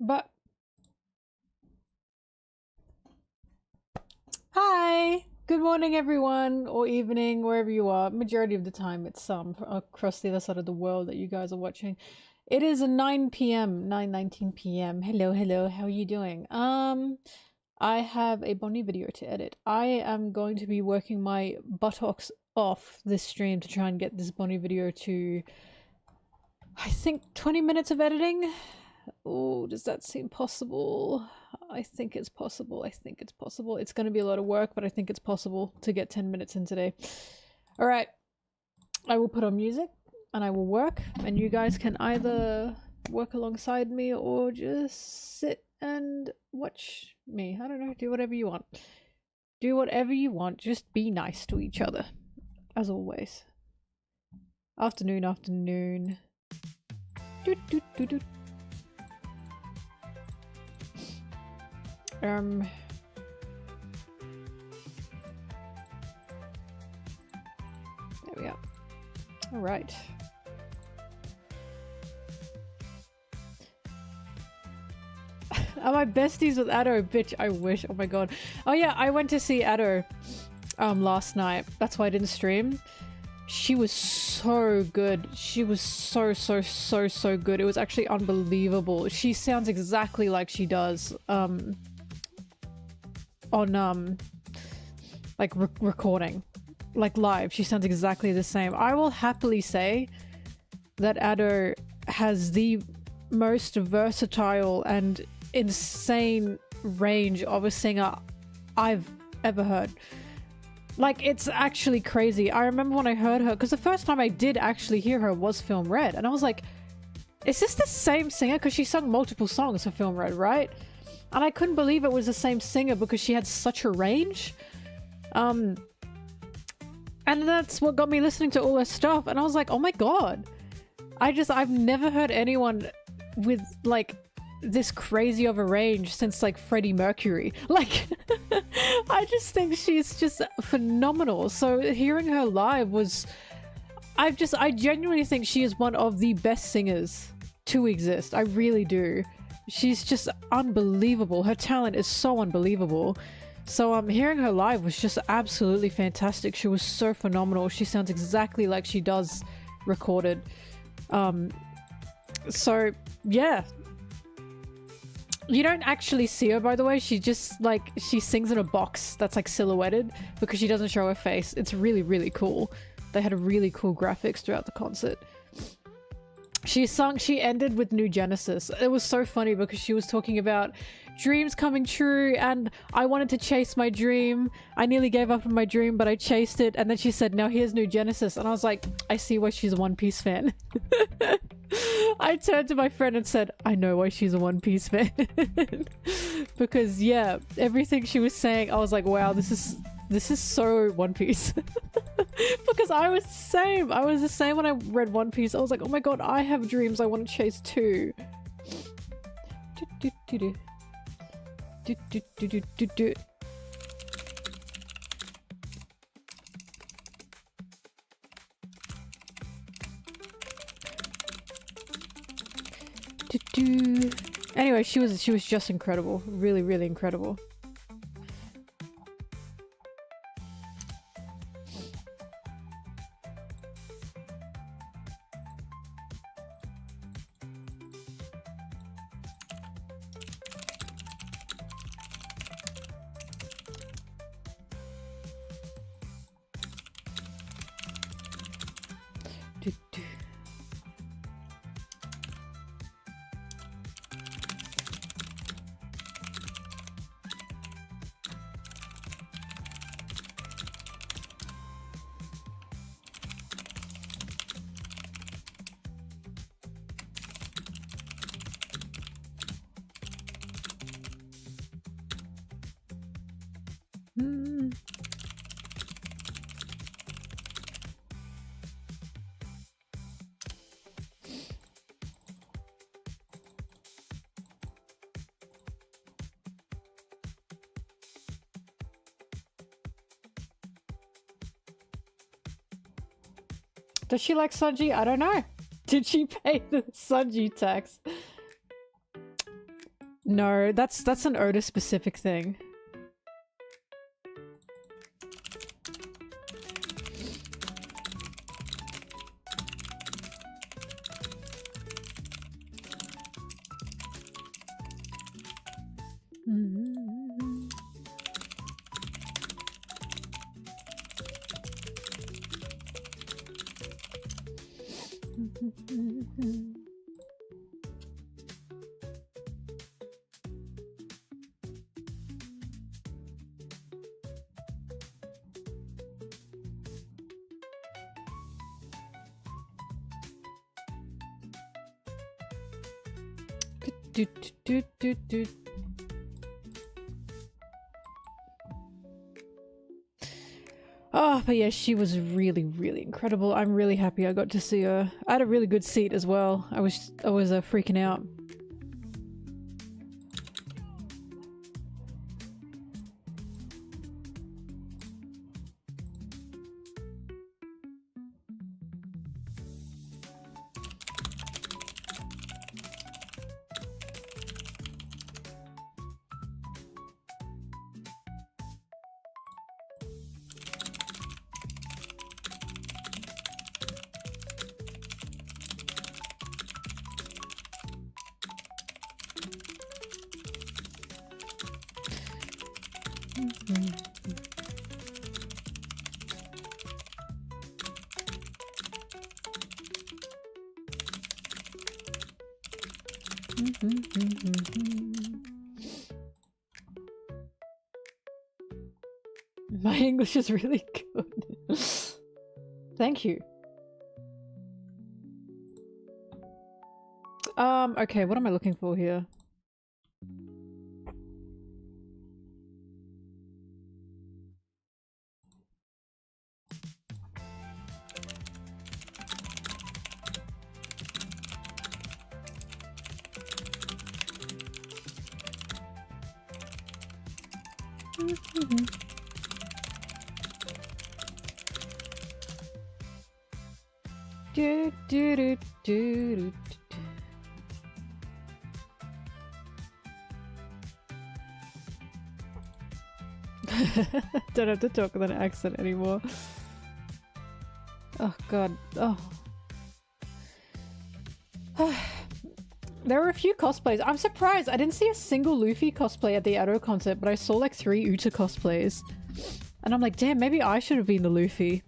But hi, good morning everyone, or evening, wherever you are. Majority of the time it's across the other side of the world that you guys are watching. It is 9 p.m, 9:19 p.m. Hello, how are you doing? I have a Bonney video to edit. I am going to be working my buttocks off this stream to try and get this Bonney video to, I think, 20 minutes of editing. Oh, does that seem possible? I think it's possible. It's going to be a lot of work, but I think it's possible to get 10 minutes in today. All right. I will put on music and I will work, and you guys can either work alongside me or just sit and watch me. I don't know. Do whatever you want. Just be nice to each other, as always. Afternoon. Doot. There we go. All right. Am I besties with Addo? Bitch, I wish. Oh my god. Oh yeah, I went to see Addo last night. That's why I didn't stream. She was so good. She was so good. It was actually unbelievable. She sounds exactly like she does on like recording, like live. She sounds exactly the same. I will happily say that Addo has the most versatile and insane range of a singer I've ever heard. Like, it's actually crazy. I remember when I heard her, because the first time I did actually hear her was Film Red, and I was like, is this the same singer? Because she sung multiple songs for Film Red, right? And I couldn't believe it was the same singer because she had such a range. And that's what got me listening to all her stuff, and I was like, oh my god. I've never heard anyone with, like, this crazy of a range since, like, Freddie Mercury. Like, I just think she's just phenomenal. So hearing her live was... I genuinely think she is one of the best singers to exist. I really do. She's just unbelievable. Her talent is so unbelievable. So hearing her live was just absolutely fantastic. She was so phenomenal. She sounds exactly like she does recorded. So yeah. You don't actually see her, by the way. She just, like, she sings in a box that's, like, silhouetted because she doesn't show her face. It's really cool. They had a really cool graphics throughout the concert. She ended with New Genesis. It was so funny because she was talking about dreams coming true, and I wanted to chase my dream. I nearly gave up on my dream, but I chased it. And then she said, now here's New Genesis. And I was like, I see why she's a One Piece fan. I turned to my friend and said, I know why she's a One Piece fan. Because yeah, everything she was saying, I was like, wow, this is so One Piece. Because I was the same. I was the same when I read One Piece. I was like, oh my god, I have dreams I want to chase too. Anyway, she was just incredible. Really incredible. Does she like Sanji? I don't know. Did she pay the Sanji tax? No, that's an Oda specific thing. Do. Oh, but yeah, she was really, really incredible. I'm really happy I got to see her. I had a really good seat as well. I was freaking out. My English is really good. Thank you. Okay, what am I looking for here? Do. Don't have to talk with an accent anymore. Oh god. Oh. There were a few cosplays. I'm surprised. I didn't see a single Luffy cosplay at the Addo concert, but I saw like 3 Uta cosplays. And I'm like, damn, maybe I should have been the Luffy.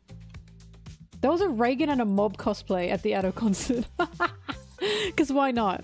There was a Reagan and a Mob cosplay at the Addo concert. Because why not?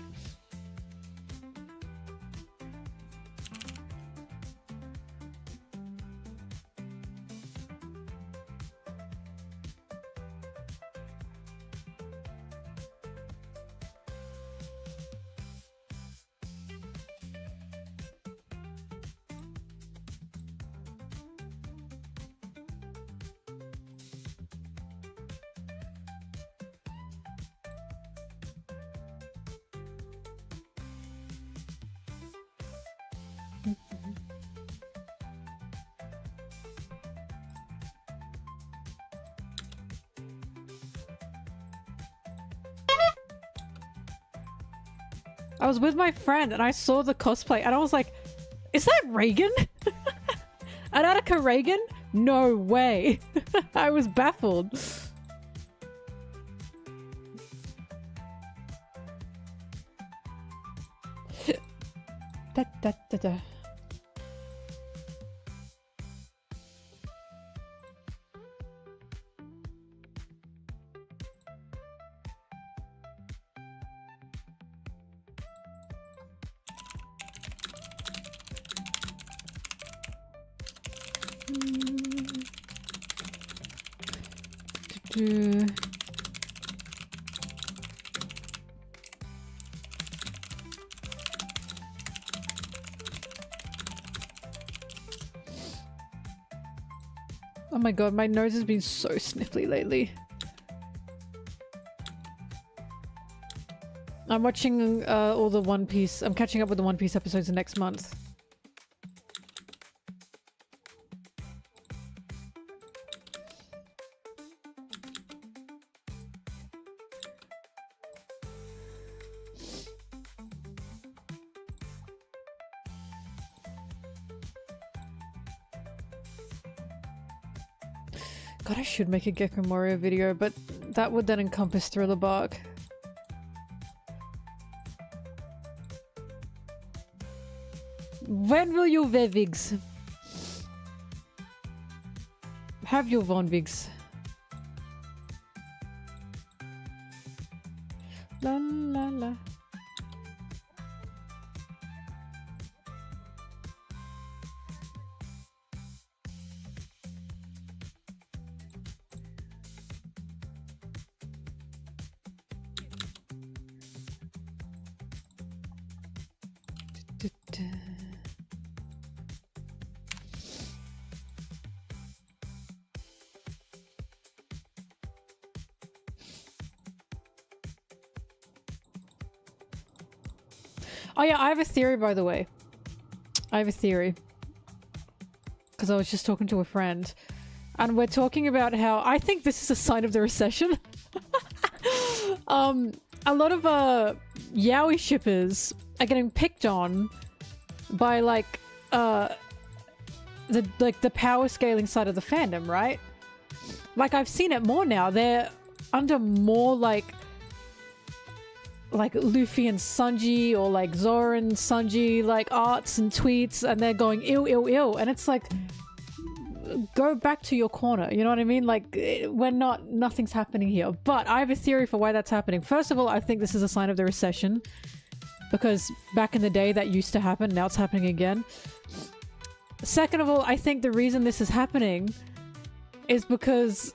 I was with my friend and I saw the cosplay and I was like, is that Reagan? An Attica Reagan? No way. I was baffled. Da. Oh my god, my nose has been so sniffly lately. I'm watching all the One Piece. I'm catching up with the One Piece episodes next month. God, I should make a Gecko Morio video, but that would then encompass Thriller Bark. When will you Vevigs? Have your Von Vigs. La la la. Oh yeah, I have a theory, by the way. I have a theory. Because I was just talking to a friend. And we're talking about how I think this is a sign of the recession. A lot of yaoi shippers are getting picked on by like the power scaling side of the fandom, right? Like I've seen it more now. They're under more like Luffy and Sanji, or like Zoro and Sanji, like arts and tweets, and they're going ill, ill, ill, and it's like, go back to your corner, you know what I mean? Like, nothing's happening here. But I have a theory for why that's happening. First of all, I think this is a sign of the recession, because back in the day that used to happen, now it's happening again. Second of all, I think the reason this is happening is because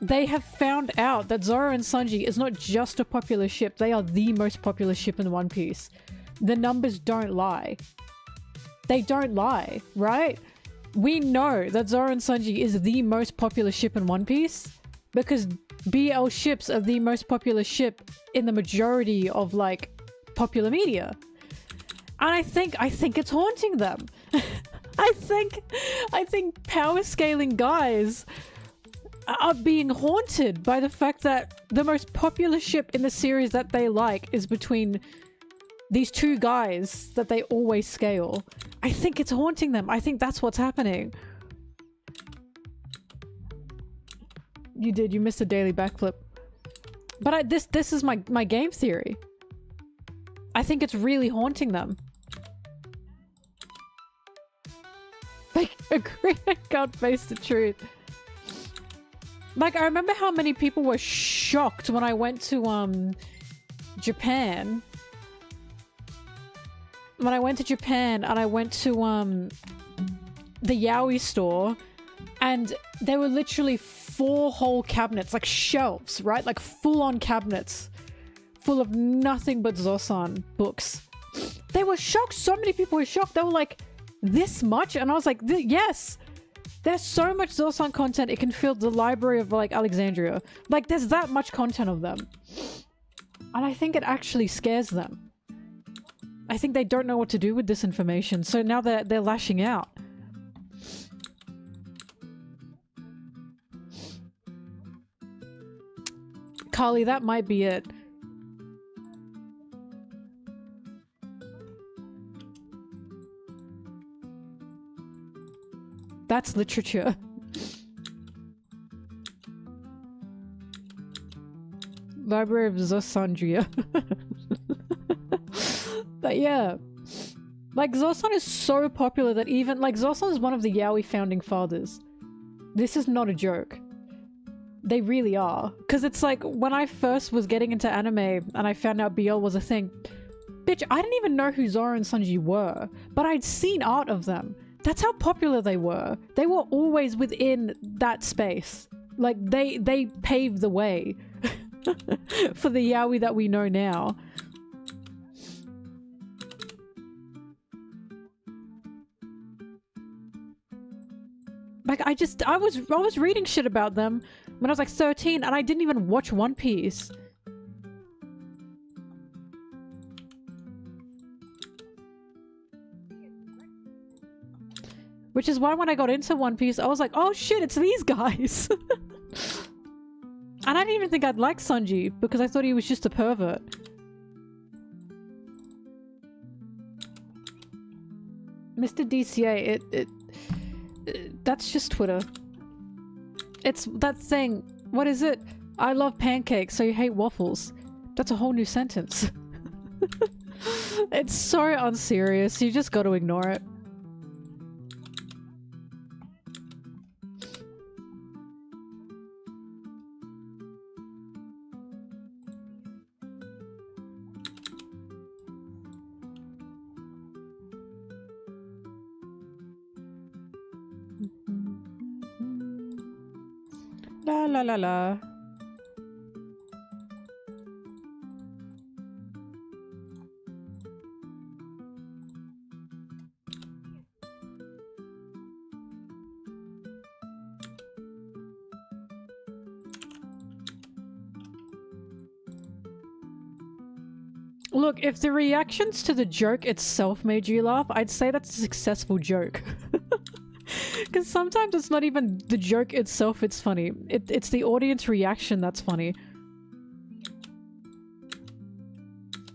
they have found out that Zoro and Sanji is not just a popular ship, they are the most popular ship in One Piece. The numbers don't lie. They don't lie, right? We know that Zoro and Sanji is the most popular ship in One Piece because BL ships are the most popular ship in the majority of like popular media. And I think it's haunting them. I think power scaling guys are being haunted by the fact that the most popular ship in the series that they like is between these two guys that they always scale. I think it's haunting them. I think that's what's happening. You missed a daily backflip. But this is my game theory. I think it's really haunting them. Like, agree, I can't face the truth. Like, I remember how many people were shocked when I went to, Japan. When I went to Japan and I went to, the yaoi store, and there were literally 4 whole cabinets, like shelves, right? Like full-on cabinets full of nothing but Zosan books. They were shocked. So many people were shocked. They were like, this much? And I was like, yes! There's so much Zosan content, it can fill the library of, like, Alexandria. Like, there's that much content of them. And I think it actually scares them. I think they don't know what to do with this information, so now they're lashing out. Carly, that might be it. That's literature. Library of Zosandria. But yeah. Like, Zosan is so popular that even- like, Zosan is one of the yaoi founding fathers. This is not a joke. They really are. Because it's like, when I first was getting into anime and I found out BL was a thing, bitch, I didn't even know who Zoro and Sanji were, but I'd seen art of them. That's how popular they were. They were always within that space. Like, they paved the way for the yaoi that we know now. Like, I was reading shit about them when I was like 13 and I didn't even watch One Piece. Which is why when I got into One Piece, I was like, oh shit, it's these guys! And I didn't even think I'd like Sanji, because I thought he was just a pervert. Mr. DCA, that's just Twitter. It's that thing. What is it? I love pancakes, so you hate waffles. That's a whole new sentence. It's so unserious. You just got to ignore it. La la la la. Look, if the reactions to the joke itself made you laugh, I'd say that's a successful joke. Because sometimes it's not even the joke itself it's funny. It's the audience reaction that's funny.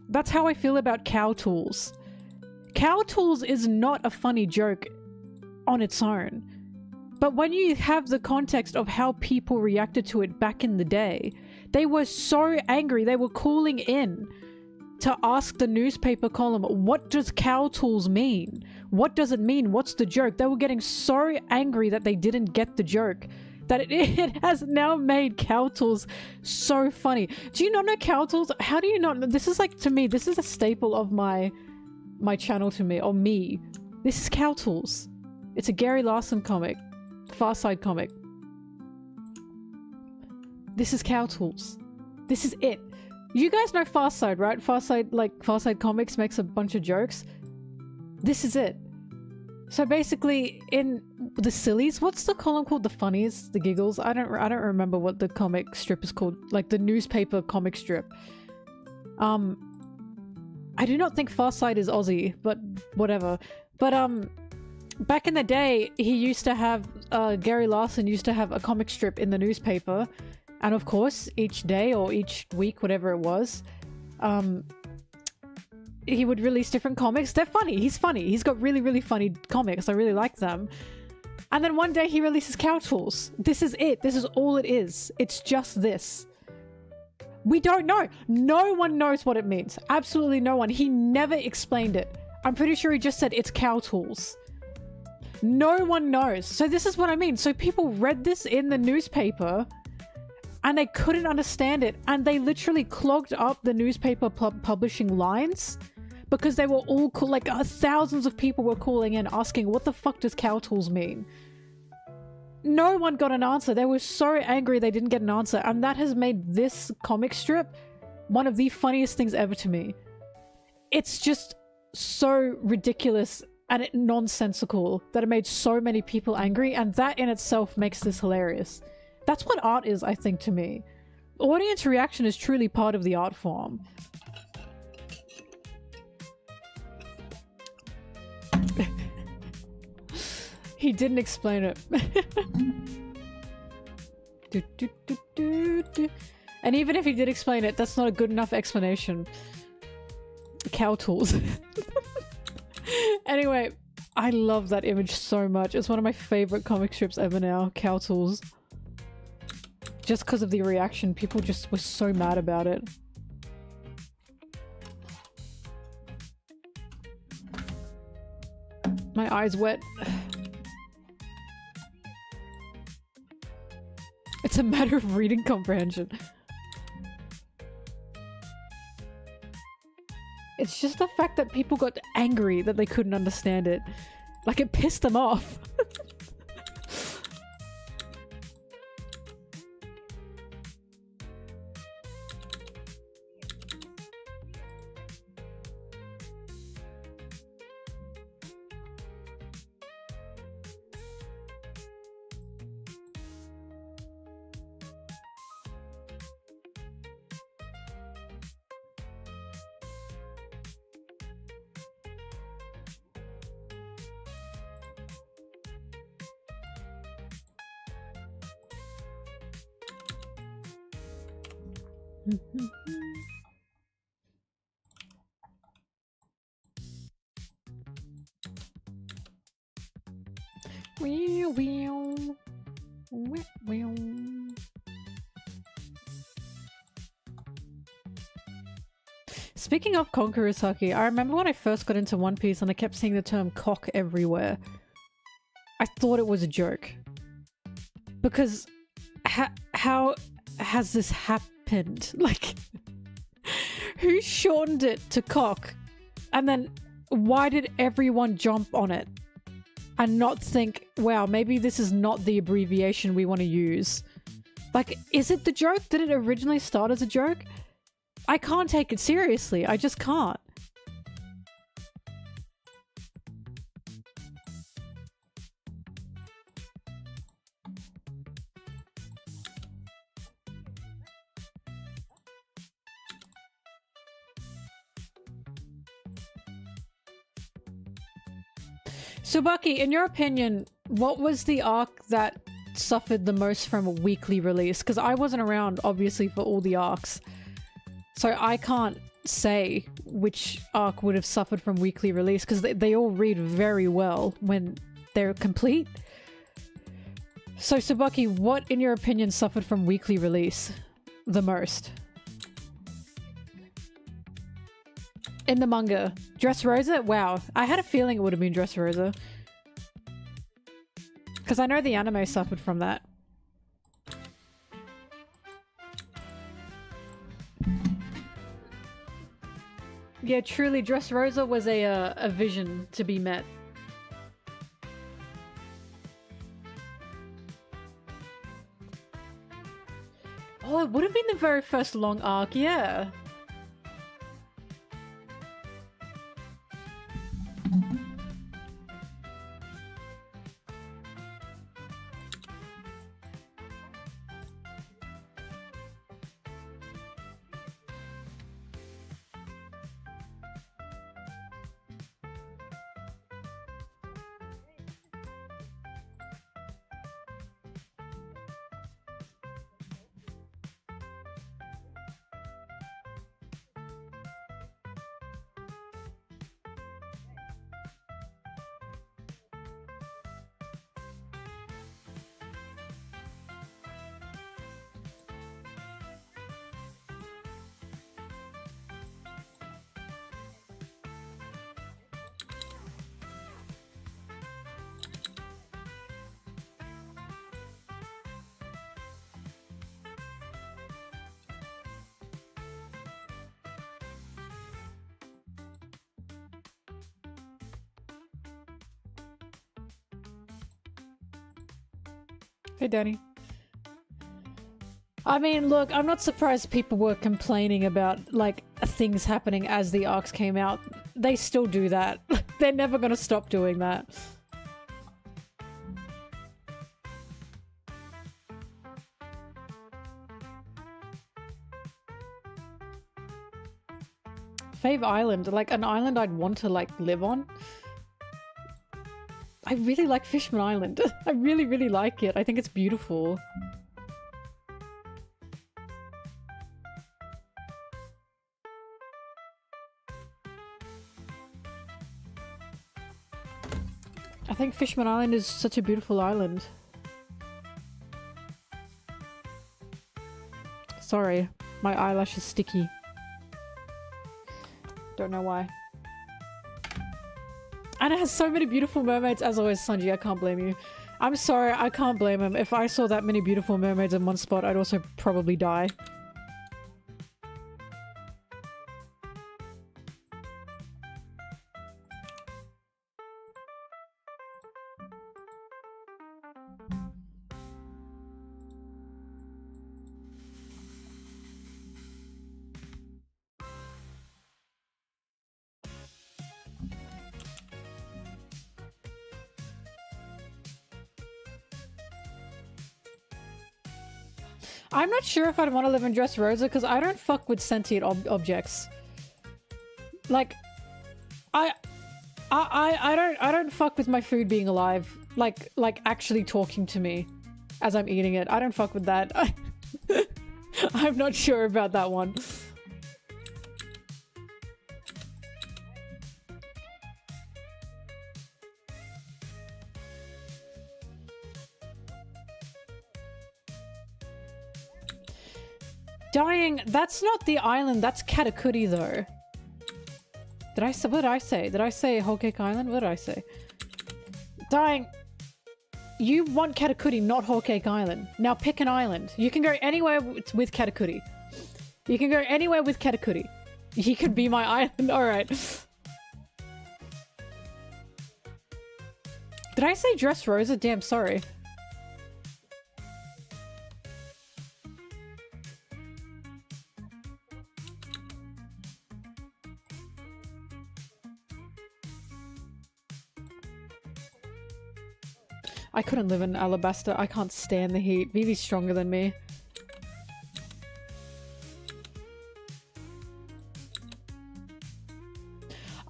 That's how I feel about Cow Tools. Cow Tools is not a funny joke on its own. But when you have the context of how people reacted to it back in the day, they were so angry, they were calling in to ask the newspaper column, what does Cow Tools mean? What does it mean? What's the joke? They were getting so angry that they didn't get the joke that it has now made Cow Tools so funny. Do you not know Cow Tools? How do you not know? This is like, to me, this is a staple of my channel to me, or me. This is Cow Tools. It's a Gary Larson comic. Far Side comic. This is Cow Tools. This is it. You guys know Far Side, right? Far Side Comics makes a bunch of jokes. This is it. So basically, in the sillies, what's the column called? The funnies, the giggles. I don't remember what the comic strip is called. Like the newspaper comic strip. I do not think Far Side is Aussie, but whatever. But back in the day, he used to have Gary Larson used to have a comic strip in the newspaper. And of course, each day or each week, whatever it was, he would release different comics. They're funny. He's funny. He's got really, really funny comics. I really like them. And then one day he releases Cow Tools. This is it. This is all it is. It's just this. We don't know. No one knows what it means. Absolutely no one. He never explained it. I'm pretty sure he just said it's Cow Tools. No one knows. So this is what I mean. So people read this in the newspaper and they couldn't understand it, and they literally clogged up the newspaper publishing lines because they were all like thousands of people were calling in asking, what the fuck does Cow Tools mean? No one got an answer. They were so angry they didn't get an answer, and that has made this comic strip one of the funniest things ever to me. It's just so ridiculous and nonsensical that it made so many people angry, and that in itself makes this hilarious. That's what art is, I think, to me. Audience reaction is truly part of the art form. He didn't explain it. And even if he did explain it, that's not a good enough explanation. Cow Tools. Anyway, I love that image so much. It's one of my favorite comic strips ever now. Cow Tools. Just because of the reaction, people just were so mad about it. My eyes wet. It's a matter of reading comprehension. It's just the fact that people got angry that they couldn't understand it. Like, it pissed them off. Speaking of Conqueror's Haki, I remember when I first got into One Piece and I kept seeing the term cock everywhere. I thought it was a joke. Because how has this happened? Like, who shortened it to cock? And then why did everyone jump on it? And not think, wow, maybe this is not the abbreviation we want to use. Like, is it the joke? Did it originally start as a joke? I can't take it seriously. I just can't. Subaki, in your opinion, what was the arc that suffered the most from a weekly release? Because I wasn't around, obviously, for all the arcs. So I can't say which arc would have suffered from weekly release, because they all read very well when they're complete. So Subaki, what, in your opinion, suffered from weekly release the most? In the manga. Dressrosa? Wow. I had a feeling it would have been Dressrosa. Because I know the anime suffered from that. Yeah, truly, Dressrosa was a vision to be met. Oh, it would have been the very first long arc, yeah. Hey, Danny. I mean, look, I'm not surprised people were complaining about, like, things happening as the arcs came out. They still do that. They're never gonna stop doing that. Fave Island, like an island I'd want to, like, live on. I really like Fishman Island. I really, really like it. I think it's beautiful. I think Fishman Island is such a beautiful island. Sorry, my eyelash is sticky. Don't know why. And it has so many beautiful mermaids. As always, Sanji, I can't blame you. I'm sorry, I can't blame him. If I saw that many beautiful mermaids in one spot, I'd also probably die. I'm not sure if I'd want to live in Dressrosa because I don't fuck with sentient objects. Like, I don't fuck with my food being alive. Like actually talking to me as I'm eating it. I don't fuck with that. I'm not sure about that one. Dying, that's not the island, that's Katakuri though. Did I say, what did I say? Did I say Whole Cake Island? What did I say? Dying, you want Katakuri, not Whole Cake Island. Now pick an island. You can go anywhere with Katakuri. You can go anywhere with Katakuri. He could be my island, alright. Did I say Dressrosa? Damn, sorry. I couldn't live in Alabasta. I can't stand the heat. Vivi's stronger than me.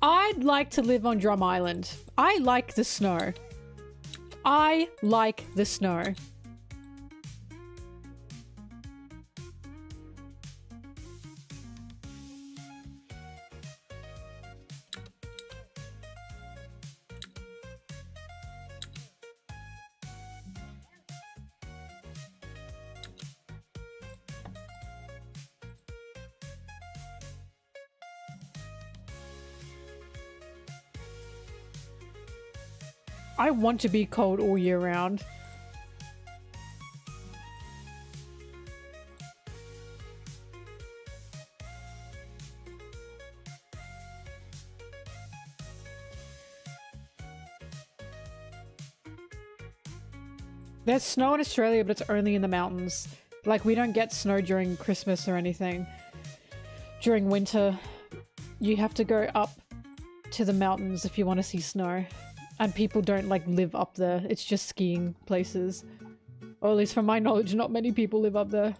I'd like to live on Drum Island. I like the snow. I like the snow. I want to be cold all year round. There's snow in Australia, but it's only in the mountains. Like, we don't get snow during Christmas or anything. During winter, you have to go up to the mountains if you want to see snow. And people don't, like, live up there. It's just skiing places. Or at least from my knowledge, not many people live up there.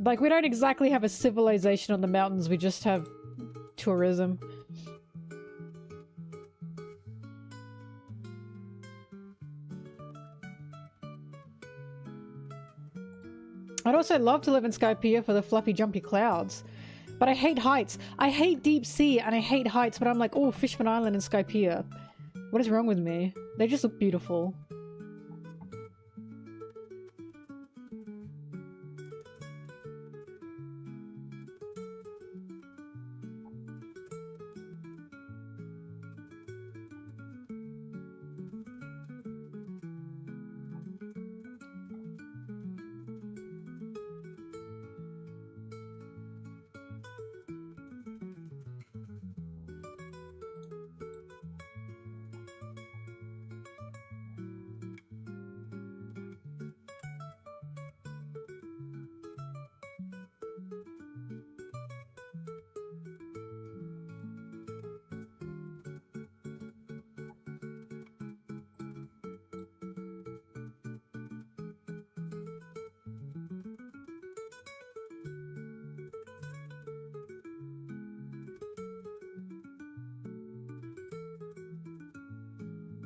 Like, we don't exactly have a civilization on the mountains, we just have tourism. I'd also love to live in Skypiea for the fluffy jumpy clouds. But I hate heights. I hate deep sea and I hate heights, but I'm like, oh, Fishman Island and Skypiea. What is wrong with me? They just look beautiful.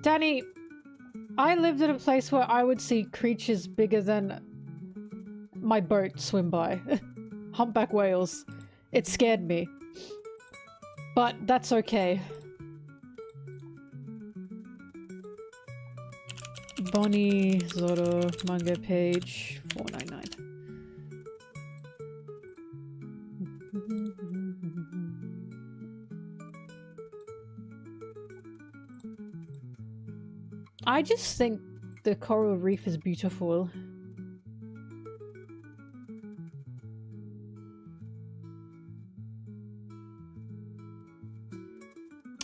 Danny, I lived in a place where I would see creatures bigger than my boat swim by. Humpback whales. It scared me. But that's okay. Bonney, Zoro, manga page 499. I just think the coral reef is beautiful.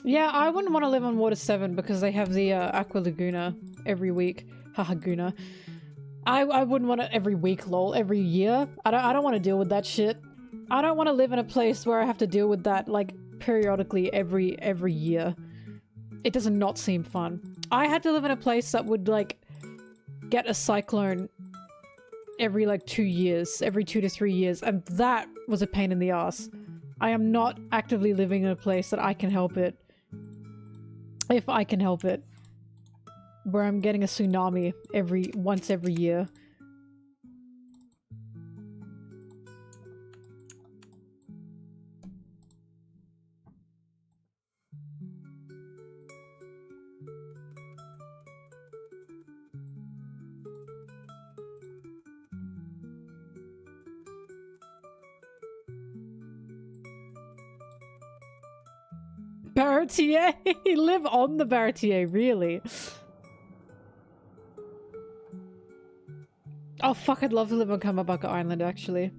Yeah, I wouldn't want to live on Water 7 because they have the Aqua Laguna every week. Haha, Guna. I wouldn't want it every week, lol. Every year. I don't want to deal with that shit. I don't want to live in a place where I have to deal with that, like, periodically every year. It does not seem fun. I had to live in a place that would, like, get a cyclone every, like, 2 years. Every 2 to 3 years. And that was a pain in the ass. I am not actively living in a place that I can help it. If I can help it. Where I'm getting a tsunami once every year. Baratier? Live on the Baratier, really? Oh fuck, I'd love to live on Kamabaka Island, actually.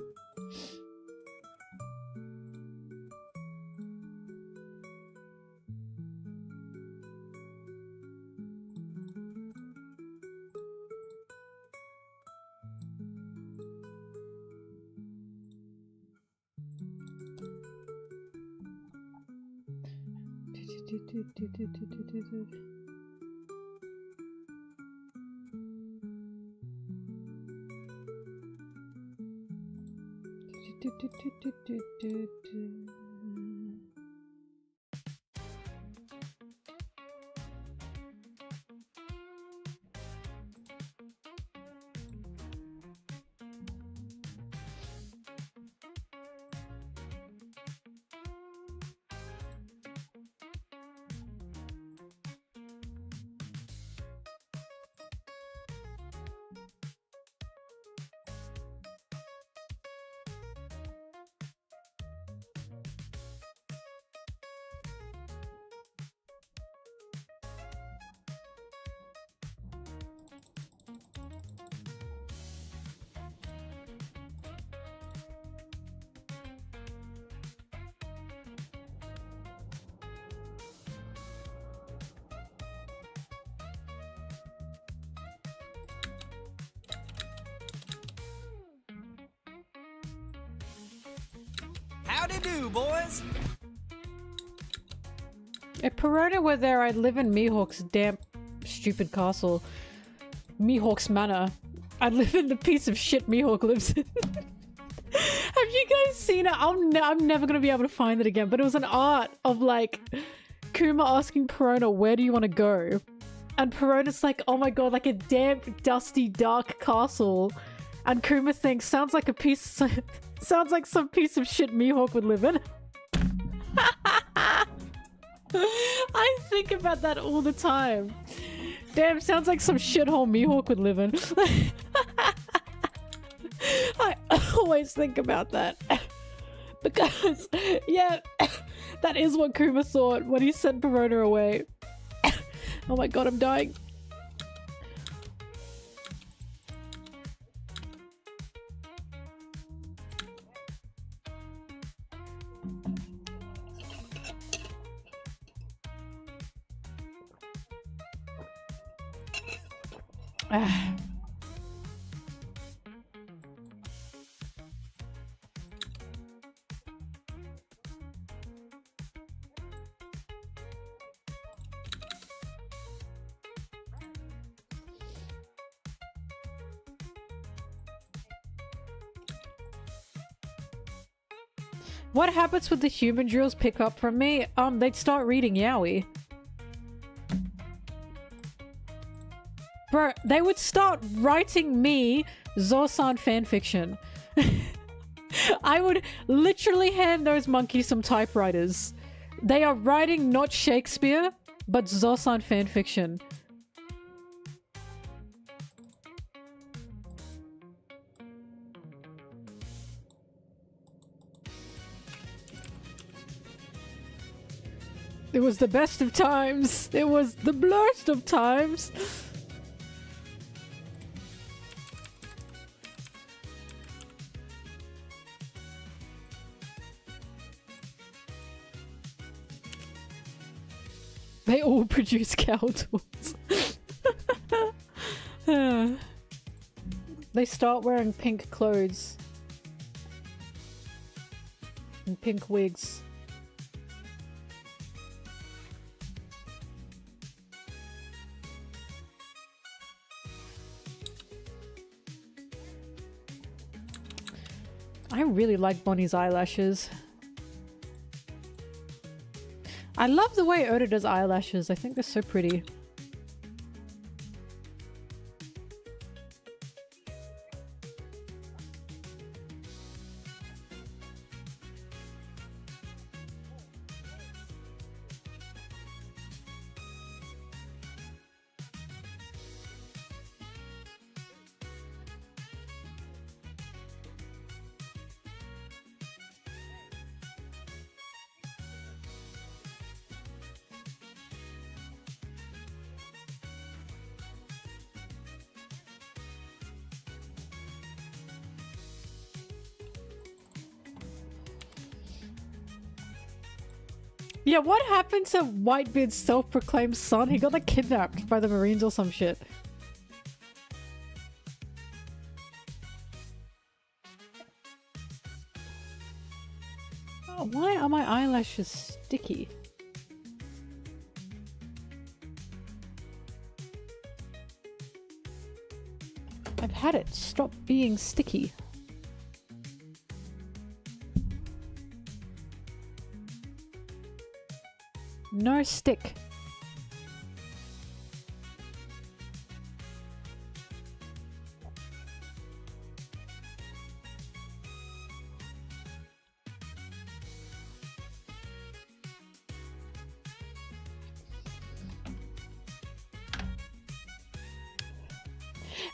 Howdy do, boys! If Perona were there, I'd live in Mihawk's damp, stupid castle. Mihawk's manor. I'd live in the piece of shit Mihawk lives in. Have you guys seen it? I'm never gonna be able to find it again, but it was an art of like Kuma asking Perona, where do you want to go? And Perona's like, oh my god, like a damp, dusty, dark castle. And Kuma thinks, sounds like a piece sounds like some piece of shit Mihawk would live in. I think about that all the time. Damn, sounds like some shithole Mihawk would live in. I always think about that. Because, yeah, that is what Kuma thought when he sent Perona away. Oh my god, I'm dying. What happens with the human drills pick up from me? They'd start reading yaoi. Bro, they would start writing me Zosan fanfiction. I would literally hand those monkeys some typewriters. They are writing not Shakespeare, but Zosan fanfiction. It was the best of times. It was the blurst of times. They all produce cow tools. They start wearing pink clothes. And pink wigs. I really like Bonney's eyelashes. I love the way Oda does eyelashes. I think they're so pretty. Yeah, what happened to Whitebeard's self-proclaimed son? He got like kidnapped by the Marines or some shit. Oh, why are my eyelashes sticky? I've had it. Stop being sticky. No stick.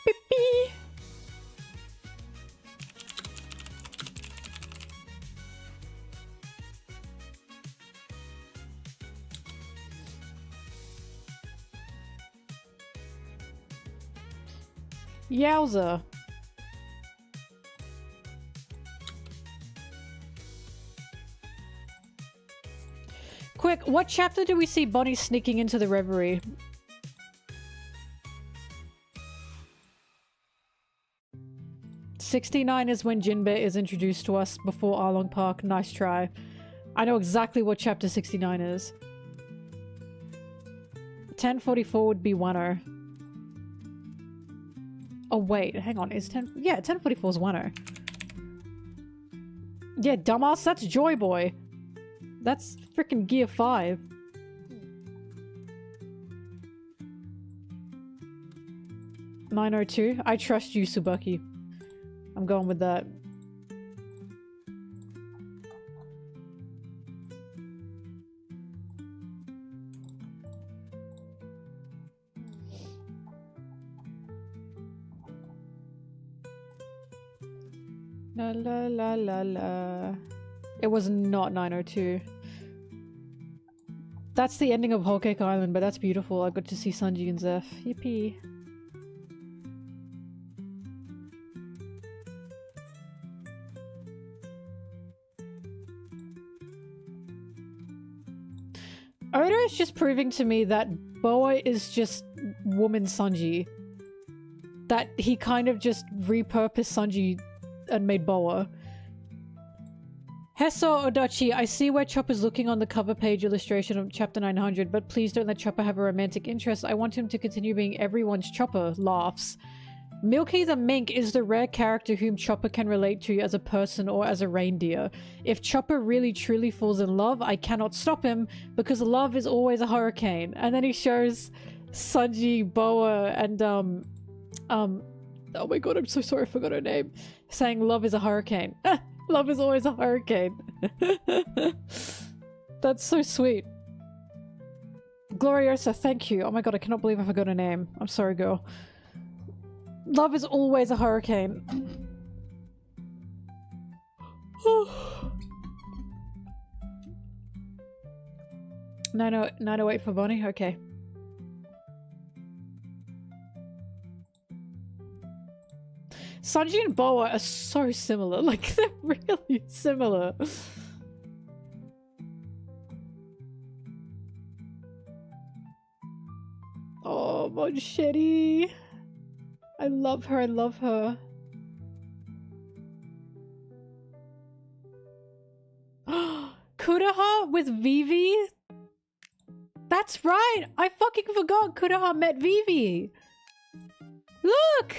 Beep beep. Yowza. Quick, what chapter do we see Bonney sneaking into the reverie? '69 is when Jinbei is introduced to us before Arlong Park. Nice try. I know exactly what chapter 69 is. 1044 would be Wano. Oh wait, hang on, is 10... Yeah, 1044 is Wano. Yeah, dumbass, that's Joy Boy. That's freaking Gear 5. (902). I trust you, Tsubaki. I'm going with that. La la la la la. It was not 902. That's the ending of Whole Cake Island, but that's beautiful. I got to see Sanji and Zeph. Yippee. Oda is just proving to me that Boa is just woman Sanji. That he kind of just repurposed Sanji and made Boa. Heso Odachi, I see where Chopper's looking on the cover page illustration of chapter 900, but please don't let Chopper have a romantic interest. I want him to continue being everyone's Chopper. Laughs. Milky the Mink is the rare character whom Chopper can relate to as a person or as a reindeer. If Chopper really truly falls in love, I cannot stop him because love is always a hurricane. And then he shows Sanji, Boa, and oh my god, I'm so sorry I forgot her name. Saying love is a hurricane. Love is always a hurricane. That's so sweet. Gloriosa, thank you. Oh my god, I cannot believe I forgot her name. I'm sorry, girl. Love is always a hurricane. 908 for Bonney? Okay. Sanji and Boa are so similar. Like, they're really similar. Oh, Monchetti. I love her, I love her. Kudaha with Vivi? That's right! I fucking forgot Kudaha met Vivi! Look!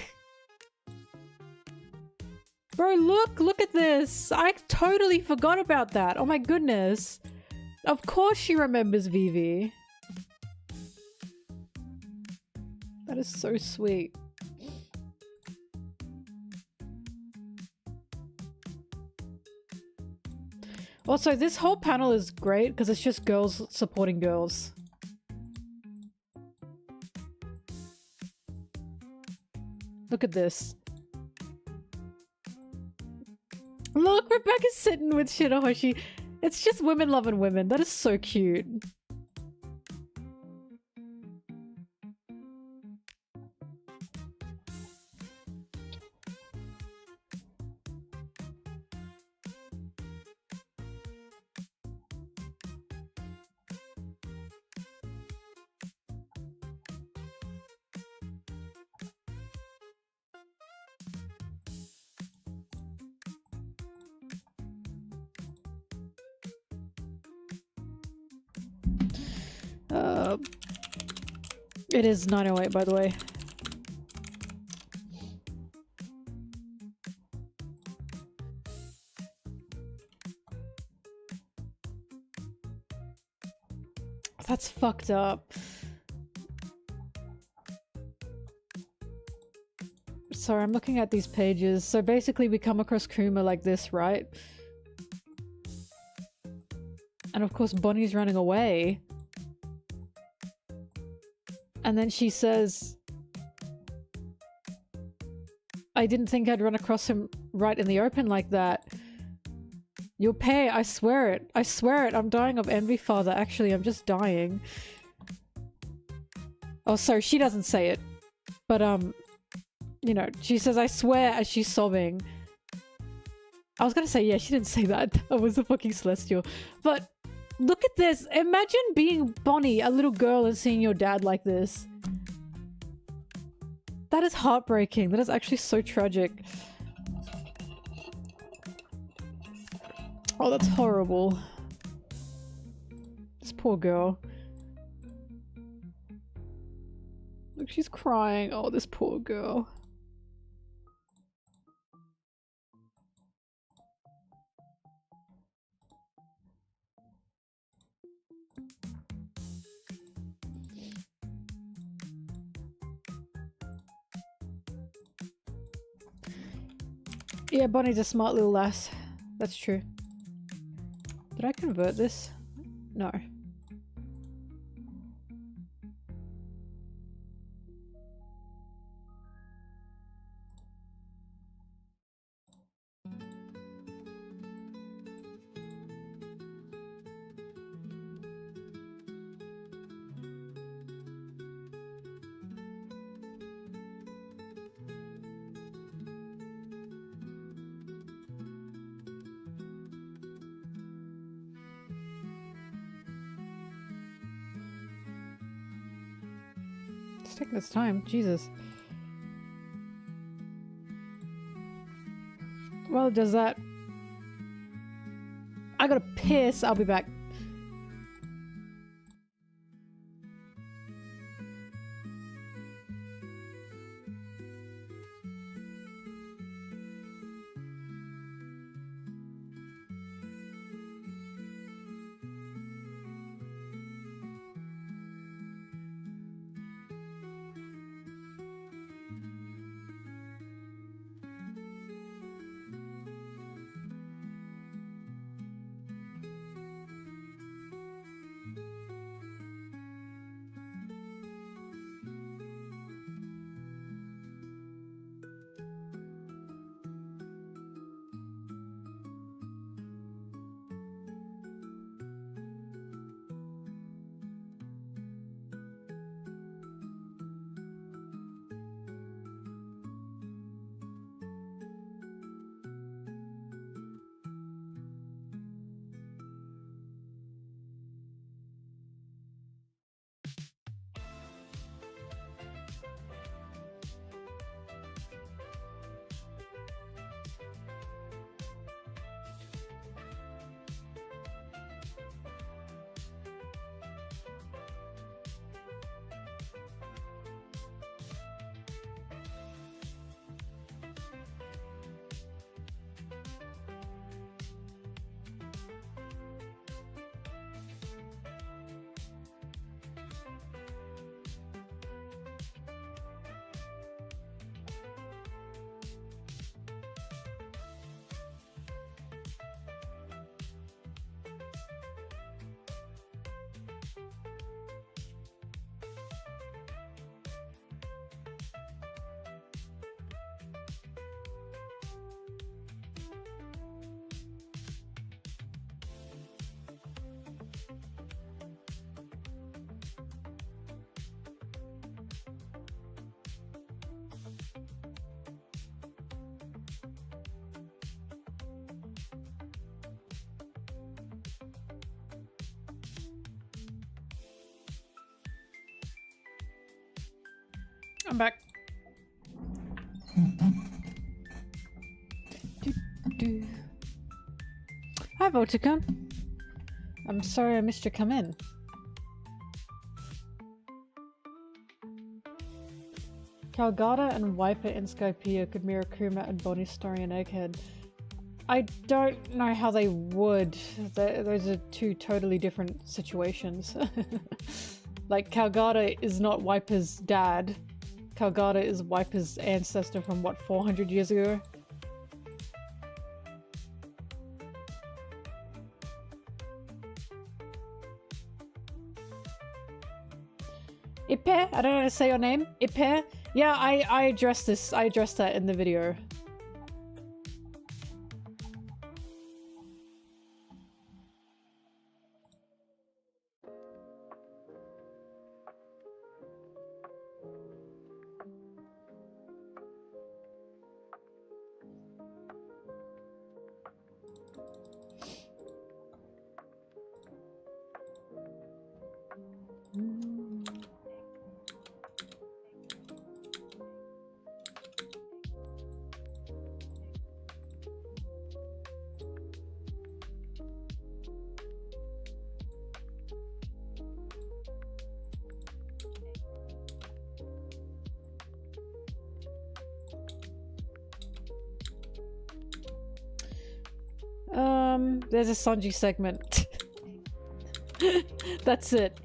Bro, look at this! I totally forgot about that! Oh my goodness! Of course she remembers Vivi. That is so sweet. Also, this whole panel is great because it's just girls supporting girls. Look at this. Look, Rebecca's sitting with Shirahoshi. It's just women loving women. That is so cute. It is 9:08, by the way. That's fucked up. Sorry, I'm looking at these pages. So basically we come across Kuma like this, right? And of course Bonnie's running away. And then she says, I didn't think I'd run across him right in the open like that. You'll pay, I swear it. I swear it. I'm dying of envy, father. Actually, I'm just dying. Oh, sorry, she doesn't say it. But, you know, she says, I swear, as she's sobbing. I was gonna say, yeah, she didn't say that. That was the fucking Celestial. But, look at this. Imagine being Bonney, a little girl, and seeing your dad like this. That is heartbreaking. That is actually so tragic. Oh, that's horrible. This poor girl. Look, she's crying. Oh, this poor girl. Yeah, Bonnie's a smart little lass. That's true. Did I convert this? No. It's taking its time. Jesus. Well, does that... I gotta piss. I'll be back. I'm back. Hi, Volticum. I'm sorry I missed you come in. Calgata and Wiper in Skypiea could mirror Kuma and Bonney's story in Egghead. I don't know how they would. Those are two totally different situations. Like, Calgata is not Wiper's dad. Calgata is Wiper's ancestor from, what, 400 years ago? Ipe? I don't know how to say your name. Ipe? Yeah, I addressed this. I addressed that in the video. There's a Sanji segment. That's it.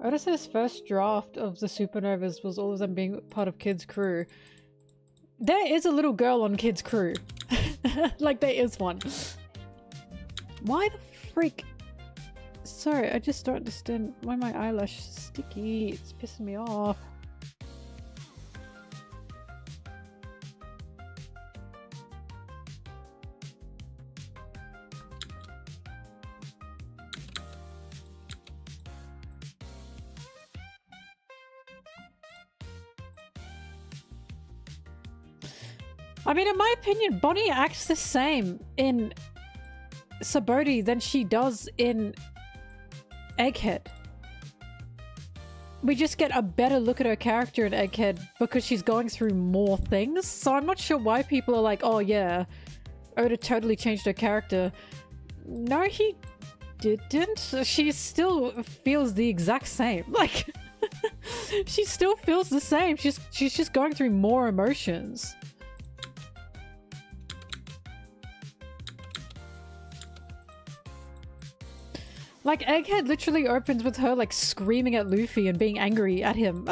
Otis's first draft of the Supernovas was all of them being part of Kid's crew. There is a little girl on Kid's crew. Like, there is one. Why the freak? Sorry, I just don't understand why my eyelash is sticky. It's pissing me off. I mean, in my opinion, Bonney acts the same in Sabaody than she does in Egghead. We just get a better look at her character in Egghead because she's going through more things. So I'm not sure why people are like, oh yeah, Oda totally changed her character. No, he didn't. She still feels the exact same. Like, she still feels the same. She's just going through more emotions. Like, Egghead literally opens with her, like, screaming at Luffy and being angry at him.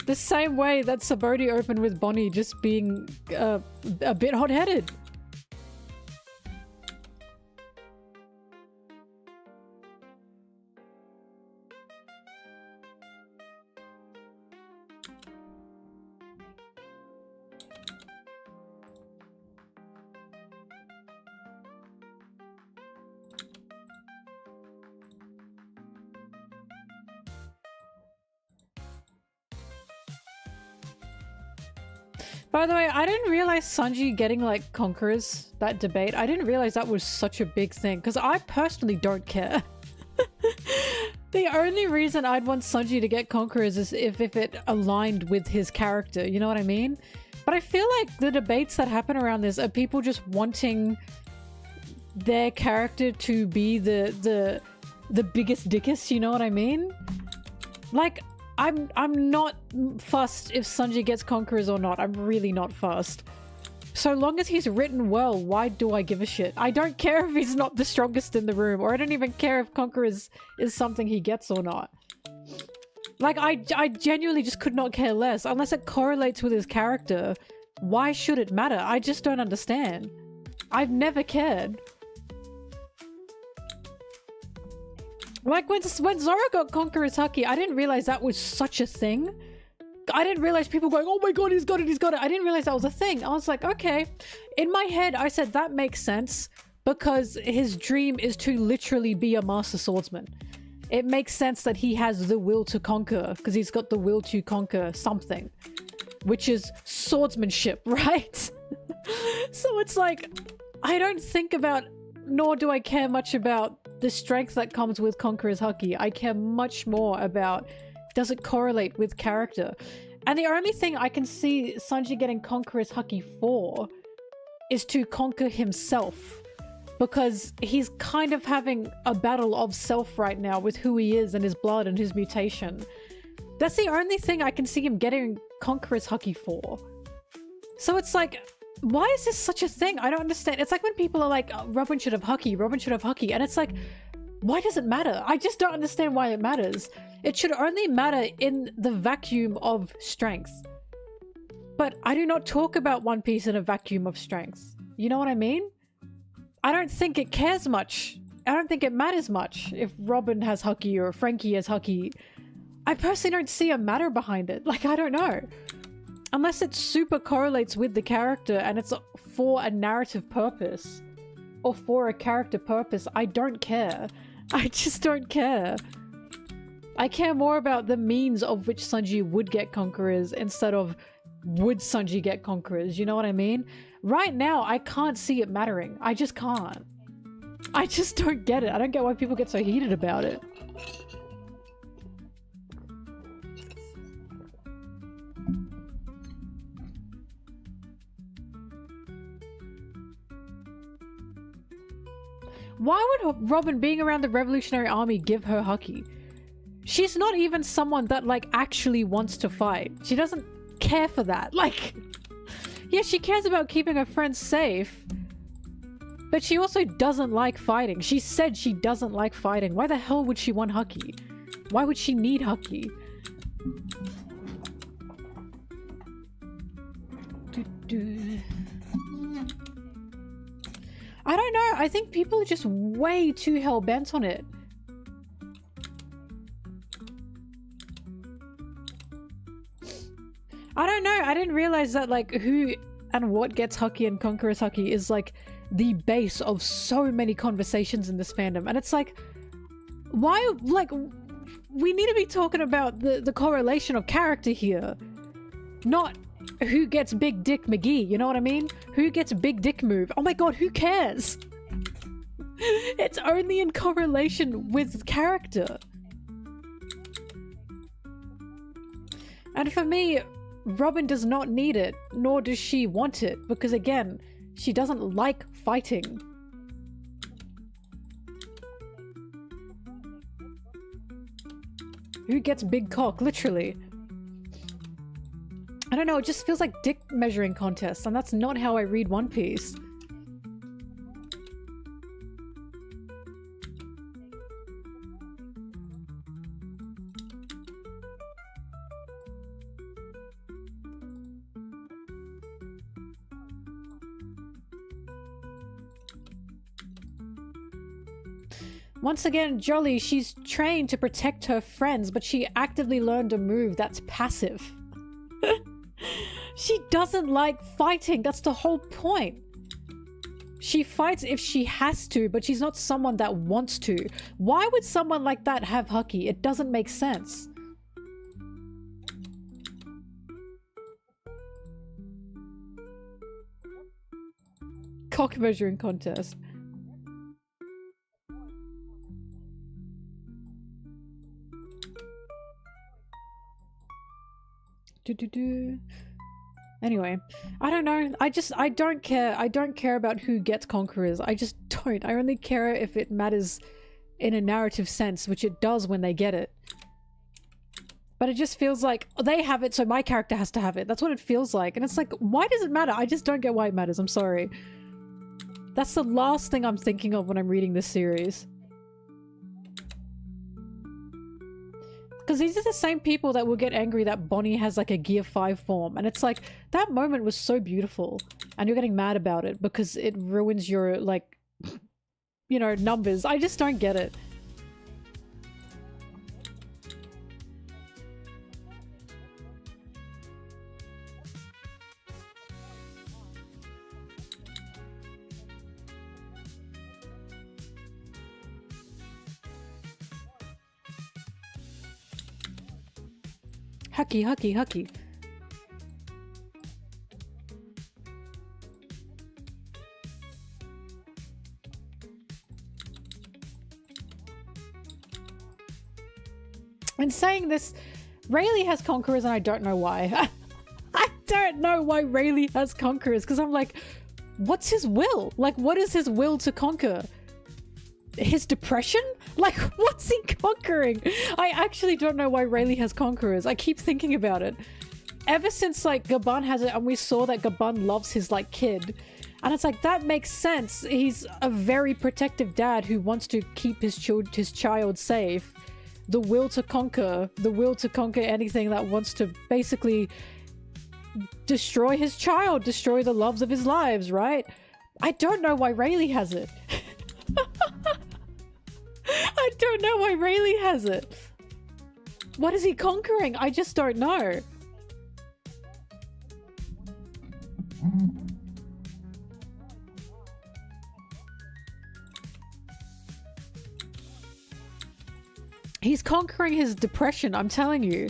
The same way that Sabaody opened with Bonney just being a bit hot-headed. By the way, I didn't realize Sanji getting, like, Conquerors, that debate. I didn't realize that was such a big thing, because I personally don't care. The only reason I'd want Sanji to get Conquerors is if it aligned with his character, you know what I mean? But I feel like the debates that happen around this are people just wanting their character to be the biggest dickus, you know what I mean? Like, I'm not fussed if Sanji gets Conquerors or not. I'm really not fussed. So long as he's written well, why do I give a shit? I don't care if he's not the strongest in the room, or I don't even care if Conquerors is something he gets or not. Like, I genuinely just could not care less. Unless it correlates with his character, why should it matter? I just don't understand. I've never cared. Like, when Zoro got Conqueror's Haki, I didn't realize that was such a thing. I didn't realize people going, oh my god, he's got it, he's got it. I didn't realize that was a thing. I was like, okay. In my head, I said, that makes sense. because his dream is to literally be a master swordsman. It makes sense that he has the will to conquer because he's got the will to conquer something, which is swordsmanship, right? So it's like, I don't think about, nor do I care much about the strength that comes with Conqueror's Haki. I care much more about, does it correlate with character? And the only thing I can see Sanji getting Conqueror's Haki for is to conquer himself. Because he's kind of having a battle of self right now with who he is and his blood and his mutation. That's the only thing I can see him getting Conqueror's Haki for. So it's like, why is this such a thing? I don't understand. It's like when people are like, oh, Robin should have Haki, Robin should have Haki. And it's like, why does it matter? I just don't understand why it matters. It should only matter in the vacuum of strength. But I do not talk about One Piece in a vacuum of strength. You know what I mean? I don't think it cares much. I don't think it matters much if Robin has Haki or Frankie has Haki. I personally don't see a matter behind it. Like, I don't know. Unless it super correlates with the character and it's for a narrative purpose or for a character purpose, I don't care. I just don't care. I care more about the means of which Sanji would get Conquerors instead of would Sanji get Conquerors, you know what I mean? Right now, I can't see it mattering. I just can't. I just don't get it. I don't get why people get so heated about it. Why would Robin being around the Revolutionary Army give her Haki? She's not even someone that, like, actually wants to fight. She doesn't care for that. Like, yeah, she cares about keeping her friends safe, but she also doesn't like fighting. She said she doesn't like fighting. Why the hell would she want Haki? Why would she need Haki? I don't know. I think people are just way too hell-bent on it. I don't know. I didn't realize that, like, who and what gets Haki and Conqueror's Haki is, like, the base of so many conversations in this fandom. And it's like, why, like, we need to be talking about the correlation of character here. Not who gets Big Dick McGee, you know what I mean? Who gets Big Dick Move? Oh my god, who cares? It's only in correlation with character. And for me, Robin does not need it, nor does she want it, because again, she doesn't like fighting. Who gets big cock, literally? I don't know, it just feels like dick measuring contests, and that's not how I read One Piece. Once again, Jolly, she's trained to protect her friends, but she actively learned a move that's passive. She doesn't like fighting, that's the whole point. She fights if she has to, but she's not someone that wants to. Why would someone like that have Haki? It doesn't make sense. Cock measuring contest. Anyway, I don't know. I don't care. I don't care about who gets Conquerors. I just don't. I only care if it matters in a narrative sense, which it does when they get it. But it just feels like they have it, so my character has to have it. That's what it feels like. And it's like, why does it matter? I just don't get why it matters. I'm sorry. That's the last thing I'm thinking of when I'm reading this series. Because these are the same people that will get angry that Bonney has like a Gear 5 form. And it's like, that moment was so beautiful. And you're getting mad about it because it ruins your, like, you know, numbers. I just don't get it. Haki, Haki, Haki. In saying this, Rayleigh has conquerors and I don't know why. I don't know why Rayleigh has conquerors, because I'm like, what's his will? Like, what is his will to conquer? His depression? Like, what's he conquering? I actually don't know why Rayleigh has conquerors. I keep thinking about it. Ever since, like, Gabon has it and we saw that Gabon loves his, like, kid. And it's like, that makes sense. He's a very protective dad who wants to keep his child safe. The will to conquer anything that wants to basically destroy his child, destroy the loves of his lives, right? I don't know why Rayleigh has it. I don't know why Rayleigh has it. What is he conquering? I just don't know. He's conquering his depression, I'm telling you.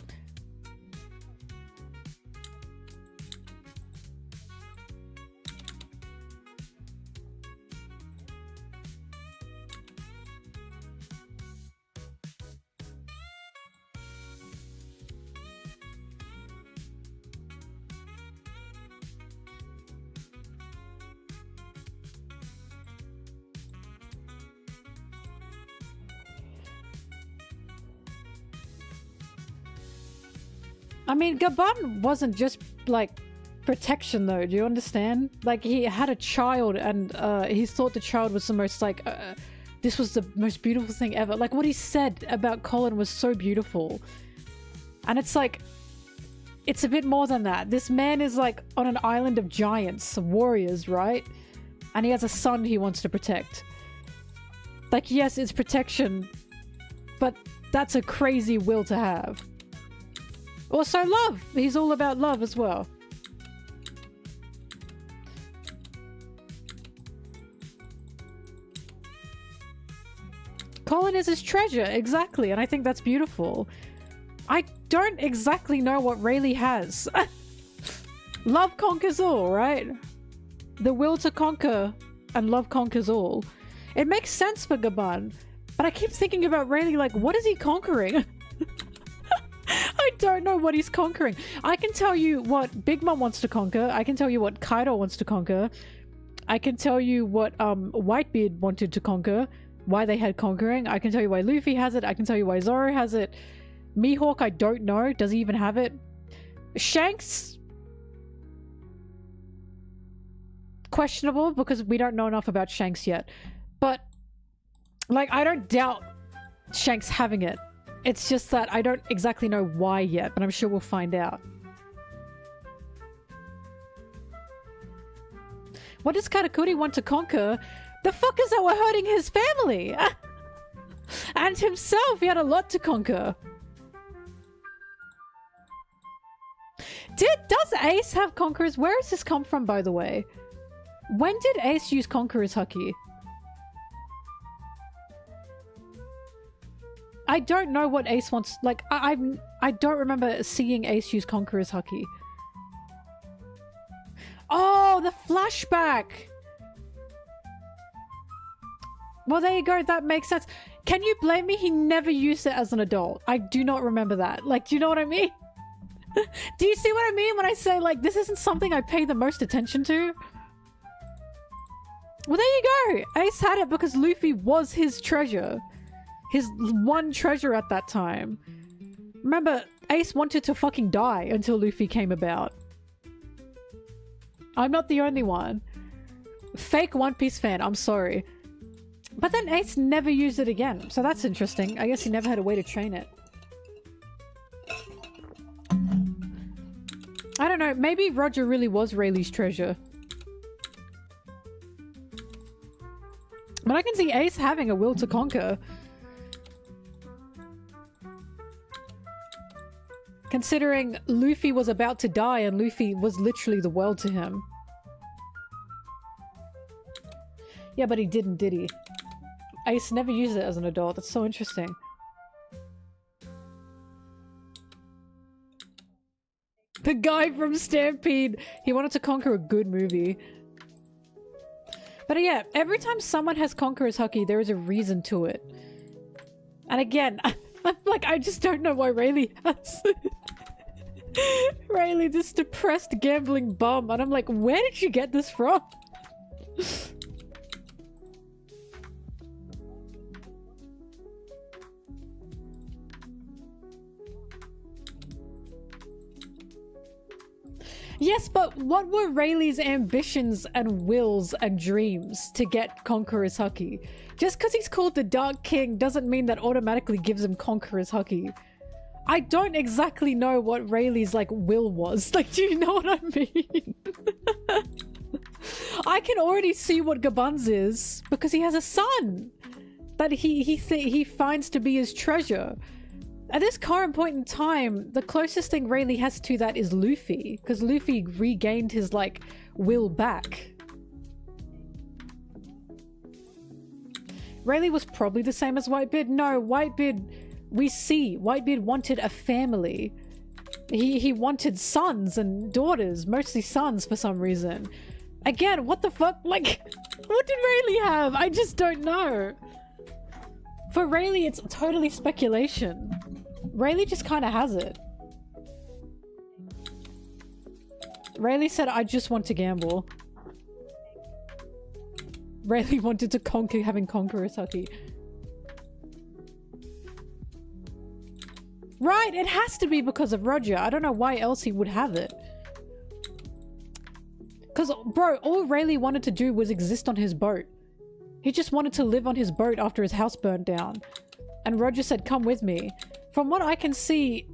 I mean, Gabon wasn't just, like, protection, though. Do you understand? Like, he had a child, and he thought the child was the most, like, this was the most beautiful thing ever. Like, what he said about Colin was so beautiful. And it's like, it's a bit more than that. This man is, like, on an island of giants, warriors, right? And he has a son he wants to protect. Like, yes, it's protection, but that's a crazy will to have. Also love. He's all about love as well. Colin is his treasure, exactly, and I think that's beautiful. I don't exactly know what Rayleigh has. Love conquers all, right? The will to conquer and love conquers all. It makes sense for Gabon, but I keep thinking about Rayleigh like, what is he conquering? I don't know what he's conquering. I can tell you what Big Mom wants to conquer. I can tell you what Kaido wants to conquer. I can tell you what Whitebeard wanted to conquer. Why they had conquering. I can tell you why Luffy has it. I can tell you why Zoro has it. Mihawk, I don't know. Does he even have it? Shanks? Questionable, because we don't know enough about Shanks yet. But, like, I don't doubt Shanks having it. It's just that I don't exactly know why yet, but I'm sure we'll find out. What does Katakuri want to conquer? The fuckers that were hurting his family! And himself, he had a lot to conquer. Does Ace have conquerors? Where does this come from, by the way? When did Ace use conquerors, Haki? I don't know what Ace wants. Like, I don't remember seeing Ace use Conqueror's Haki. Oh, the flashback! Well, there you go. That makes sense. Can you blame me? He never used it as an adult. I do not remember that. Like, do you know what I mean? Do you see what I mean when I say, like, this isn't something I pay the most attention to? Well, there you go. Ace had it because Luffy was his treasure. His one treasure at that time. Remember, Ace wanted to fucking die until Luffy came about. I'm not the only one. Fake One Piece fan, I'm sorry. But then Ace never used it again, so that's interesting. I guess he never had a way to train it. I don't know, maybe Roger really was Rayleigh's treasure. But I can see Ace having a will to conquer. Considering Luffy was about to die and Luffy was literally the world to him. Yeah, but he didn't, did he? Ace never used it as an adult. That's so interesting. The guy from Stampede. He wanted to conquer a good movie. But yeah, every time someone has Conqueror's Haki, there is a reason to it. And again, I'm like, I just don't know why Rayleigh has... Rayleigh, this depressed gambling bum. And I'm like, where did you get this from? Yes, but what were Rayleigh's ambitions and wills and dreams to get Conqueror's Haki? Just because he's called the Dark King doesn't mean that automatically gives him Conqueror's Haki. I don't exactly know what Rayleigh's, like, will was. Like, do you know what I mean? I can already see what Gabun's is because he has a son that he finds to be his treasure. At this current point in time, the closest thing Rayleigh has to that is Luffy, because Luffy regained his, like, will back. Rayleigh was probably the same as Whitebeard. No, Whitebeard, we see, Whitebeard wanted a family. He wanted sons and daughters, mostly sons for some reason. Again, what the fuck? Like, what did Rayleigh have? I just don't know. For Rayleigh, it's totally speculation. Rayleigh just kind of has it. Rayleigh said, I just want to gamble. Rayleigh wanted to conquer having Conqueror's Haki. Right, it has to be because of Roger. I don't know why else he would have it. Because, bro, all Rayleigh wanted to do was exist on his boat. He just wanted to live on his boat after his house burned down. And Roger said, come with me. From what I can see,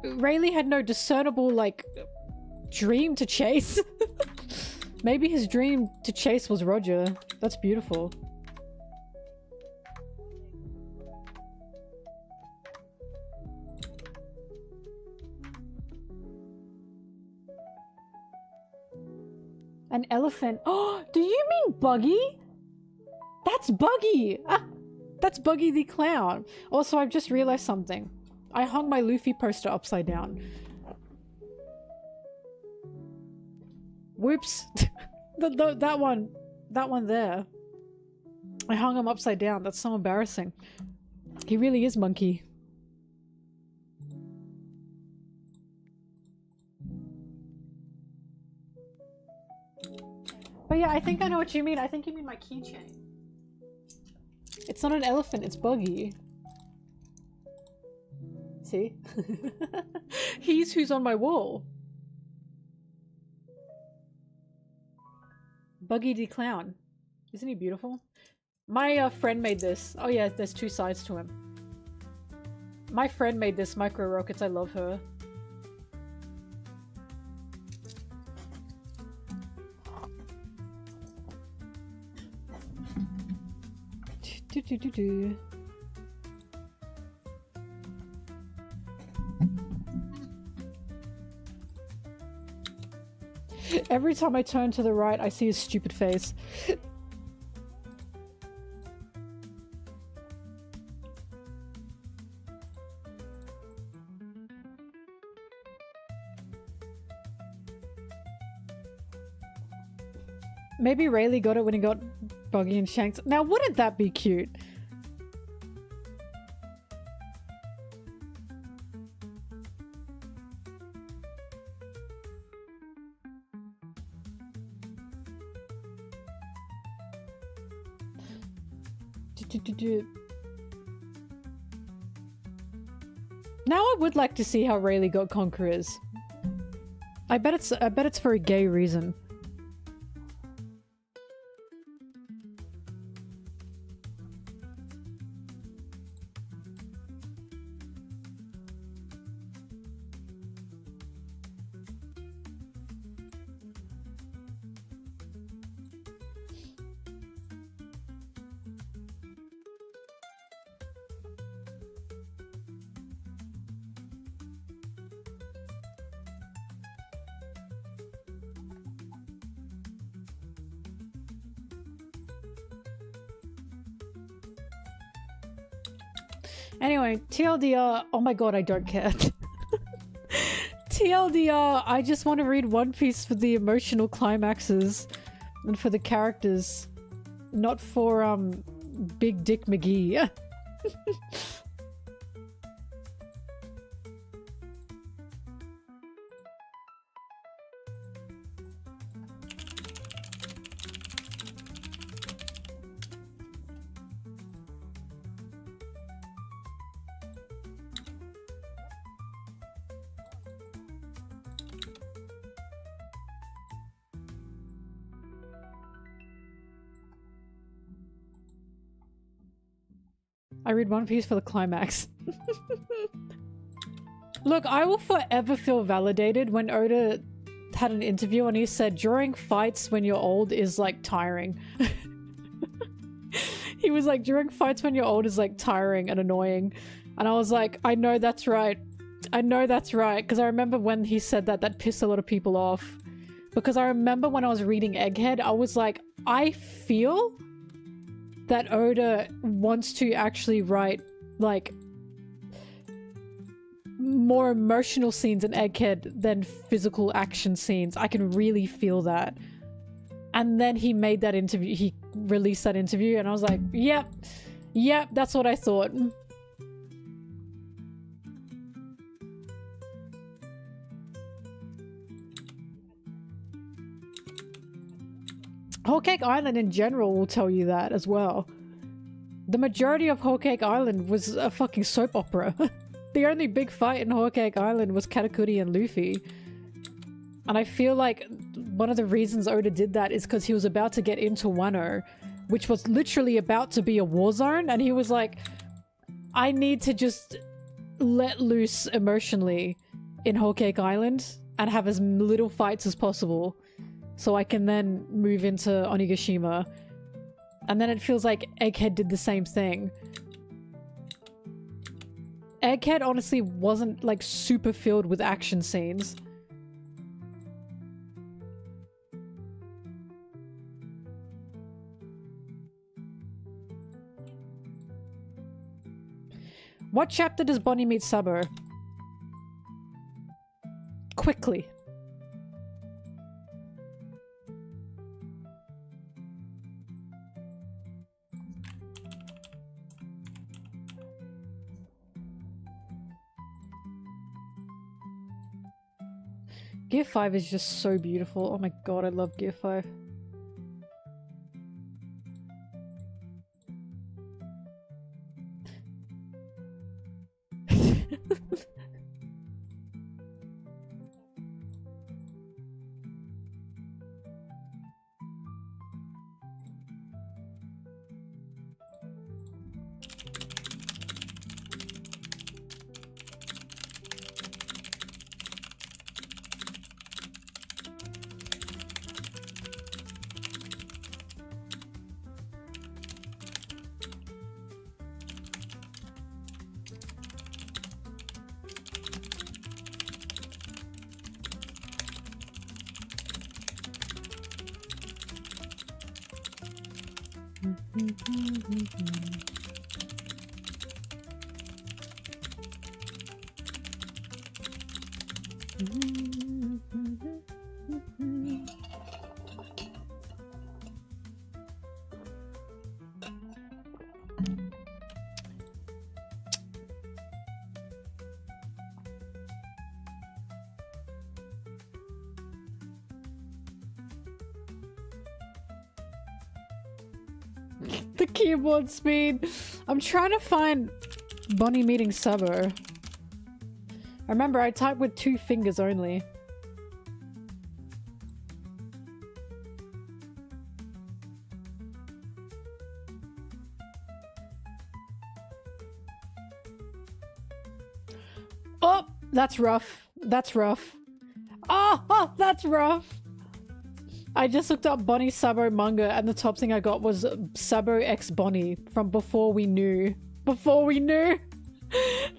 Rayleigh had no discernible, like, dream to chase. Maybe his dream to chase was Roger. That's beautiful. An elephant. Oh, do you mean Buggy? That's Buggy! Ah, that's Buggy the Clown. Also, I've just realized something. I hung my Luffy poster upside down. Whoops. That one there. I hung him upside down. That's so embarrassing. He really is monkey. But yeah, I think I know what you mean. I think you mean my keychain. It's not an elephant, it's Buggy. See? He's who's on my wall. Buggy the Clown. Isn't he beautiful? My friend made this. Oh yeah, there's two sides to him. My friend made this, Micro Rockets. I love her. Every time I turn to the right, I see his stupid face. Maybe Rayleigh got it when he got Buggy and Shanks. Now, wouldn't that be cute? Now I would like to see how Rayleigh got Conquerors. I bet it's for a gay reason. Anyway, TLDR, oh my god, I don't care. TLDR, I just want to read One Piece for the emotional climaxes and for the characters, not for Big Dick McGee. I read One Piece for the climax. Look, I will forever feel validated when Oda had an interview and he said during fights when you're old is like tiring. He was like, during fights when you're old is like tiring and annoying. And I was like, I know that's right. I know that's right. Because I remember when he said that, that pissed a lot of people off. Because I remember when I was reading Egghead, I was like, I feel that Oda wants to actually write, like, more emotional scenes in Egghead than physical action scenes. I can really feel that. And then he made that interview, he released that interview, and I was like, yep, that's what I thought. Whole Cake Island in general will tell you that as well. The majority of Whole Cake Island was a fucking soap opera. The only big fight in Whole Cake Island was Katakuri and Luffy. And I feel like one of the reasons Oda did that is because he was about to get into Wano, which was literally about to be a war zone, and he was like, I need to just let loose emotionally in Whole Cake Island and have as little fights as possible so I can then move into Onigashima. And then it feels like Egghead did the same thing. Egghead honestly wasn't like super filled with action scenes. What chapter does Bonney meet Sabo? Quickly. Gear 5 is just so beautiful. Oh my god, I love Gear 5. The keyboard speed. I'm trying to find Bonney meeting Sabo. Remember, I type with 2 fingers only. Oh, that's rough. That's rough. Oh, that's rough. I just looked up Bonney Sabo manga and the top thing I got was Sabo x Bonney from Before We Knew. Before We Knew?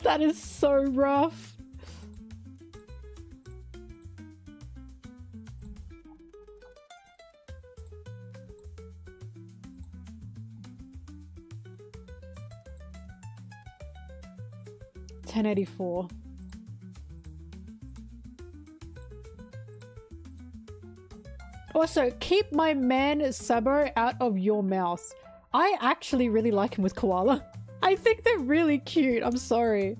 That is so rough. $10.84. Also, keep my man Sabo out of your mouth. I actually really like him with Koala. I think they're really cute. I'm sorry.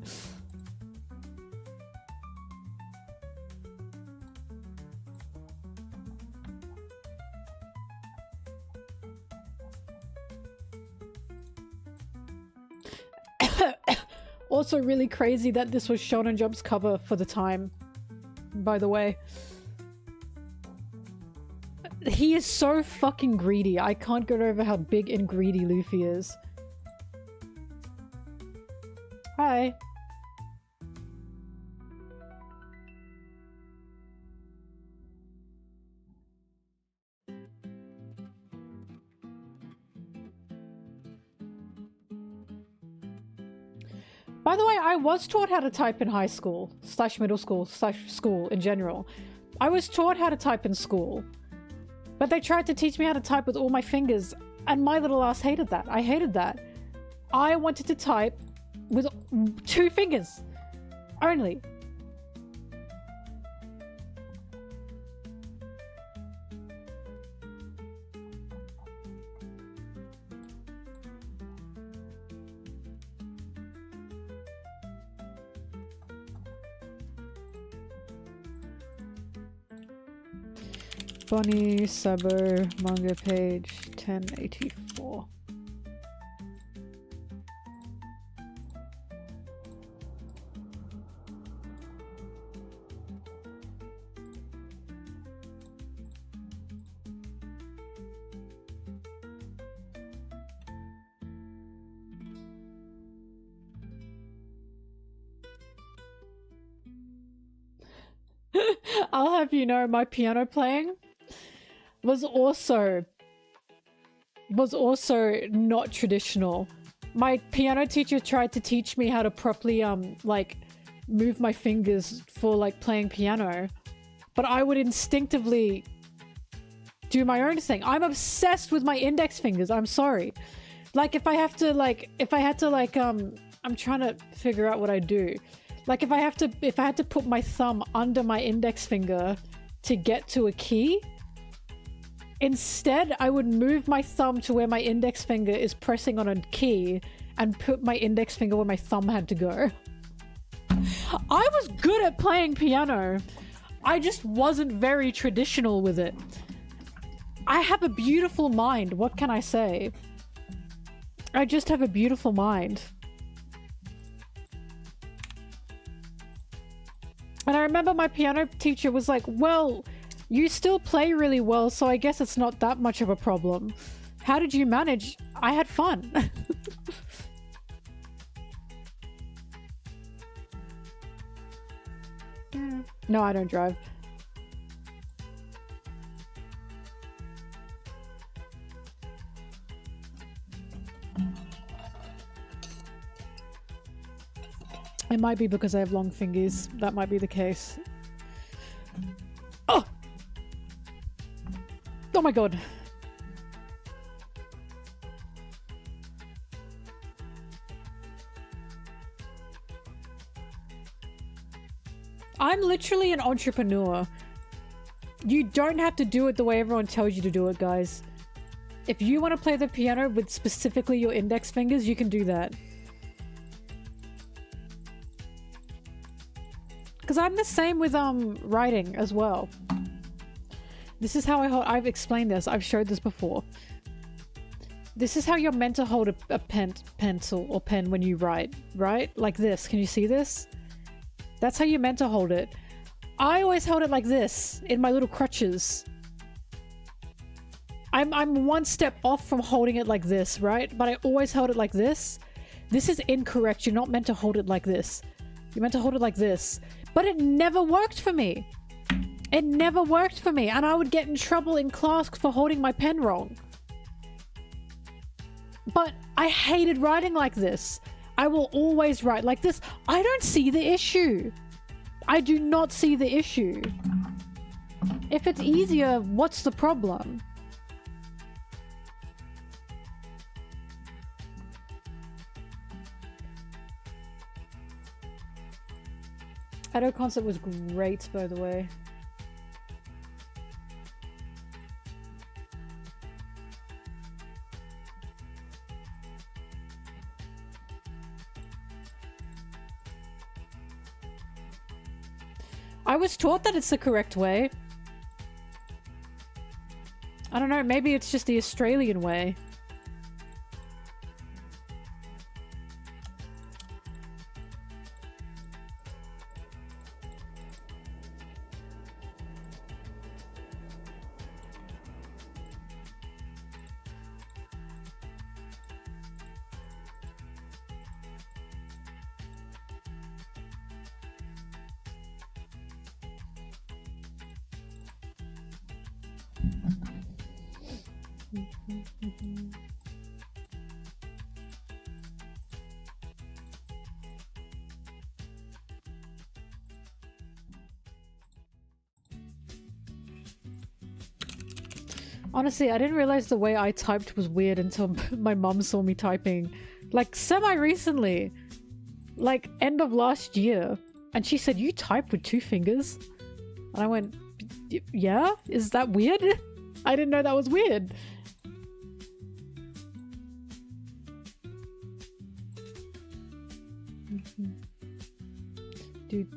Also really crazy that this was Shonen Jump's cover for the time, by the way. He is so fucking greedy. I can't get over how big and greedy Luffy is. Hi. By the way, I was taught how to type in high school, / middle school, / school in general. I was taught how to type in school. But they tried to teach me how to type with all my fingers, and my little ass hated that. I hated that. I wanted to type with 2 fingers only. Bonney, Sabo, manga page 1084. I'll have you know, my piano playing was also not traditional. My piano teacher tried to teach me how to properly like move my fingers for like playing piano, but I would instinctively do my own thing. I'm obsessed with my index fingers. I'm sorry. Like if I had to I'm trying to figure out what I do. Like if I had to put my thumb under my index finger to get to a key, instead, I would move my thumb to where my index finger is pressing on a key and put my index finger where my thumb had to go. I was good at playing piano. I just wasn't very traditional with it. I have a beautiful mind. What can I say? I just have a beautiful mind. And I remember my piano teacher was like, well, you still play really well, so I guess it's not that much of a problem. How did you manage? I had fun. No, I don't drive. It might be because I have long fingers. That might be the case. Oh! Oh my god. I'm literally an entrepreneur. You don't have to do it the way everyone tells you to do it, guys. If you want to play the piano with specifically your index fingers, you can do that. Because I'm the same with writing as well. This is how I've explained this. I've showed this before. This is how you're meant to hold a pencil or pen when you write, right? Like this. Can you see this? That's how you're meant to hold it. I always held it like this in my little crutches. I'm one step off from holding it like this, right? But I always held it like this. This is incorrect. You're not meant to hold it like this. You're meant to hold it like this. But it never worked for me. It never worked for me. And I would get in trouble in class for holding my pen wrong. But I hated writing like this. I will always write like this. I don't see the issue. I do not see the issue. If it's easier, what's the problem? Edo Concert was great, by the way. I was taught that it's the correct way. I don't know, maybe it's just the Australian way. Honestly, I didn't realize the way I typed was weird until my mum saw me typing. Like, semi-recently. Like, end of last year. And she said, you type with 2 fingers? And I went, yeah? Is that weird? I didn't know that was weird. Do.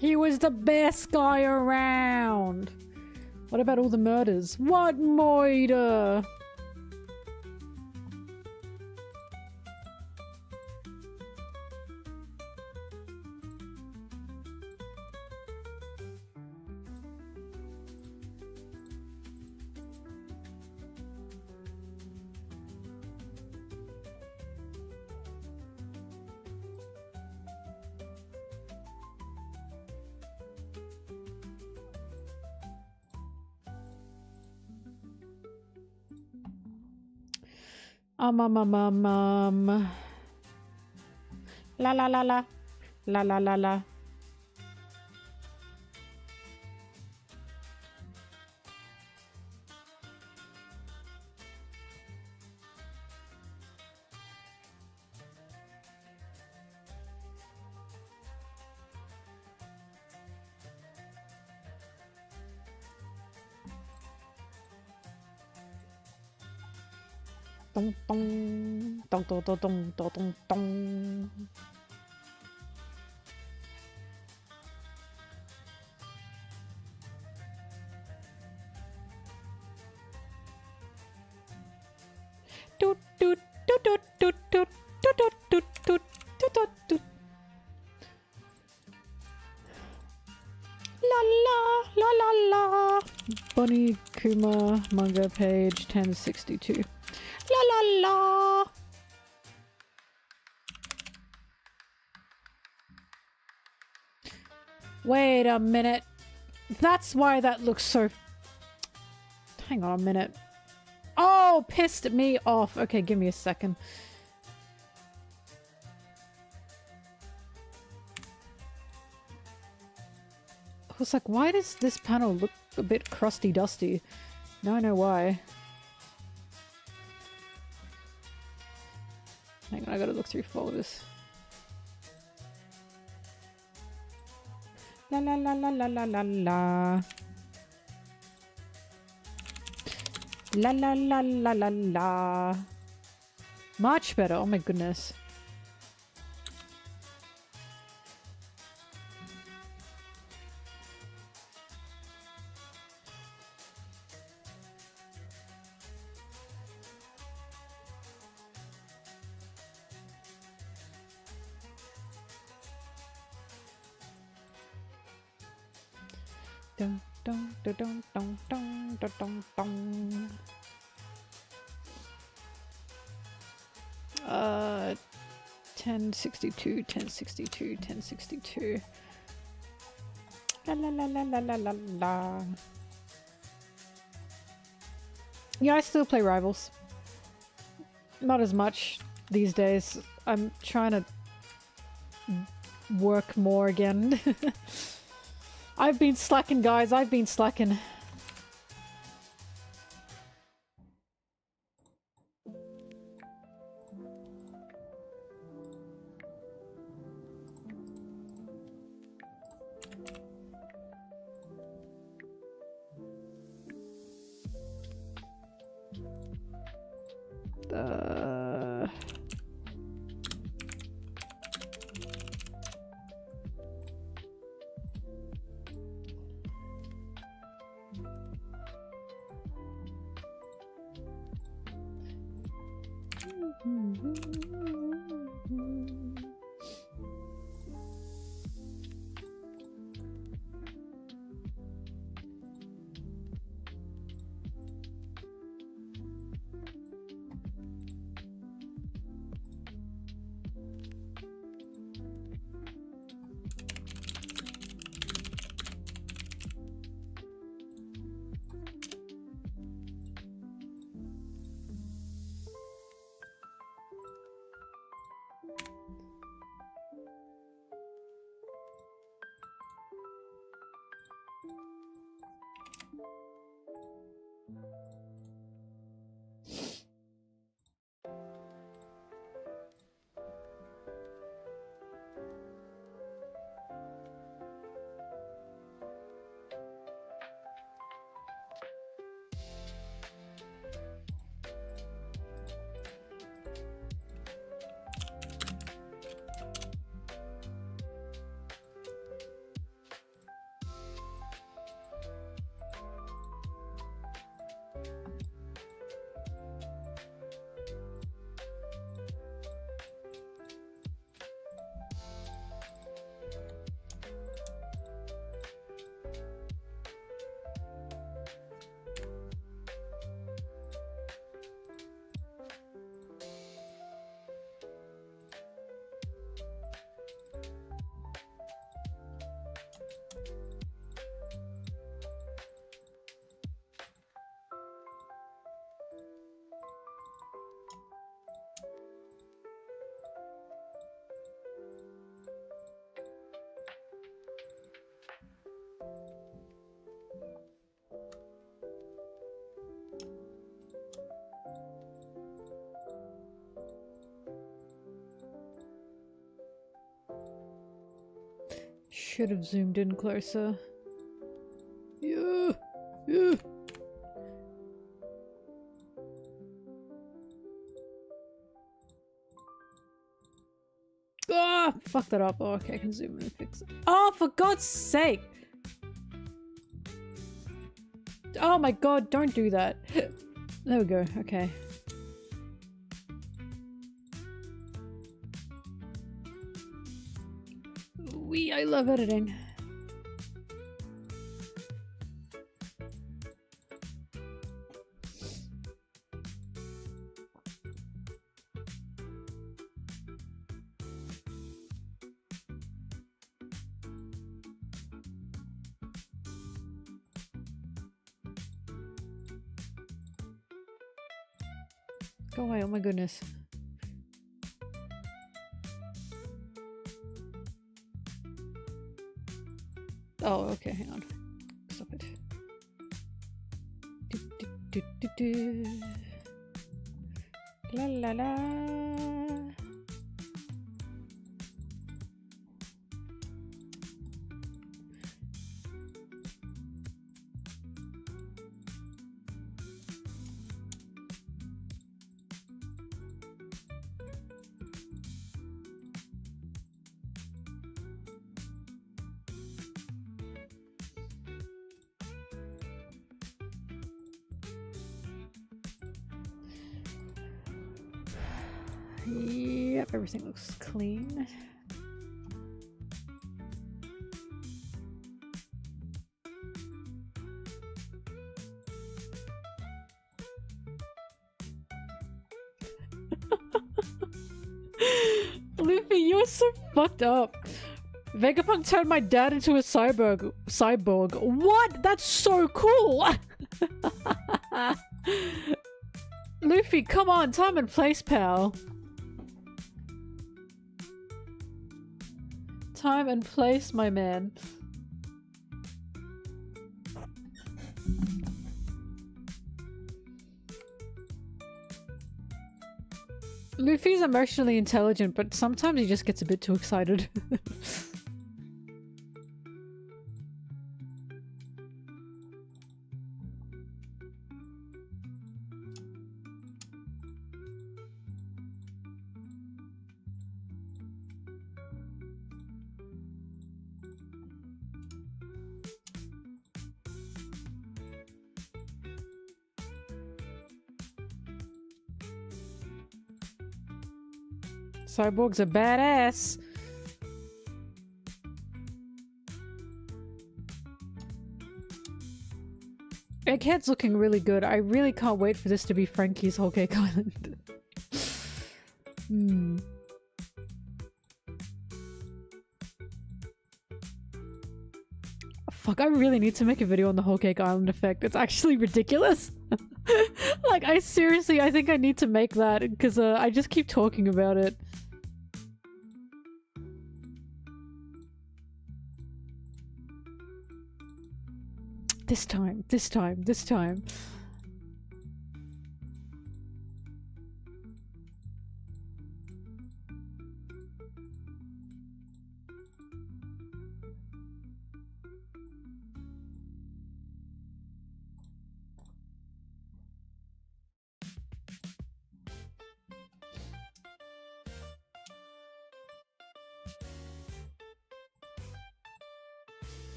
He was the best guy around. What about all the murders? What murder? La la la la. La la la la. Dong dong dong dong dong dong dong dong dong. Toot toot toot toot toot toot toot toot toot toot toot. La la la la la. Bonney Kuma manga page 1062. La la la. Wait a minute. That's why that looks so... Hang on a minute. Oh, pissed me off. Okay, give me a second. I was like, why does this panel look a bit crusty dusty? Now I know why. Hang on, I gotta look through folders. La la la la la la la la. La la la la la la. Much better, oh my goodness. Dun, dun, dun, dun, dun, dun, dun, dun, dun. 1062, 1062, 1062. La la la la la la la la. Yeah, I still play Rivals. Not as much these days. I'm trying to work more again. I've been slacking, guys. I've been slacking. Should have zoomed in closer. Yeah. Yeah. Ah, fuck that up. Oh, okay, I can zoom in and fix it. Oh, for God's sake! Oh my God, don't do that. There we go, okay. I love editing. Go away, oh my goodness. Oh, okay, hang on. Stop it. La la la. Yep, everything looks clean. Luffy, you're so fucked up. Vegapunk turned my dad into a cyborg. What? That's so cool! Luffy, come on, time and place, pal. Time and place, my man. Luffy's emotionally intelligent, but sometimes he just gets a bit too excited. Cyborg's a badass. Egghead's looking really good. I really can't wait for this to be Frankie's Whole Cake Island. Fuck, I really need to make a video on the Whole Cake Island effect. It's actually ridiculous. Like, I think I need to make that because I just keep talking about it. This time.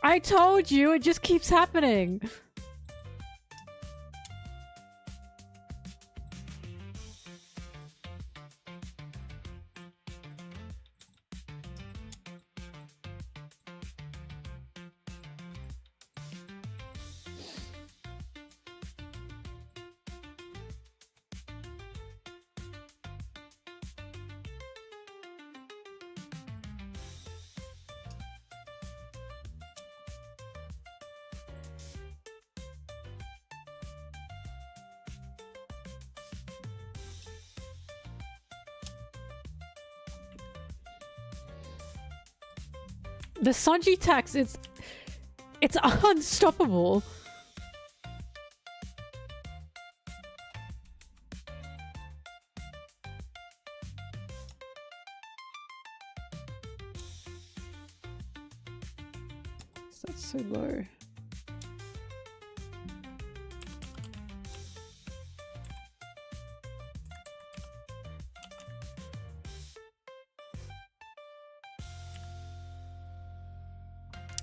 I told you, it just keeps happening. The Sanji Tax, it's unstoppable. That's so low.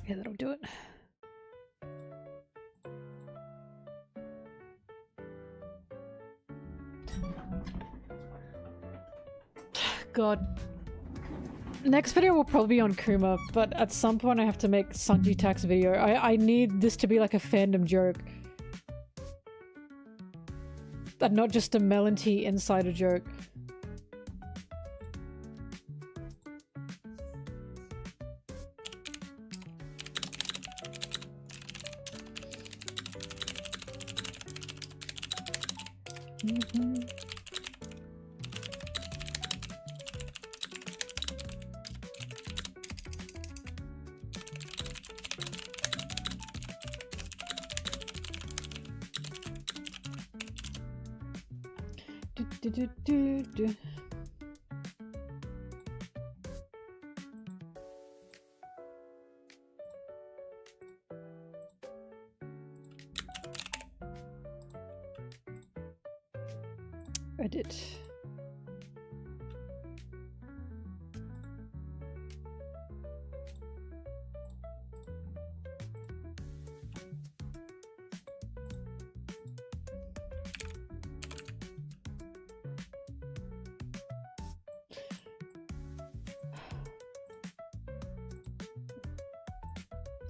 Yeah, that'll do it. God. Next video will probably be on Kuma, but at some point I have to make Sanji Tax video. I need this to be like a fandom joke. And not just a MelonTeee insider joke. Edit.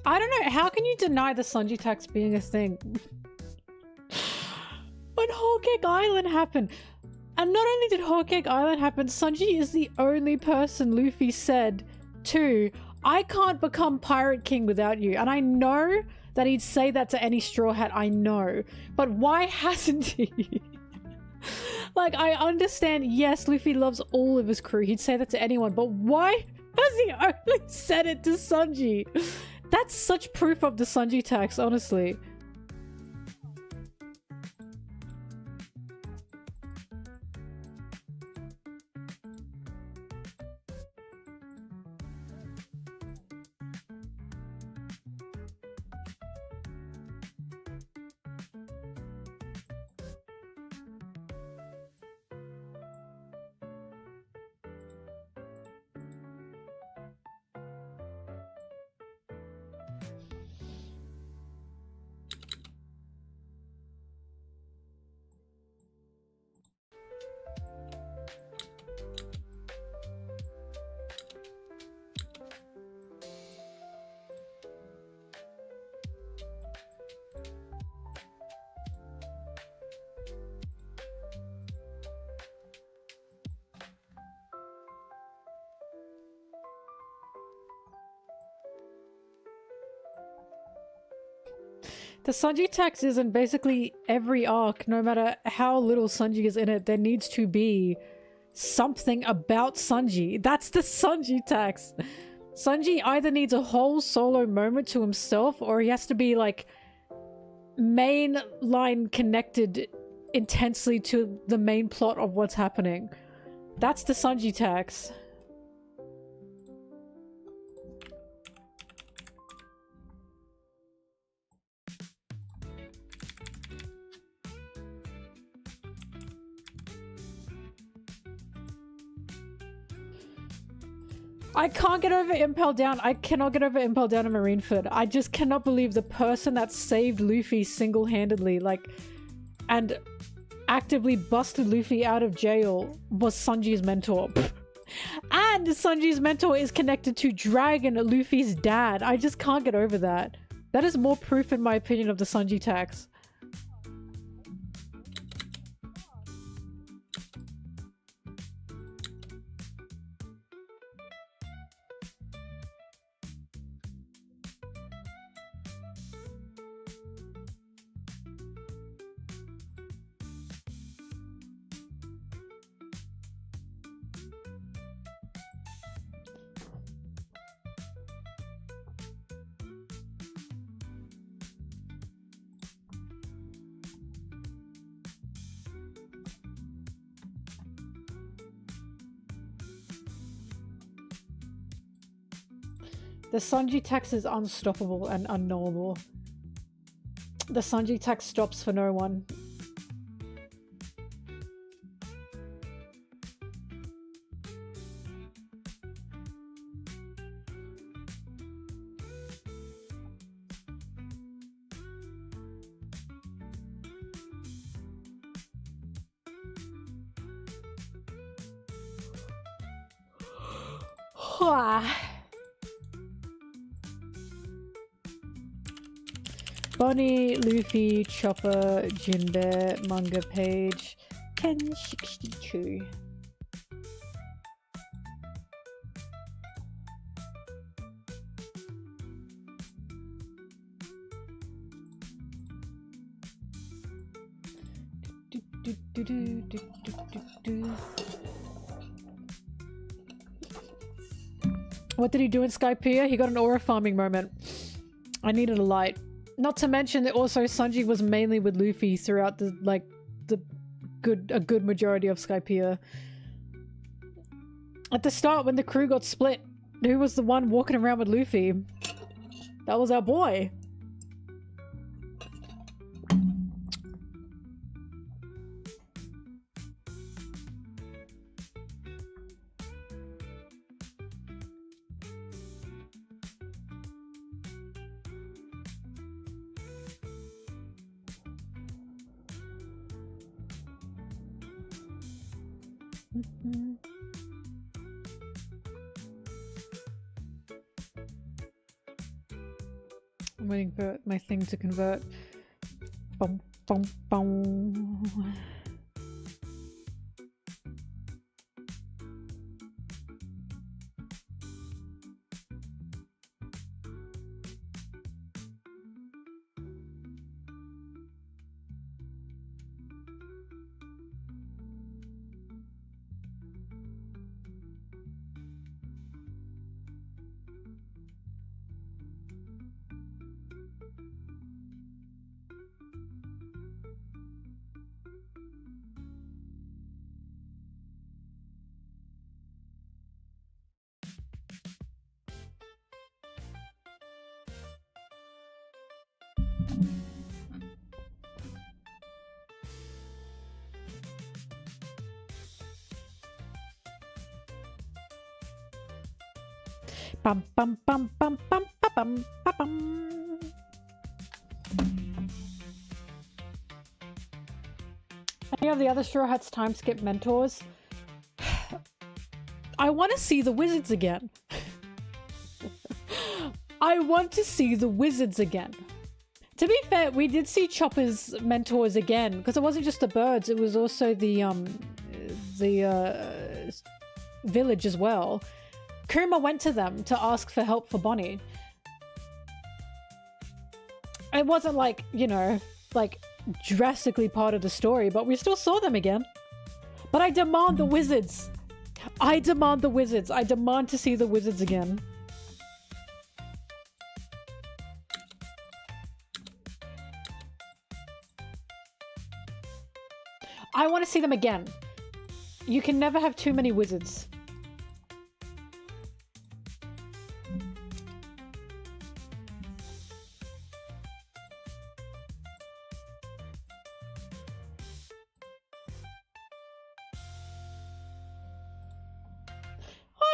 I don't know, how can you deny the Sanji Tax being a thing? When Whole Egg Island happen? And not only did Whole Egg Island happen, Sanji is the only person Luffy said to, I can't become Pirate King without you. And I know that he'd say that to any Straw Hat, I know. But why hasn't he? Like, I understand, yes, Luffy loves all of his crew. He'd say that to anyone. But why has he only said it to Sanji? That's such proof of the Sanji tax, honestly. The Sanji tax is in basically every arc, no matter how little Sanji is in it, there needs to be something about Sanji. That's the Sanji tax. Sanji either needs a whole solo moment to himself, or he has to be like main line connected intensely to the main plot of what's happening. That's the Sanji tax. I can't get over Impel Down. I cannot get over Impel Down and Marineford. I just cannot believe the person that saved Luffy single-handedly, like, and actively busted Luffy out of jail was Sanji's mentor. And Sanji's mentor is connected to Dragon, Luffy's dad. I just can't get over that. That is more proof, in my opinion, of the Sanji tax. The Sanji tax is unstoppable and unknowable. The Sanji tax stops for no one. Bonney, Luffy, Chopper, Jinbe, manga page 1062. What did he do in Skypiea? He got an aura farming moment. I needed a light. Not to mention that also Sanji was mainly with Luffy throughout the a good majority of Skypiea. At the start, when the crew got split, who was the one walking around with Luffy? That was our boy. I'm waiting for my thing to convert. Bum, bum, bum. Bum bum bum bum bum bum bum bum. Any of the other Straw Hats time skip mentors? I want to see the wizards again. I want to see the wizards again. To be fair, we did see Chopper's mentors again, because it wasn't just the birds, it was also the village as well. Kuma went to them to ask for help for Bonney. It wasn't like, you know, like drastically part of the story, but we still saw them again. But I demand the wizards. I demand the wizards. I demand to see the wizards again. I want to see them again. You can never have too many wizards.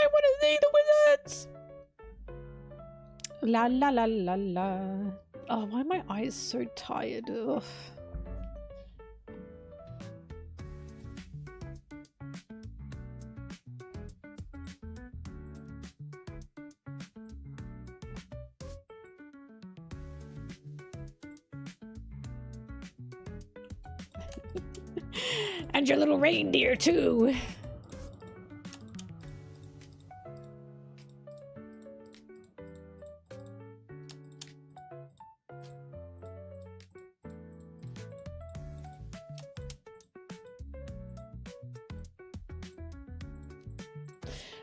I want to see the wizards! La la la la la. Oh, why are my eyes so tired? Ugh. And your little reindeer too.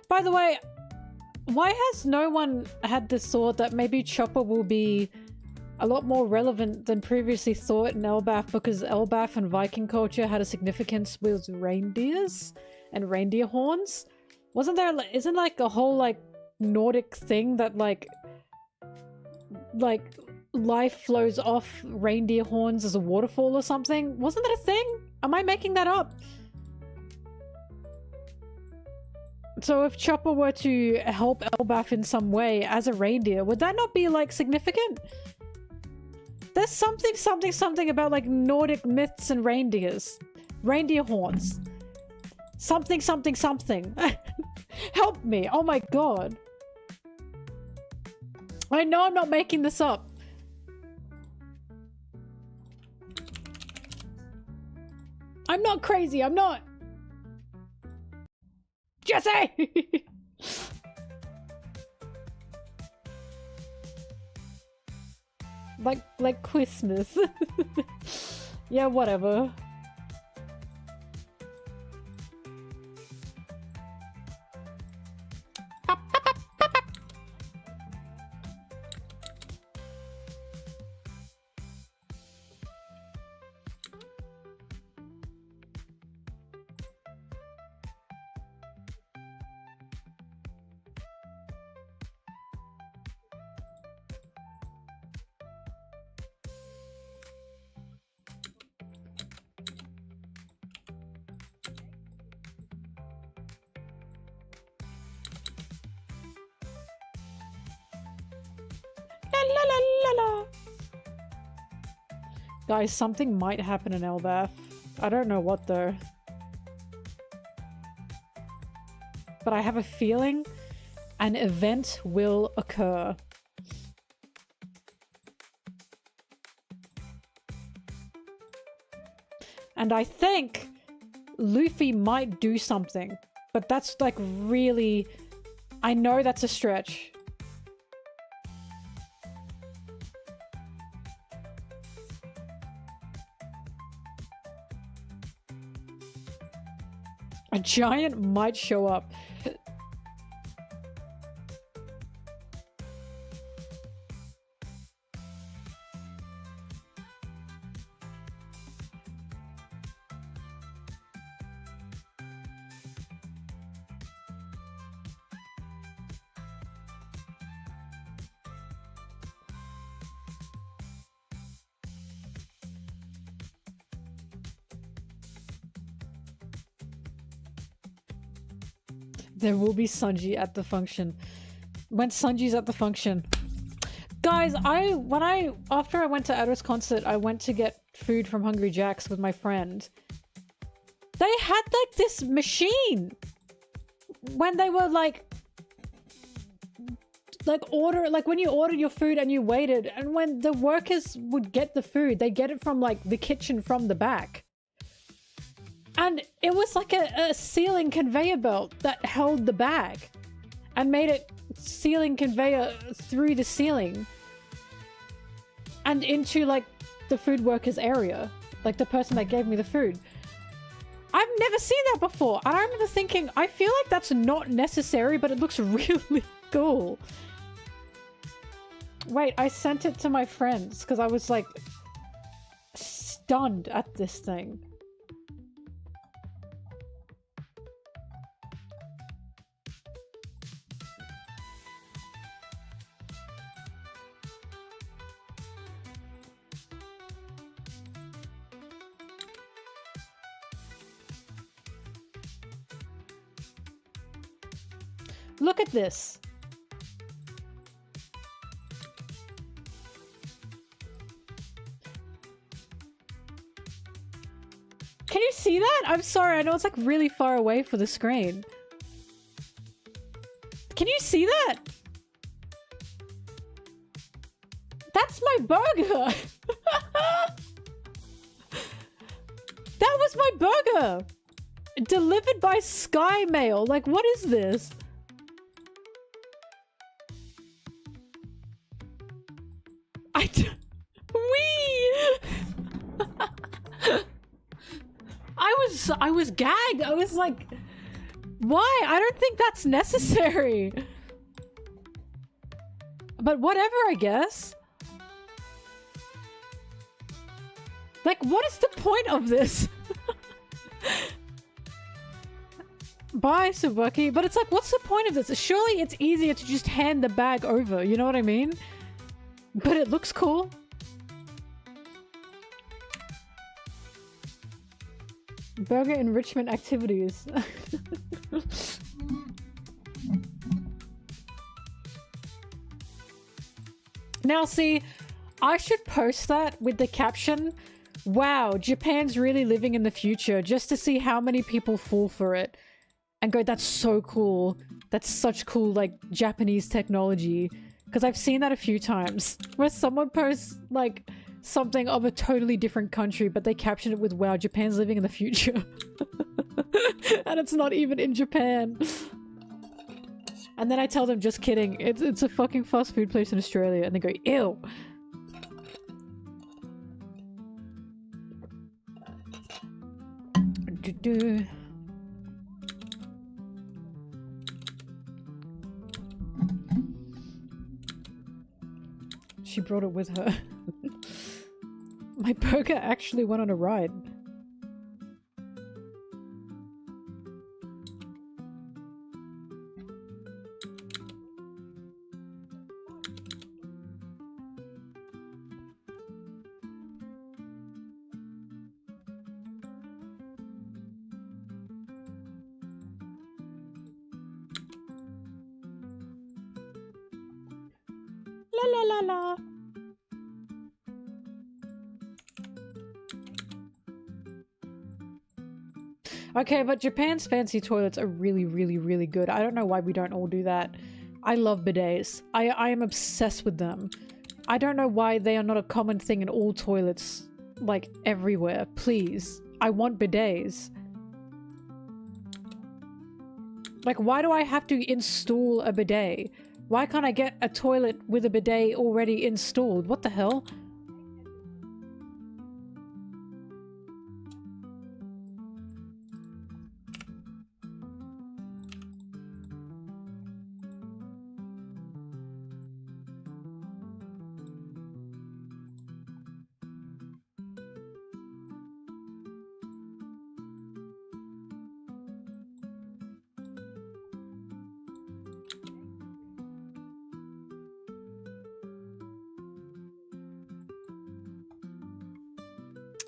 By the way, why has no one had this thought that maybe Chopper will be a lot more relevant than previously thought in Elbaf, because Elbaf and Viking culture had a significance with reindeers and reindeer horns? Wasn't there, isn't like a whole like Nordic thing that like life flows off reindeer horns as a waterfall or something? Wasn't that a thing? Am I making that up? So if Chopper were to help Elbaf in some way as a reindeer, would that not be like significant? There's something about like Nordic myths and reindeers. Reindeer horns. Something. Help me. Oh my god. I know I'm not making this up. I'm not crazy. I'm not. Jesse! like Christmas. Yeah, whatever. Guys, something might happen in Elbaf. I don't know what though. But I have a feeling an event will occur. And I think Luffy might do something. But that's like really... I know that's a stretch. A giant might show up. There will be Sanji at the function. When Sanji's at the function. Guys, after I went to Adder's concert, I went to get food from Hungry Jack's with my friend. They had like this machine when they were like when you ordered your food and you waited, and when the workers would get the food, they get it from like the kitchen from the back. And it was like a ceiling conveyor belt that held the bag and made it ceiling conveyor through the ceiling and into like the food workers area, like the person that gave me the food. I've never seen that before, and I remember thinking, I feel like that's not necessary, but it looks really cool. Wait, I sent it to my friends because I was like stunned at this thing. Look at this. Can you see that? I'm sorry, I know it's like really far away for the screen. Can you see that? That's my burger! That was my burger! Delivered by Sky Mail. Like, what is this? I was gagged. I was like, why? I don't think that's necessary. But whatever, I guess. Like, what is the point of this? Bye, Subuki. But it's like, what's the point of this? Surely it's easier to just hand the bag over, you know what I mean? But it looks cool. Burger enrichment activities. Now see, I should post that with the caption, "Wow, Japan's really living in the future," just to see how many people fall for it. And go, that's so cool. That's such cool, like, Japanese technology. Because I've seen that a few times. Where someone posts, like, something of a totally different country, but they caption it with, "Wow, Japan's living in the future." And it's not even in Japan. And then I tell them, just kidding, it's a fucking fast food place in Australia. And they go, ew. She brought it with her. My burger actually went on a ride. La la la la. Okay, but Japan's fancy toilets are really, really, really good. I don't know why we don't all do that. I love bidets. I am obsessed with them. I don't know why they are not a common thing in all toilets, like, everywhere. Please. I want bidets. Like, why do I have to install a bidet? Why can't I get a toilet with a bidet already installed? What the hell?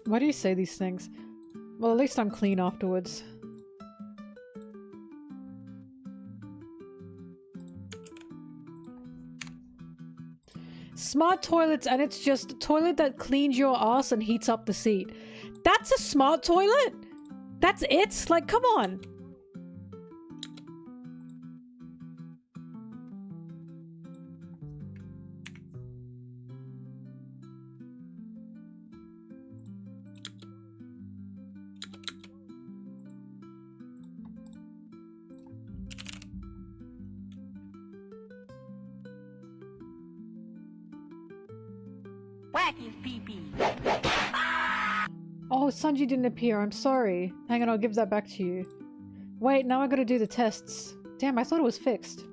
Why do you say these things? Well, at least I'm clean afterwards. Smart toilets, and it's just a toilet that cleans your ass and heats up the seat. That's a smart toilet? That's it? Like, come on. Oh, Sanji didn't appear. I'm sorry. Hang on, I'll give that back to you. Wait, now I gotta do the tests. Damn, I thought it was fixed.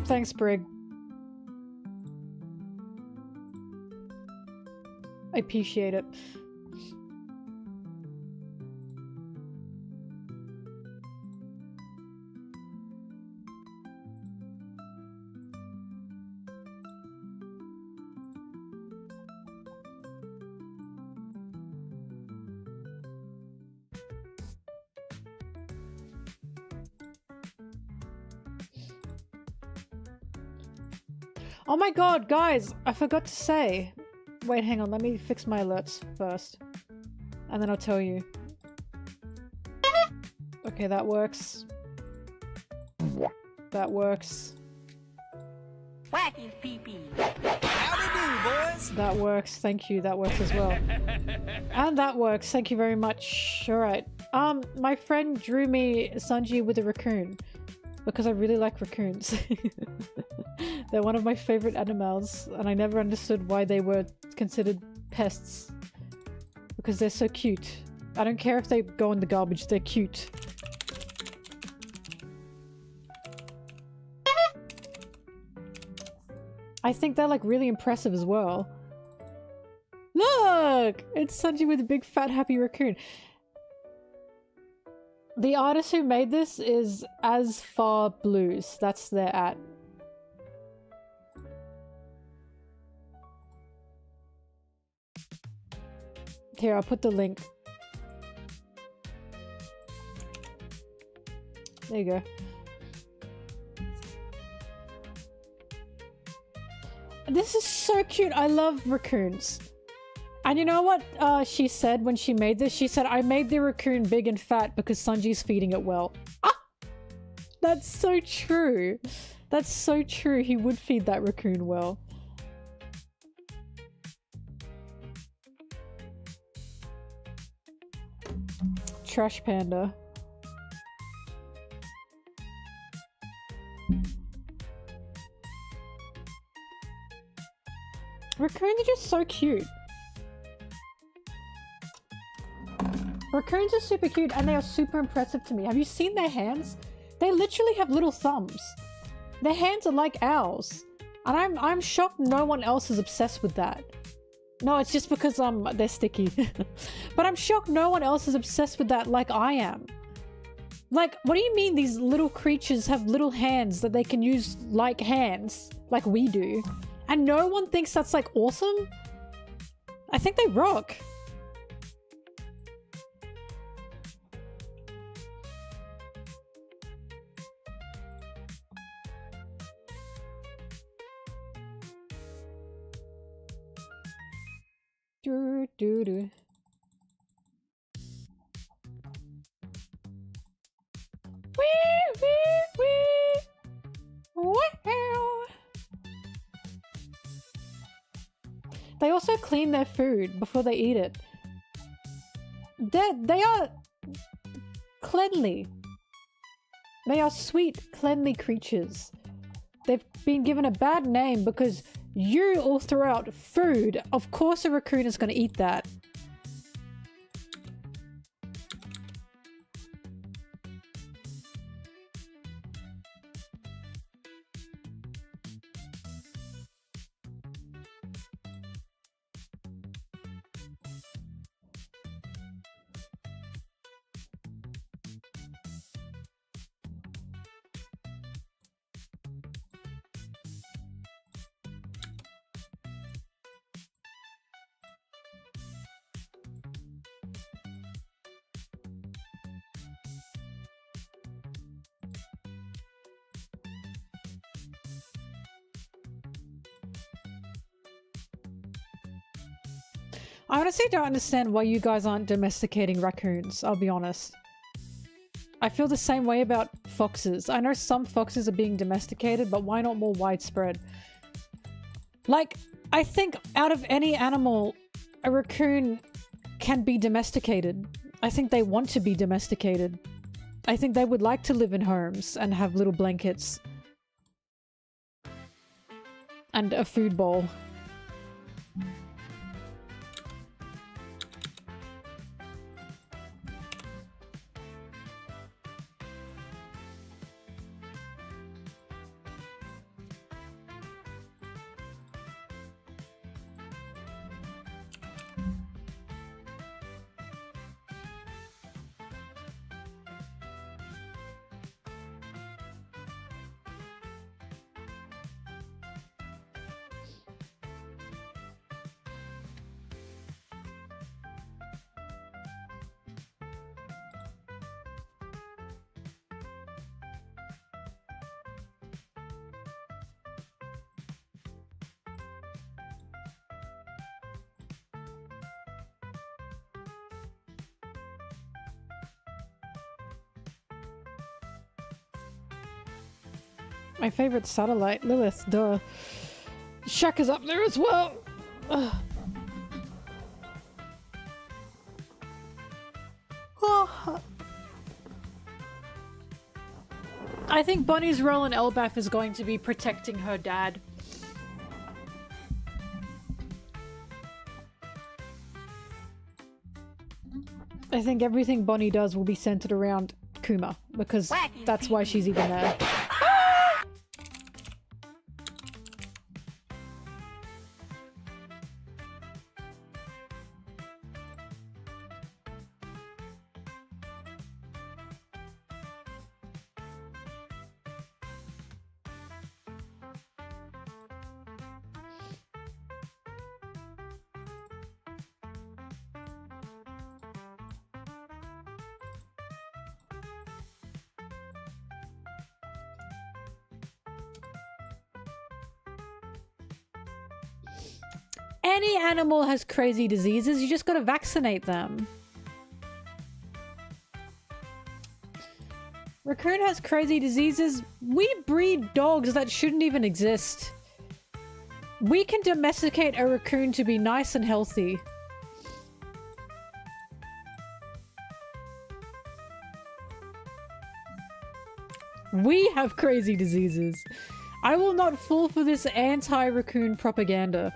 Thanks, Brig. I appreciate it. Oh my god, guys! I forgot to say. Wait, hang on, let me fix my alerts first. And then I'll tell you. Okay, that works. That works. Wacky pee-pee. Howdy do, boys! That works, thank you, that works as well. And that works, thank you very much. Alright. My friend drew me Sanji with a raccoon. Because I really like raccoons. They're one of my favorite animals, and I never understood why they were considered pests. Because they're so cute. I don't care if they go in the garbage, they're cute. I think they're like really impressive as well. Look! It's Sanji with a big fat happy raccoon. The artist who made this is As Far Blues. That's their at. Here, I'll put the link. There you go. This is so cute. I love raccoons. And you know what she said when she made this? She said, I made the raccoon big and fat because Sanji's feeding it well. Ah! That's so true. That's so true. He would feed that raccoon well. Trash panda. Raccoons are just so cute. Raccoons are super cute and they are super impressive to me. Have you seen their hands? They literally have little thumbs. Their hands are like owls. And I'm shocked no one else is obsessed with that. No, it's just because they're sticky. But I'm shocked no one else is obsessed with that like I am. Like, what do you mean these little creatures have little hands that they can use like hands, like we do? And no one thinks that's like awesome? I think they rock. Do do do. Wee wee wee. Wow. They also clean their food before they eat it. They are cleanly. They are sweet, cleanly creatures. They've been given a bad name because you all throw out food. Of course a raccoon is going to eat that. I honestly don't understand why you guys aren't domesticating raccoons, I'll be honest. I feel the same way about foxes. I know some foxes are being domesticated, but why not more widespread? Like, I think out of any animal, a raccoon can be domesticated. I think they want to be domesticated. I think they would like to live in homes and have little blankets. And a food bowl. My favorite satellite, Lilith, duh. Shaq is up there as well. Ugh. Oh. I think Bonnie's role in Elbaf is going to be protecting her dad. I think everything Bonnie does will be centered around Kuma, because that's why she's even there. Any animal has crazy diseases, you just gotta vaccinate them. Raccoon has crazy diseases. We breed dogs that shouldn't even exist. We can domesticate a raccoon to be nice and healthy. We have crazy diseases. I will not fall for this anti-raccoon propaganda.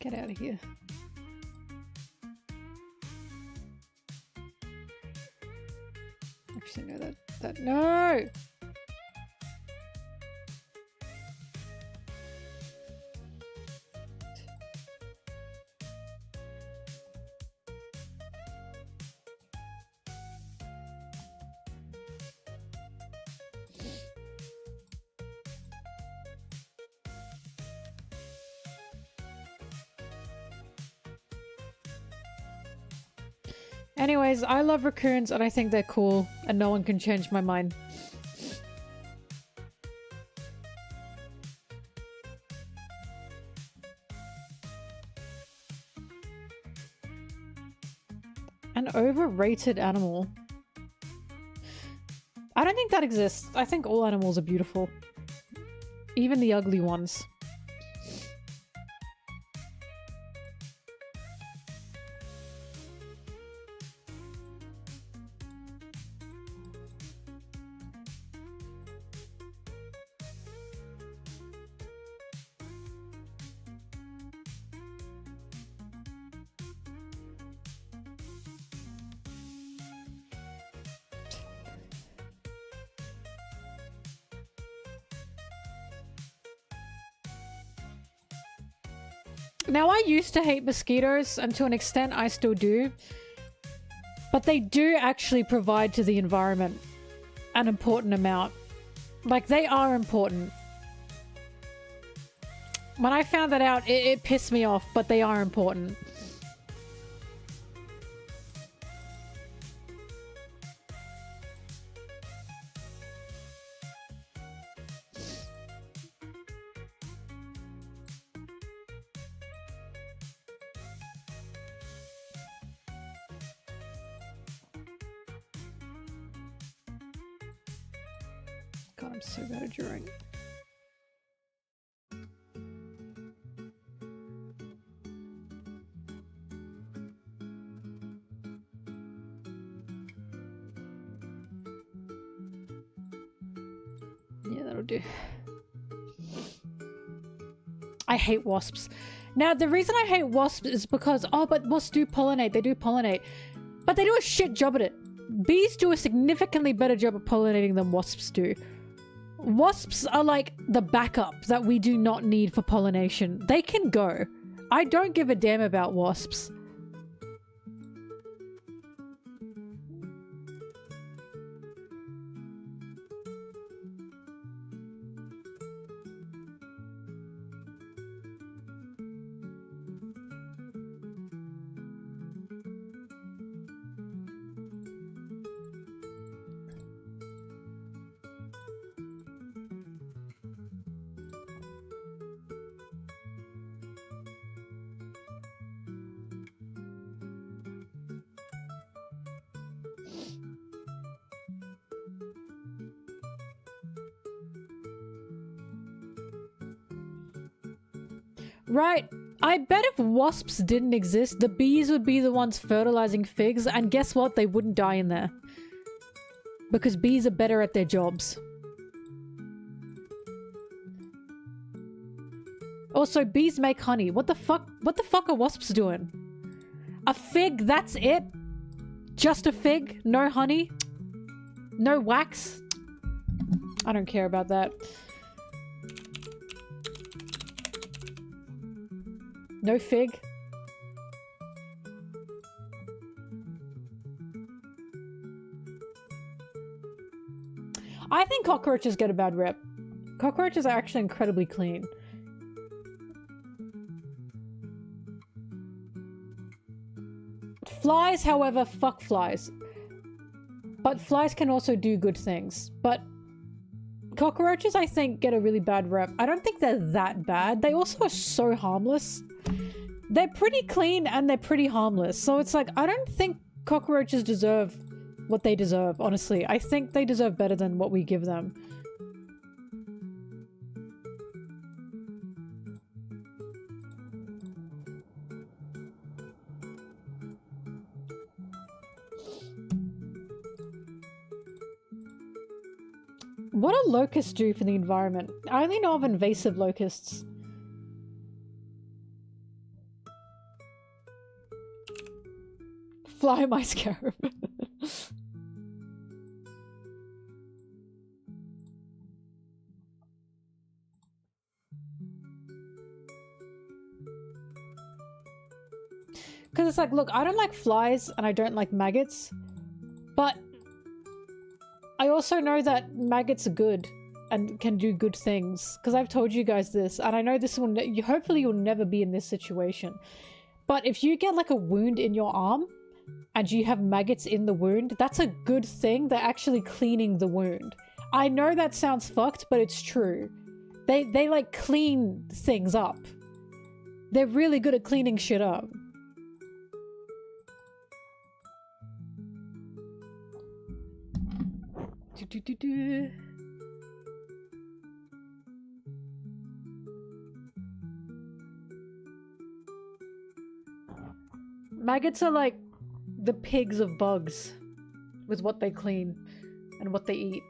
Get out of here. Actually, no, no! Anyways, I love raccoons and I think they're cool and no one can change my mind. An overrated animal. I don't think that exists. I think all animals are beautiful. Even the ugly ones. Now, I used to hate mosquitoes, and to an extent I still do. But they do actually provide to the environment an important amount. Like, they are important. When I found that out, it pissed me off, but they are important. God, I'm so bad at drawing. Yeah, that'll do. I hate wasps. Now, the reason I hate wasps is because, oh, but wasps do pollinate. They do pollinate. But they do a shit job at it. Bees do a significantly better job at pollinating than wasps do. Wasps are like the backup that we do not need for pollination. They can go. I don't give a damn about wasps. Right. I bet if wasps didn't exist, the bees would be the ones fertilizing figs, and guess what? They wouldn't die in there. Because bees are better at their jobs. Also, bees make honey. What the fuck? What the fuck are wasps doing? A fig, that's it? Just a fig? No honey? No wax? I don't care about that. No fig? I think cockroaches get a bad rep. Cockroaches are actually incredibly clean. Flies, however, fuck flies. But flies can also do good things. But cockroaches, I think, get a really bad rep. I don't think they're that bad. They also are so harmless. They're pretty clean and they're pretty harmless. So it's like, I don't think cockroaches deserve what they deserve, honestly. I think they deserve better than what we give them. What do locusts do for the environment? I only know of invasive locusts. Fly my scarab. Because it's like, look, I don't like flies and I don't like maggots, but I also know that maggots are good and can do good things, because I've told you guys this, and I know this will hopefully you'll never be in this situation. But if you get like a wound in your arm and you have maggots in the wound, that's a good thing. They're actually cleaning the wound. I know that sounds fucked, but it's true. They like clean things up. They're really good at cleaning shit up. Maggots are like the pigs of bugs with what they clean and what they eat.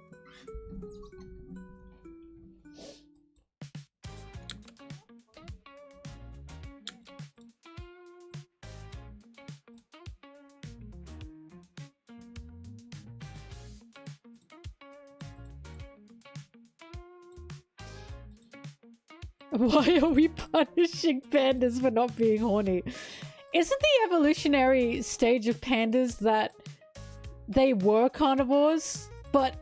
Why are we punishing pandas for not being horny? Isn't the evolutionary stage of pandas that they were carnivores, but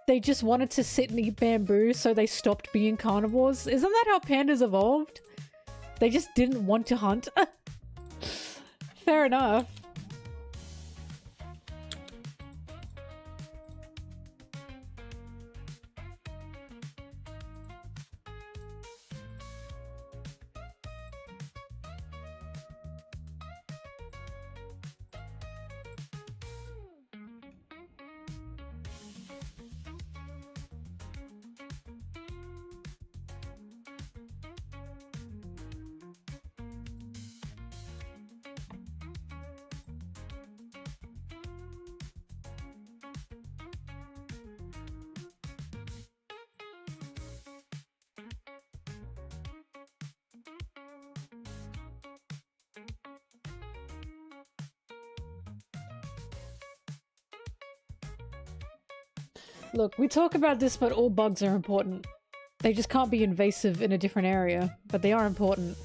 they just wanted to sit and eat bamboo, so they stopped being carnivores? Isn't that how pandas evolved? They just didn't want to hunt? Fair enough. Look, we talk about this, but all bugs are important. They just can't be invasive in a different area, but they are important.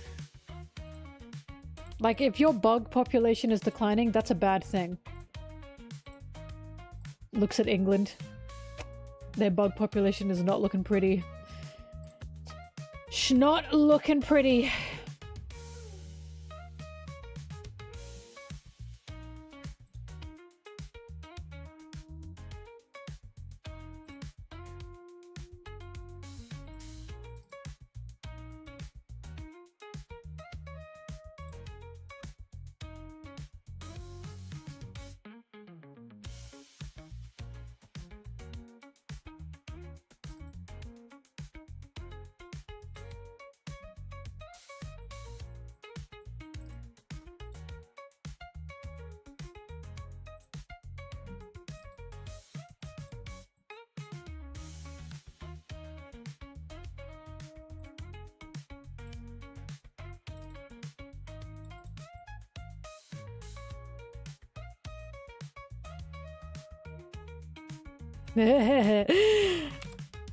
Like, if your bug population is declining, that's a bad thing. Looks at England. Their bug population is not looking pretty. Not looking pretty.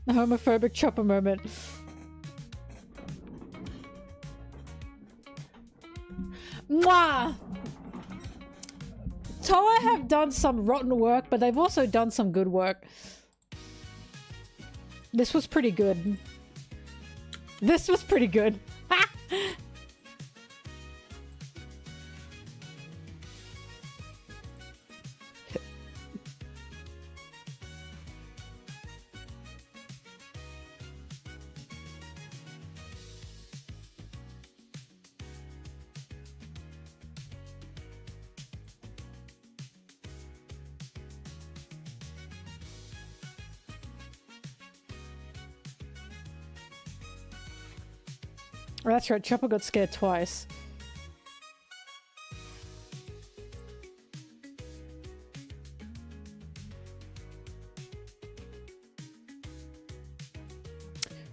Homophobic chopper moment. Mwah! Toa have done some rotten work, but they've also done some good work. This was pretty good. This was pretty good. Oh, that's right, Chopper got scared twice.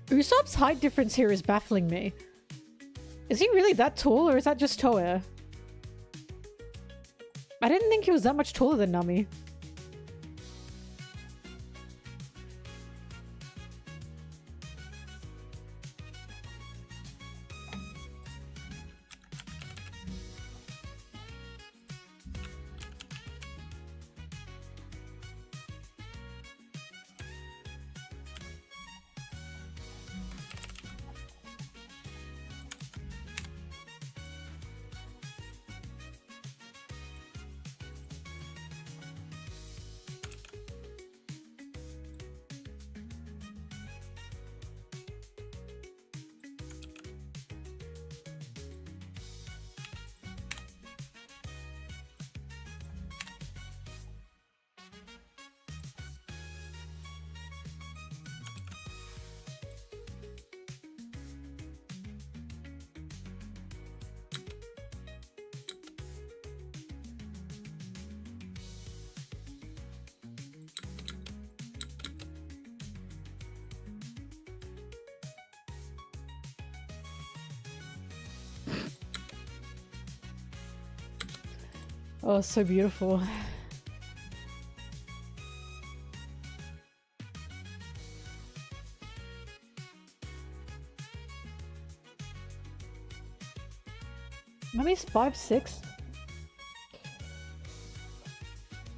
Usopp's height difference here is baffling me. Is he really that tall, or is that just Toa? I didn't think he was that much taller than Nami. Oh, so beautiful. Mummy's 5'6".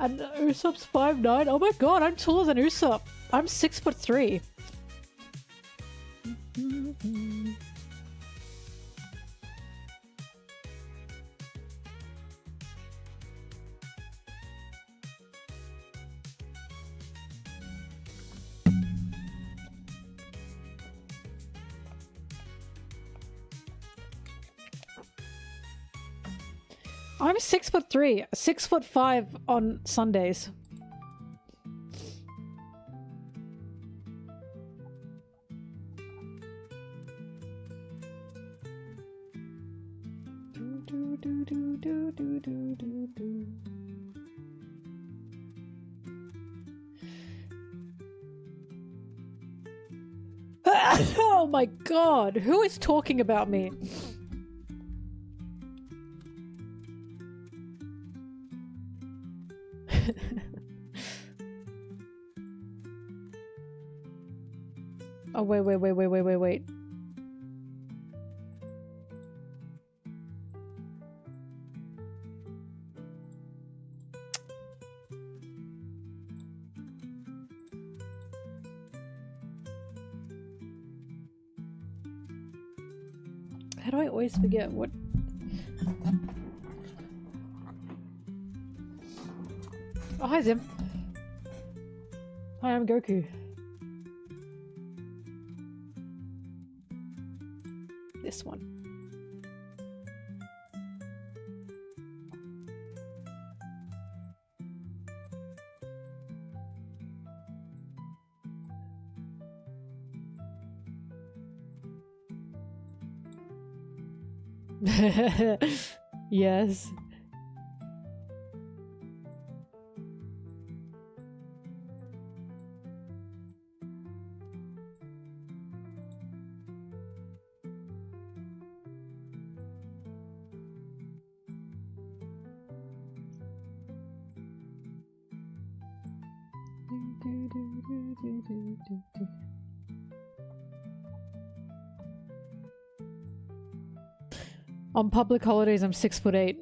And Usopp's 5'9". Oh my god, I'm taller than Usopp. I'm 6'3". I'm 6'3", 6'5" on Sundays. Oh my god, who is talking about me? Oh, wait. How do I always forget what... Oh, hi Zim. Hi, I'm Goku. This one. Yes. On public holidays, I'm 6'8".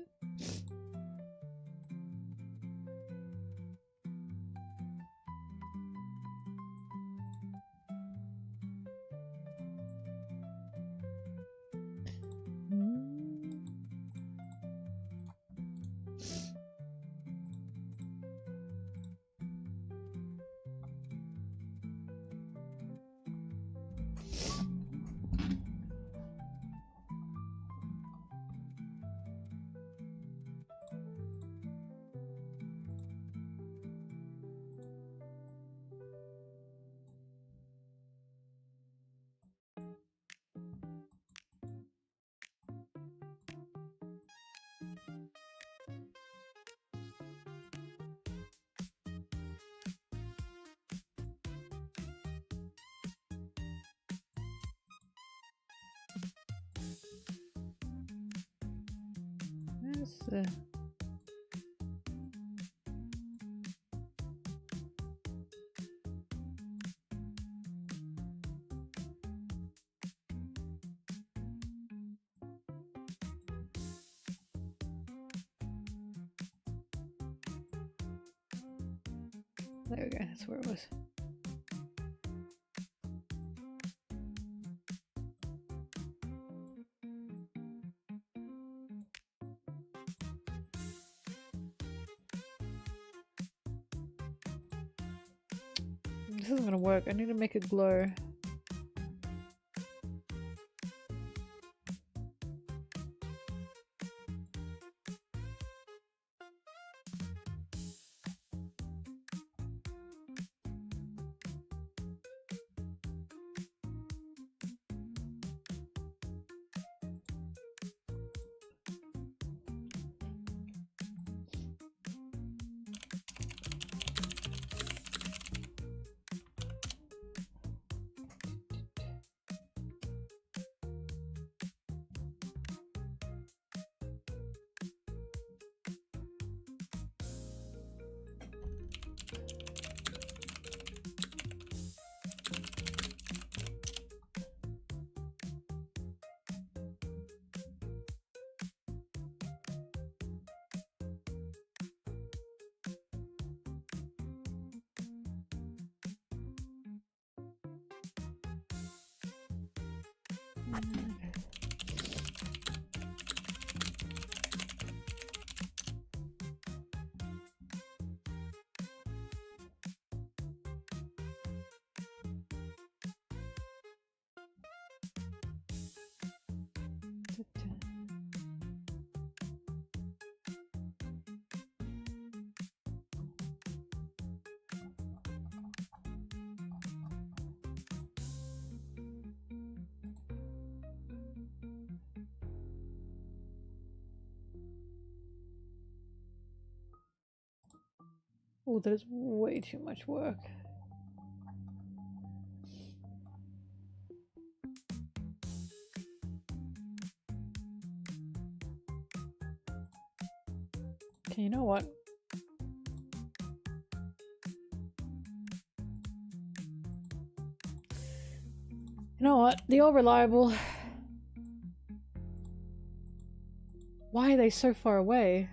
Where's There we go, that's where it was. This isn't gonna work. I need to make it glow. Oh, that is way too much work. Okay, you know what? You know what? The all reliable. Why are they so far away?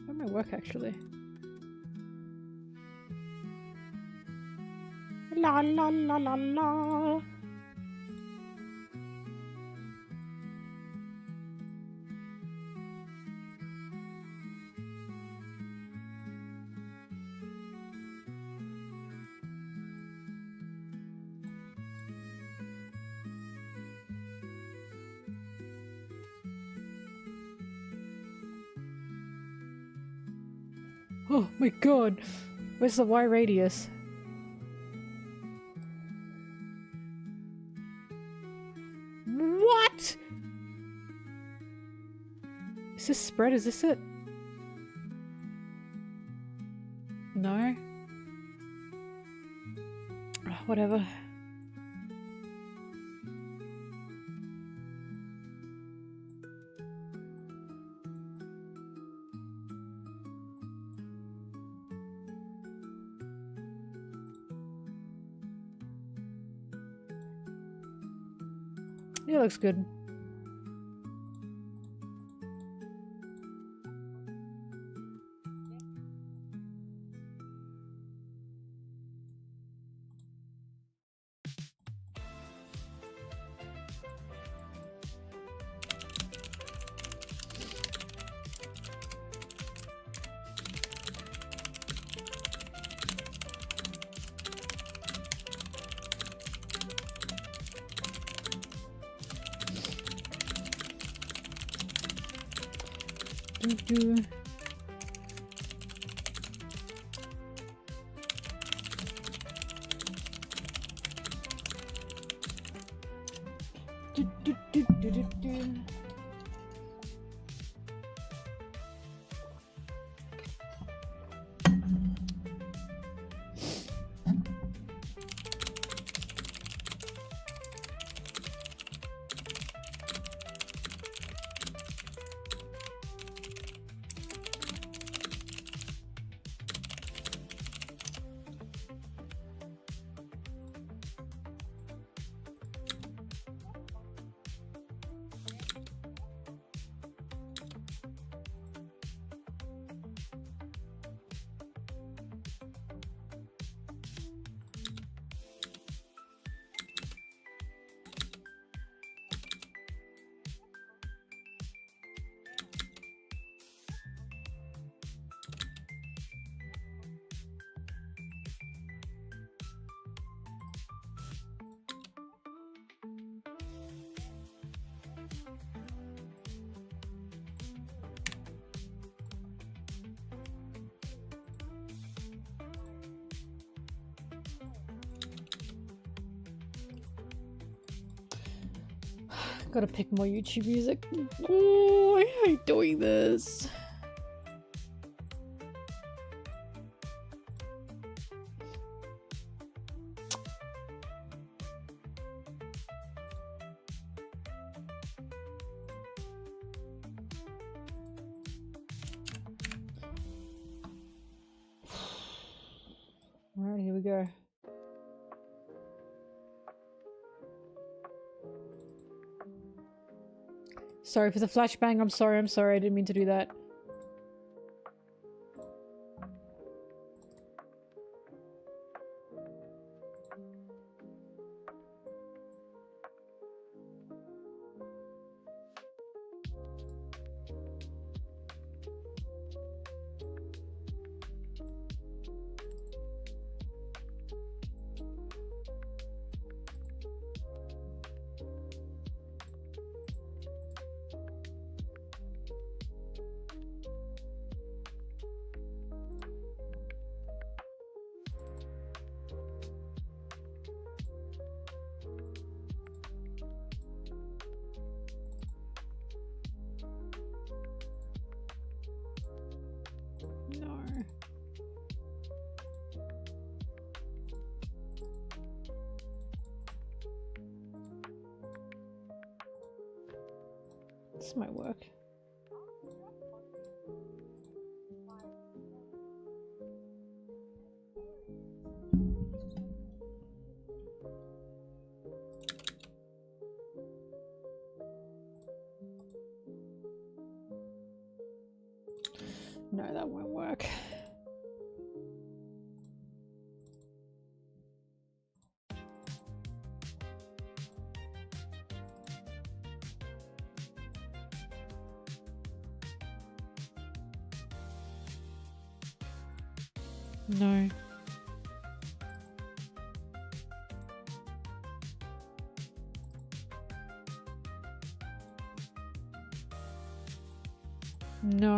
That might work actually. La la la la la. Oh my god, where's the Y radius? What? Is this spread? Is this it? No? Whatever. Yeah, looks good. Do. Gotta pick more YouTube music. Oh, I hate doing this. Alright, here we go. Sorry for the flashbang. I'm sorry. I didn't mean to do that. No. This might work. No, that won't work. No. No.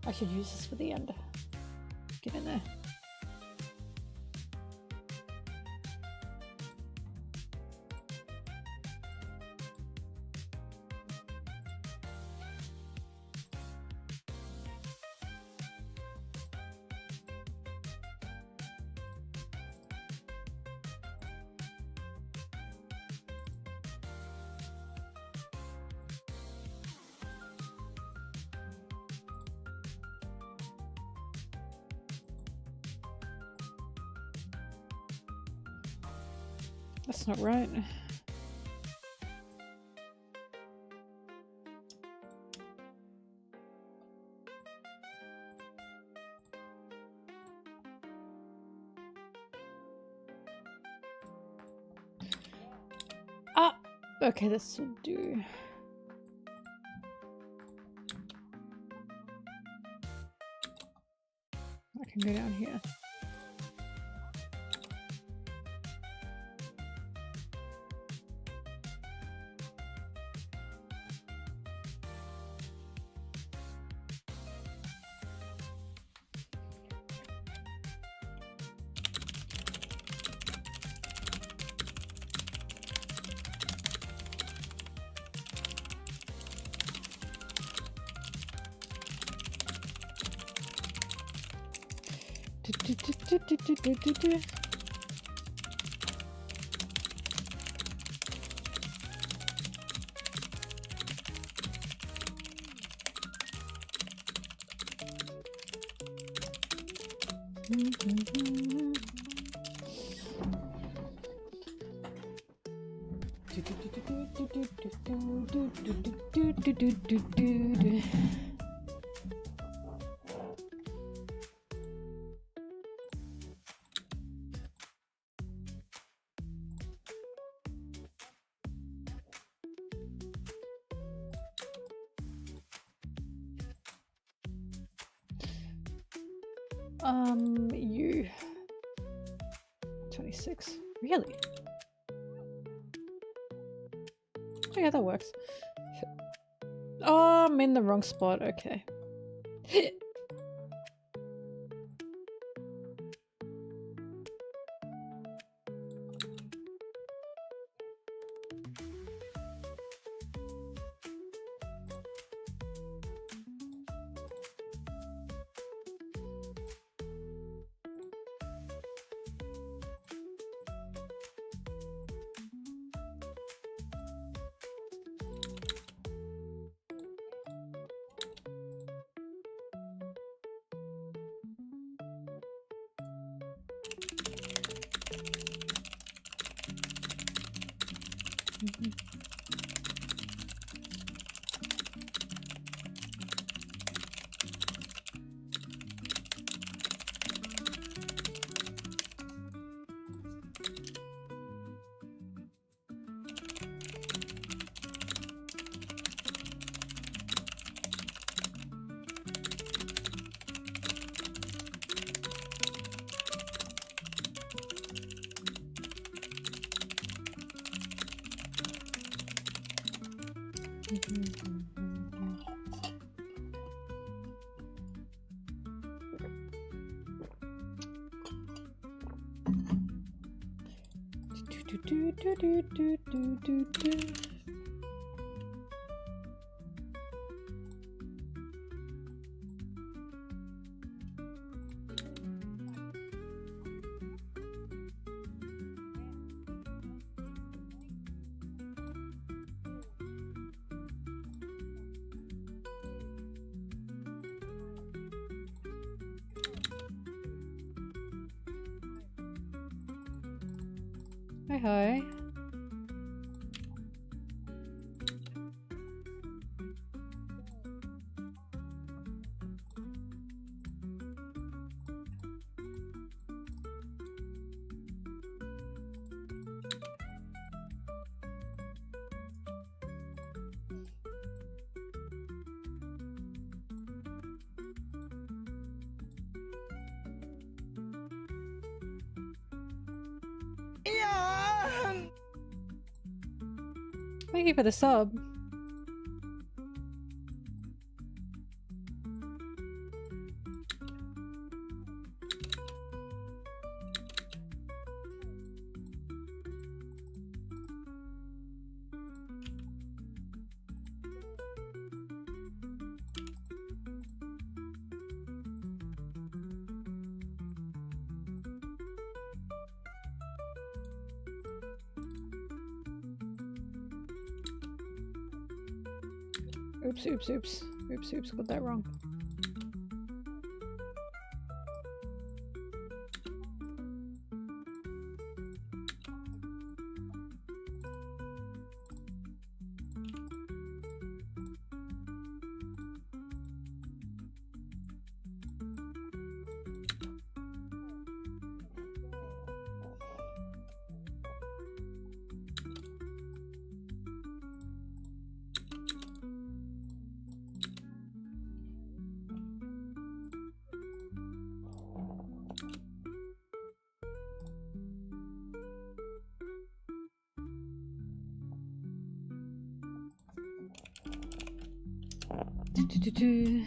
I should use this for the end. Get in there. That's not right. Ah! Okay, this will do. I can go down here. You 26. Really? Oh yeah, that works. Oh, I'm in the wrong spot. Okay. Hi, hi. Thank you for the sub. Oops, oops, oops. Oops, oops, got that wrong. Do-do-do-do.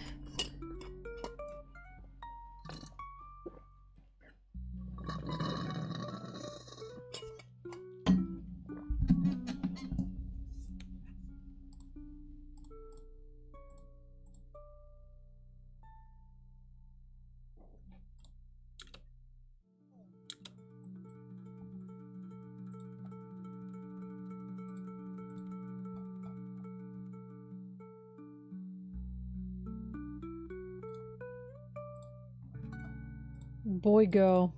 Boy, girl.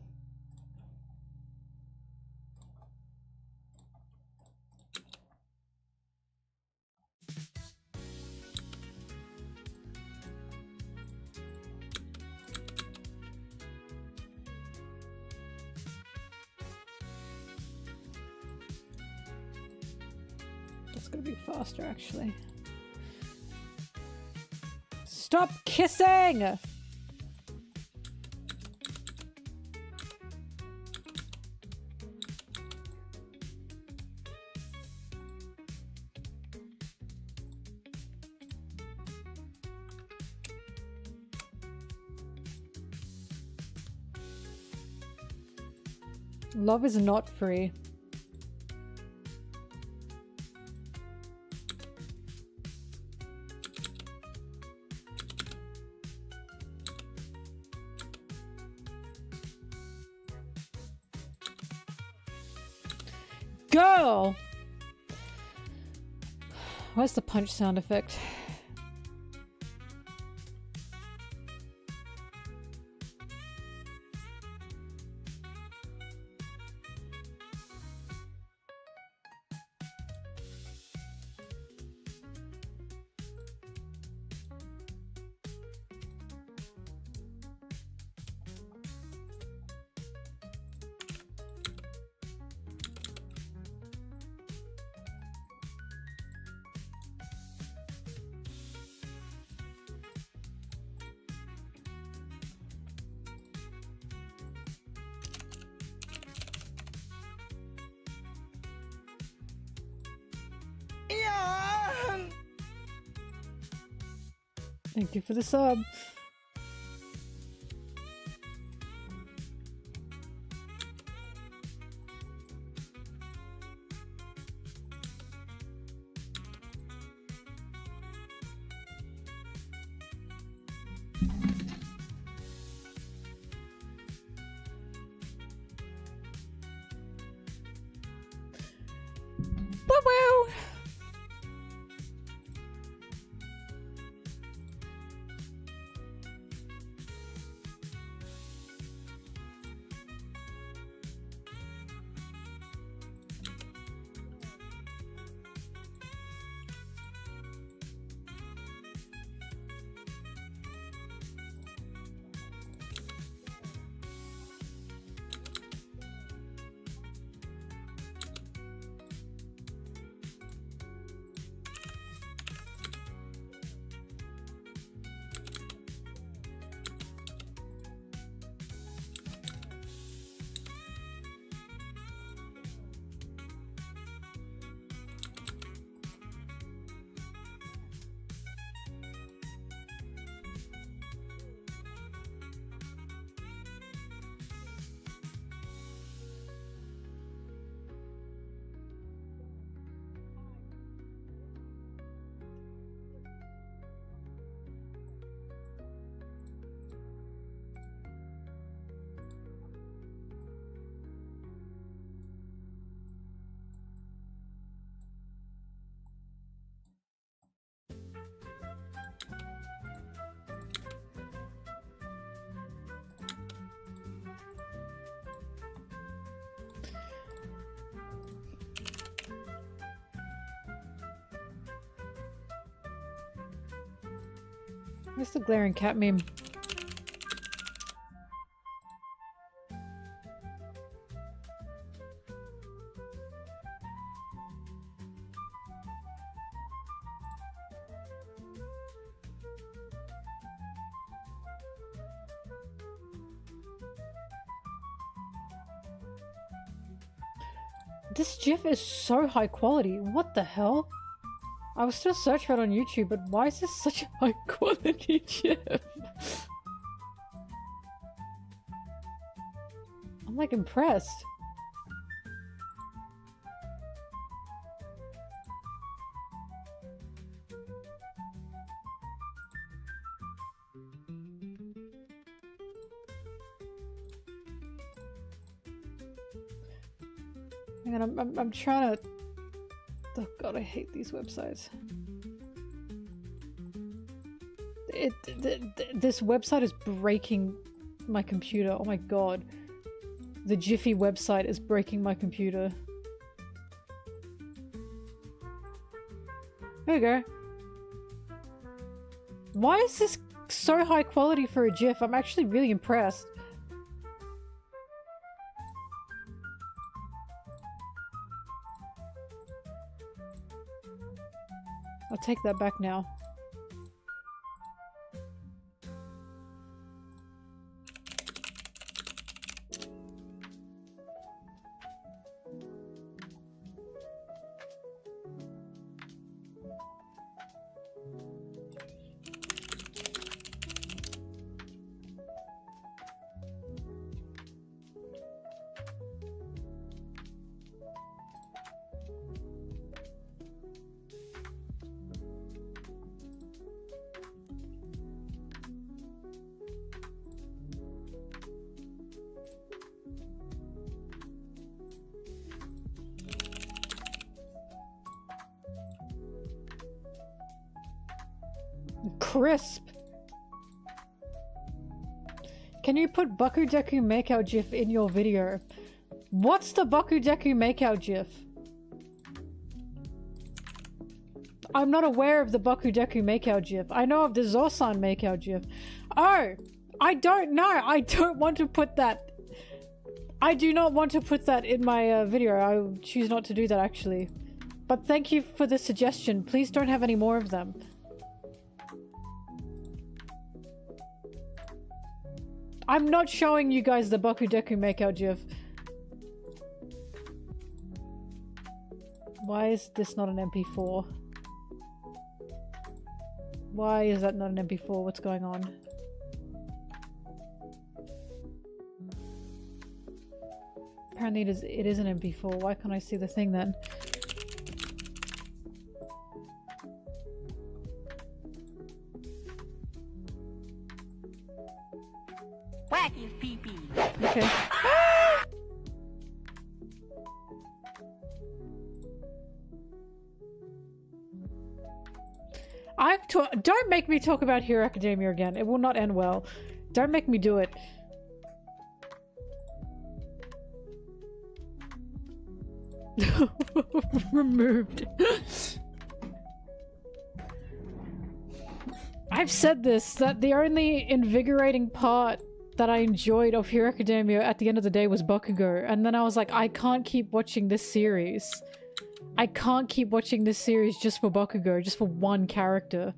That's gonna be faster, actually. Stop kissing! Love is not free. Girl! Where's the punch sound effect? Thank you for the sub. Woo-woo! Where's the glaring cat meme? This GIF is so high quality. What the hell? I was still searching for it on YouTube, but why is this such a high quality GIF? I'm like impressed. Hang on, I'm trying to... Oh god, I hate these websites. This website is breaking my computer. Oh my god. The Jiffy website is breaking my computer. There you go. Why is this so high quality for a GIF? I'm actually really impressed. I'll take that back now. Crisp. Can you put Bakudeku Makeout GIF in your video? What's the Bakudeku Makeout GIF? I'm not aware of the Bakudeku Makeout GIF. I know of the Zosan Makeout GIF. Oh! I don't know! I don't want to put that... I do not want to put that in my video. I choose not to do that actually. But thank you for the suggestion. Please don't have any more of them. I'm not showing you guys the Bakudeku Makeout GIF. Why is this not an MP4? Why is that not an MP4? What's going on? Apparently it is an MP4. Why can't I see the thing then? Whack his pee-pee. Okay. Don't make me talk about Hero Academia again. It will not end well. Don't make me do it. Removed. I've said this, that the only invigorating part that I enjoyed of Hero Academia at the end of the day was Bakugo, and then I was like, I can't keep watching this series. I can't keep watching this series just for Bakugo, just for one character.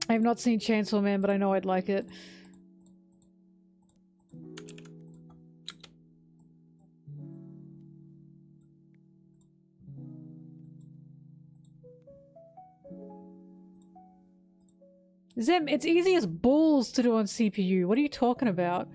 I have not seen Chainsaw Man, but I know I'd like it. Zim, it's easy as balls to do on CPU. What are you talking about?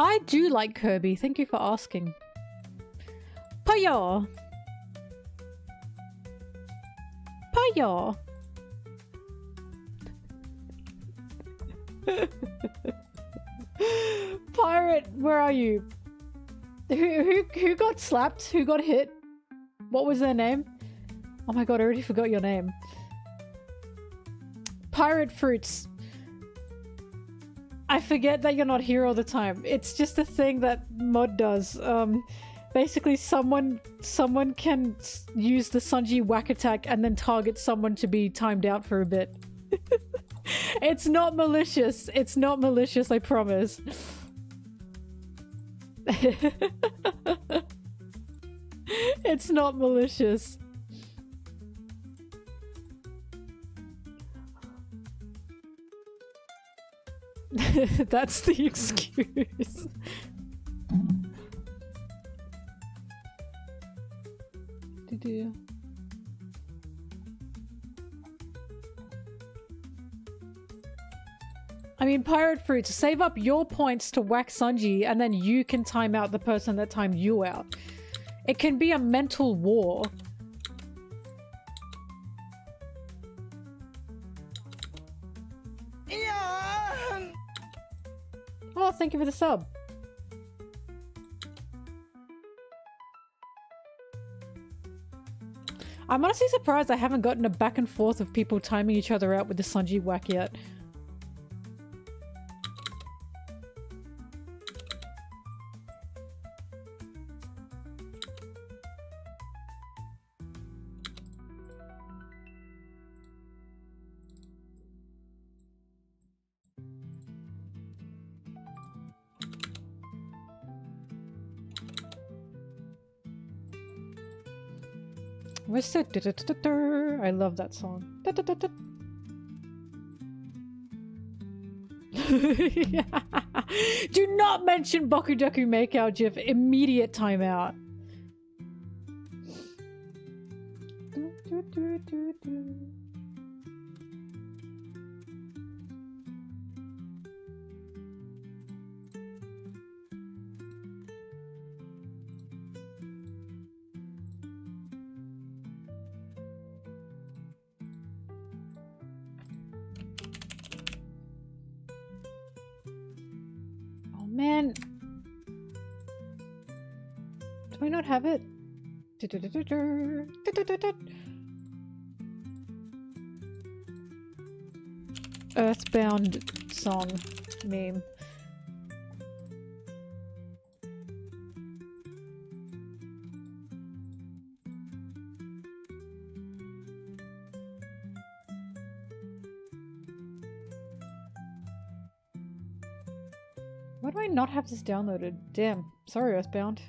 I do like Kirby. Thank you for asking. Paya! Paya! Pirate, where are you? Who got slapped? Who got hit? What was their name? Oh my god, I already forgot your name. Pirate Fruits. I forget that you're not here all the time. It's just a thing that mod does. Basically someone can use the Sanji whack attack and then target someone to be timed out for a bit. It's not malicious. It's not malicious, I promise. It's not malicious. That's the excuse. I mean, Pirate Fruits, save up your points to whack Sanji and then you can time out the person that timed you out. It can be a mental war. Oh, thank you for the sub. I'm honestly surprised I haven't gotten a back and forth of people timing each other out with the Sanji whack yet. What's that? I love that song. Do not mention Bokudeku Makeout GIF. Immediate timeout. Do I not have it? Earthbound song meme. Why do I not have this downloaded? Damn. Sorry, Earthbound.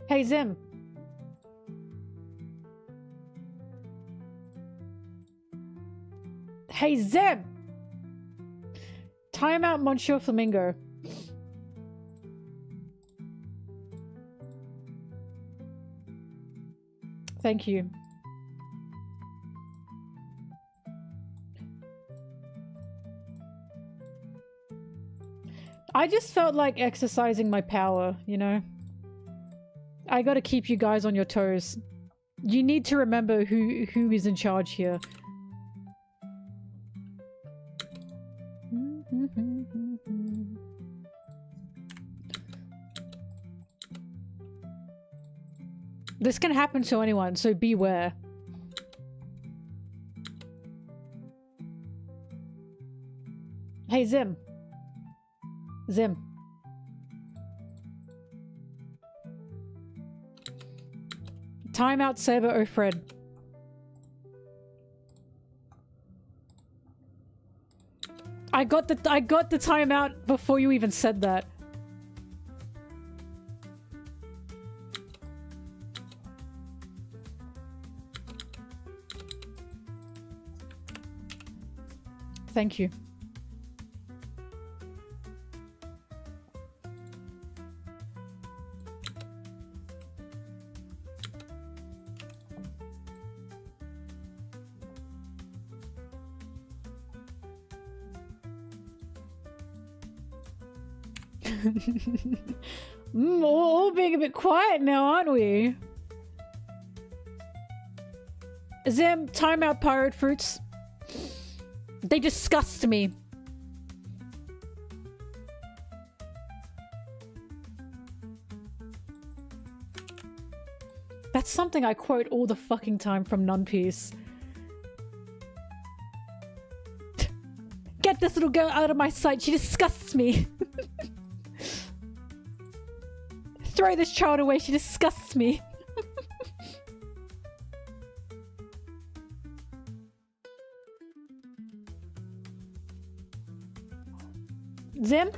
Hey, Zim. Hey, Zim! Time out, Monsieur Flamingo. Thank you. I just felt like exercising my power, you know? I gotta keep you guys on your toes. You need to remember who is in charge here. This can happen to anyone, so beware. Hey, Zim. Zim. Timeout Saber O'Fred. I got the timeout before you even said that. Thank you. All being a bit quiet now, aren't we? Zim, timeout pirate fruits. They disgust me. That's something I quote all the fucking time from One Piece. Get this little girl out of my sight. She disgusts me. Throw this child away. She disgusts me. Zim?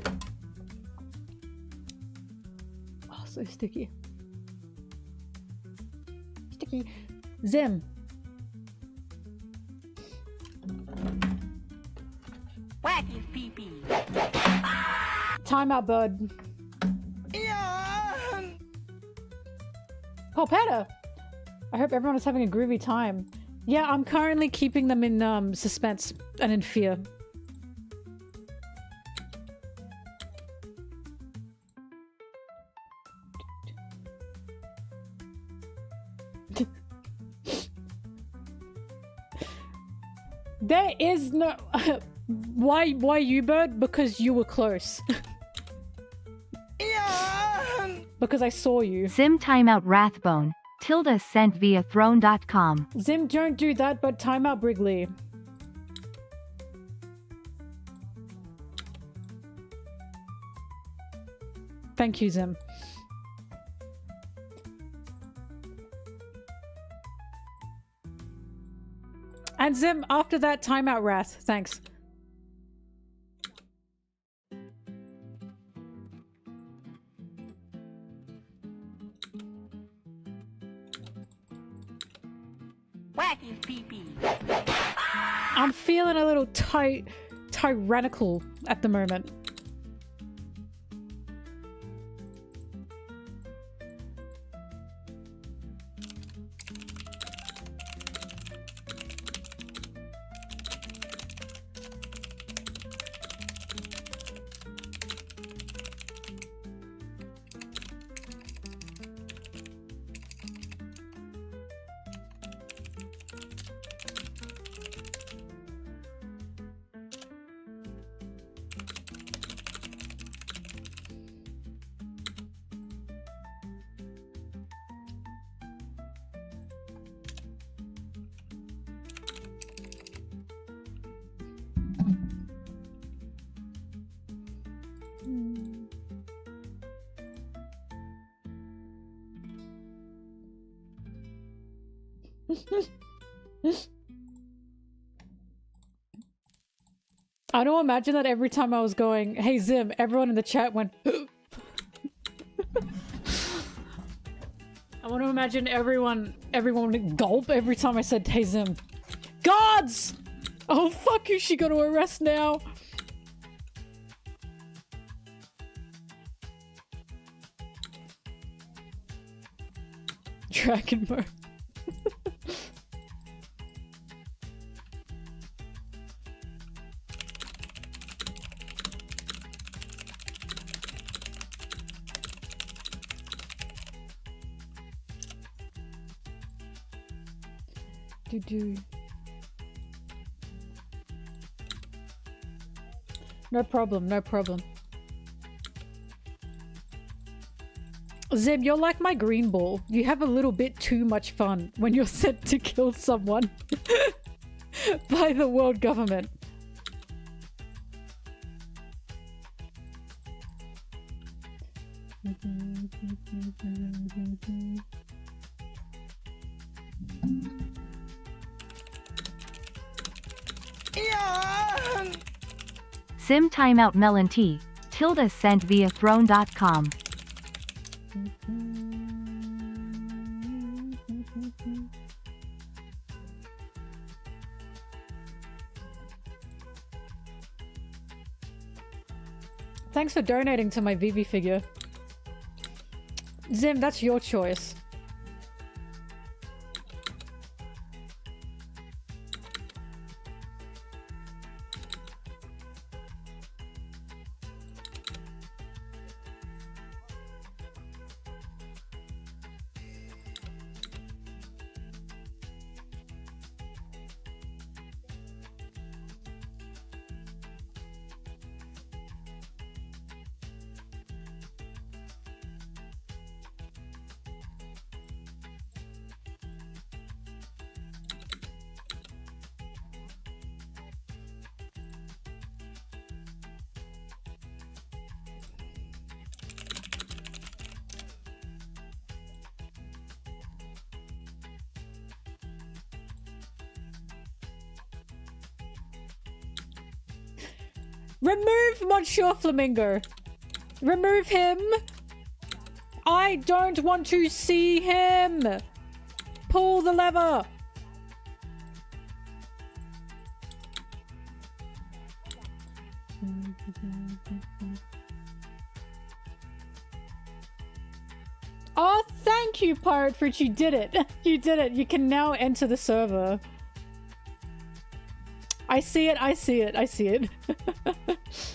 Oh, so sticky. Sticky. Zim. Whack his pee-pee. Timeout, bud. Polpetta! I hope everyone is having a groovy time. Yeah, I'm currently keeping them in suspense and in fear. There is no... Why you, Bird? Because you were close. Because I saw you. Zim timeout Wrathbone. Tilda sent via throne.com. Zim, don't do that, but timeout Brigley. Thank you, Zim. And Zim, after that, timeout Wrath. Thanks. Whack his pee-pee. I'm feeling a little tyrannical at the moment. I don't imagine that every time I was going, hey Zim, everyone in the chat went I want to imagine everyone would gulp every time I said, hey Zim. Guards! Oh fuck, who's she gonna arrest now? Dragon mode. Do. No problem, no problem. Zeb, you're like my green ball. You have a little bit too much fun when you're sent to kill someone by the world government. Sim timeout MelonTeee. Tilda sent via throne.com. Thanks for donating to my Vivi figure. Zim, that's your choice. Remove Monsieur Flamingo. Remove him. I don't want to see him. Pull the lever. Oh, thank you, Pirate Fritz. You did it. You did it. You can now enter the server. I see it. I see it. I see it.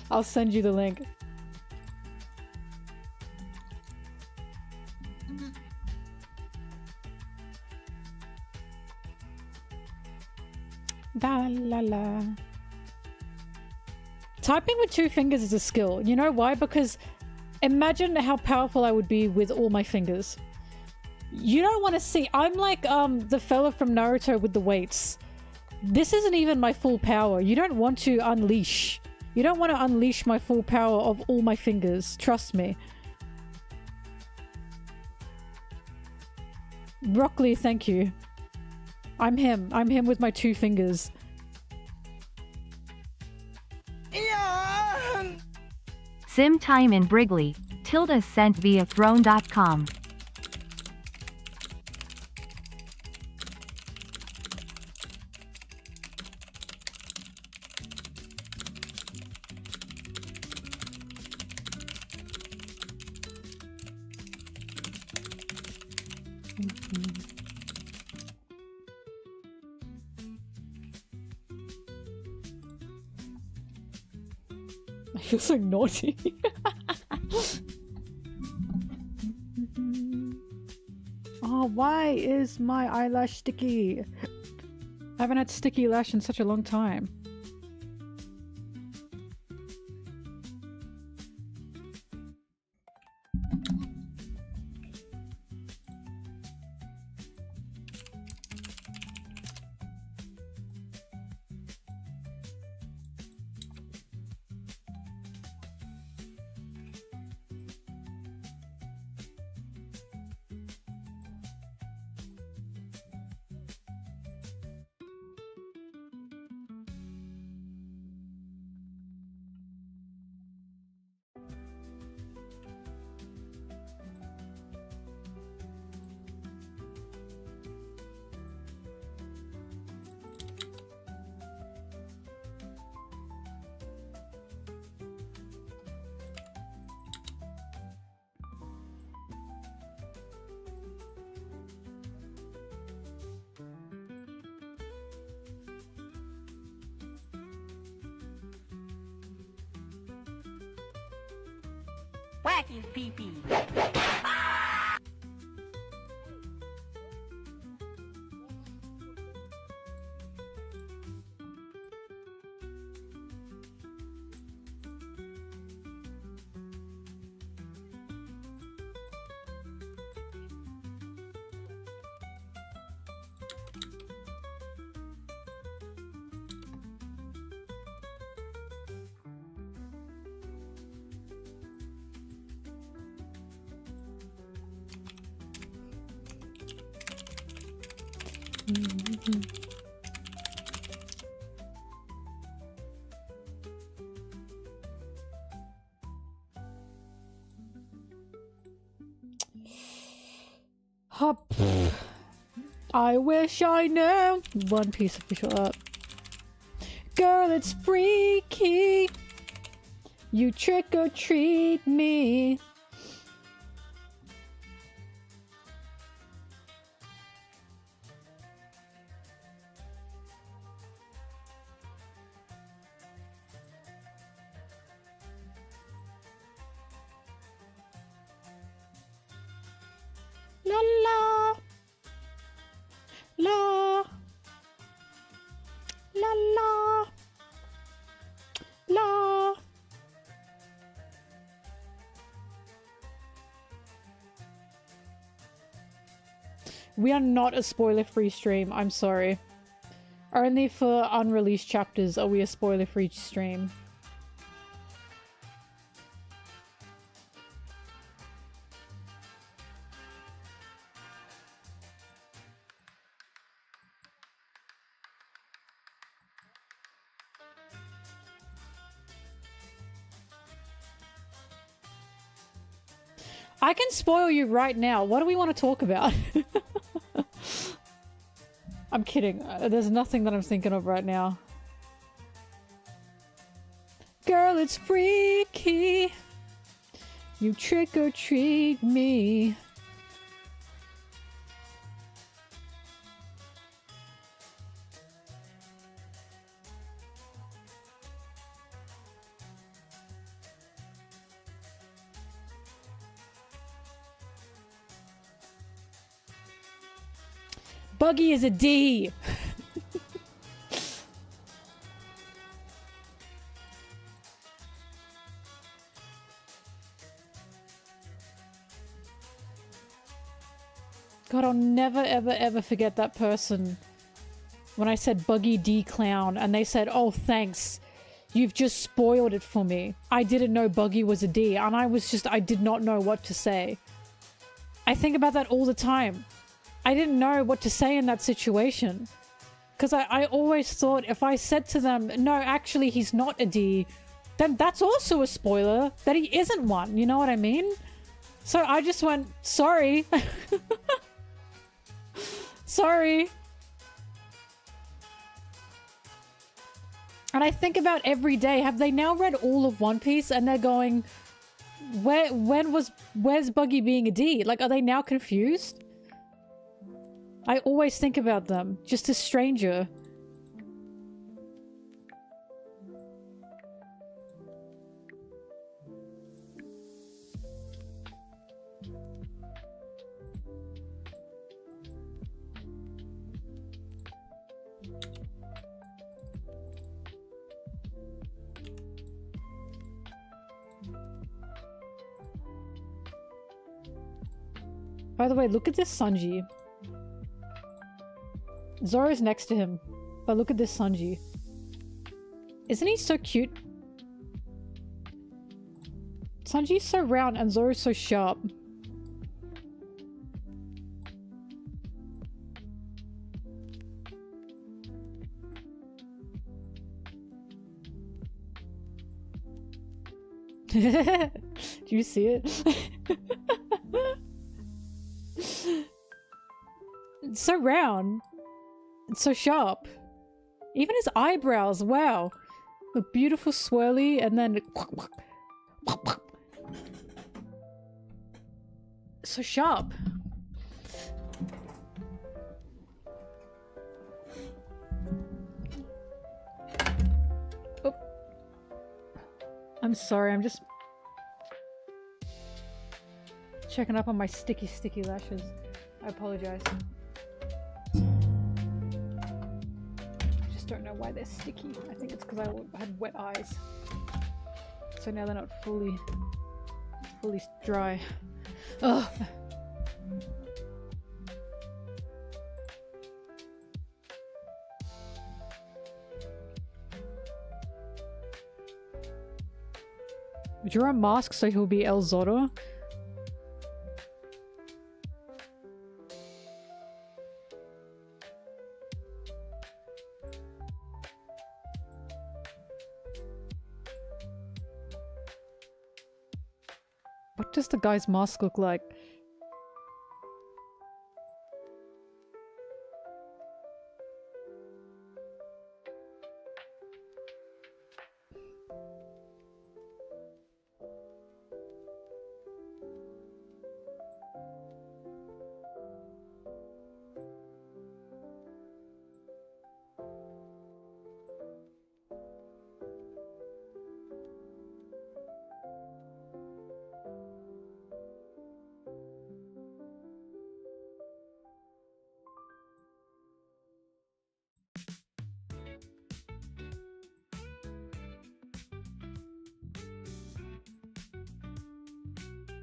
I'll send you the link. La la la. Typing with two fingers is a skill. You know why? Because imagine how powerful I would be with all my fingers. You don't want to see. I'm like the fella from Naruto with the weights. This isn't even my full power. You don't want to unleash. You don't want to unleash my full power of all my fingers. Trust me. Broccoli, thank you. I'm him. I'm him with my two fingers. Sim time in Brigley. Tilda sent via throne.com. I feel so naughty. Oh, why is my eyelash sticky? I haven't had sticky lash in such a long time. Whack his pee-pee. Hop. I wish I knew. One Piece official up. Girl, it's freaky. You trick or treat me. La la la la la la. We are not a spoiler-free stream, I'm sorry. Only for unreleased chapters are we a spoiler-free stream. I can spoil you right now. What do we want to talk about? I'm kidding. There's nothing that I'm thinking of right now. Girl, it's freaky. You trick or treat me. Buggy is a D. God, I'll never ever ever forget that person when I said Buggy D clown and they said, oh thanks, you've just spoiled it for me. I didn't know Buggy was a D and I did not know what to say. I think about that all the time. I didn't know what to say in that situation. Because I always thought if I said to them, no, actually he's not a D, then that's also a spoiler that he isn't one. You know what I mean? So I just went, sorry. Sorry. And I think about every day, have they now read all of One Piece and they're going, where's Buggy being a D? Like, are they now confused? I always think about them, just a stranger. By the way, look at this Sanji. Zoro's next to him, but look at this Sanji. Isn't he so cute? Sanji's so round and Zoro's so sharp. Do you see it? It's so round. It's so sharp. Even his eyebrows, wow. A beautiful swirly and then... So sharp. Oh. I'm sorry, I'm just... checking up on my sticky lashes. I apologize. I just don't know why they're sticky. I think it's because I had wet eyes. So now they're not fully dry. Ugh. Draw a mask so he'll be El Zorro. What does the guy's mask look like?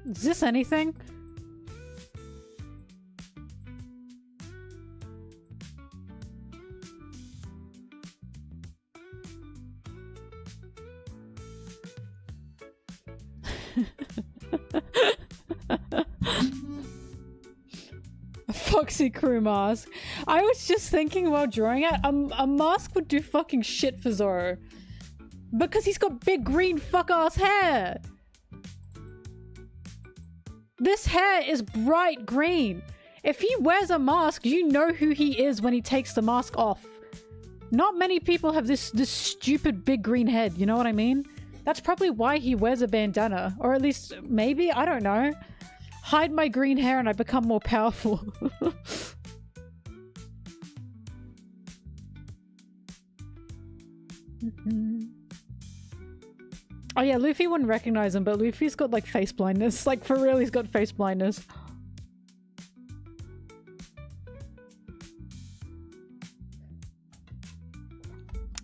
Is this anything? A Foxy Crew mask. I was just thinking while drawing it, a mask would do fucking shit for Zoro. Because he's got big green fuck-ass hair! This hair is bright green. If he wears a mask, you know who he is when he takes the mask off. Not many people have this stupid big green head, you know what I mean? That's probably why he wears a bandana. Or at least, maybe? I don't know. Hide my green hair and I become more powerful. Oh yeah, Luffy wouldn't recognize him, but Luffy's got like face blindness. Like for real, he's got face blindness.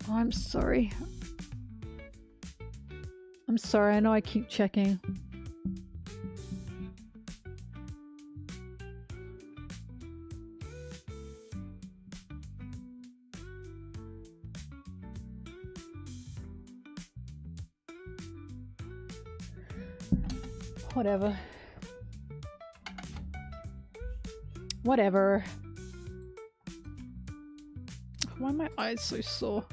Oh, I'm sorry. I'm sorry, I know I keep checking. Whatever. Whatever. Why are my eyes so sore?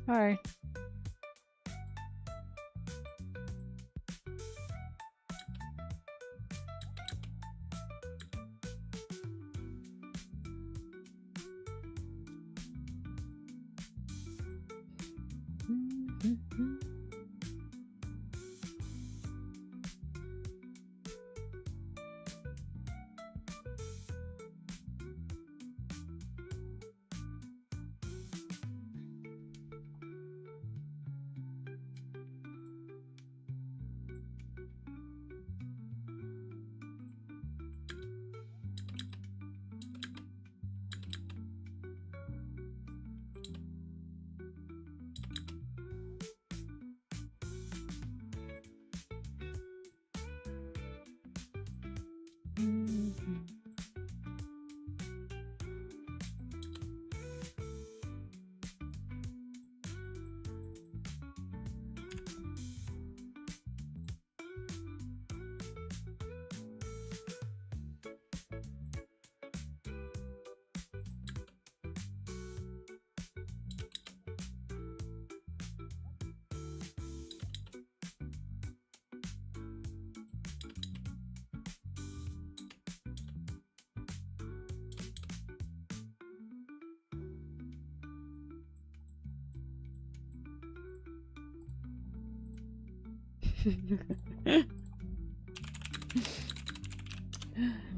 Alright.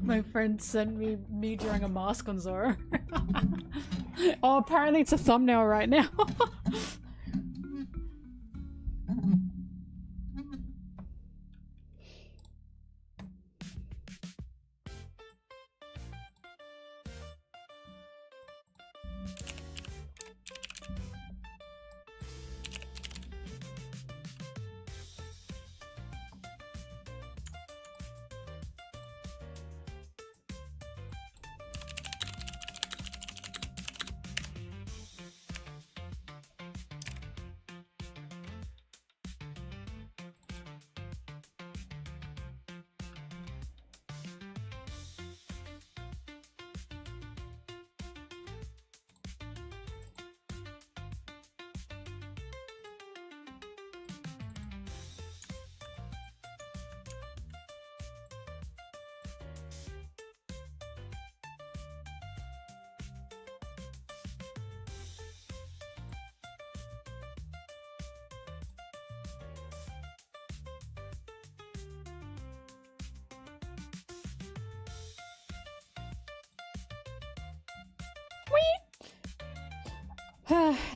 My friend sent me drawing a mask on Zoro. Oh, apparently it's a thumbnail right now.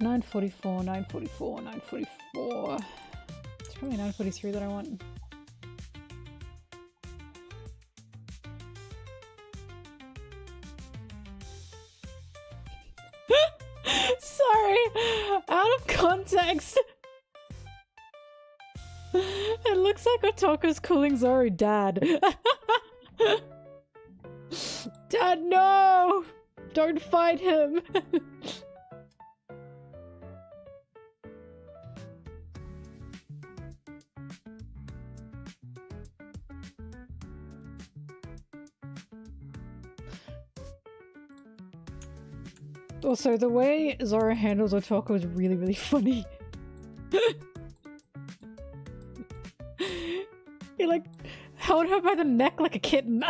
944, 944, 944. It's probably 943 that I want. Sorry, out of context. It looks like Otoko's calling Zoro dad. Dad, no! Don't fight him! Also, the way Zoro handles Otoko is really, really funny. He like held her by the neck like a kitten.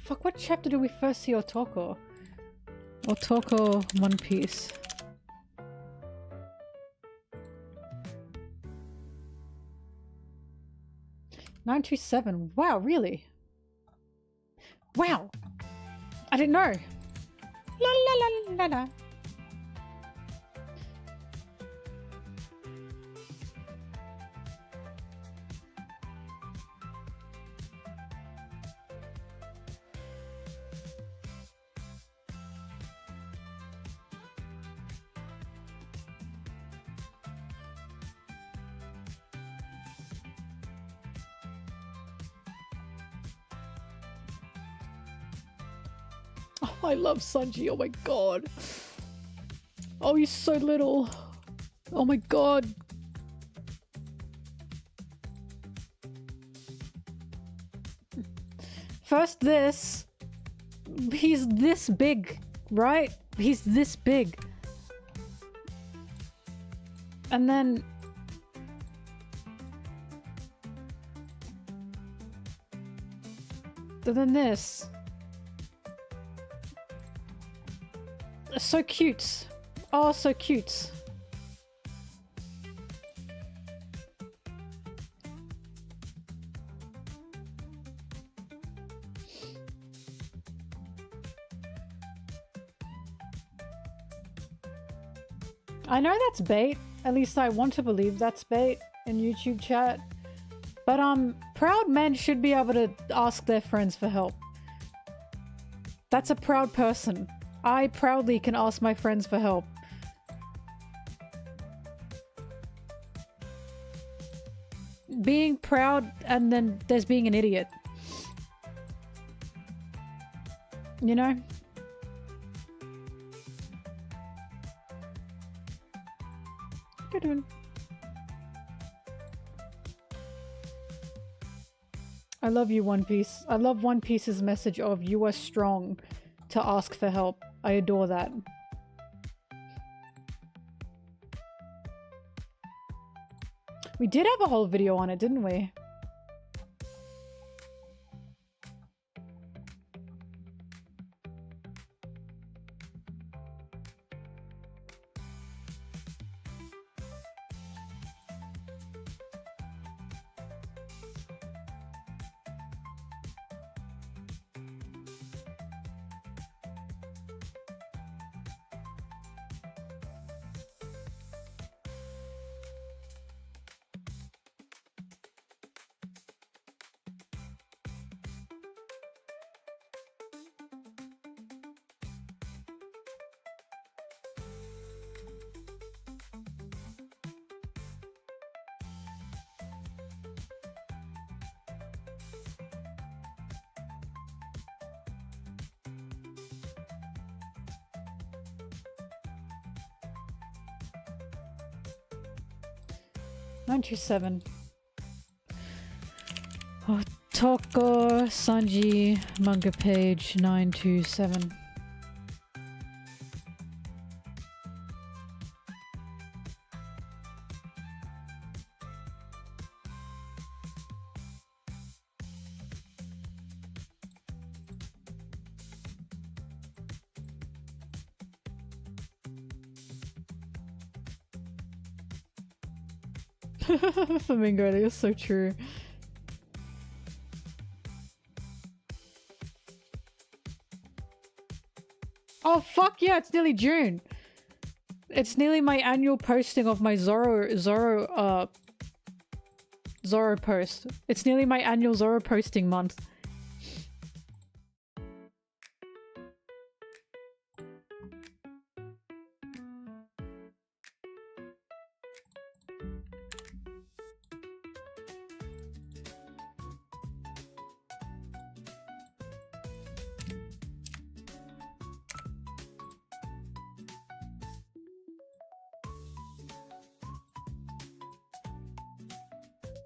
Fuck, what chapter do we first see Otoko? Otoko One Piece. "927. Wow, really? Wow! I didn't know. La la la la la. Oh, I love Sanji. Oh my god. Oh, he's so little. Oh my god. First this. He's this big, right? He's this big. And then... this. So cute. Oh, so cute. I know that's bait. At least I want to believe that's bait in YouTube chat. But proud men should be able to ask their friends for help. That's a proud person. I proudly can ask my friends for help. Being proud and then there's being an idiot. You know? Good one. I love you, One Piece. I love One Piece's message of "you are strong. to ask for help. I adore that. We did have a whole video on it, didn't we? $927. Oh, Toko Sanji manga page 927. Flamingo, that is so true. Oh fuck yeah, it's nearly June. It's nearly my annual posting of my Zoro post. It's nearly my annual Zoro posting month.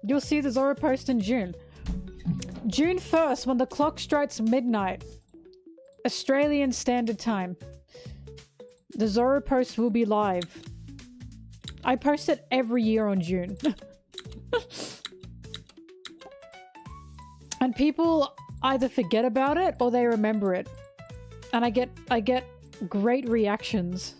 You'll see the Zoro post in June. June 1st, when the clock strikes midnight, Australian Standard Time, the Zoro post will be live. I post it every year on June. And people either forget about it or they remember it. And I get great reactions.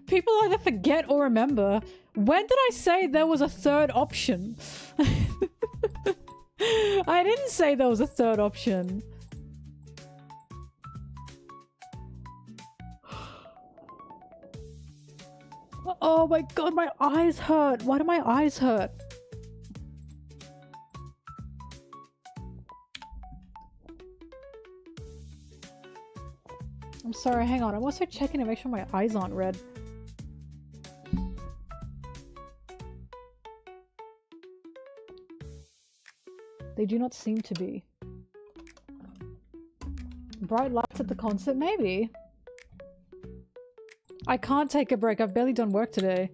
People either forget or remember. When did I say there was a third option? I didn't say there was a third option. Oh my god, my eyes hurt. Why do my eyes hurt? I'm sorry, hang on. I'm also checking to make sure my eyes aren't red. They do not seem to be. Bright lights at the concert? Maybe. I can't take a break. I've barely done work today.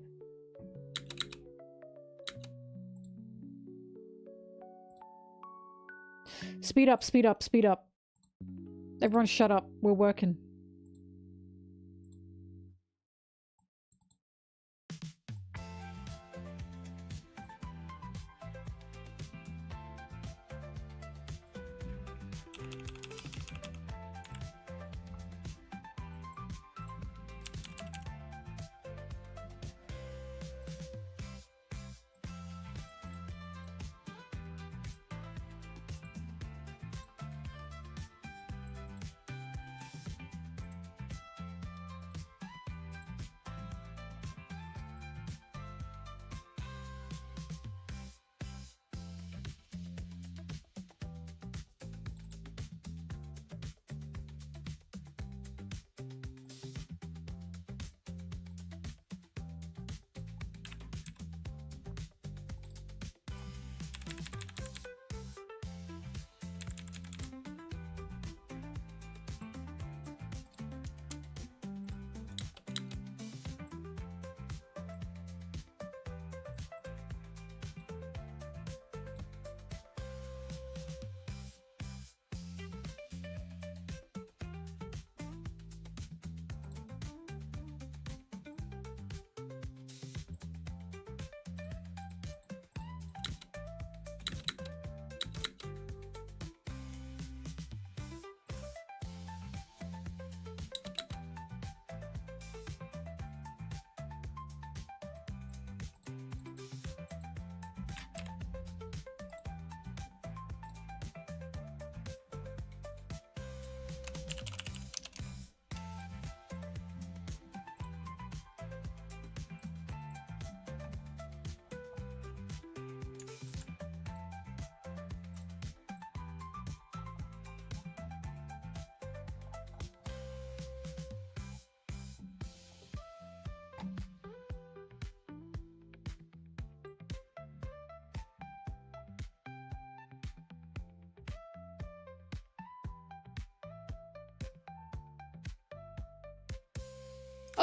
Speed up, speed up, speed up. Everyone shut up. We're working.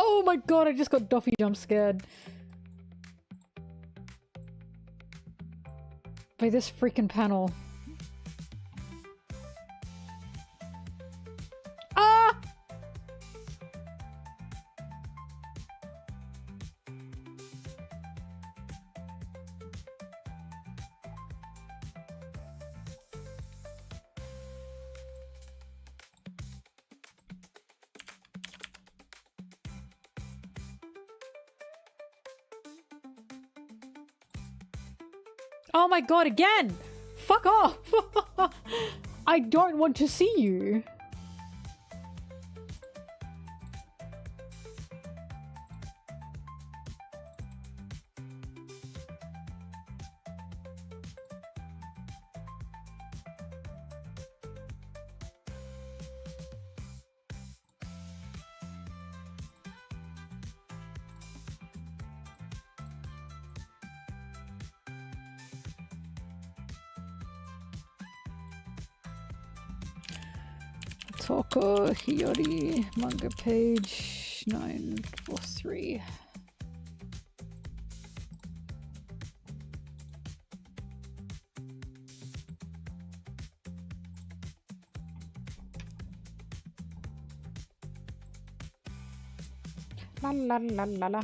Oh my god, I just got Doffy jump scared. By this freaking panel. Ah! Oh my god, again! Fuck off! I don't want to see you. Toko Hiyori, manga page 943. La la la la la.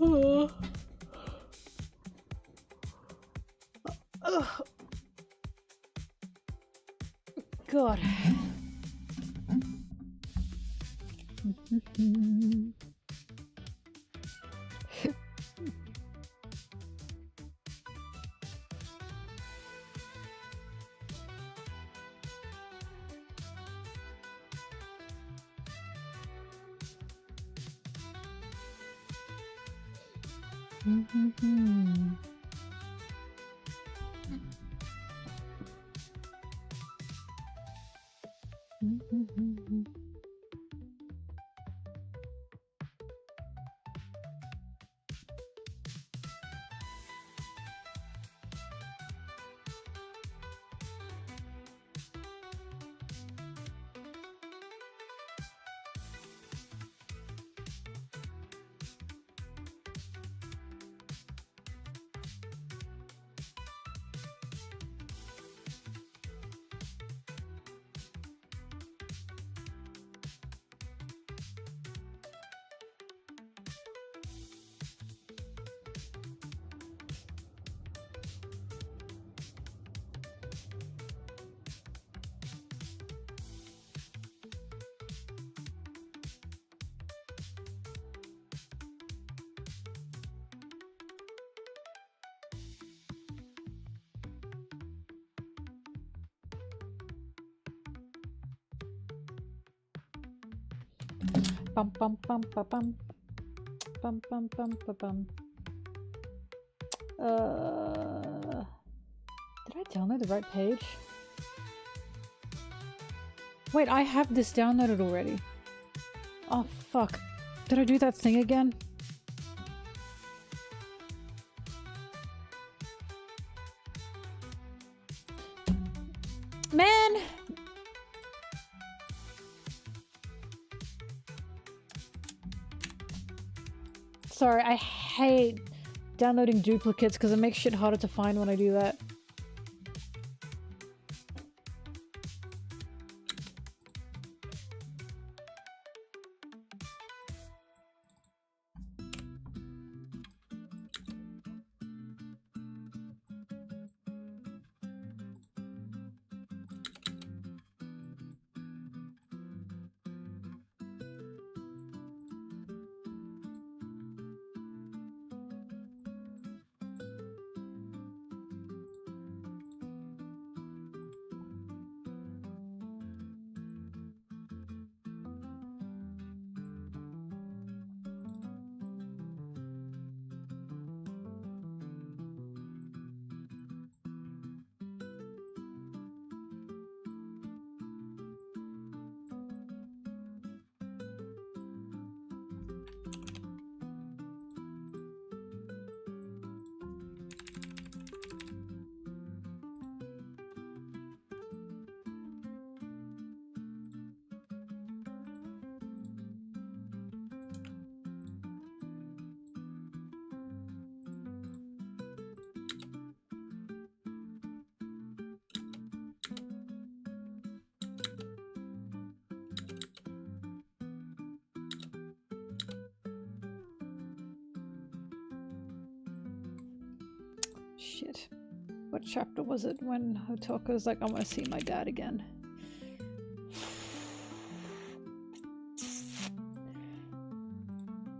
Oh. Ugh. God. Bum bum bum ba bum. Bum bum bum ba bum. Did I download the right page? Wait, I have this downloaded already. Oh fuck. Did I do that thing again? Man! Sorry, I hate downloading duplicates because it makes shit harder to find when I do that. shit. What chapter was it when Hotoko's like, I want to see my dad again?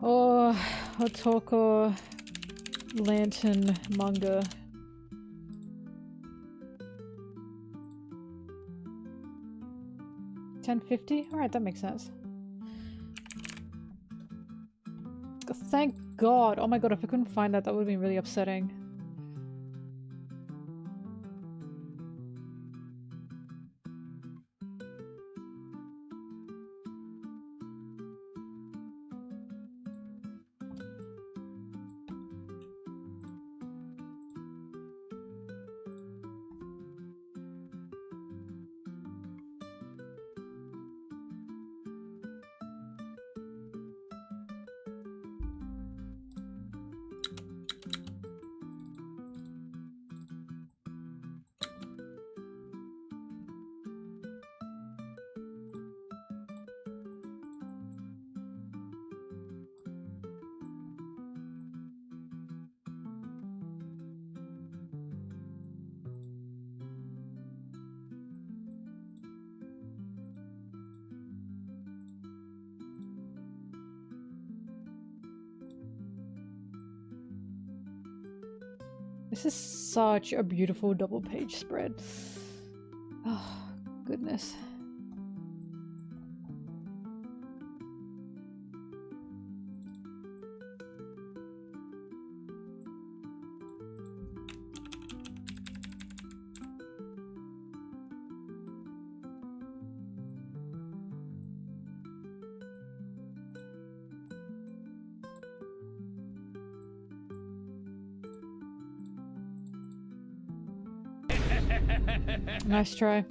Oh, Hotoko Lantern manga. $10.50? Alright, that makes sense. Thank God! Oh my god, if I couldn't find that, that would have been really upsetting. This is such a beautiful double page spread. Oh, goodness. Nice try.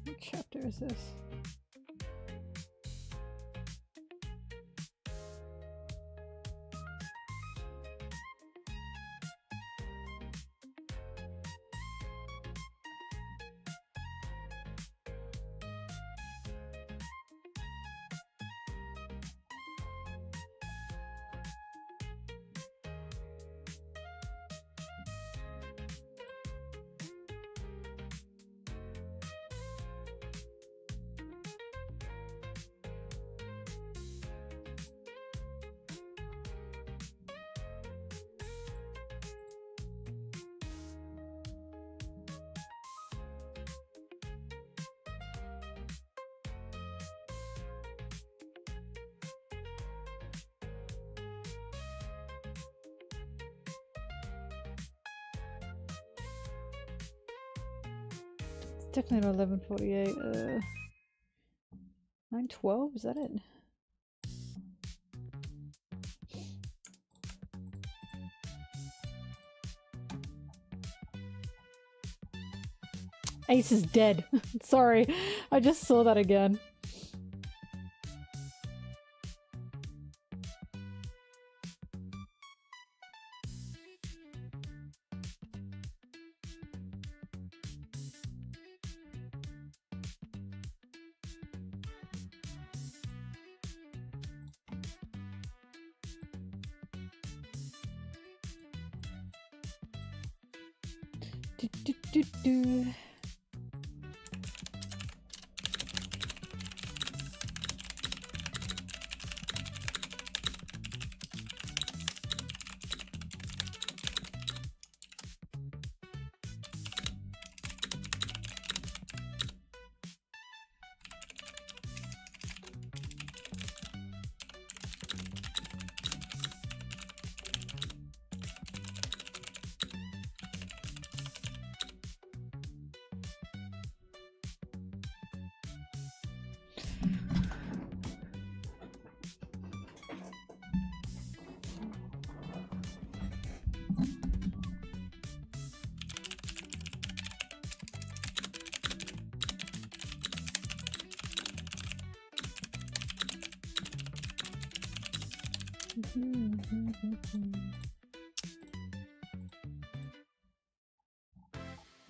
What chapter is this? Definitely not 1148. 912? Is that it? Ace is dead. Sorry, I just saw that again. Do.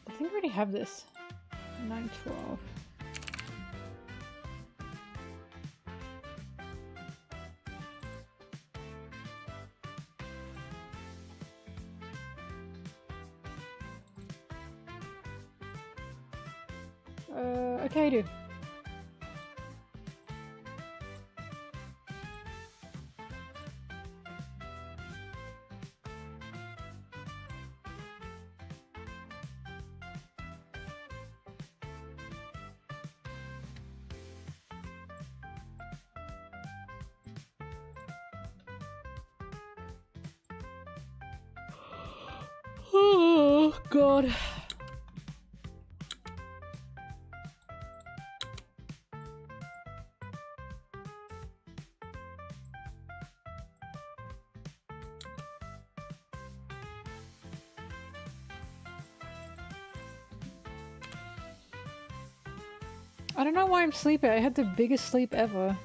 I think I already have this. 912. Okay, I do. Oh, God. I don't know why I'm sleepy. I had the biggest sleep ever.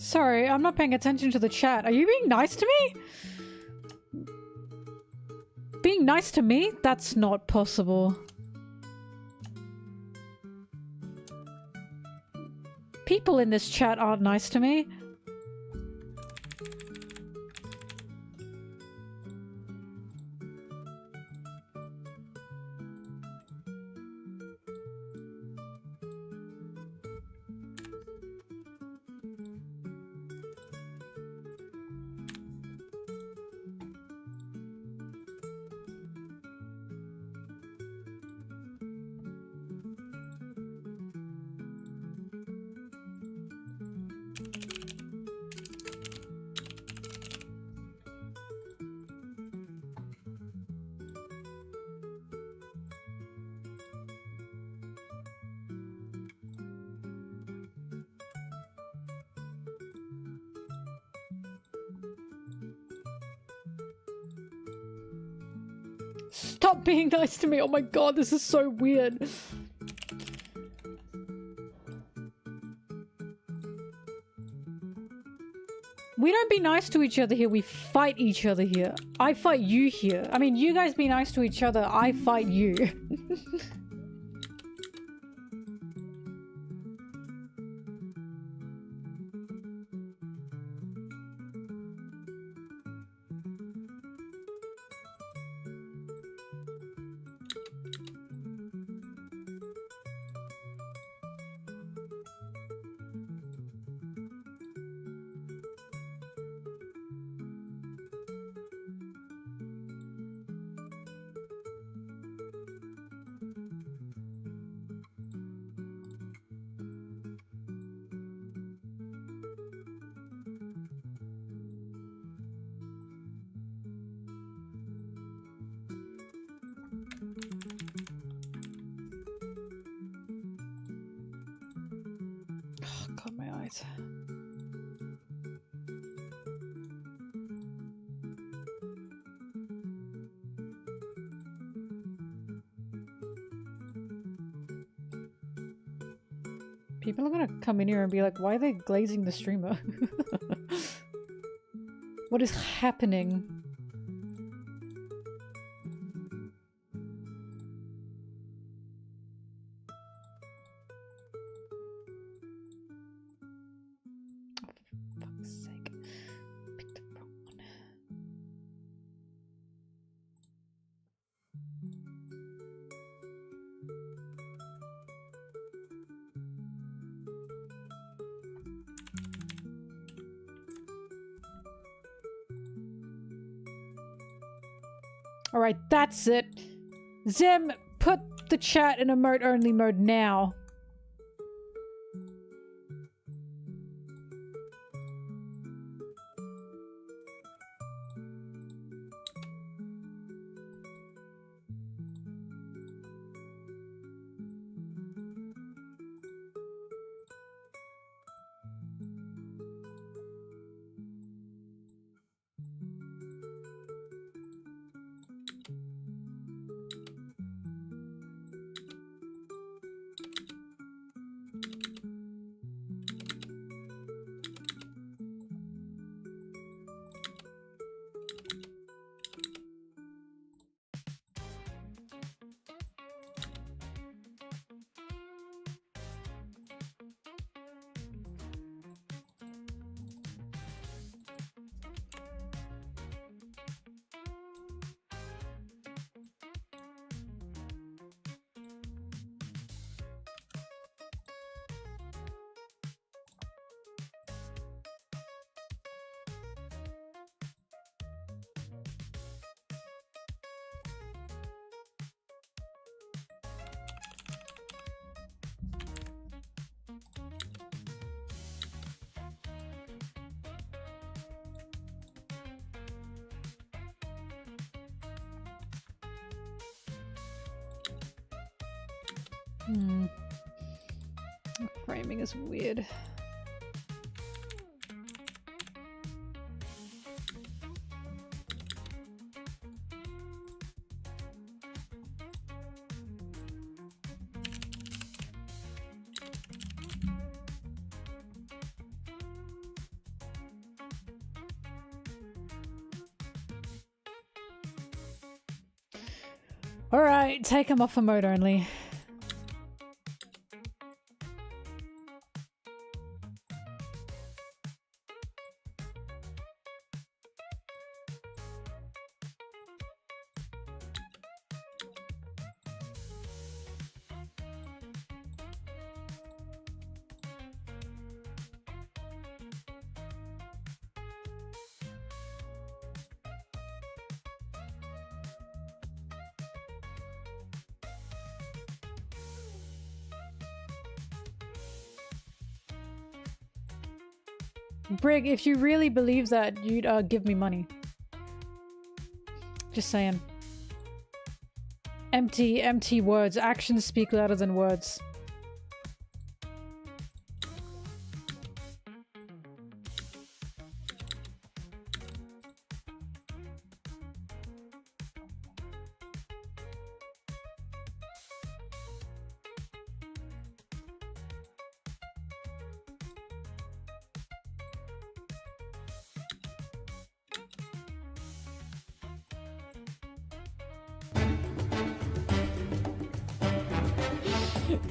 Sorry, I'm not paying attention to the chat. Are you being nice to me? Being nice to me? That's not possible. People in this chat aren't nice to me. Stop being nice to me. Oh my god, this is so weird. We don't be nice to each other here, we fight each other here. I fight you here. I mean, you guys be nice to each other, I fight you. God, my eyes. People are gonna come in here and be like, why are they glazing the streamer? What is happening? Oh, for fuck's sake. Picked the wrong one. Alright, that's it. Zim, put the chat in emote only mode now. Framing is weird. Alright, take him off for mode only. Brig, if you really believe that, you'd give me money. Just saying. Empty words. Actions speak louder than words.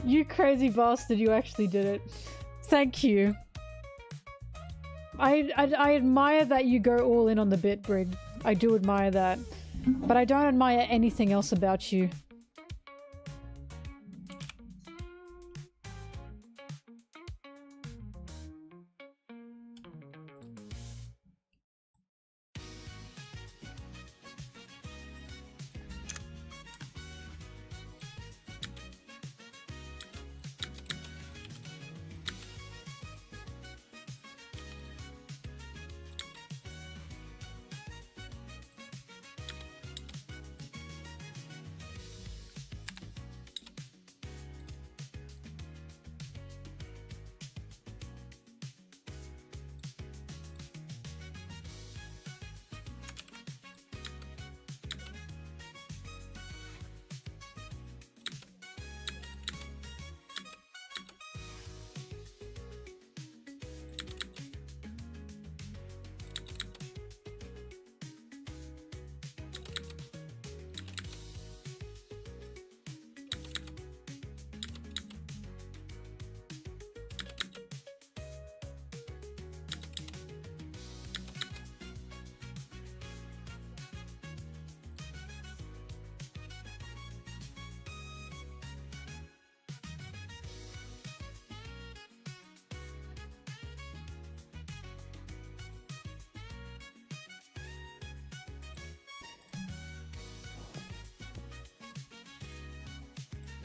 You crazy bastard, you actually did it. Thank you. I admire that you go all in on the bit, Brig. I do admire that. But I don't admire anything else about you.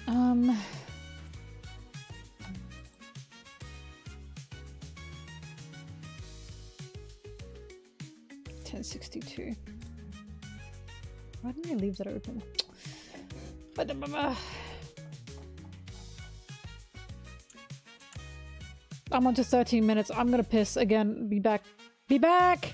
Um... 1062. Why didn't I leave that open? I'm on to 13 minutes. I'm gonna piss again. Be back. Be back!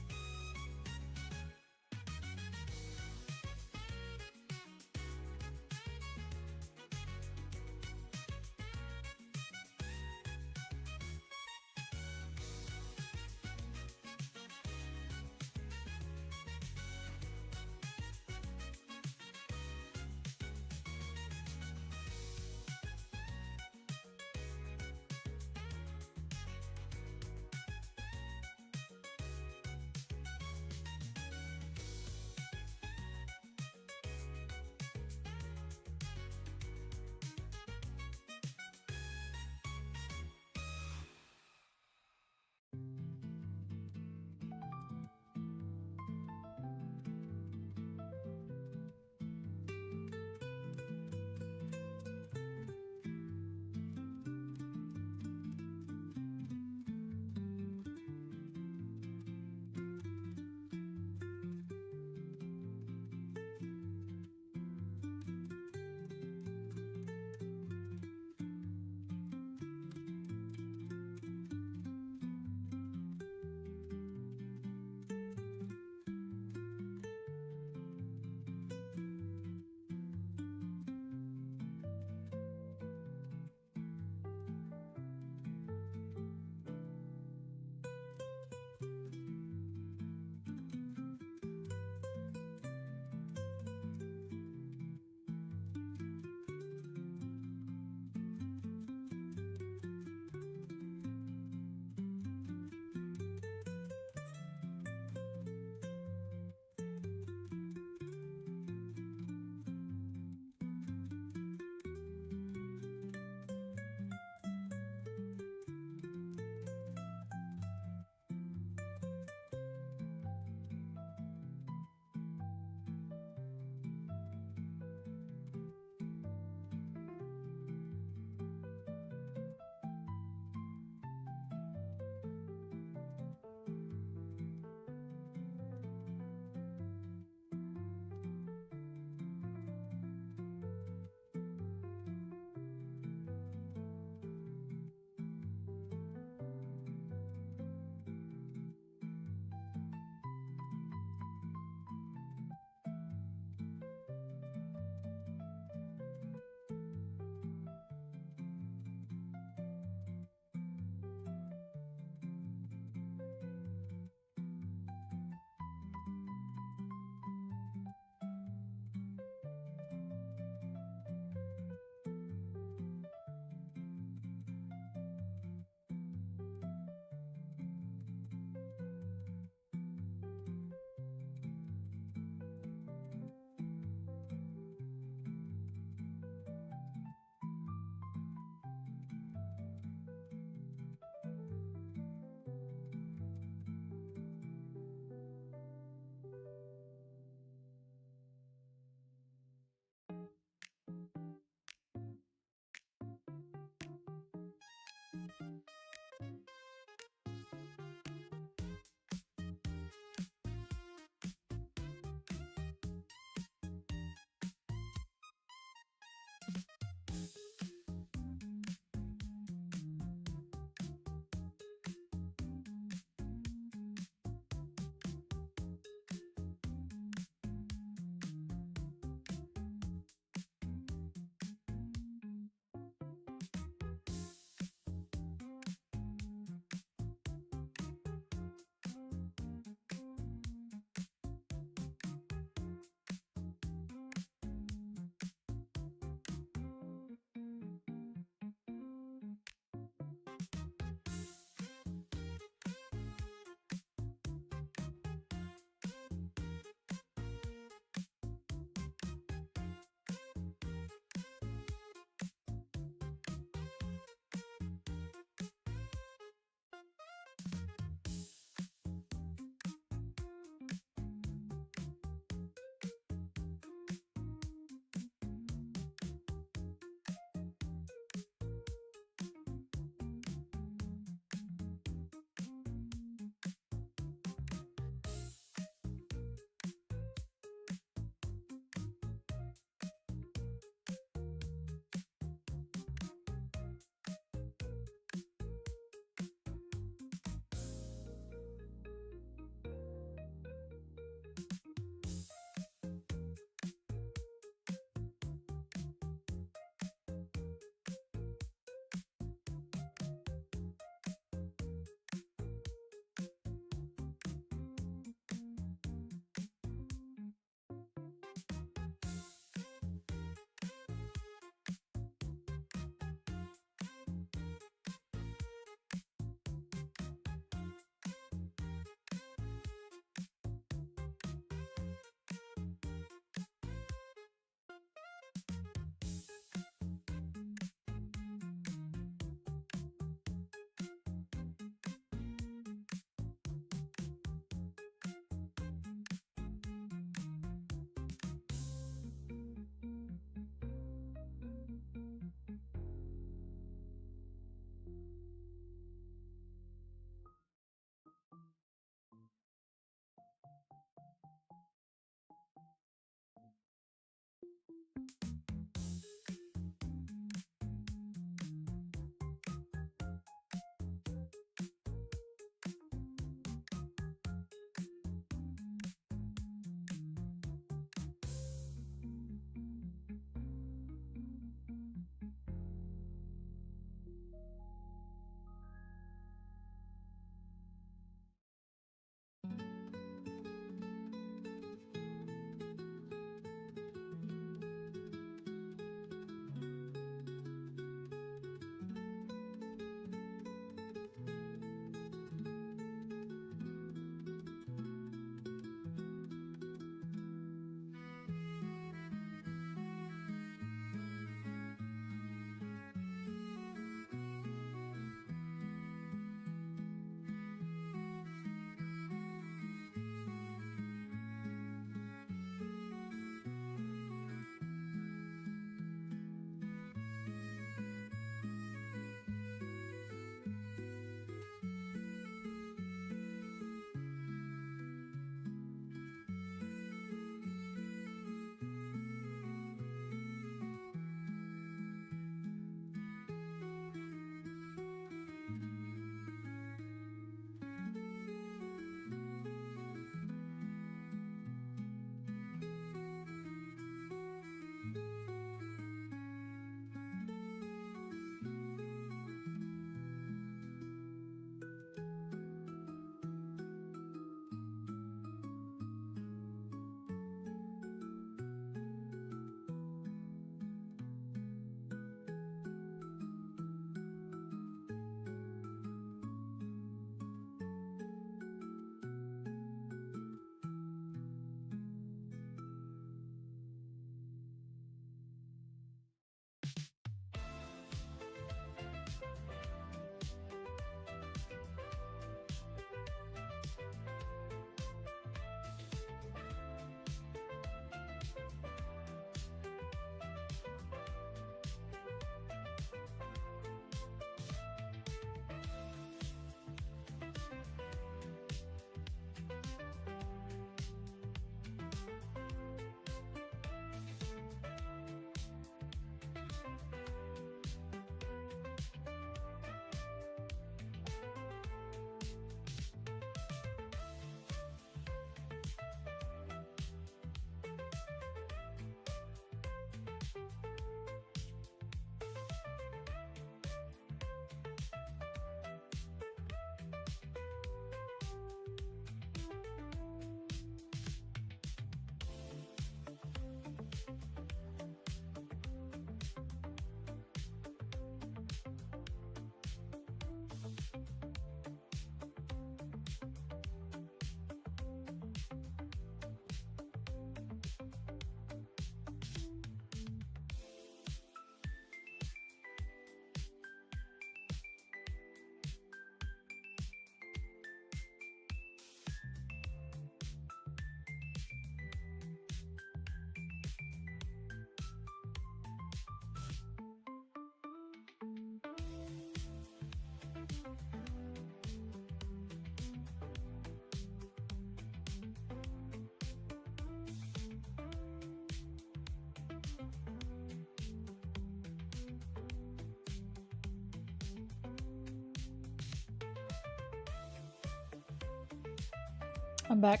I'm back.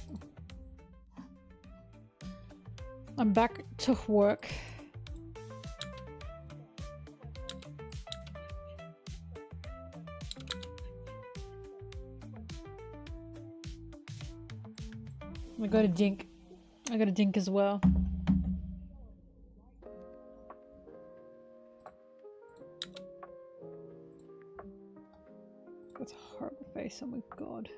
I'm back to work. I got a dink. I got a dink as well. That's a horrible face, oh my god.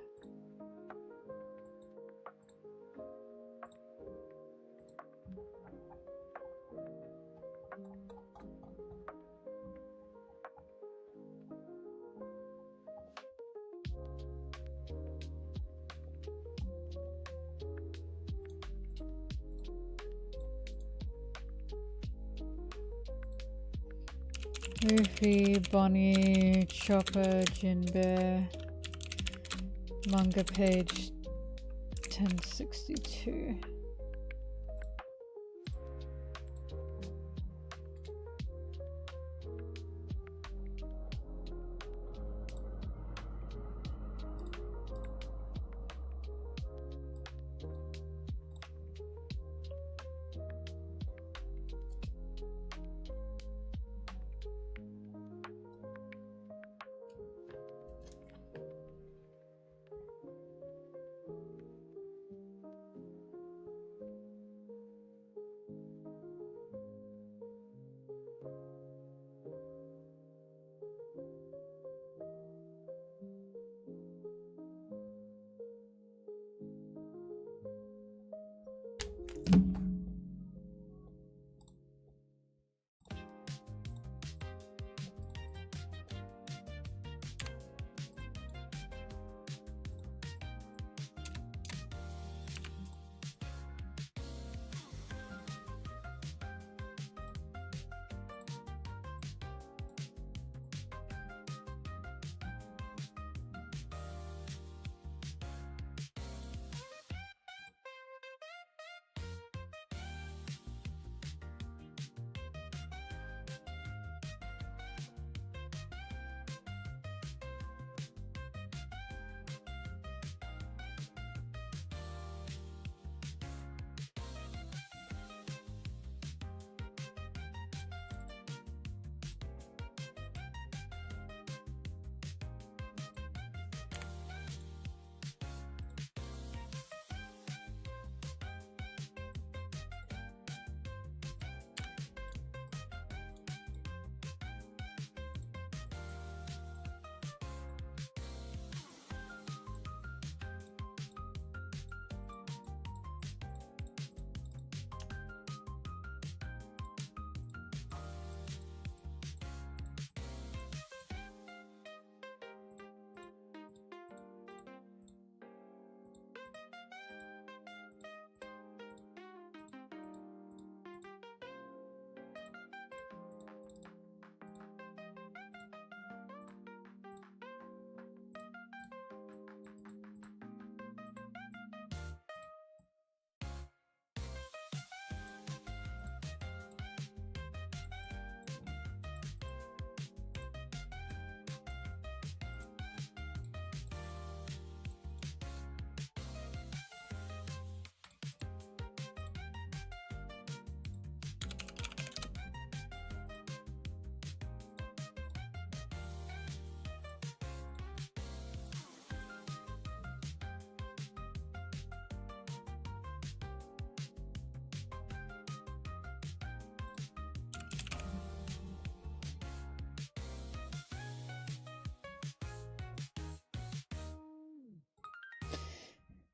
Luffy, Bonney, Chopper, Jinbear, manga page 1062.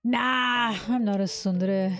Nah, I'm not a tsundere.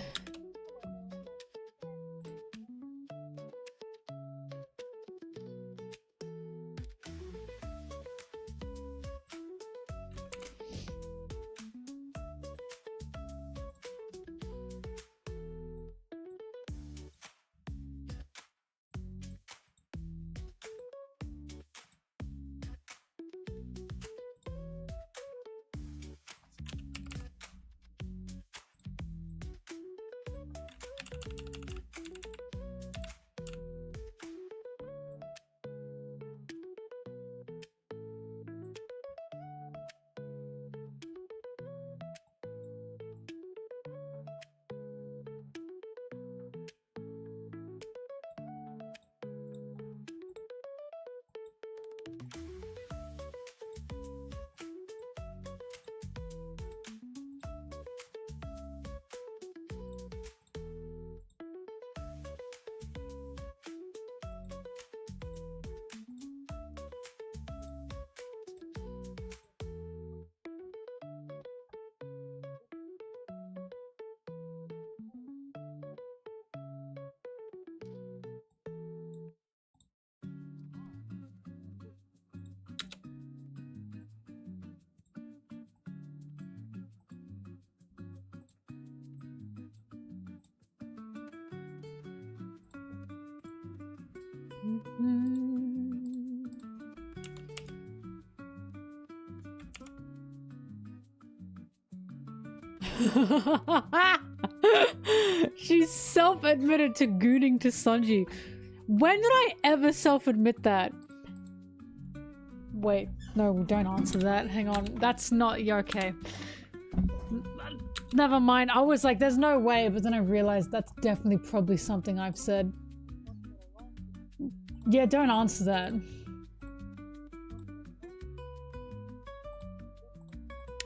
She's self-admitted to gooning to Sanji. When did I ever self-admit that? Wait, no, don't answer that. Hang on, that's not... Yeah, okay. Never mind, I was like, there's no way, but then I realized that's definitely probably something I've said. Yeah, don't answer that.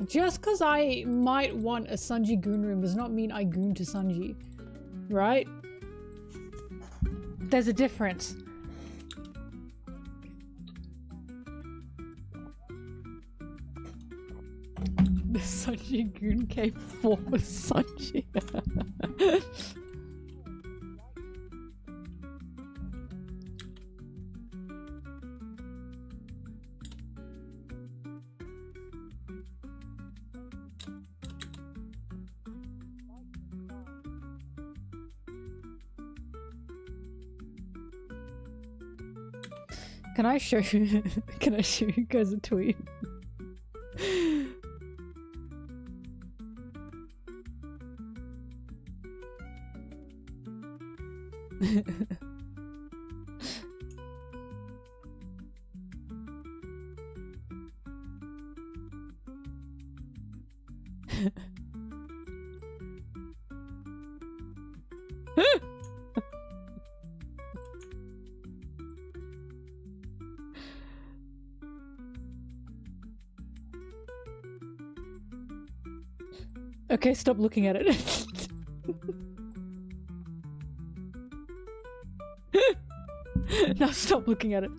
Just because I might want a Sanji goon room does not mean I goon to Sanji. Right? There's a difference. The Sanji goon came for Sanji. Can I show you? Can I show you guys a tweet? Okay, stop looking at it. Now stop looking at it.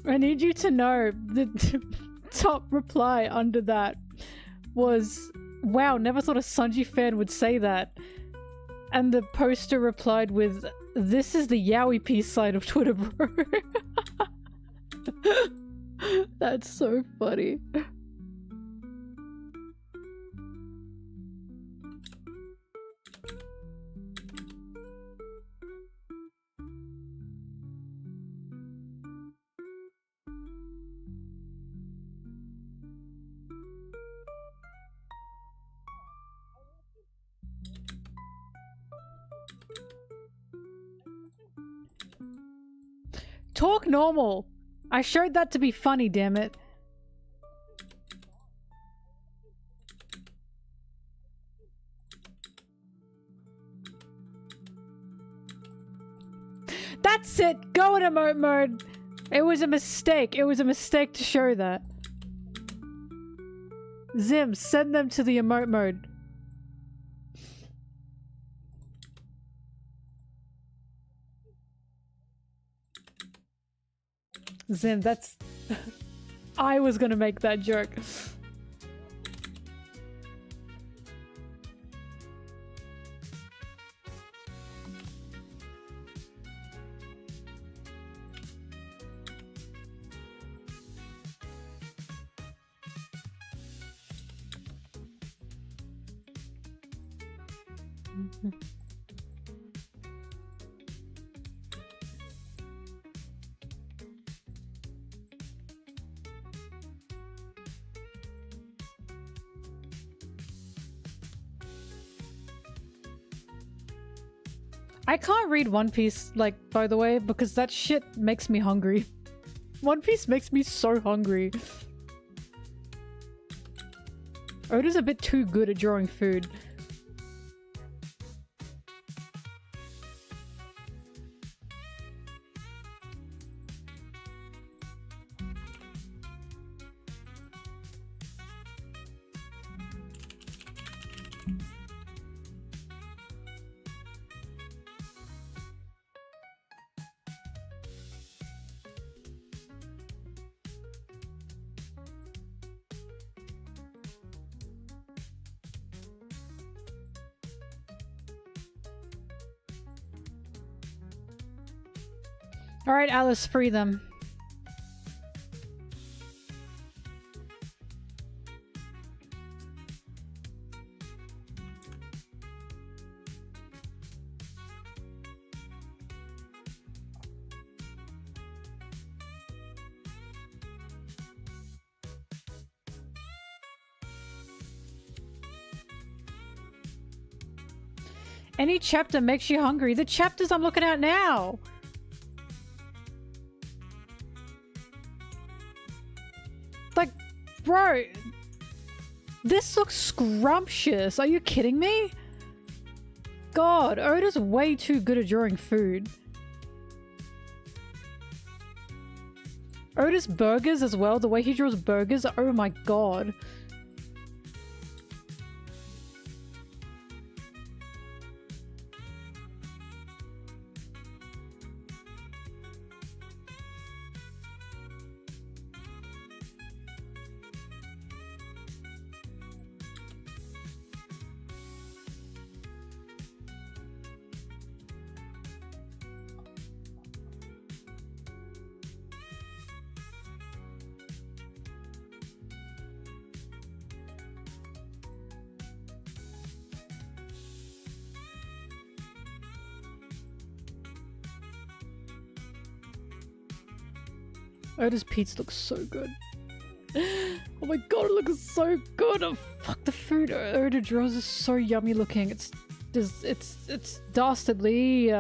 I need you to know the top reply under that was, wow, never thought a Sanji fan would say that. And the poster replied with, this is the Yaoi piece side of Twitter, bro. That's so funny. Talk normal. I showed that to be funny, damn it. That's it. Go in emote mode. It was a mistake. It was a mistake to show that. Zim, send them to the emote mode. Zim, that's... I was gonna make that joke. I can't read One Piece, like, by the way, because that shit makes me hungry. One Piece makes me so hungry. Oda's a bit too good at drawing food. Alright, Alice, free them. Any chapter makes you hungry. The chapters I'm looking at now. Like, bro, this looks scrumptious. Are you kidding me? God, Oda's way too good at drawing food. Oda's burgers as well, the way he draws burgers, oh my god. Oda's pizza looks so good. Oh my god, it looks so good. Oh fuck, the food Oda draws is so yummy looking. It's dastardly.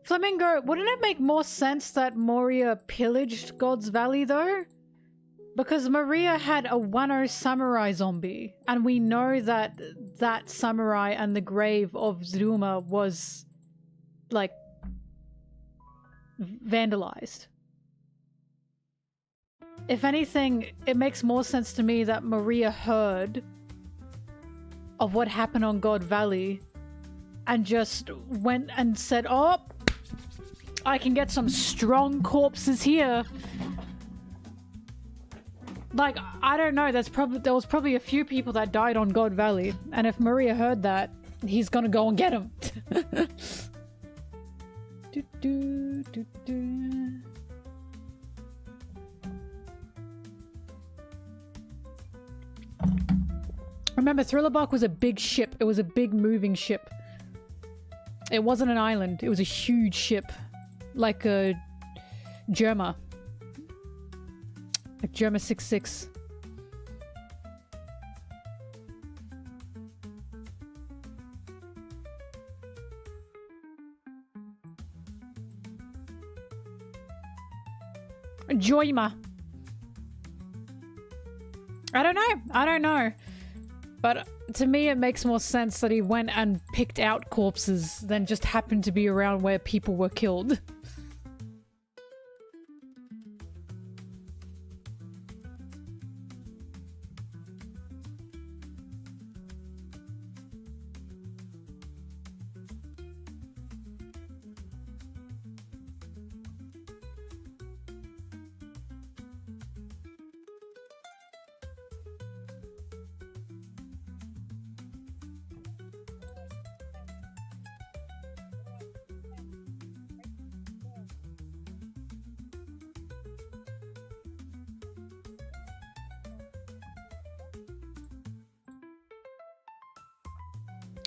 Flamingo, wouldn't it make more sense that Moria pillaged God's Valley though? Because Maria had a Wano samurai zombie, and we know that that samurai and the grave of Zuma was, like, vandalized. If anything, it makes more sense to me that Maria heard of what happened on God Valley and just went and said, oh, I can get some strong corpses here. Like, I don't know, there was probably a few people that died on God Valley, and if Maria heard that, he's gonna go and get them. Remember, Thrillerbark was a big ship. It was a big moving ship. It wasn't an island. It was a huge ship. Like a Germa. Like Germa 66. Joima. I don't know. But to me it makes more sense that he went and picked out corpses than just happened to be around where people were killed.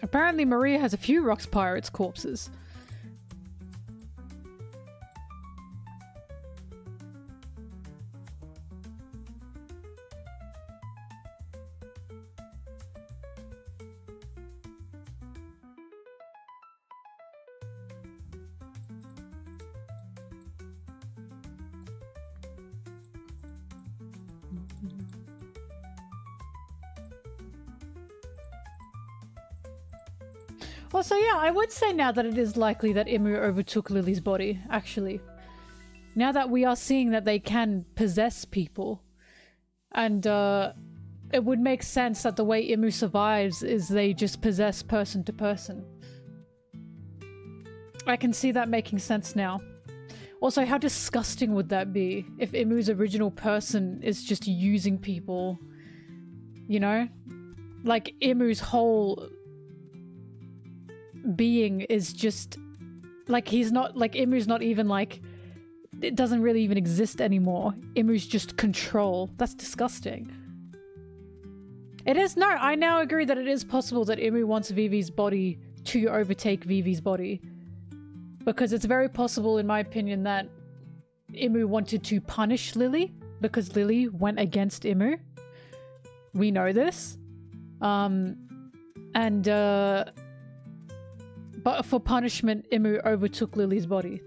Apparently Maria has a few Rocks Pirates corpses. Well, so yeah, I would say now that it is likely that Imu overtook Lily's body, actually. Now that we are seeing that they can possess people. And, it would make sense that the way Imu survives is they just possess person to person. I can see that making sense now. Also, how disgusting would that be if Imu's original person is just using people, you know? Like, Imu's whole being is just like, he's not like, Imu's not even like, it doesn't really even exist anymore. Imu's just control. That's disgusting. It is. No, I now agree that it is possible that Imu wants Vivi's body to overtake Vivi's body. Because it's very possible, in my opinion, that Imu wanted to punish Lily because Lily went against Imu. We know this. But for punishment, Imu overtook Lily's body.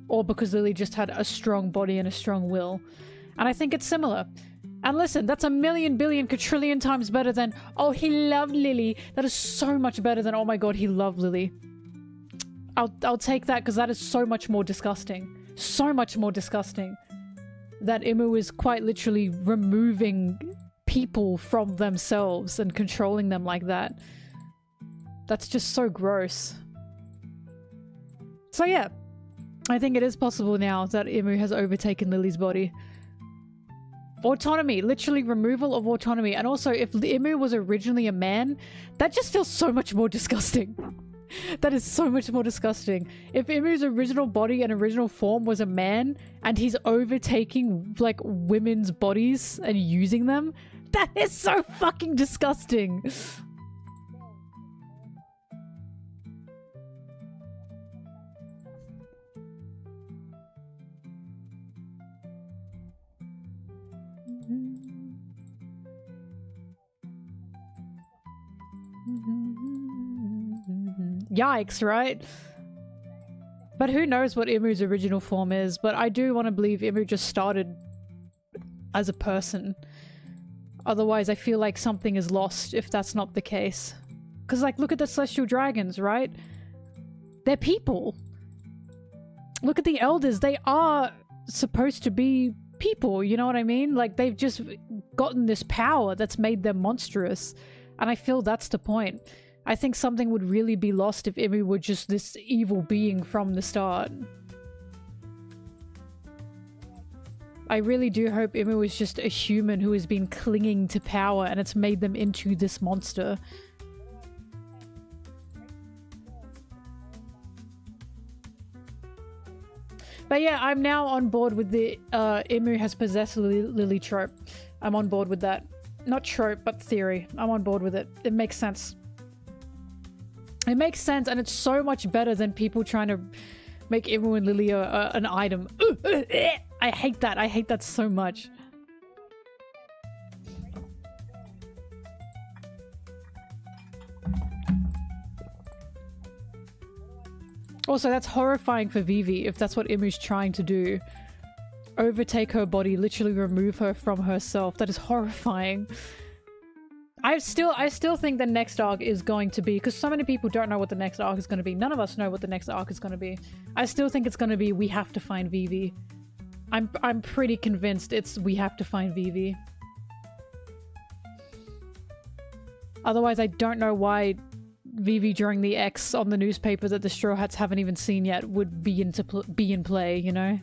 Or because Lily just had a strong body and a strong will. And I think it's similar. And listen, that's a million, billion, quadrillion times better than, oh, he loved Lily. That is so much better than, oh my god, he loved Lily. I'll take that because that is so much more disgusting. So much more disgusting. That Imu is quite literally removing people from themselves and controlling them like that. That's just so gross. So yeah, I think it is possible now that Imu has overtaken Lily's body. Autonomy, literally removal of autonomy. And also, if Imu was originally a man, that just feels so much more disgusting. That is so much more disgusting. If Imu's original body and original form was a man, and he's overtaking, like, women's bodies and using them, that is so fucking disgusting. Yikes, right? But who knows what Imu's original form is, but I do want to believe Imu just started as a person. Otherwise, I feel like something is lost if that's not the case. Because, like, look at the Celestial Dragons, right? They're people. Look at the Elders. They are supposed to be people, you know what I mean? Like, they've just gotten this power that's made them monstrous. And I feel that's the point. I think something would really be lost if Imu were just this evil being from the start. I really do hope Imu is just a human who has been clinging to power and it's made them into this monster. But yeah, I'm now on board with the Imu has possessed Lily trope. I'm on board with that. Not trope, but theory. I'm on board with it. It makes sense. It makes sense, and it's so much better than people trying to make Imu and Lily an item. I hate that. I hate that so much. Also, that's horrifying for Vivi if that's what Imu's trying to do. Overtake her body, literally remove her from herself. That is horrifying. I still think the next arc is going to be, because so many people don't know what the next arc is going to be. None of us know what the next arc is going to be. I still think it's going to be we have to find Vivi. I'm pretty convinced it's we have to find Vivi. Otherwise, I don't know why Vivi during the X on the newspaper that the Straw Hats haven't even seen yet would be in play, you know?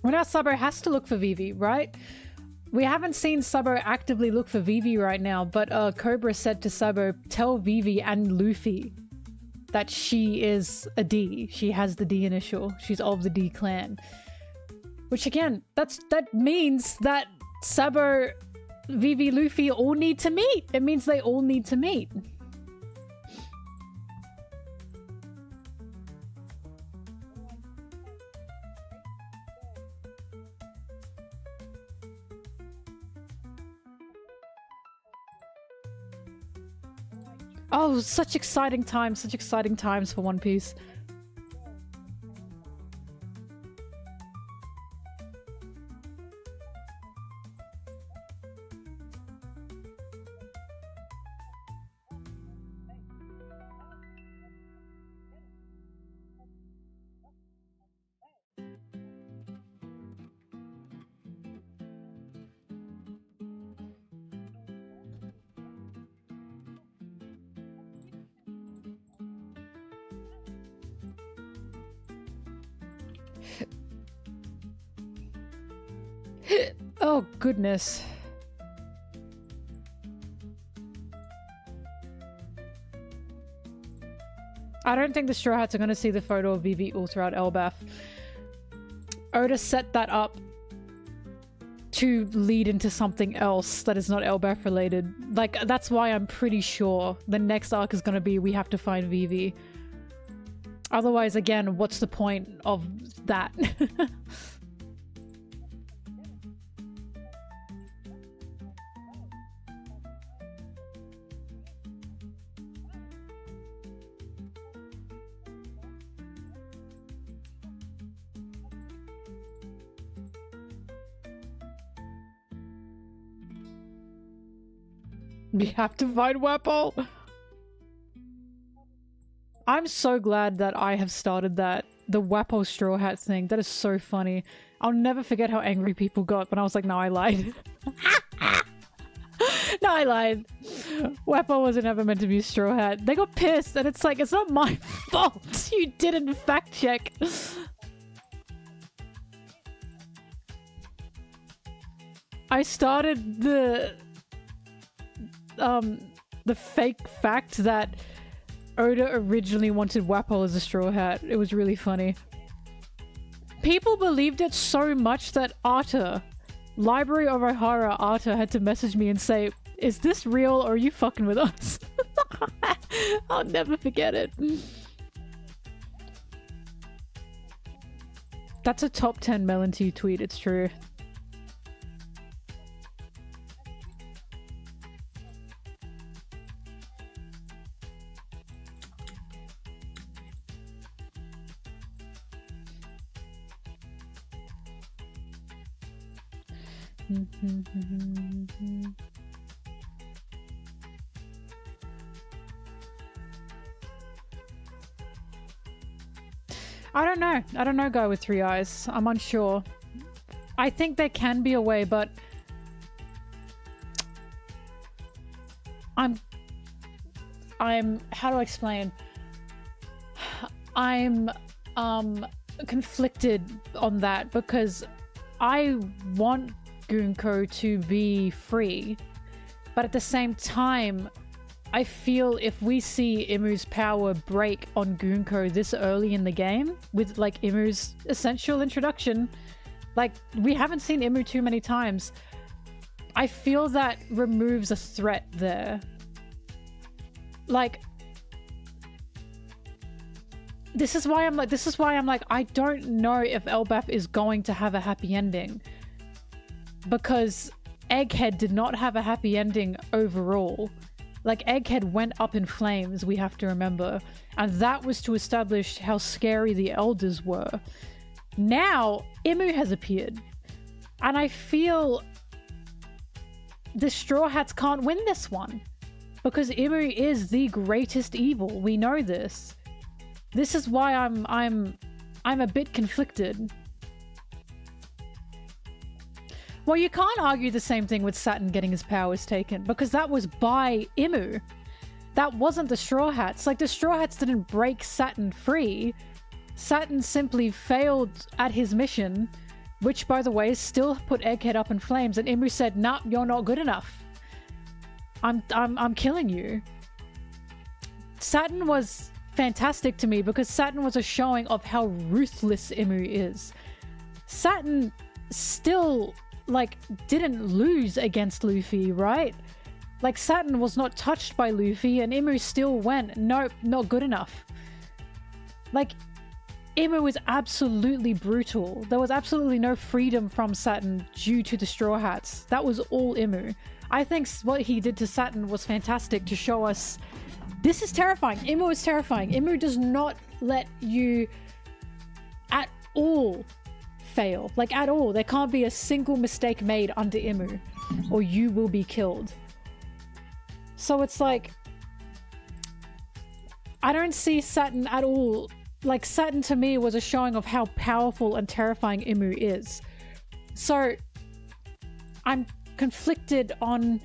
Well, now Sabo has to look for Vivi, right? We haven't seen Sabo actively look for Vivi right now, but Cobra said to Sabo, tell Vivi and Luffy that she is a D. She has the D initial. She's of the D clan. Which again, that means that Sabo, Vivi, Luffy all need to meet. It means they all need to meet. Oh, such exciting times for One Piece. Oh, goodness. I don't think the Straw Hats are going to see the photo of Vivi all throughout Elbaf. Oda set that up to lead into something else that is not Elbaf related. Like, that's why I'm pretty sure the next arc is going to be we have to find Vivi. Otherwise, again, what's the point of that? We have to find Weapon. I'm so glad that I have started that. The Wappo Straw Hat thing. That is so funny. I'll never forget how angry people got when I was like, no, I lied. No, I lied. Wappo wasn't ever meant to be a Straw Hat. They got pissed and it's like, it's not my fault. You didn't fact check. I started the fake fact that Oda originally wanted Wappo as a Straw Hat. It was really funny. People believed it so much that Arta, Library of Ohara Arta, had to message me and say, is this real or are you fucking with us? I'll never forget it. That's a top 10 MelonTeee tweet, it's true. I don't know. I don't know, guy with three eyes. I'm unsure. I think there can be a way, but I'm how do I explain? I'm conflicted on that because I want Gunko to be free, but at the same time I feel if we see Imu's power break on Gunko this early in the game with like Imu's essential introduction, like we haven't seen Imu too many times, I feel that removes a threat there. Like this is why I'm like I don't know if Elbaf is going to have a happy ending. Because Egghead did not have a happy ending overall. Like, Egghead went up in flames, we have to remember. And that was to establish how scary the elders were. Now, Imu has appeared. And I feel the Straw Hats can't win this one. Because Imu is the greatest evil. We know this. This is why I'm a bit conflicted. Well, you can't argue the same thing with Saturn getting his powers taken, because that was by Imu. That wasn't the Straw Hats. Like, the Straw Hats didn't break Saturn free. Saturn simply failed at his mission, which, by the way, still put Egghead up in flames, and Imu said, nah, you're not good enough. I'm killing you. Saturn was fantastic to me, because Saturn was a showing of how ruthless Imu is. Saturn still like didn't lose against Luffy, right? Like Saturn was not touched by Luffy and Imu still went, nope, not good enough. Like Imu was absolutely brutal. There was absolutely no freedom from Saturn due to the Straw Hats. That was all Imu. I think what he did to Saturn was fantastic to show us this is terrifying. Imu is terrifying. Imu does not let you at all fail, like at all. There can't be a single mistake made under Imu or you will be killed. So it's like I don't see Saturn at all. Like Saturn to me was a showing of how powerful and terrifying Imu is. So I'm conflicted on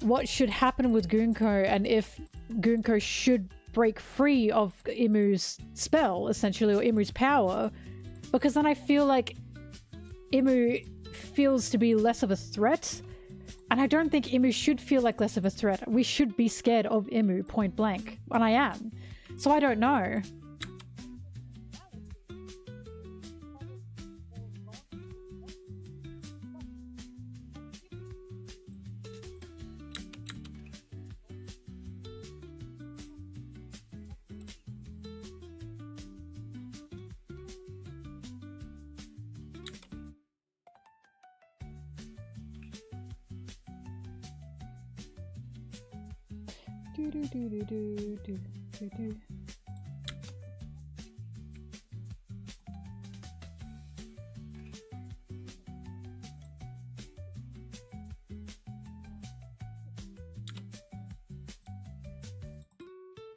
what should happen with Gunko and if Gunko should break free of Imu's spell essentially, or Imu's power. Because then I feel like Imu feels to be less of a threat. And I don't think Imu should feel like less of a threat. We should be scared of Imu, point blank. And I am. So I don't know.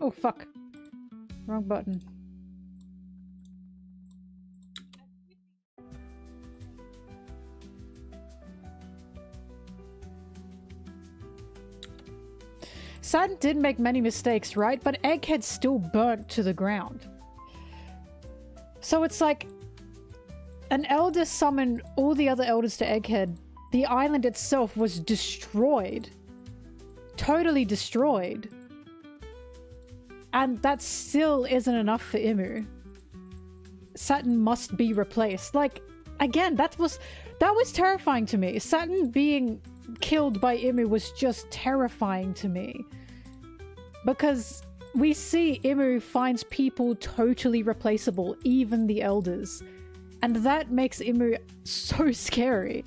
Oh fuck. Wrong button. Saturn did make many mistakes, right? But Egghead still burnt to the ground. So it's like an elder summoned all the other elders to Egghead. The island itself was destroyed. Totally destroyed. And that still isn't enough for Imu. Saturn must be replaced. Like, again, that was terrifying to me. Saturn being killed by Imu was just terrifying to me. Because we see Imu finds people totally replaceable, even the elders. And that makes Imu so scary.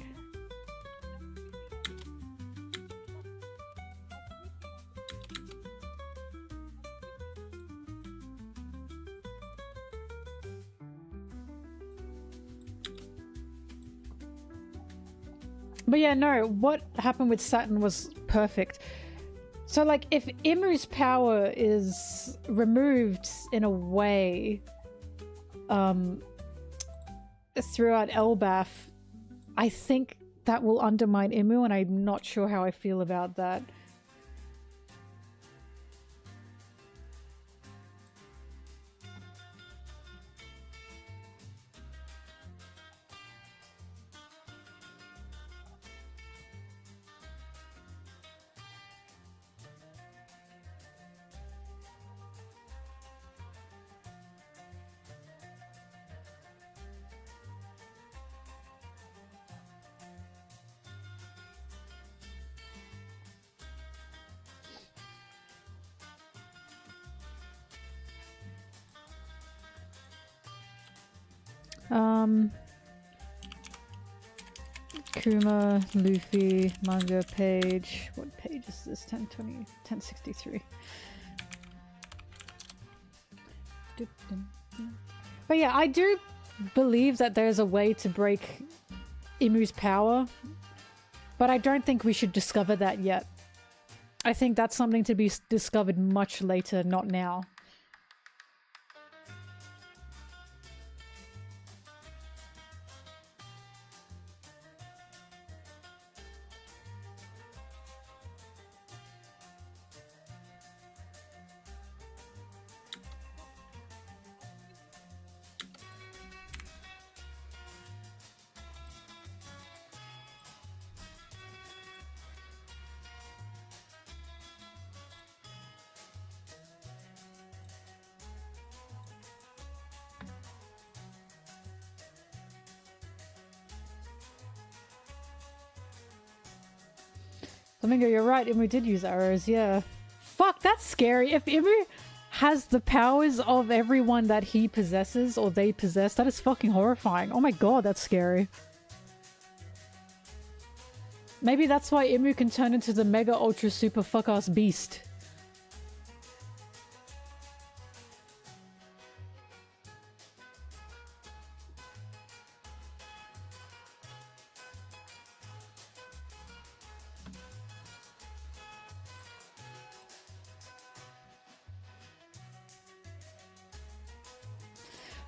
But yeah, no, what happened with Saturn was perfect. So like, if Imu's power is removed in a way throughout Elbaf, I think that will undermine Imu, and I'm not sure how I feel about that. Kuma, Luffy, manga page. What page is this? 1020, 1063. But yeah, I do believe that there's a way to break Imu's power, but I don't think we should discover that yet. I think that's something to be discovered much later, not now. Flamingo, you're right, Imu did use arrows, yeah. Fuck, that's scary. If Imu has the powers of everyone that he possesses, or they possess, that is fucking horrifying. Oh my god, that's scary. Maybe that's why Imu can turn into the mega ultra super fuck-ass beast.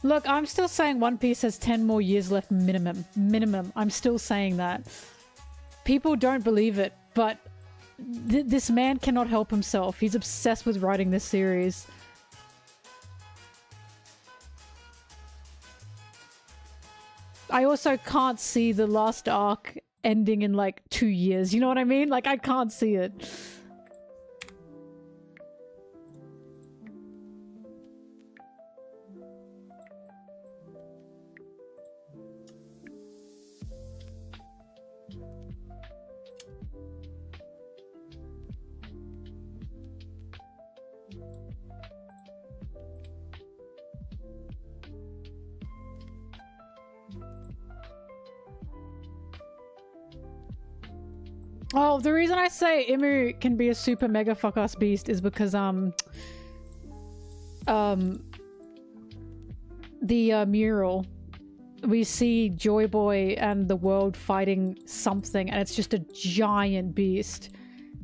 Look, I'm still saying One Piece has 10 more years left minimum. Minimum. I'm still saying that. People don't believe it, but this man cannot help himself. He's obsessed with writing this series. I also can't see the last arc ending in like 2 years. You know what I mean? Like, I can't see it. Oh, the reason I say Imu can be a super mega fuck-ass beast is because, the mural, we see Joy Boy and the world fighting something, and it's just a giant beast.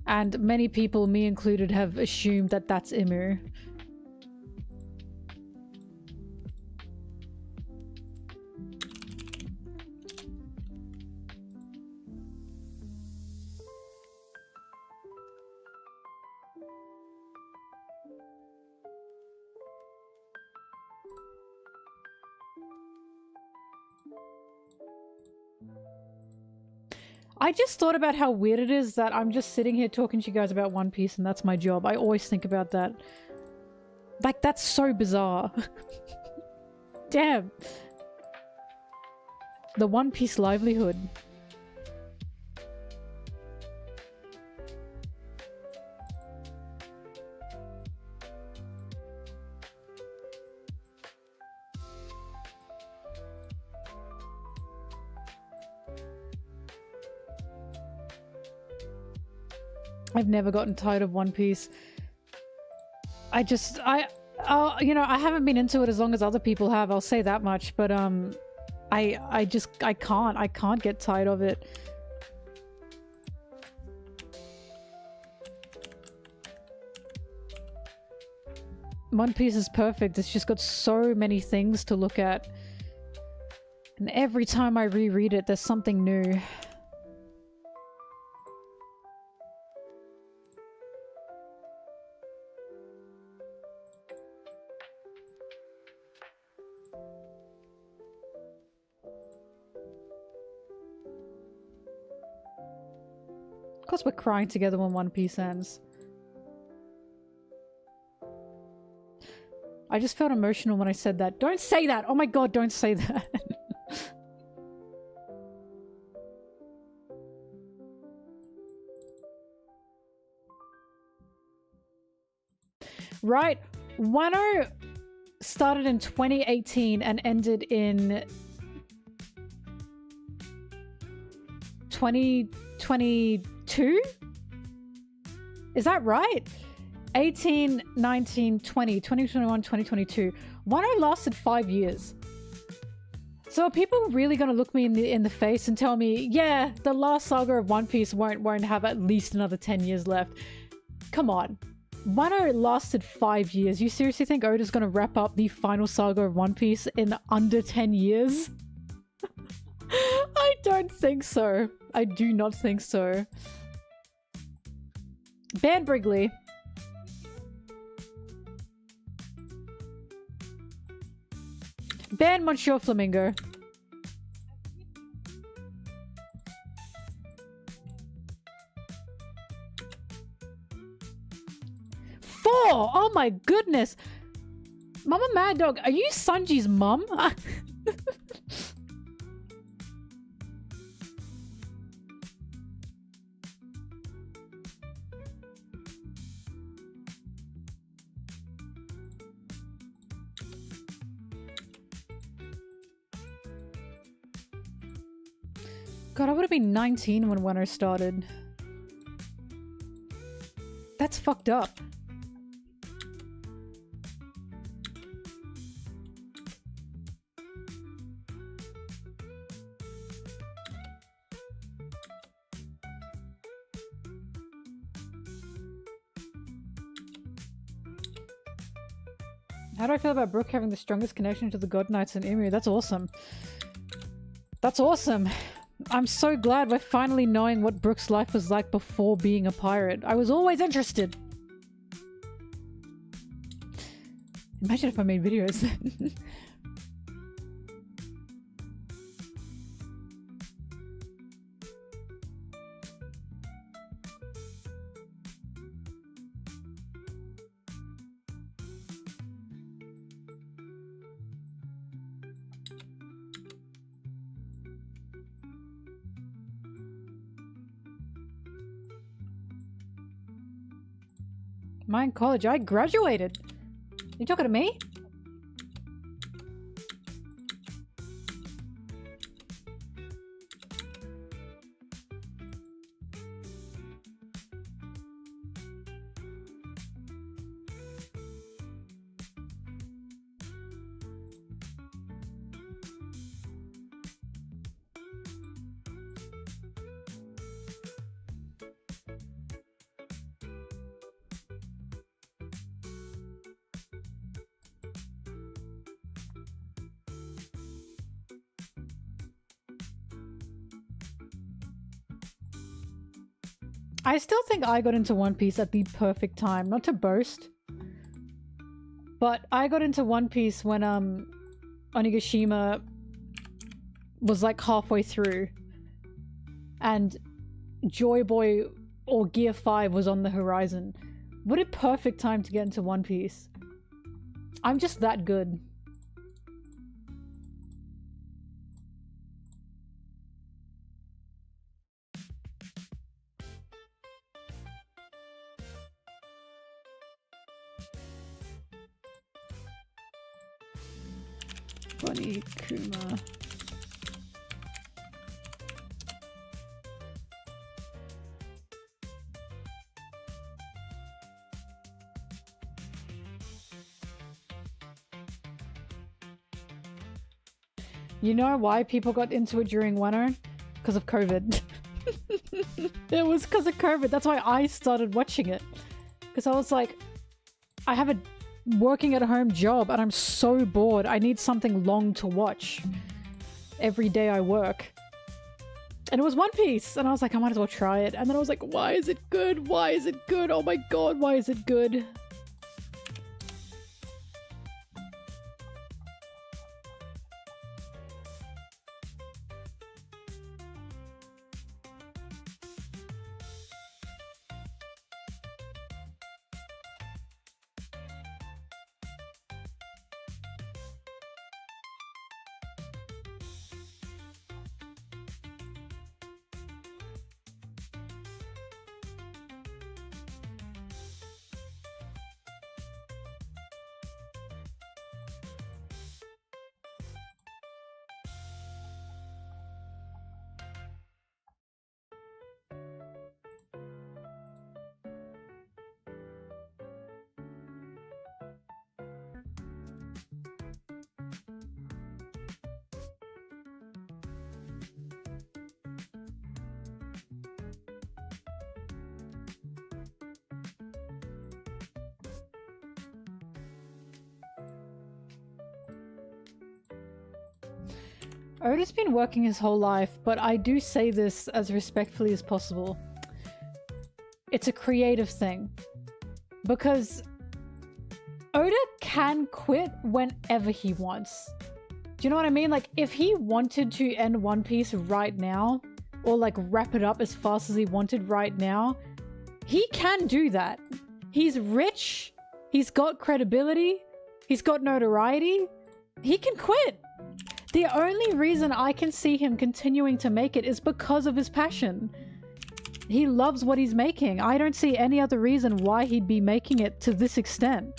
And many people, me included, have assumed that that's Imu. I just thought about how weird it is that I'm just sitting here talking to you guys about One Piece and that's my job. I always think about that. Like, that's so bizarre. Damn. The One Piece livelihood. I've never gotten tired of One Piece. You know, I haven't been into it as long as other people have, I'll say that much, but I can't get tired of it. One Piece is perfect. It's just got so many things to look at. And every time I reread it, there's something new. Of course we're crying together when One Piece ends. I just felt emotional when I said that. Don't say that! Oh my god, don't say that! Right, Wano started in 2018 and ended in 2022? Is that right? 18, 19, 20, 2021, 2022. Wano lasted 5 years. So are people really gonna look me in the face and tell me, yeah, the last saga of One Piece won't have at least another 10 years left? Come on. Wano lasted 5 years. You seriously think Oda's gonna wrap up the final saga of One Piece in under 10 years? I don't think so. I do not think so. Ban Brigley. Ban Monsieur Flamingo. Four! Oh my goodness! Mama Mad Dog, are you Sanji's mum? God, I would have been 19 when Wano started. That's fucked up. How do I feel about Brook having the strongest connection to the God Knights and Emu? That's awesome. That's awesome. I'm so glad we're finally knowing what Brook's life was like before being a pirate. I was always interested. Imagine if I made videos then. Mine college, I graduated. You talking to me? I still think I got into One Piece at the perfect time. Not to boast, but I got into One Piece when Onigashima was like halfway through and Joy Boy or Gear 5 was on the horizon. What a perfect time to get into One Piece. I'm just that good. Bonney, Kuma. You know why people got into it during Wano? Because of COVID. It was because of COVID. That's why I started watching it. Because I was like, I have a working at home job and I'm so bored. I need something long to watch every day I work. And it was One Piece. And I was like, I might as well try it. And then I was like, why is it good? Why is it good? Oh my god, why is it good? Oda's been working his whole life, but I do say this as respectfully as possible. It's a creative thing. Because Oda can quit whenever he wants. Do you know what I mean? Like, if he wanted to end One Piece right now, or like wrap it up as fast as he wanted right now, he can do that. He's rich, he's got credibility, he's got notoriety, he can quit. The only reason I can see him continuing to make it is because of his passion. He loves what he's making. I don't see any other reason why he'd be making it to this extent.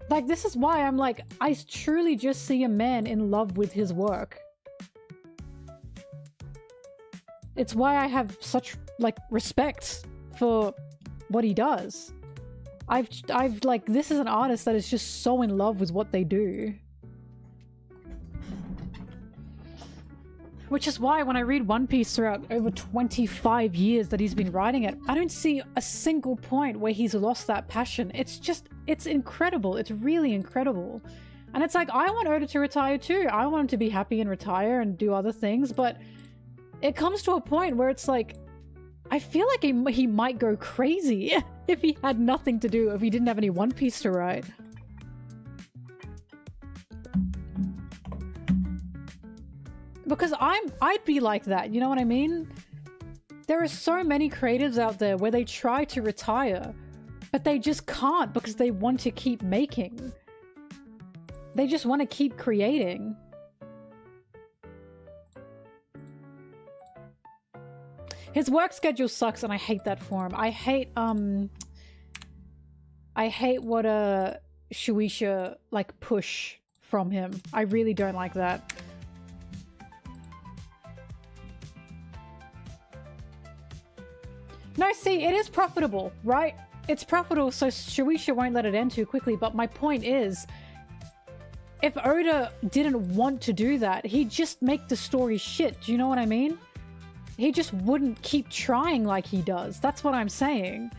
Like, this is why I'm like, I truly just see a man in love with his work. It's why I have such, like, respect for what he does. I've like, this is an artist that is just so in love with what they do. Which is why when I read One Piece throughout over 25 years that he's been writing it, I don't see a single point where he's lost that passion. It's just, it's incredible. It's really incredible. And it's like, I want Oda to retire too. I want him to be happy and retire and do other things, but it comes to a point where it's like, I feel like he might go crazy if he had nothing to do, if he didn't have any One Piece to write. Because I'd be like that, you know what I mean? There are so many creatives out there where they try to retire, but they just can't because they want to keep making. They just want to keep creating. His work schedule sucks and I hate that for him. I hate what Shueisha like push from him. I really don't like that. No, see, it is profitable, right? It's profitable, so Shueisha won't let it end too quickly, but my point is, if Oda didn't want to do that, he'd just make the story shit, do you know what I mean? He just wouldn't keep trying like he does. That's what I'm saying.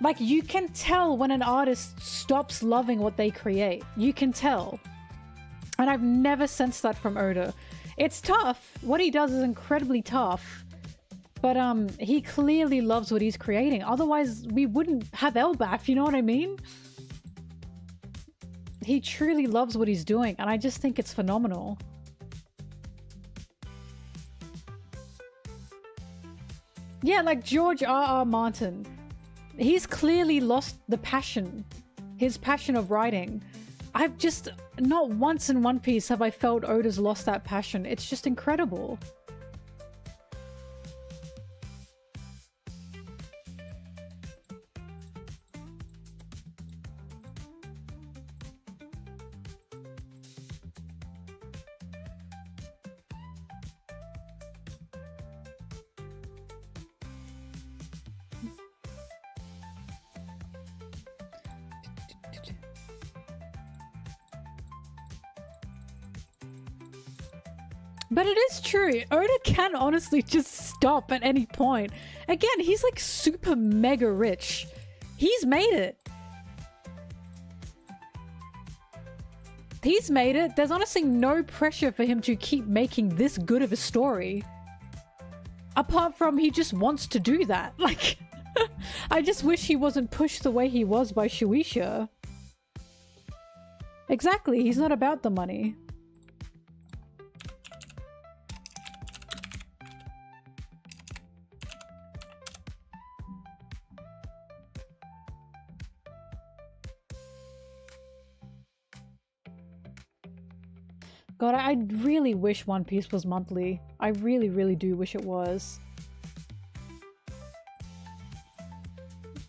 Like, you can tell when an artist stops loving what they create. You can tell. And I've never sensed that from Oda. It's tough. What he does is incredibly tough. But he clearly loves what he's creating. Otherwise, we wouldn't have Elbaf, you know what I mean? He truly loves what he's doing, and I just think it's phenomenal. Yeah, like George R.R. Martin. He's clearly lost the passion. His passion of writing. I've just... Not once in One Piece have I felt Oda's lost that passion. It's just incredible. But it is true. Oda can honestly just stop at any point. Again, he's like super mega rich. He's made it. He's made it. There's honestly no pressure for him to keep making this good of a story. Apart from he just wants to do that. Like, I just wish he wasn't pushed the way he was by Shueisha. Exactly, he's not about the money. God, I really wish One Piece was monthly. I really, really do wish it was.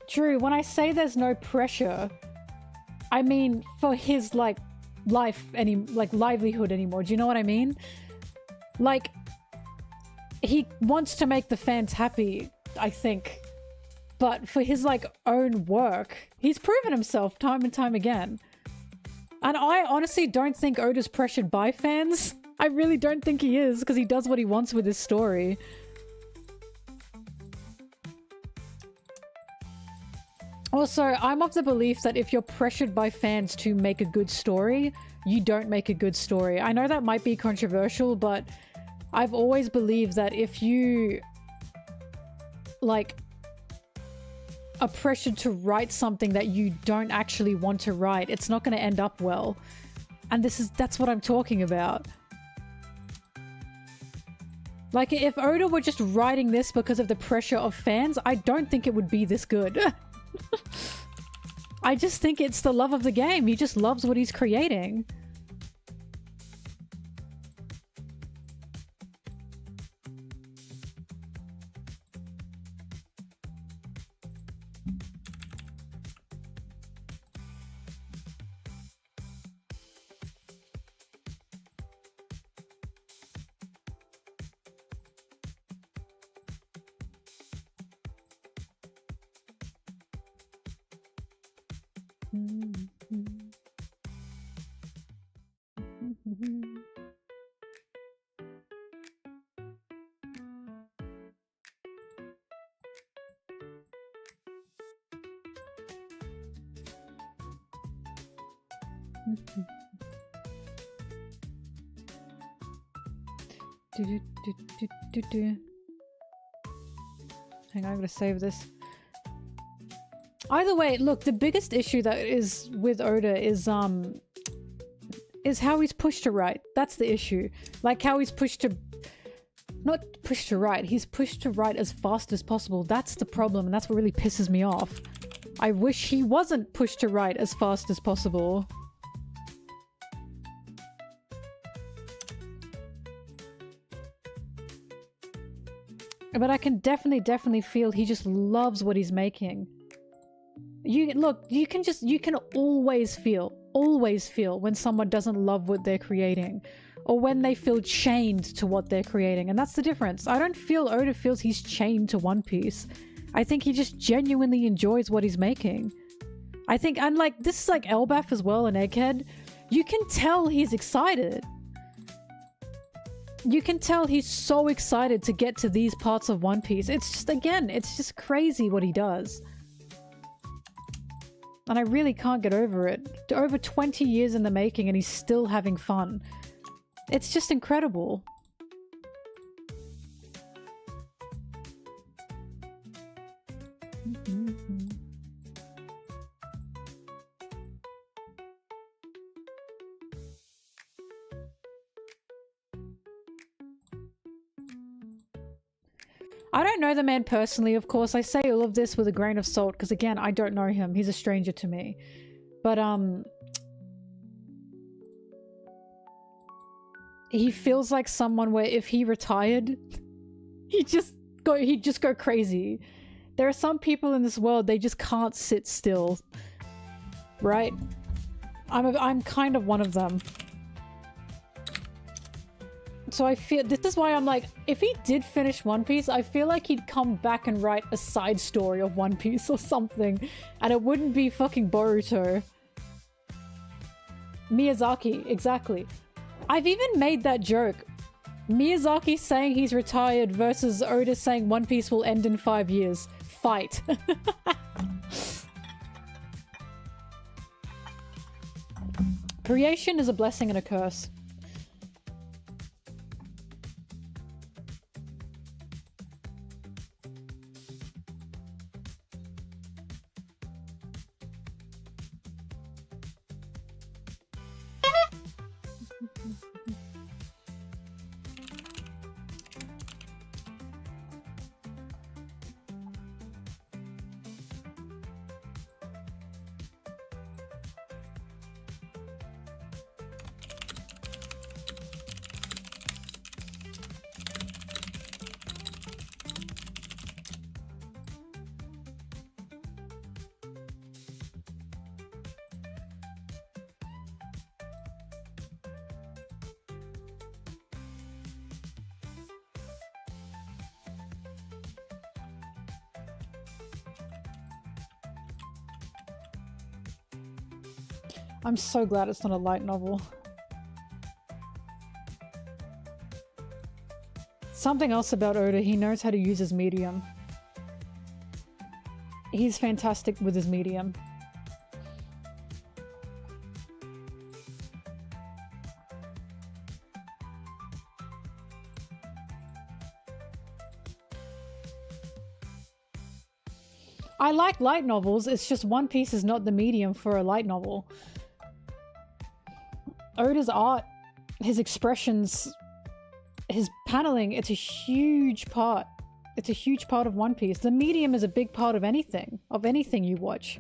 True, when I say there's no pressure, I mean for his, like, livelihood anymore. Do you know what I mean? Like, he wants to make the fans happy, I think. But for his, like, own work, he's proven himself time and time again. And I honestly don't think Oda's pressured by fans. I really don't think he is, because he does what he wants with his story. Also, I'm of the belief that if you're pressured by fans to make a good story, you don't make a good story. I know that might be controversial, but I've always believed that if you, like, are pressured to write something that you don't actually want to write, it's not going to end up well. And that's what I'm talking about. Like, if Oda were just writing this because of the pressure of fans, I don't think it would be this good. I just think it's the love of the game. He just loves what he's creating. Hang on, I'm gonna save this. Either way, look, the biggest issue that is with Oda is how he's pushed to write. That's the issue. Like how he's pushed to... Not pushed to write, he's pushed to write as fast as possible. That's the problem, and that's what really pisses me off. I wish he wasn't pushed to write as fast as possible. But I can definitely feel he just loves what he's making. Look, you can always feel when someone doesn't love what they're creating, or when they feel chained to what they're creating, and that's the difference. I don't feel Oda feels he's chained to One Piece. I think he just genuinely enjoys what he's making. I think, and like, this is like Elbaf as well and Egghead. You can tell he's excited. You can tell he's so excited to get to these parts of One Piece. It's just, again, it's just crazy what he does. And I really can't get over it. Over 20 years in the making and he's still having fun. It's just incredible. I don't know the man personally, of course. I say all of this with a grain of salt because, again, I don't know him. He's a stranger to me. But, he feels like someone where if he retired, he'd just go crazy. There are some people in this world, they just can't sit still. Right? I'm kind of one of them. So I feel, this is why I'm like, if he did finish One Piece, I feel like he'd come back and write a side story of One Piece or something. And it wouldn't be fucking Boruto. Miyazaki, exactly. I've even made that joke. Miyazaki saying he's retired versus Oda saying One Piece will end in 5 years. Fight. Creation is a blessing and a curse. I'm so glad it's not a light novel. Something else about Oda, he knows how to use his medium. He's fantastic with his medium. I like light novels, it's just One Piece is not the medium for a light novel. Oda's art, his expressions, his paneling, it's a huge part. It's a huge part of One Piece. The medium is a big part of anything you watch.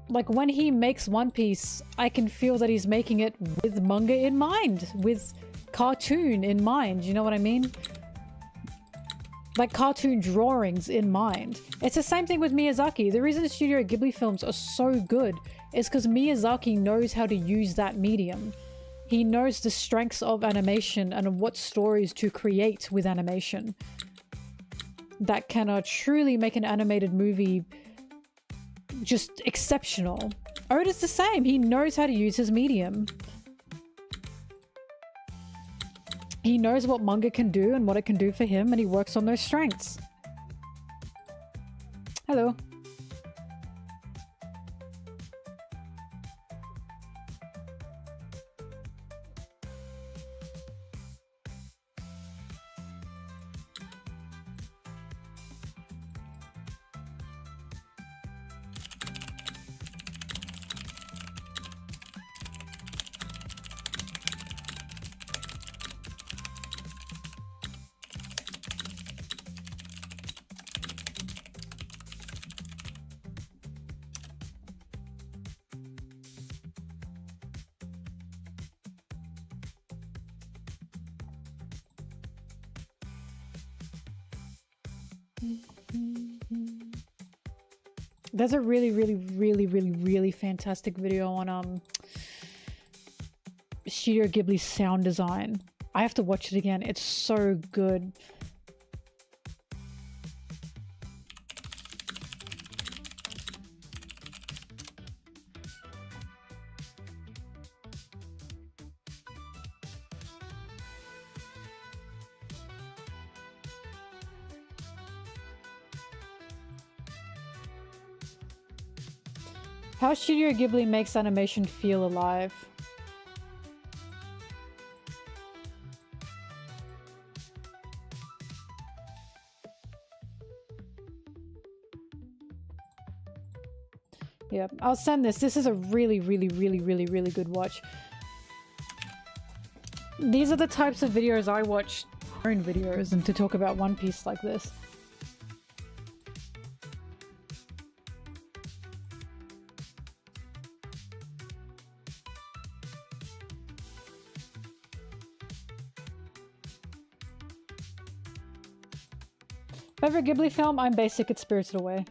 Like when he makes One Piece, I can feel that he's making it with manga in mind, with cartoon in mind, you know what I mean? Like cartoon drawings in mind. It's the same thing with Miyazaki. The reason the Studio Ghibli films are so good is because Miyazaki knows how to use that medium. He knows the strengths of animation and what stories to create with animation that can truly make an animated movie just exceptional. Oda's the same. He knows how to use his medium. He knows what manga can do and what it can do for him, and he works on those strengths. Hello. There's a really fantastic video on Studio Ghibli's sound design. I have to watch it again. It's so good. How Studio Ghibli makes animation feel alive. Yeah, I'll send this. This is a really, really, really, really, really good watch. These are the types of videos I watch, own videos, and to talk about One Piece like this. Favorite Ghibli film? I'm basic, it's Spirited Away.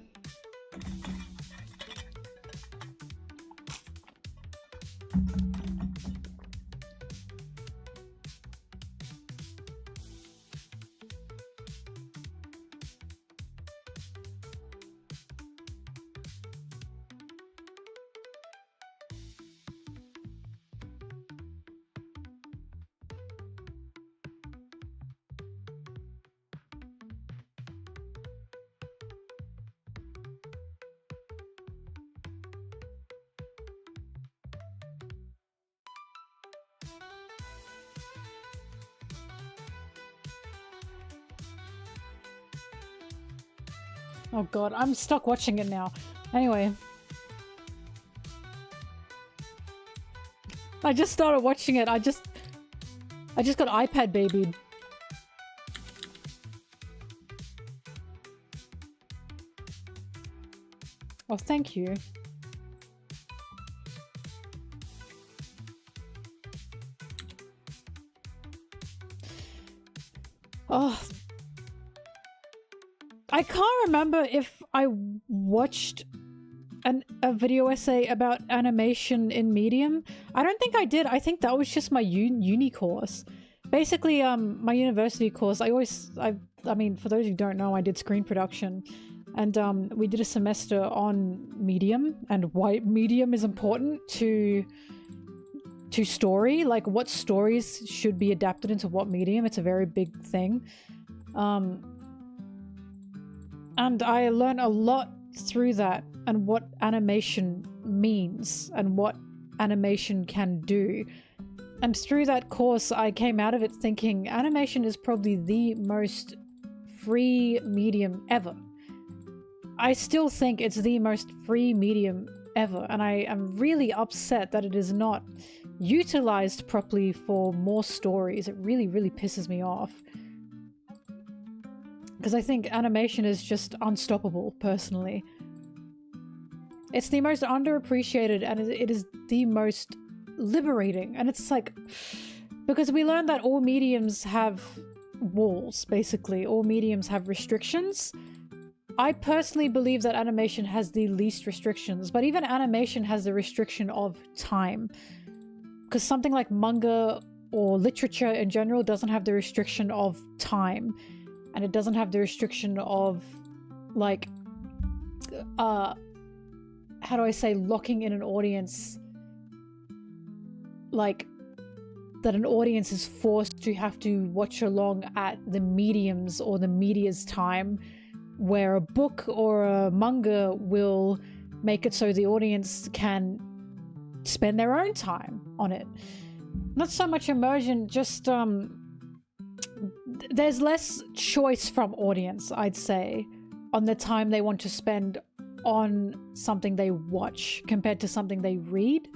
Oh god, I'm stuck watching it now. Anyway. I just started watching it. I just got iPad babied. Oh, thank you. Oh. I can't remember if I watched a video essay about animation in Medium. I don't think I did. I think that was just my uni course. Basically, my university course, I mean, for those who don't know, I did screen production. And we did a semester on Medium and why Medium is important to story. Like, what stories should be adapted into what medium. It's a very big thing. And I learned a lot through that and what animation means and what animation can do. And through that course, I came out of it thinking animation is probably the most free medium ever. I still think it's the most free medium ever, and I am really upset that it is not utilized properly for more stories. It really, really pisses me off. Because I think animation is just unstoppable, personally. It's the most underappreciated and it is the most liberating. And it's like, because we learned that all mediums have walls, basically. All mediums have restrictions. I personally believe that animation has the least restrictions, but even animation has the restriction of time. Because something like manga or literature in general doesn't have the restriction of time. And it doesn't have the restriction of, like, how do I say, locking in an audience, like, that an audience is forced to have to watch along at the medium's or the media's time, where a book or a manga will make it so the audience can spend their own time on it. Not so much immersion, just, there's less choice from audience, I'd say, on the time they want to spend on something they watch compared to something they read.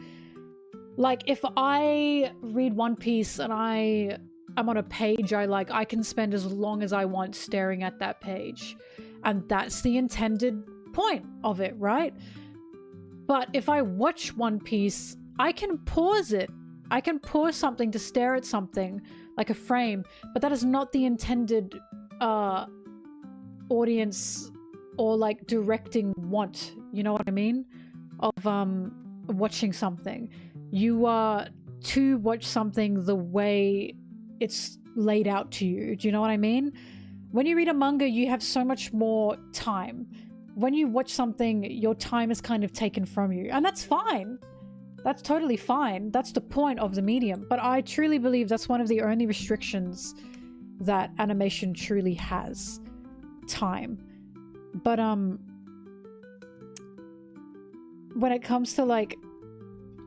Like, if I read One Piece and I'm on a page I like, I can spend as long as I want staring at that page. And that's the intended point of it, right? But if I watch One Piece, I can pause it. I can pause something to stare at something, like a frame, but that is not the intended audience or like directing want, you know what I mean, of watching something. You are to watch something the way it's laid out to you. Do you know what I mean? When you read a manga, you have so much more time. When you watch something, your time is kind of taken from you, and that's fine. That's totally fine. That's the point of the medium. But I truly believe that's one of the only restrictions that animation truly has. Time. But when it comes to like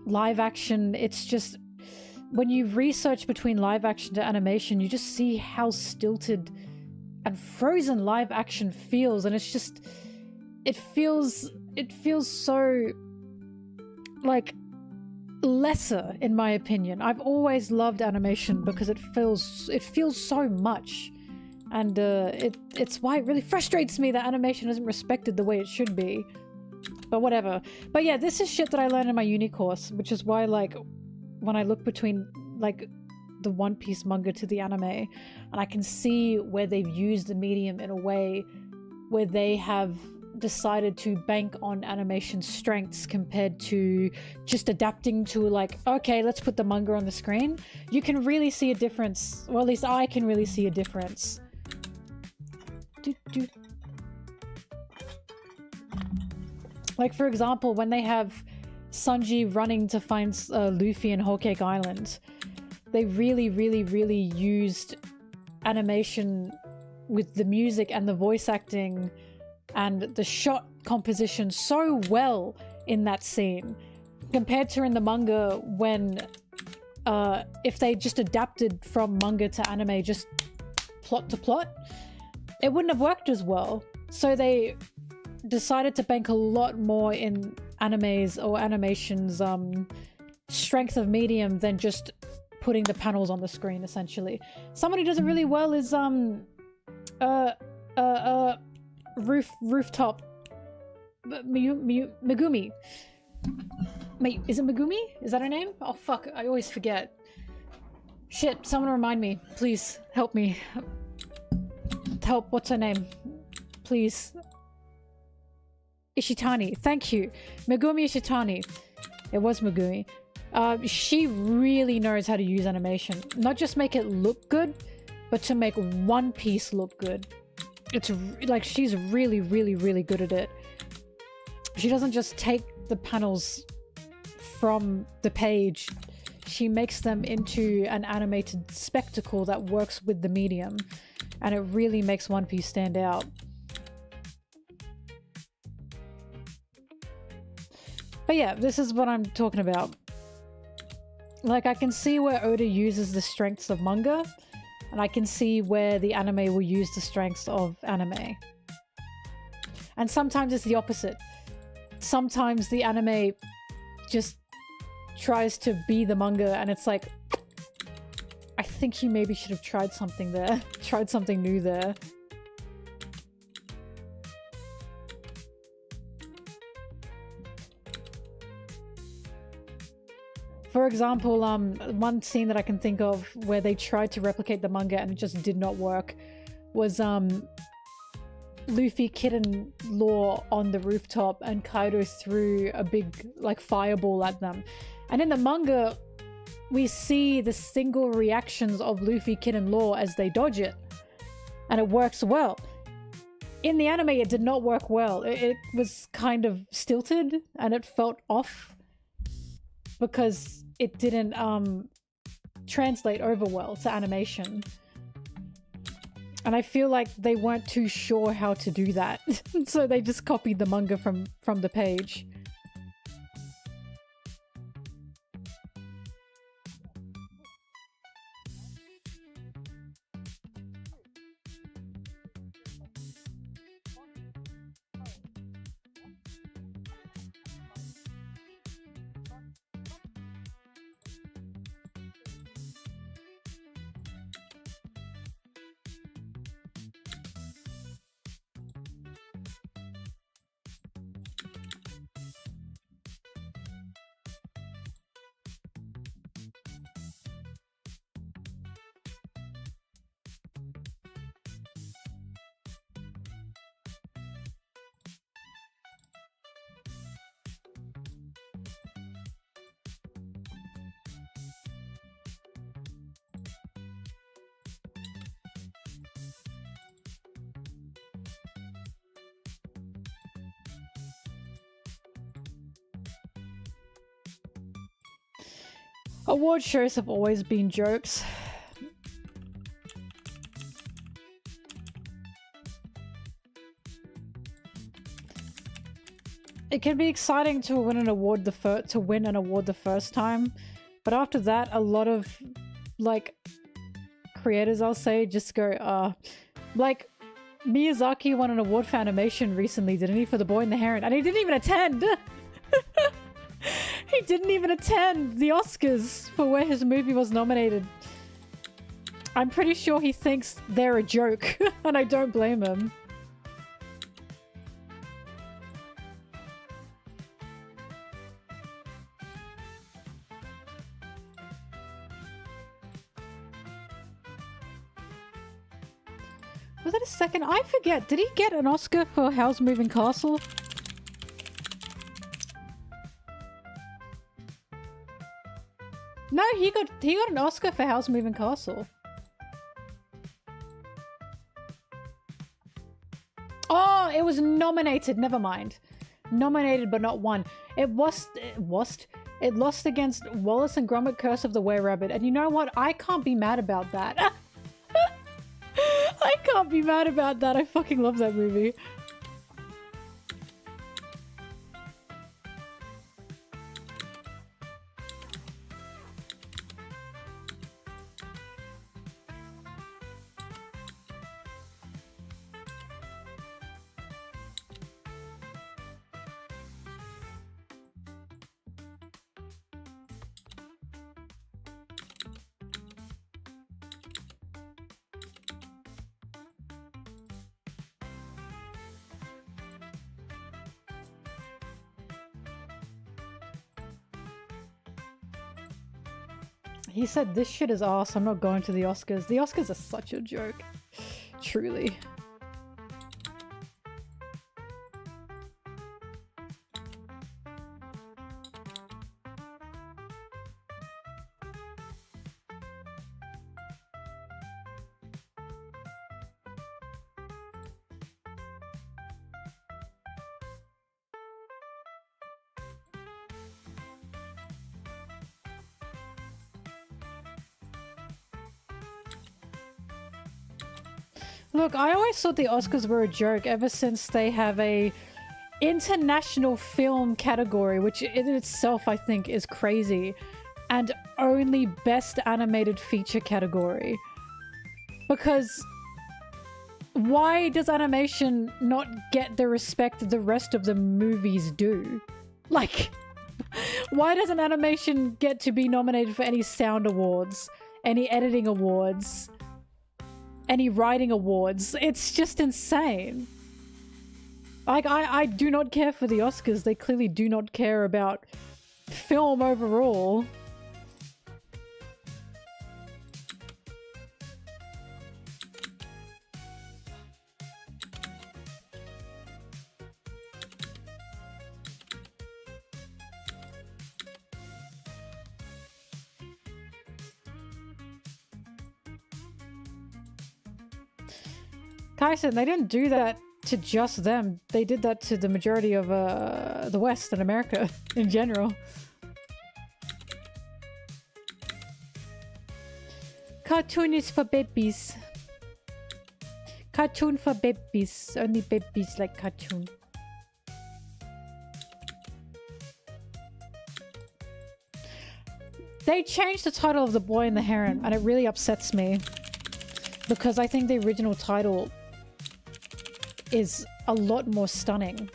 live action, it's just, when you research between live action to animation, you just see how stilted and frozen live action feels, and it's just, it feels it feels so like lesser, in my opinion. I've always loved animation because it feels so much, and it's why it really frustrates me that animation isn't respected the way it should be. But whatever. But yeah, this is shit that I learned in my uni course, which is why, like, when I look between like the One Piece manga to the anime, and I can see where they've used the medium in a way where they have decided to bank on animation strengths compared to just adapting to, like, okay, let's put the manga on the screen. You can really see a difference. Well, at least I can really see a difference. Like, for example, when they have Sanji running to find Luffy in Whole Cake Island, they really used animation with the music and the voice acting and the shot composition so well in that scene, compared to in the manga when if they just adapted from manga to anime just plot to plot, it wouldn't have worked as well. So they decided to bank a lot more in animes or animations strength of medium than just putting the panels on the screen, essentially. Someone who does it really well is rooftop Megumi. Wait, is it Megumi? Is that her name? Oh fuck, I always forget. Shit, someone remind me. Please, help me. Help, what's her name? Please. Ishitani, thank you. Megumi Ishitani. It was Megumi. She really knows how to use animation. Not just make it look good, but to make One Piece look good. It's like, she's really good at it. She doesn't just take the panels from the page. She makes them into an animated spectacle that works with the medium. And it really makes One Piece stand out. But yeah, this is what I'm talking about. Like, I can see where Oda uses the strengths of manga, and I can see where the anime will use the strengths of anime. And sometimes it's the opposite. Sometimes the anime just tries to be the manga, and it's like, I think you maybe should have tried something there. Tried something new there. For example, one scene that I can think of where they tried to replicate the manga and it just did not work was Luffy, Kid, and Law on the rooftop and Kaido threw a big, like, fireball at them. And in the manga, we see the single reactions of Luffy, Kid, and Law as they dodge it. And it works well. In the anime, it did not work well. It was kind of stilted and it felt off because it didn't translate over well to animation. And I feel like they weren't too sure how to do that. So they just copied the manga from the page. Award shows have always been jokes. It can be exciting to win an award the first time, but after that, a lot of, like, creators, I'll say, just go, like, Miyazaki won an award for animation recently, didn't he, for The Boy and the Heron? And he didn't even attend! He didn't even attend the Oscars for where his movie was nominated. I'm pretty sure he thinks they're a joke, and I don't blame him. Was it a second? I forget. Did he get an Oscar for Howl's Moving Castle? No, he got an Oscar for Howl's Moving Castle. Oh, it was nominated. Never mind. Nominated but not won. It lost against Wallace and Gromit: Curse of the Were-Rabbit. And you know what? I can't be mad about that. I can't be mad about that. I fucking love that movie. He said, this shit is ass, I'm not going to the Oscars. The Oscars are such a joke. Truly. Look, I always thought the Oscars were a joke ever since they have a international film category, which in itself I think is crazy, and only best animated feature category. Because why does animation not get the respect the rest of the movies do? Like, why doesn't animation get to be nominated for any sound awards, any editing awards, any writing awards? It's just insane. Like, I do not care for the Oscars. They clearly do not care about film overall. Tyson, they didn't do that to just them. They did that to the majority of the West and America in general. Cartoon is for babies. Cartoon for babies. Only babies like cartoon. They changed the title of The Boy and the Heron, and it really upsets me. Because I think the original title is a lot more stunning.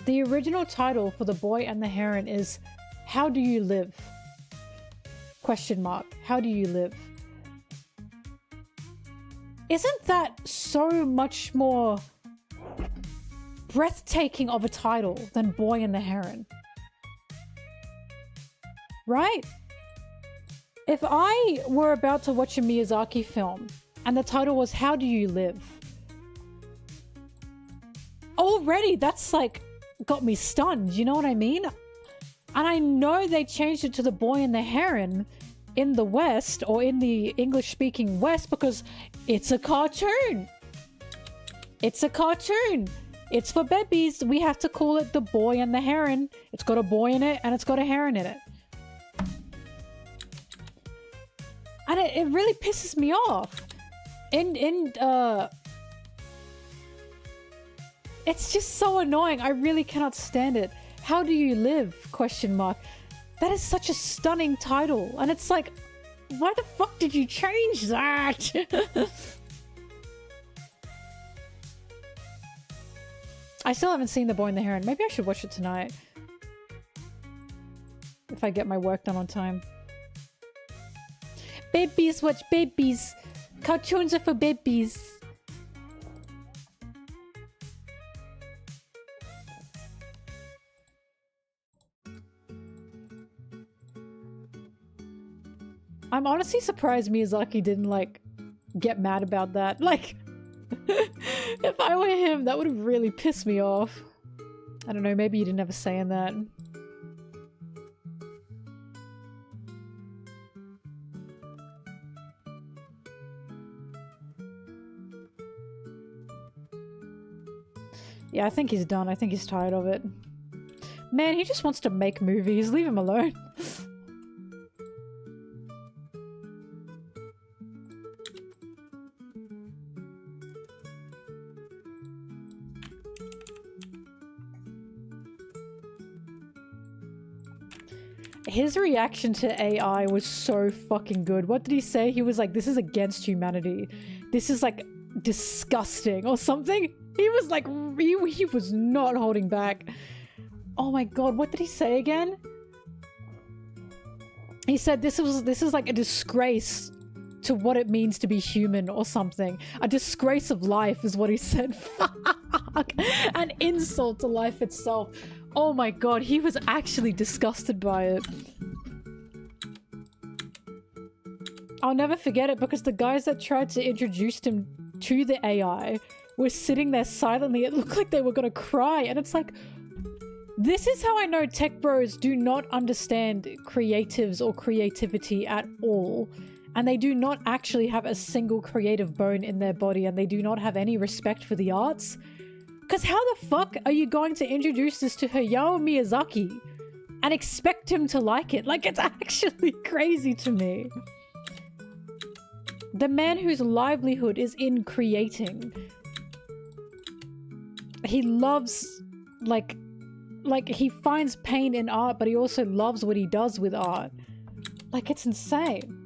The original title for The Boy and the Heron is How Do You Live? Question mark. How do you live? Isn't that so much more breathtaking of a title than Boy and the Heron? Right? If I were about to watch a Miyazaki film and the title was How Do You Live? Already that's like got me stunned, you know what I mean? And I know they changed it to The Boy and the Heron in the West, or in the English-speaking West, because it's a cartoon. It's a cartoon. It's for babies. We have to call it The Boy and the Heron. It's got a boy in it and it's got a heron in it. And it really pisses me off. It's just so annoying. I really cannot stand it. How do you live? Question mark. That is such a stunning title. And it's like, Why the fuck did you change that? I still haven't seen The Boy and the Heron. Maybe I should watch it tonight. If I get my work done on time. Babies watch babies. Cartoons are for babies. I'm honestly surprised Miyazaki didn't, like, get mad about that. Like, if I were him, that would have really pissed me off. I don't know, maybe he didn't ever say in that. Yeah, I think he's done. I think he's tired of it. Man, he just wants to make movies. Leave him alone. His reaction to AI was so fucking good. What did he say? He was like, this is against humanity. This is like disgusting or something. He was like, he was not holding back. Oh my god, what did he say again? He said this is like a disgrace to what it means to be human or something. A disgrace of life is what he said. Fuck. An insult to life itself. Oh my god, he was actually disgusted by it. I'll never forget it because the guys that tried to introduce him to the AI were sitting there silently. It looked like they were gonna cry, and it's like, this is how I know tech bros do not understand creatives or creativity at all. And they do not actually have a single creative bone in their body, and they do not have any respect for the arts. Because how the fuck are you going to introduce this to Hayao Miyazaki and expect him to like it? Like, it's actually crazy to me. The man whose livelihood is in creating. He loves, like he finds pain in art, but he also loves what he does with art. Like, it's insane.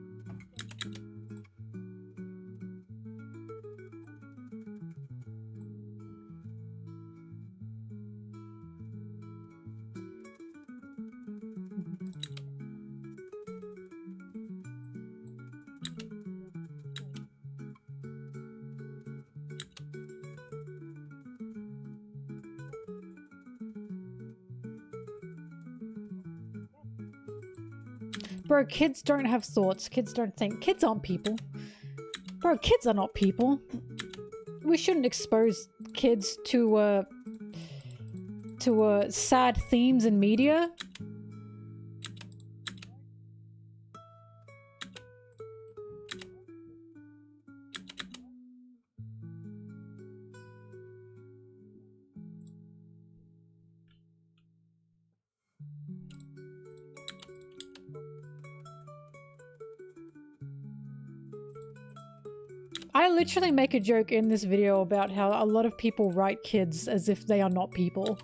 Bro, kids don't have thoughts. Kids don't think. Kids aren't people. Bro, kids are not people. We shouldn't expose kids to sad themes in media. I literally make a joke in this video about how a lot of people write kids as if they are not people.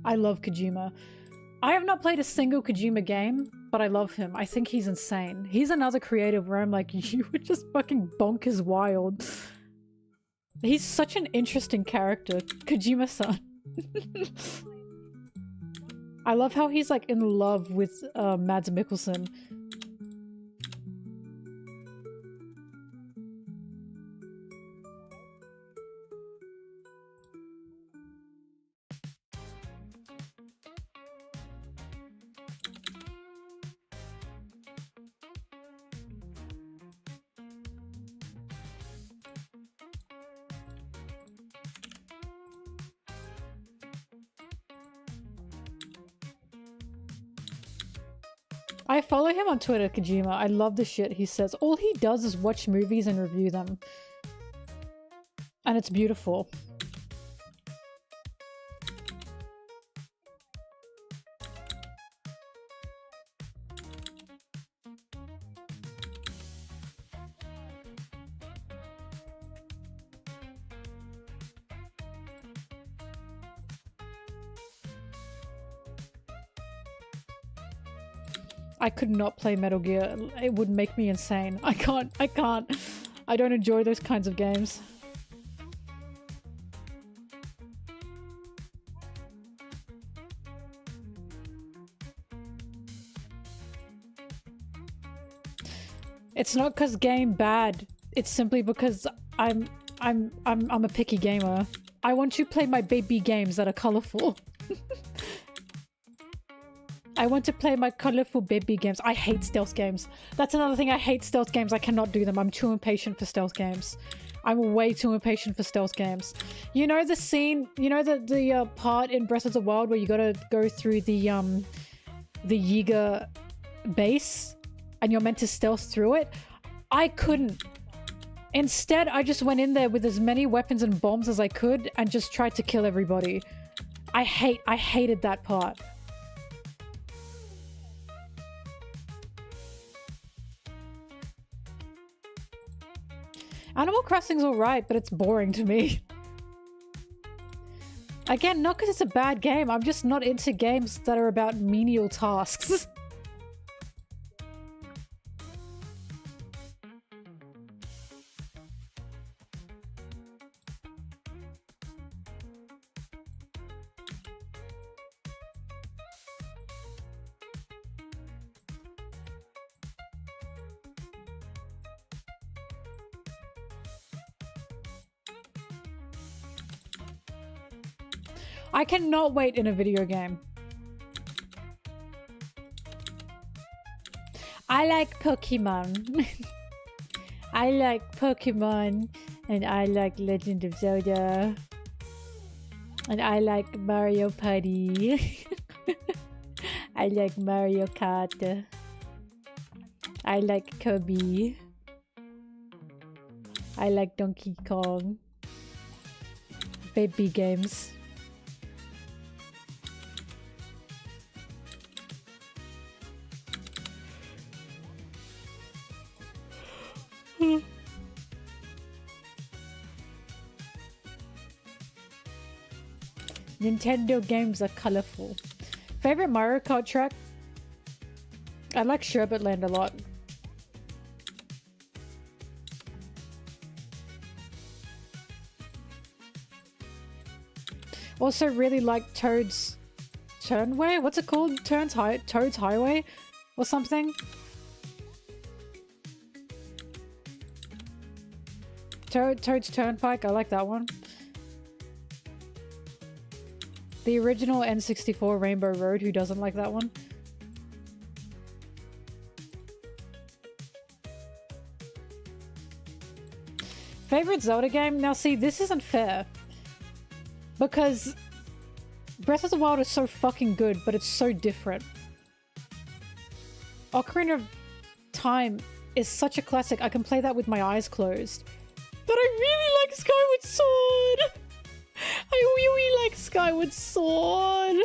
I love Kojima. I have not played a single Kojima game, but I love him. I think he's insane. He's another creative where I'm like, you would just fucking bonkers wild. He's such an interesting character. Kojima-san. I love how he's like in love with Mads Mikkelsen. I follow him on Twitter, Kojima. I love the shit he says. All he does is watch movies and review them. And it's beautiful. I could not play Metal Gear. It would make me insane. I can't. I don't enjoy those kinds of games. It's not because game bad. It's simply because I'm a picky gamer. I want to play my baby games that are colorful. I want to play my colorful baby games. I hate stealth games. That's another thing. I hate stealth games. I cannot do them. I'm too impatient for stealth games. I'm way too impatient for stealth games. You know the scene, you know the part in Breath of the Wild where you gotta go through the Yiga base and you're meant to stealth through it? I couldn't. Instead, I just went in there with as many weapons and bombs as I could and just tried to kill everybody. I hated that part. Animal Crossing's alright, but it's boring to me. Again, not because it's a bad game, I'm just not into games that are about menial tasks. I cannot wait in a video game. I like Pokemon. I like Pokemon, and I like Legend of Zelda, and I like Mario Party. I like Mario Kart. I like Kirby. I like Donkey Kong. Baby games. Nintendo games are colorful. Favorite Mario Kart track? I like Sherbet Land a lot. Also really like Toad's Turnway? What's it called? Toad's Highway? Or something? Toad's Turnpike, I like that one. The original N64 Rainbow Road, who doesn't like that one? Favorite Zelda game? Now see, this isn't fair. Because Breath of the Wild is so fucking good, but it's so different. Ocarina of Time is such a classic, I can play that with my eyes closed. But I really like Skyward Sword! I really like Skyward Sword!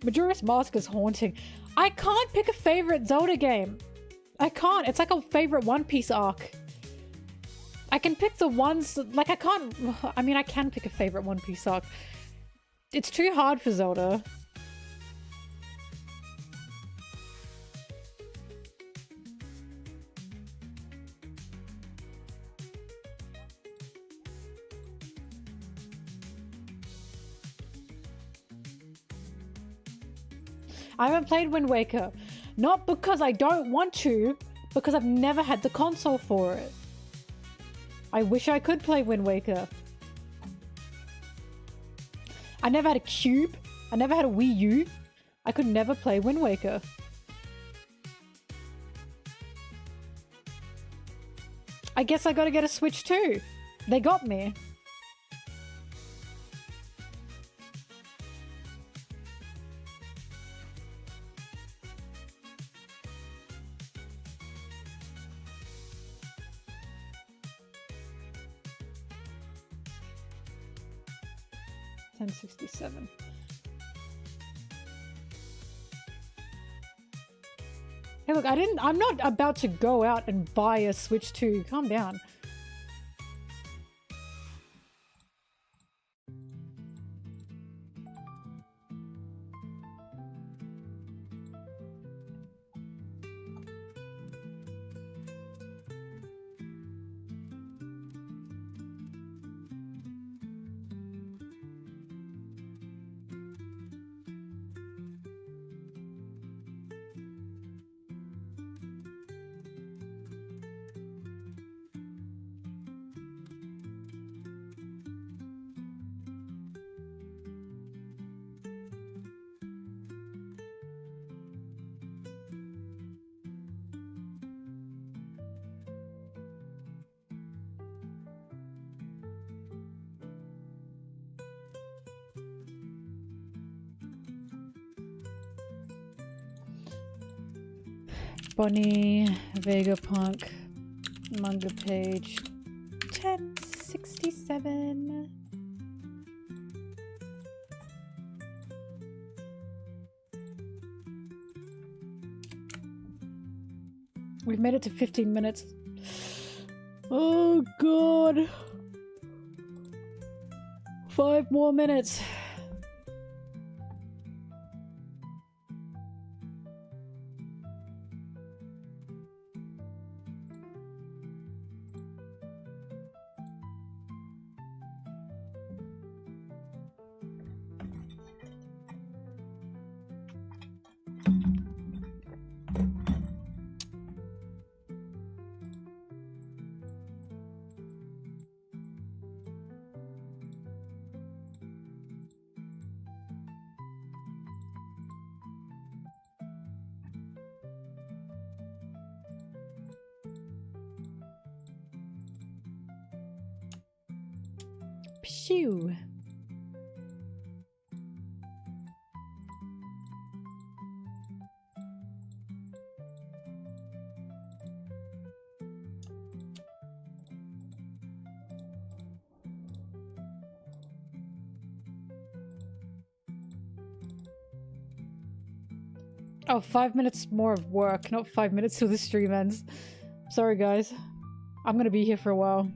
Majora's Mask is haunting. I can't pick a favorite Zelda game. I can't. It's like a favorite One Piece arc. I can pick the ones... Like, I can't... I mean, I can pick a favorite One Piece arc. It's too hard for Zelda. I haven't played Wind Waker. Not because I don't want to, because I've never had the console for it. I wish I could play Wind Waker. I never had a Cube. I never had a Wii U. I could never play Wind Waker. I guess I gotta get a Switch too. They got me. $10.67. Hey look, I'm not about to go out and buy a Switch 2. Calm down. Bonney, Vegapunk, manga page 1067. We've made it to 15 minutes. Oh god. 5 more minutes. Phew. Oh, 5 minutes more of work, not 5 minutes till the stream ends. Sorry guys. I'm gonna be here for a while.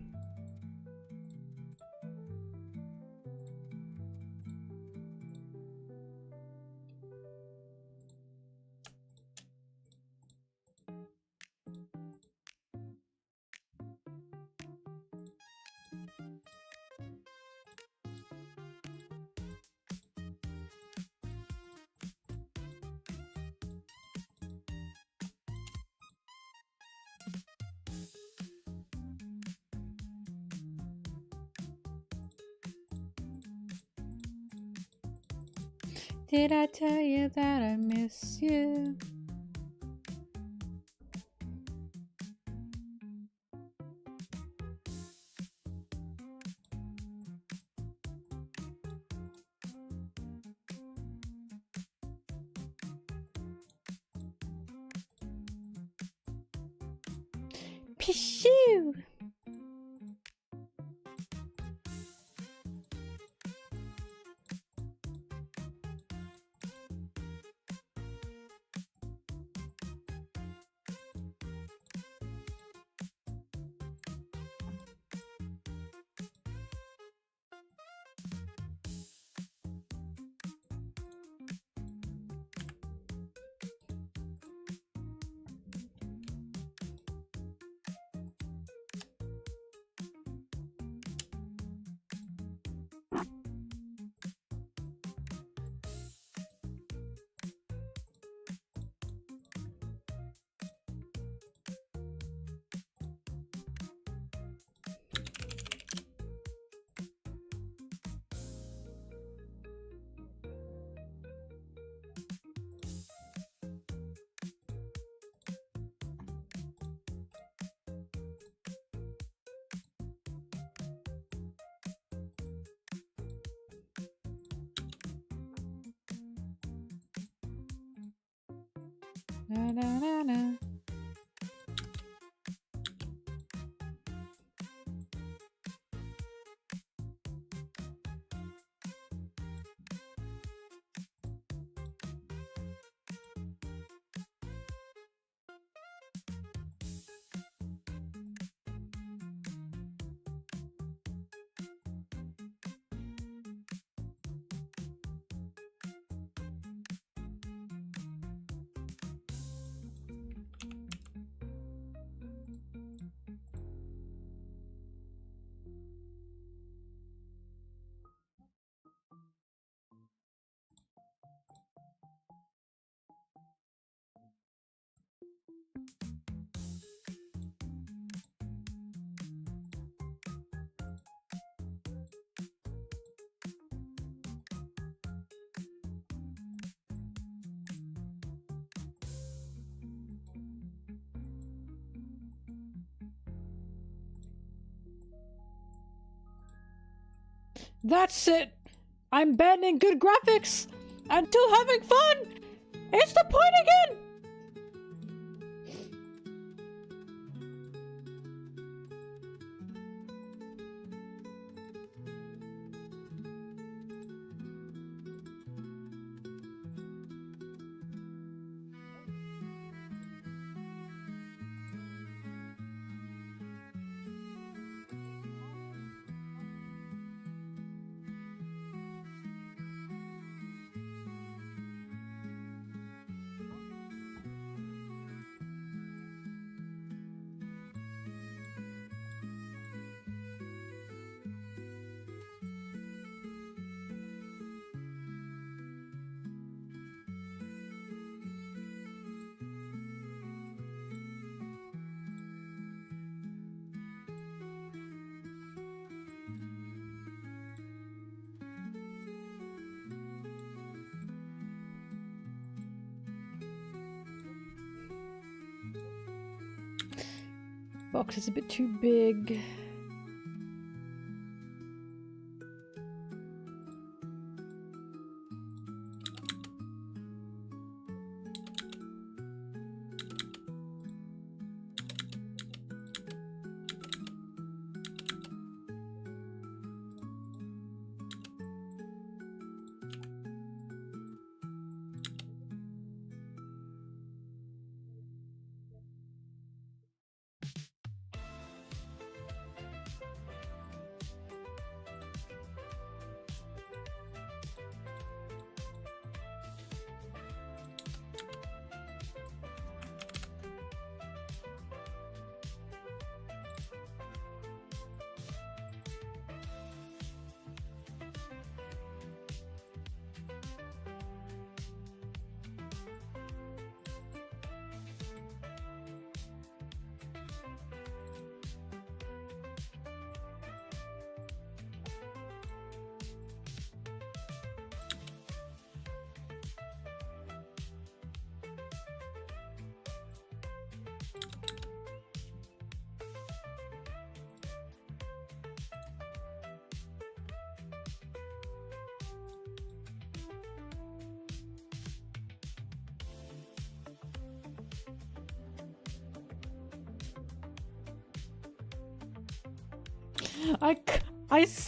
Did I tell you that I miss you? Pshoo! Na, na, na, na. That's it! I'm banning good graphics! And still having fun! It's the point again! Box is a bit too big.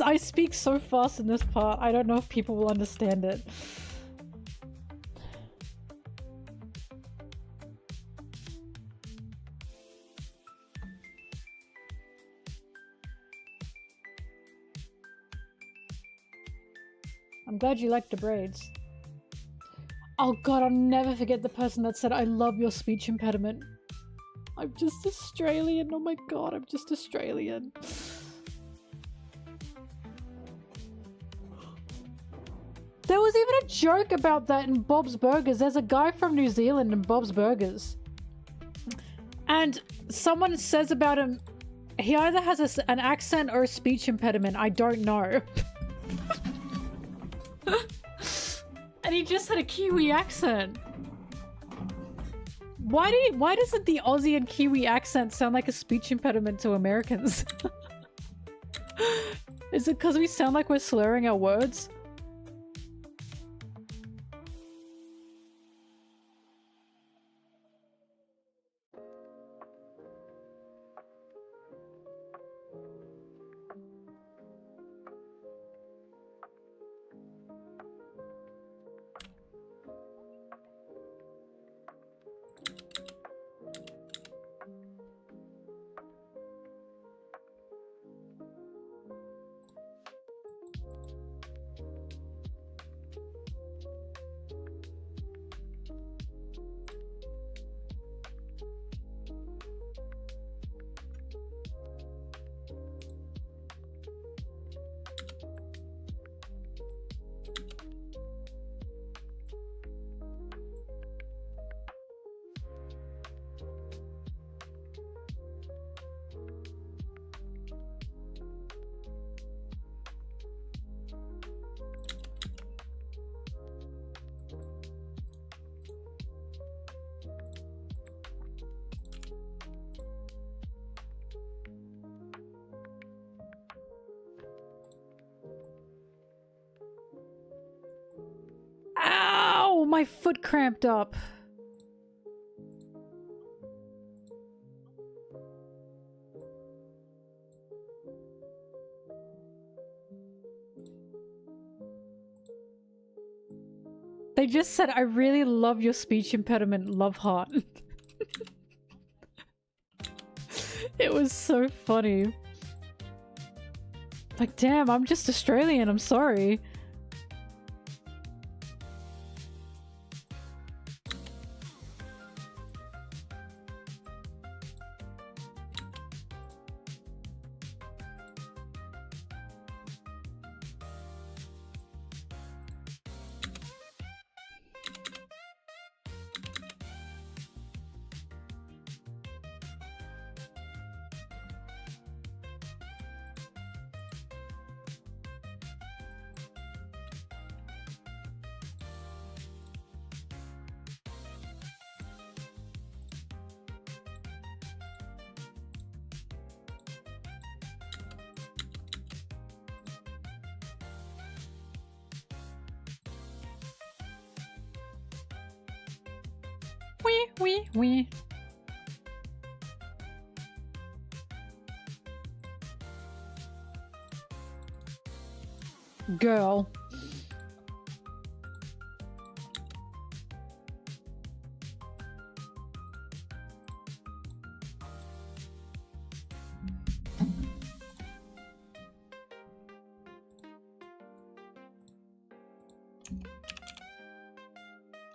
I speak so fast in this part, I don't know if people will understand it. I'm glad you like the braids. Oh god, I'll never forget the person that said, I love your speech impediment. I'm just Australian, oh my god, I'm just Australian. There was even a joke about that in Bob's Burgers. There's a guy from New Zealand in Bob's Burgers. And someone says about him, he either has an accent or a speech impediment. I don't know. And he just had a Kiwi accent. Why doesn't the Aussie and Kiwi accent sound like a speech impediment to Americans? Is it because we sound like we're slurring our words? Ow! My foot cramped up. They just said, I really love your speech impediment, love heart. It was so funny. Like, damn, I'm just Australian, I'm sorry. Wee. Girl.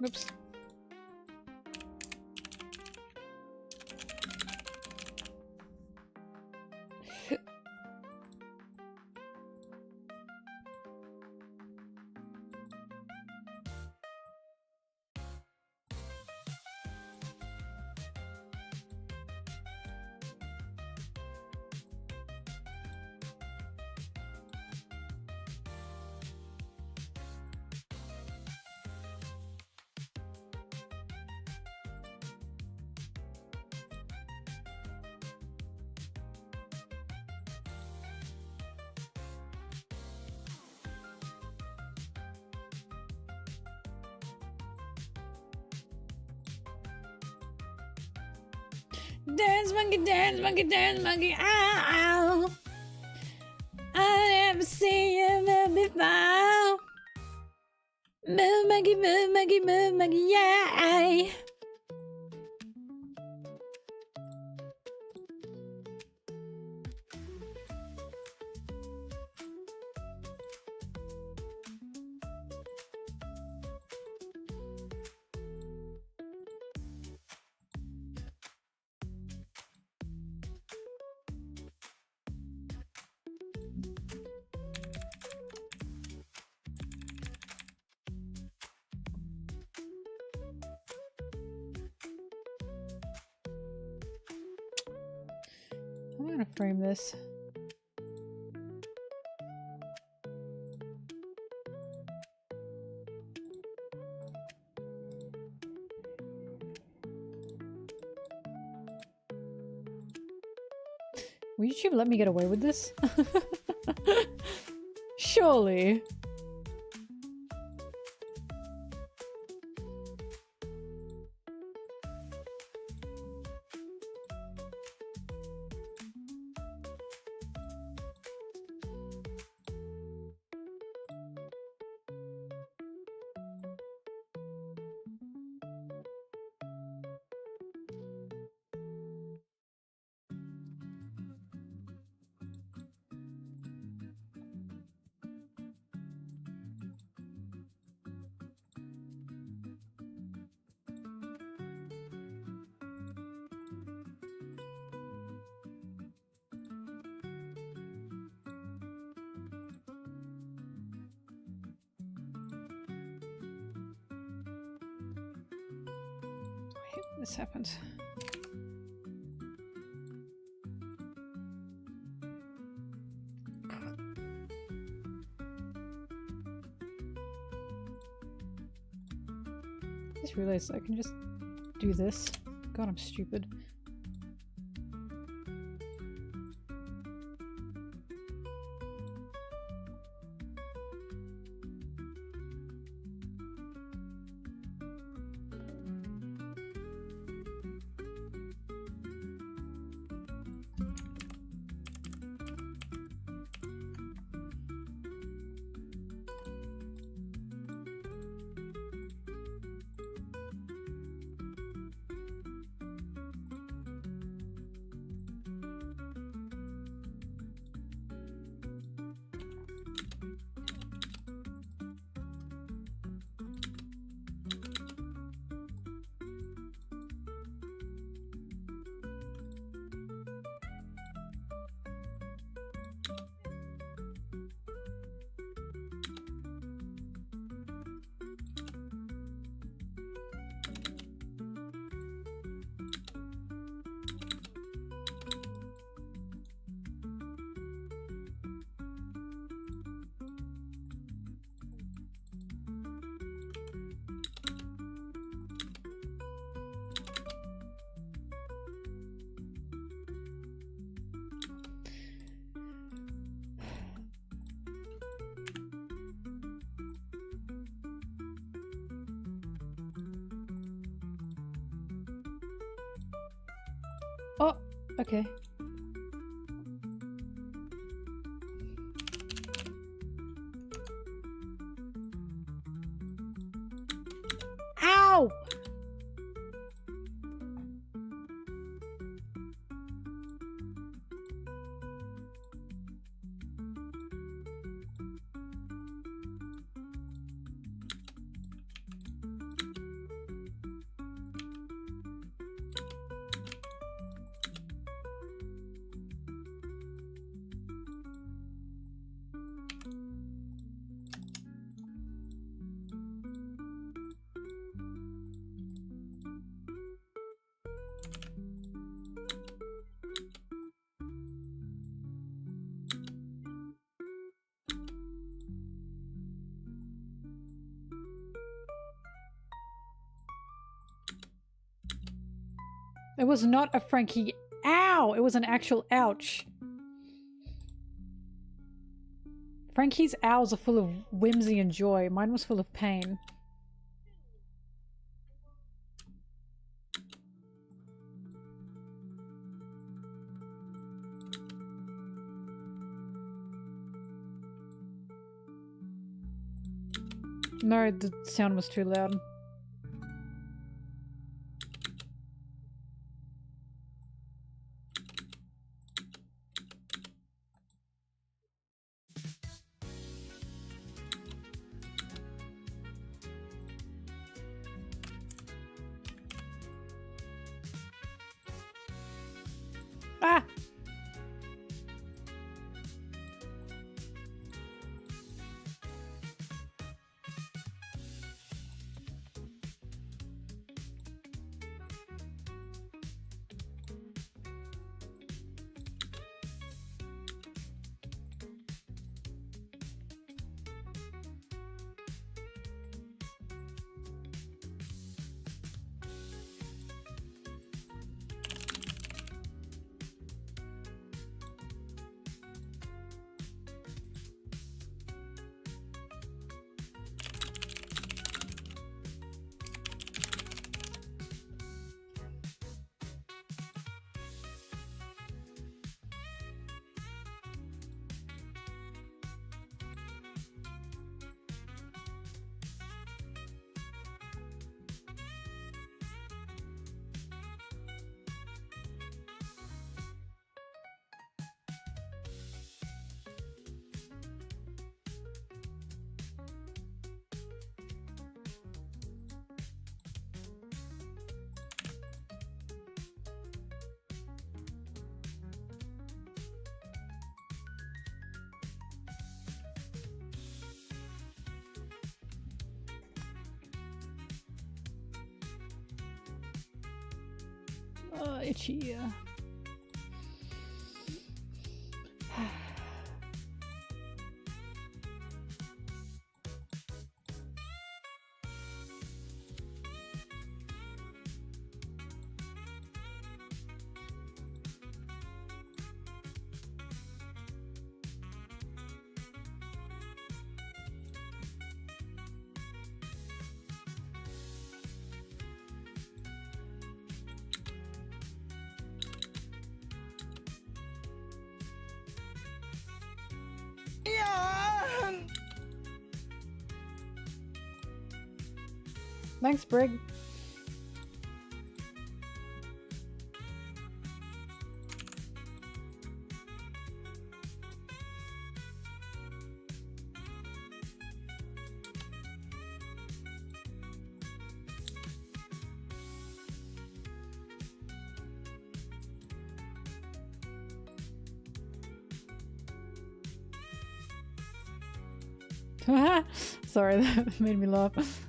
Oops. Dance monkey, dance monkey, dance monkey, ow, ow. I never seen you move before. Move monkey, move monkey, move monkey, yeah. I'm gonna frame this. Will YouTube let me get away with this? Surely. This happened. I just realized I can just do this. God, I'm stupid. Oh, okay. Ow! It was not a Frankie. Ow! It was an actual ouch. Frankie's owls are full of whimsy and joy. Mine was full of pain. No, the sound was too loud. Ah! Itchy. Thanks, Brig. Sorry, that made me laugh.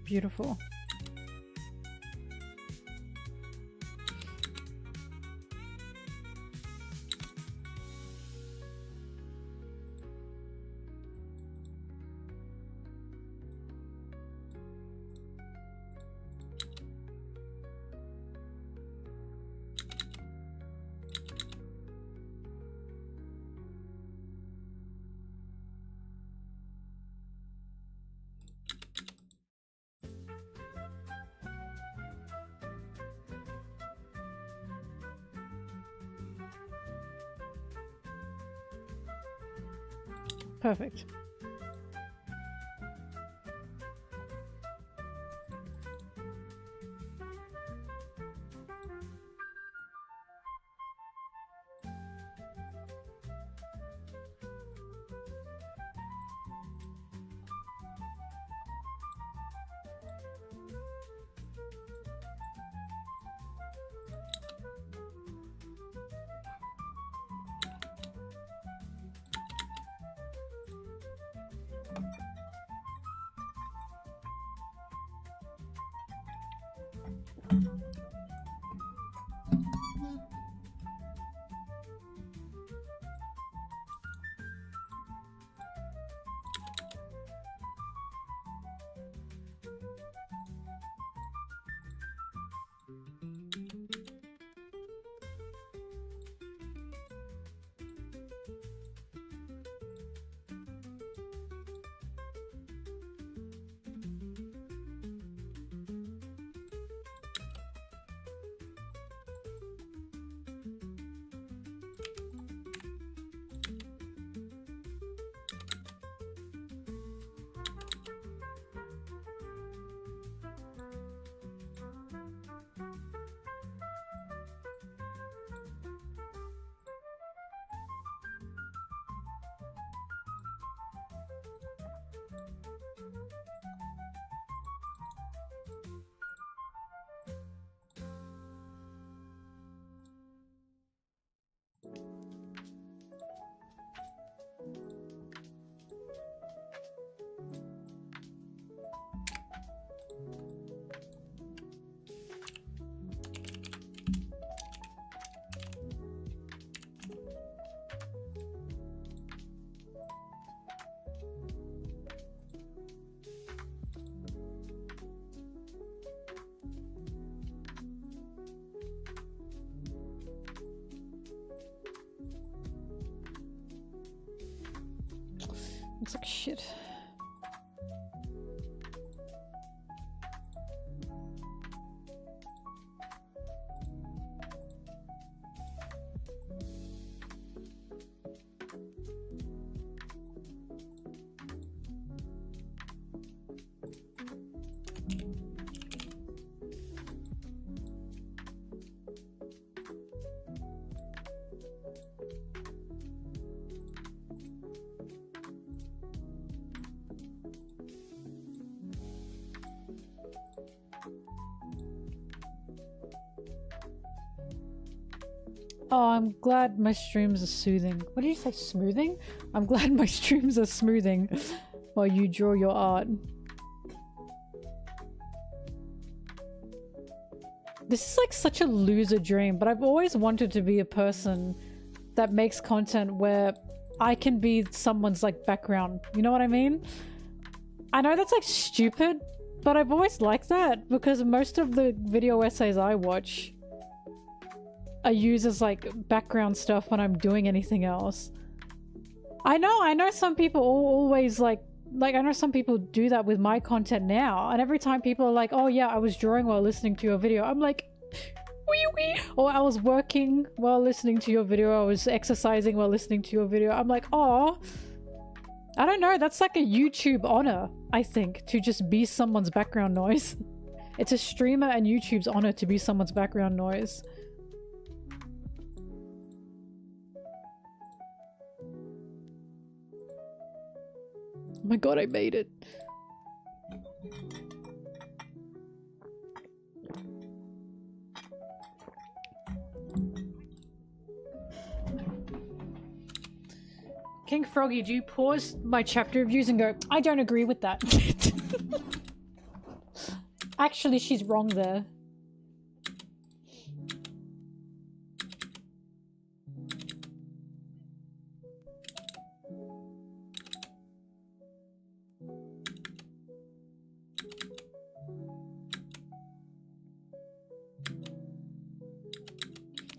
Beautiful. Perfect. Looks like shit. Oh, I'm glad my streams are soothing. What did you say, smoothing? I'm glad my streams are smoothing while you draw your art. This is like such a loser dream, but I've always wanted to be a person that makes content where I can be someone's like background. You know what I mean? I know that's like stupid, but I've always liked that because most of the video essays I watch I use as like background stuff when I'm doing anything else. I know some people always like I know some people do that with my content now, and every time people are like, oh yeah, I was drawing while listening to your video, I'm like, wee wee, or I was working while listening to your video, I was exercising while listening to your video. I'm like, oh, I don't know, that's like a YouTube honor, I think, to just be someone's background noise. It's a streamer and YouTube's honor to be someone's background noise. Oh my god, I made it. King Froggy, do you pause my chapter reviews and go, I don't agree with that? Actually, she's wrong there.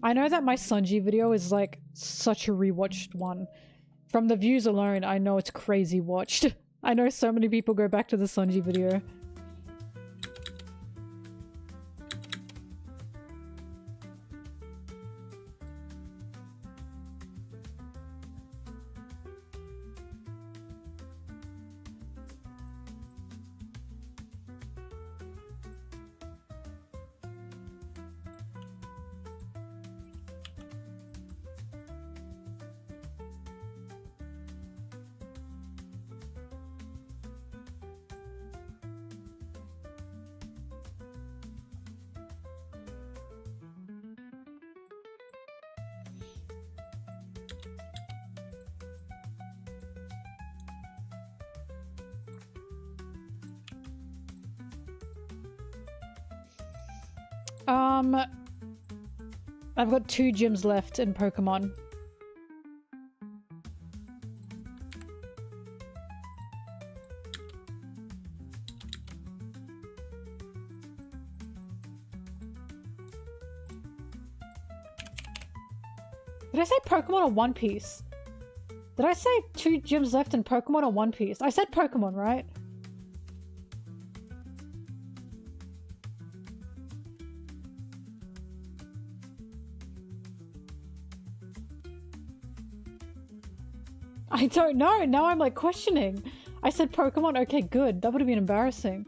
I know that my Sanji video is like such a rewatched one. From the views alone, I know it's crazy watched. I know so many people go back to the Sanji video. I've got 2 gyms left in Pokemon. Did I say Pokemon or One Piece? Did I say 2 gyms left in Pokemon or One Piece? I said Pokemon, right? I don't know. Now I'm like questioning. I said Pokemon. Okay, good. That would have been embarrassing.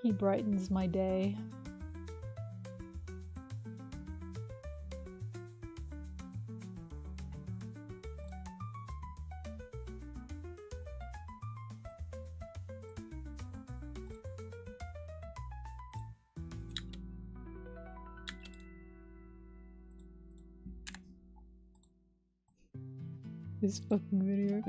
He brightens my day. This fucking video.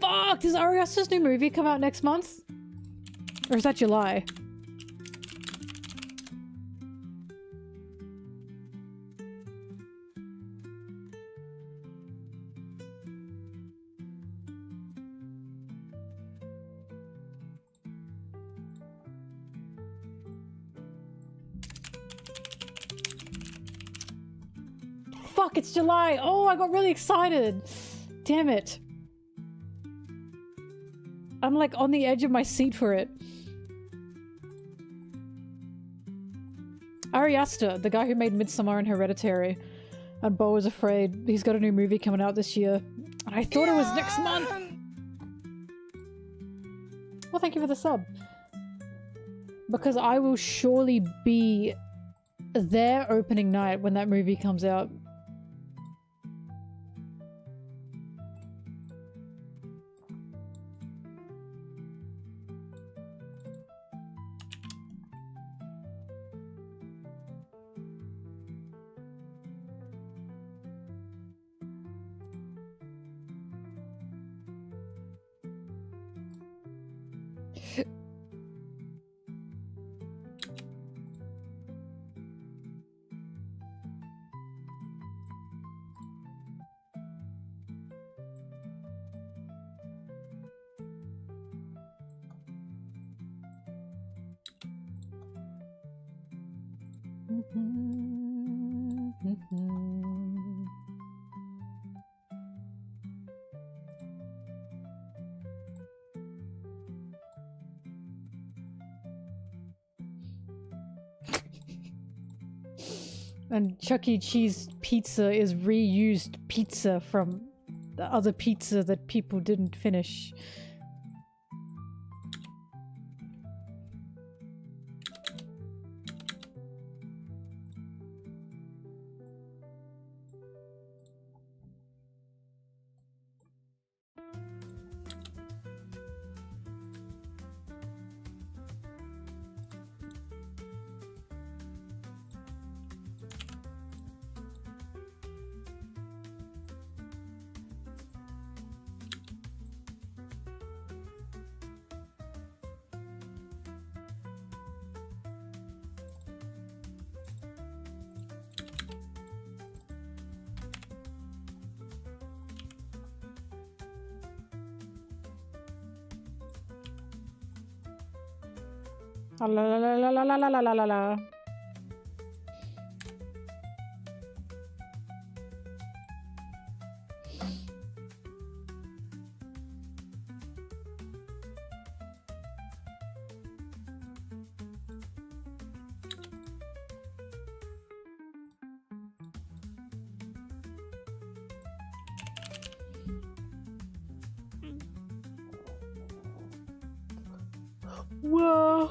Fuck! Does Ari Aster's new movie come out next month? Or is that July? Fuck, it's July! Oh, I got really excited! Damn it. I'm like on the edge of my seat for it. Ari Aster, the guy who made Midsommar and Hereditary. And Beau was Afraid. He's got a new movie coming out this year. And I thought it was next month! Well, thank you for the sub. Because I will surely be there opening night when that movie comes out. And Chuck E. Cheese pizza is reused pizza from the other pizza that people didn't finish. La la la la la la la la la la. Whoa.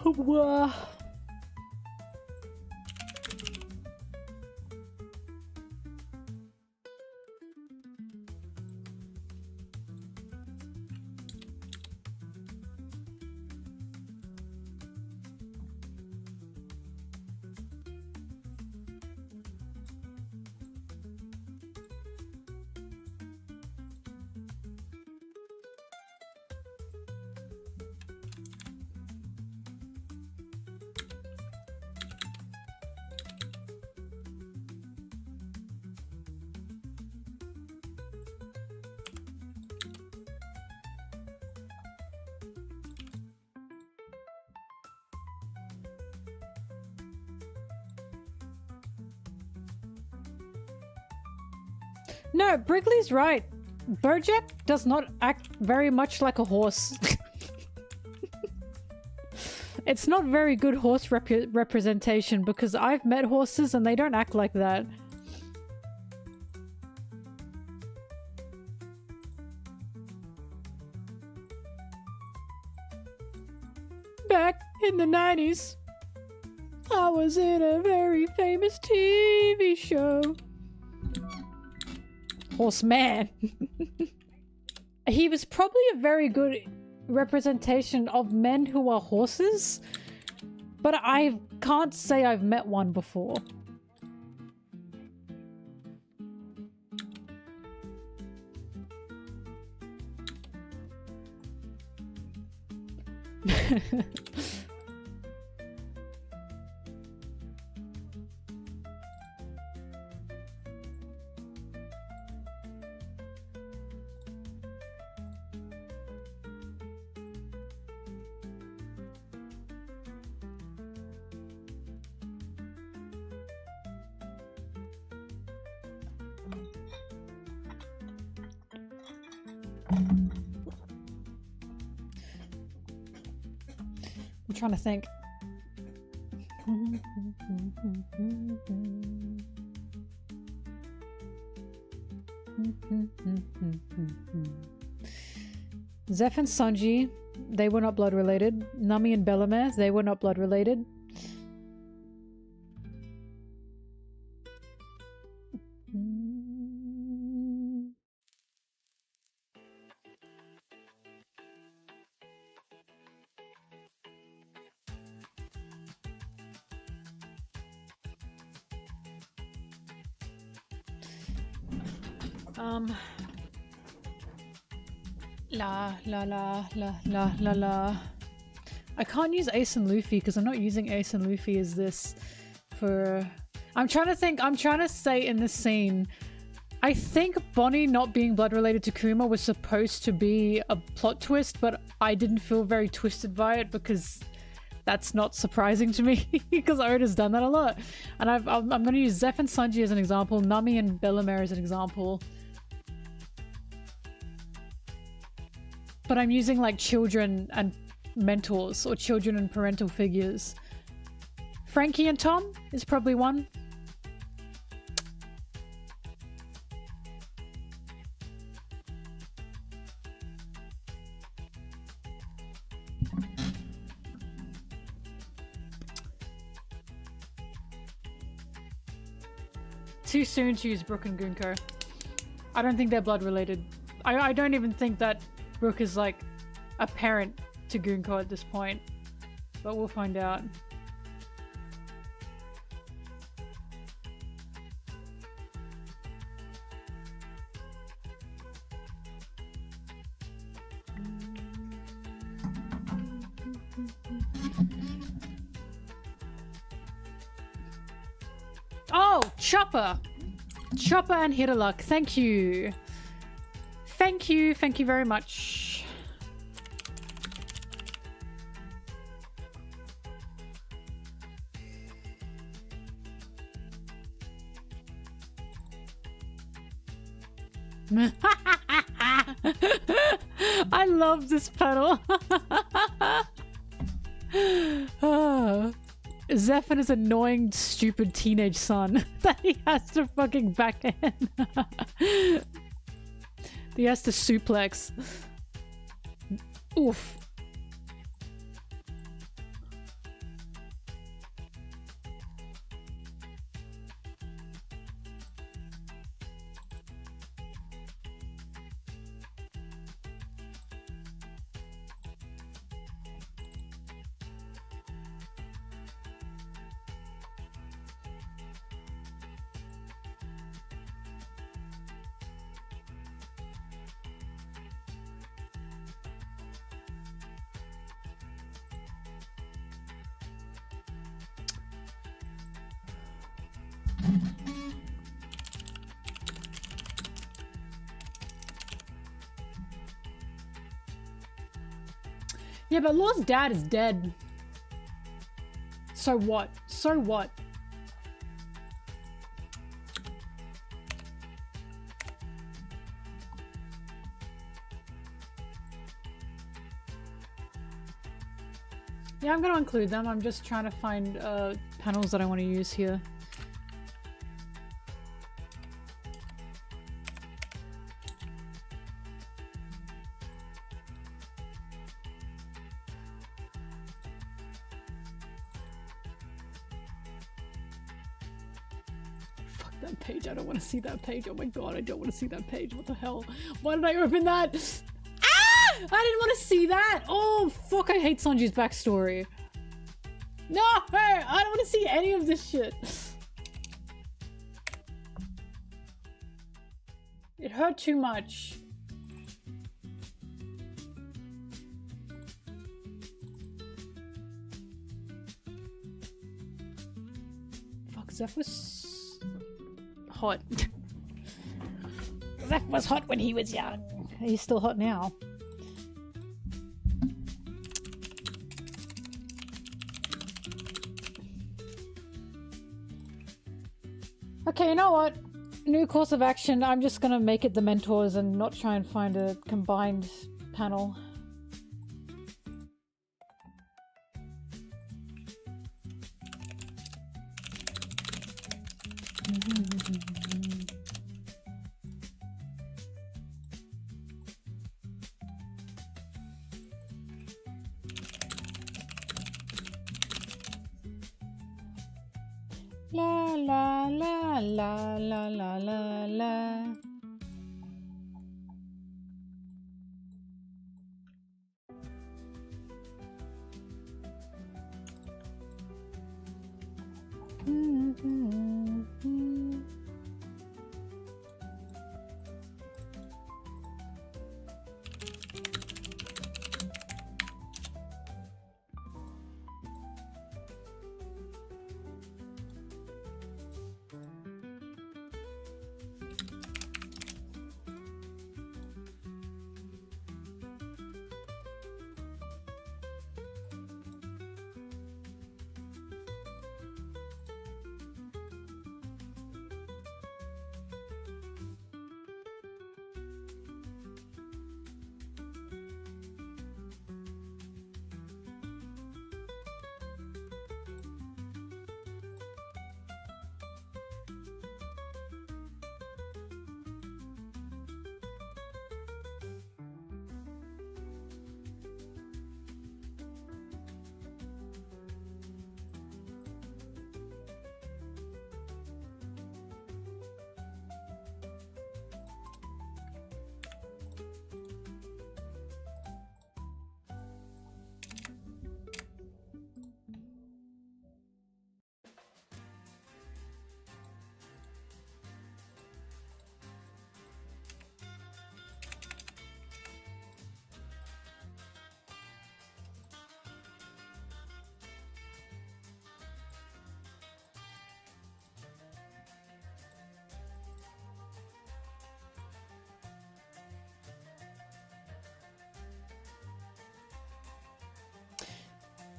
Whoa. No, Brigley's right. Bojack does not act very much like a horse. It's not very good horse representation because I've met horses and they don't act like that. Back in the 90s, I was in a very famous TV show. Horseman. He was probably a very good representation of men who are horses, but I can't say I've met one before. I'm trying to think. Zeph and Sanji, they were not blood related. Nami and Bellamere, they were not blood related. La. I can't use Ace and Luffy because I'm not using Ace and Luffy as this for... I'm trying to think, I'm trying to say in this scene, I think Bonney not being blood related to Kuma was supposed to be a plot twist, but I didn't feel very twisted by it because that's not surprising to me because Oda's done that a lot. And I'm going to use Zeph and Sanji as an example, Nami and Bellamere as an example. But I'm using like children and mentors or children and parental figures. Frankie and Tom is probably one. Too soon to use Brook and Gunko. I don't think they're blood related. I don't even think that Brook is like a parent to Gunko at this point, but we'll find out. Oh, Chopper! Chopper and Hitterluck, thank you. Thank you very much. I love this pedal. Zeph and his annoying, stupid teenage son that he has to fucking backhand. He has to suplex. Oof. Yeah, but Law's dad is dead. So what? So what? Yeah, I'm gonna include them. I'm just trying to find panels that I want to use here. Fuck that page. I don't want to see that page. Oh my god, I don't want to see that page. What the hell? Why did I open that? I didn't want to see that! Oh, fuck, I hate Sanji's backstory. No! I don't want to see any of this shit. It hurt too much. Fuck, Zeph was hot. Zeph was hot when he was young. He's still hot now. Okay, you know what? New course of action. I'm just gonna make it the mentors and not try and find a combined panel. La la la la la la la la.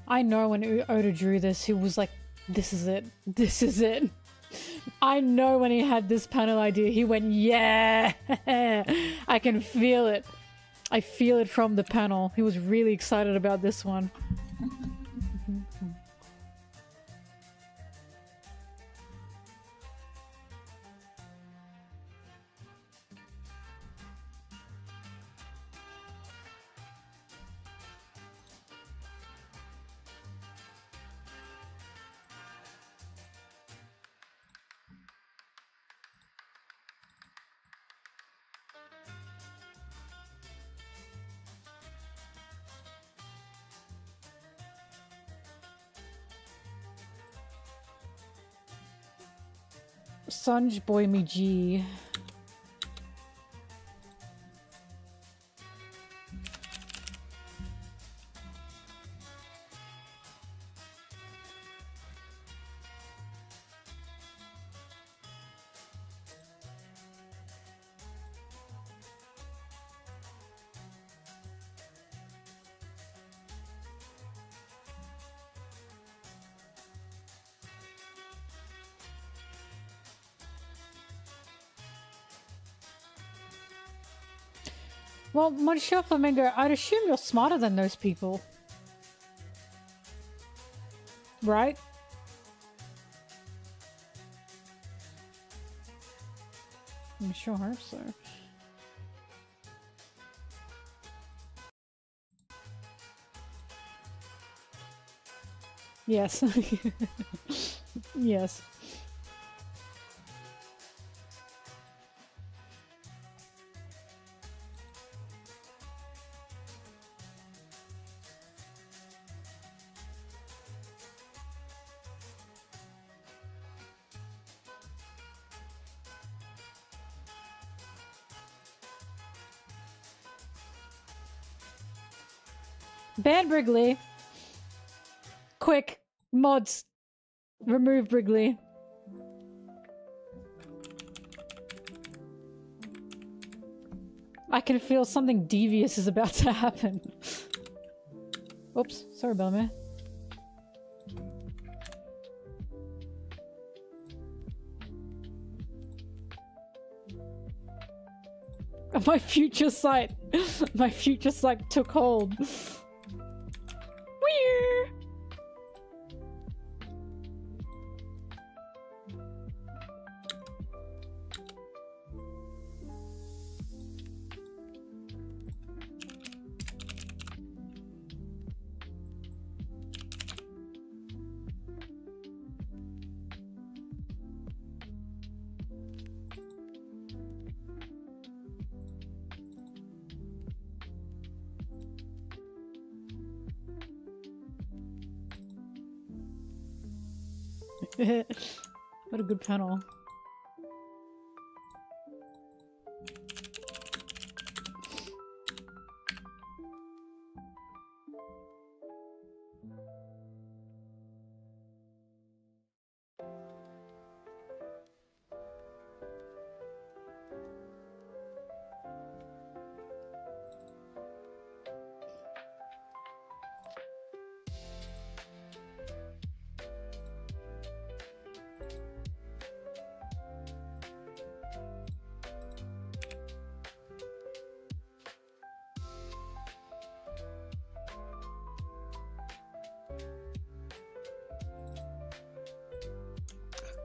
I know when Oda drew this, he was like, this is it. This is it. I know when he had this panel idea, he went, yeah, I can feel it. I feel it from the panel. He was really excited about this one. Sanj Boy Me G. Well, Monsieur Flamingo, I'd assume you're smarter than those people. Right? I sure hope so. Yes. Yes. Ban Wrigley. Quick, mods, remove Wrigley. I can feel something devious is about to happen. Oops, sorry, Bellman. My future sight took hold. Weird. What a good panel.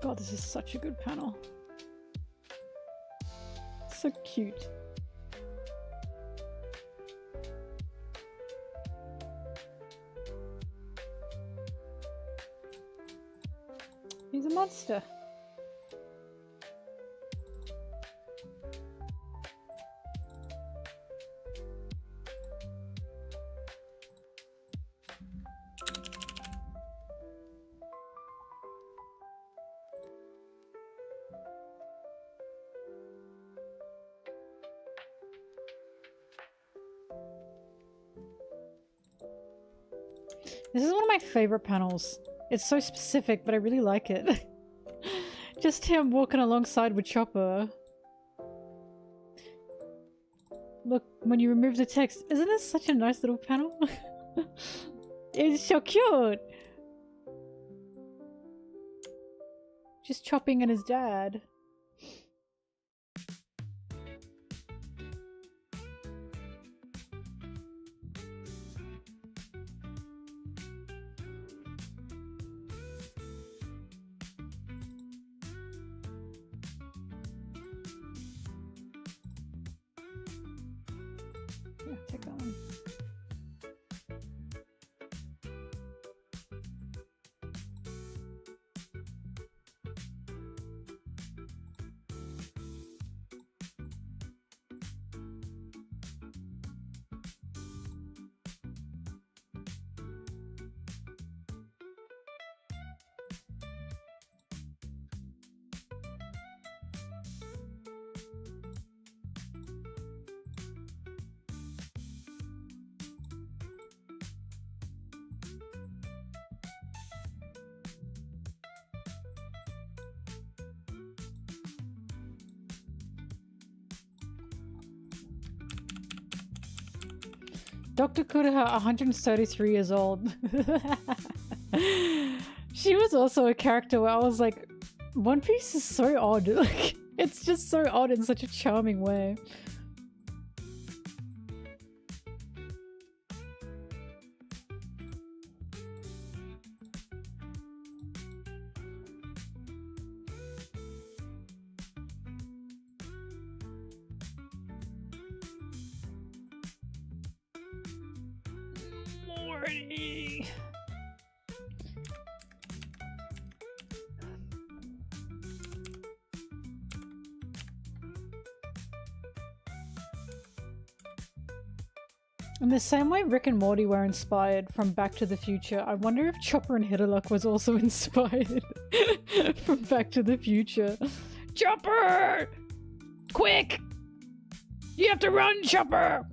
God, this is such a good panel. So cute. He's a monster. This is one of my favorite panels. It's so specific, but I really like it. Just him walking alongside with Chopper. Look, when you remove the text, isn't this such a nice little panel? It's so cute! Just chopping at his dad. Yeah, take that one. Dr. Kuroha, 133 years old. She was also a character where I was like, One Piece is so odd. Like, it's just so odd in such a charming way. Pretty. In the same way Rick and Morty were inspired from Back to the Future, I wonder if Chopper and Hitterluck was also inspired from Back to the Future. Chopper! Quick! You have to run, Chopper!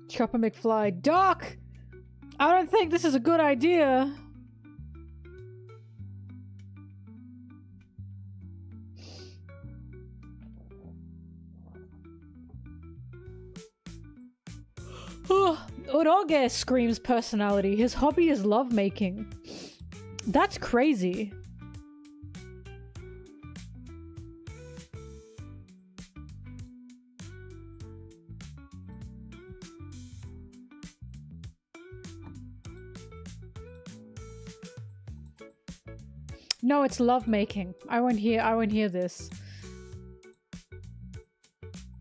Chopper McFly. Doc! I don't think this is a good idea. Oroge screams personality. His hobby is lovemaking. That's crazy. No, it's lovemaking. I won't hear this.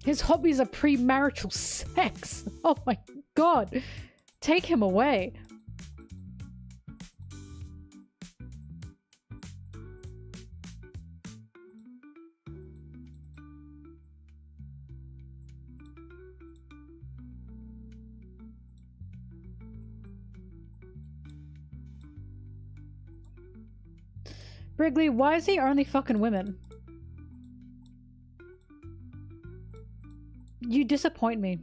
His hobbies are premarital sex. Oh my god. Take him away. Brigley, why is he only fucking women? You disappoint me.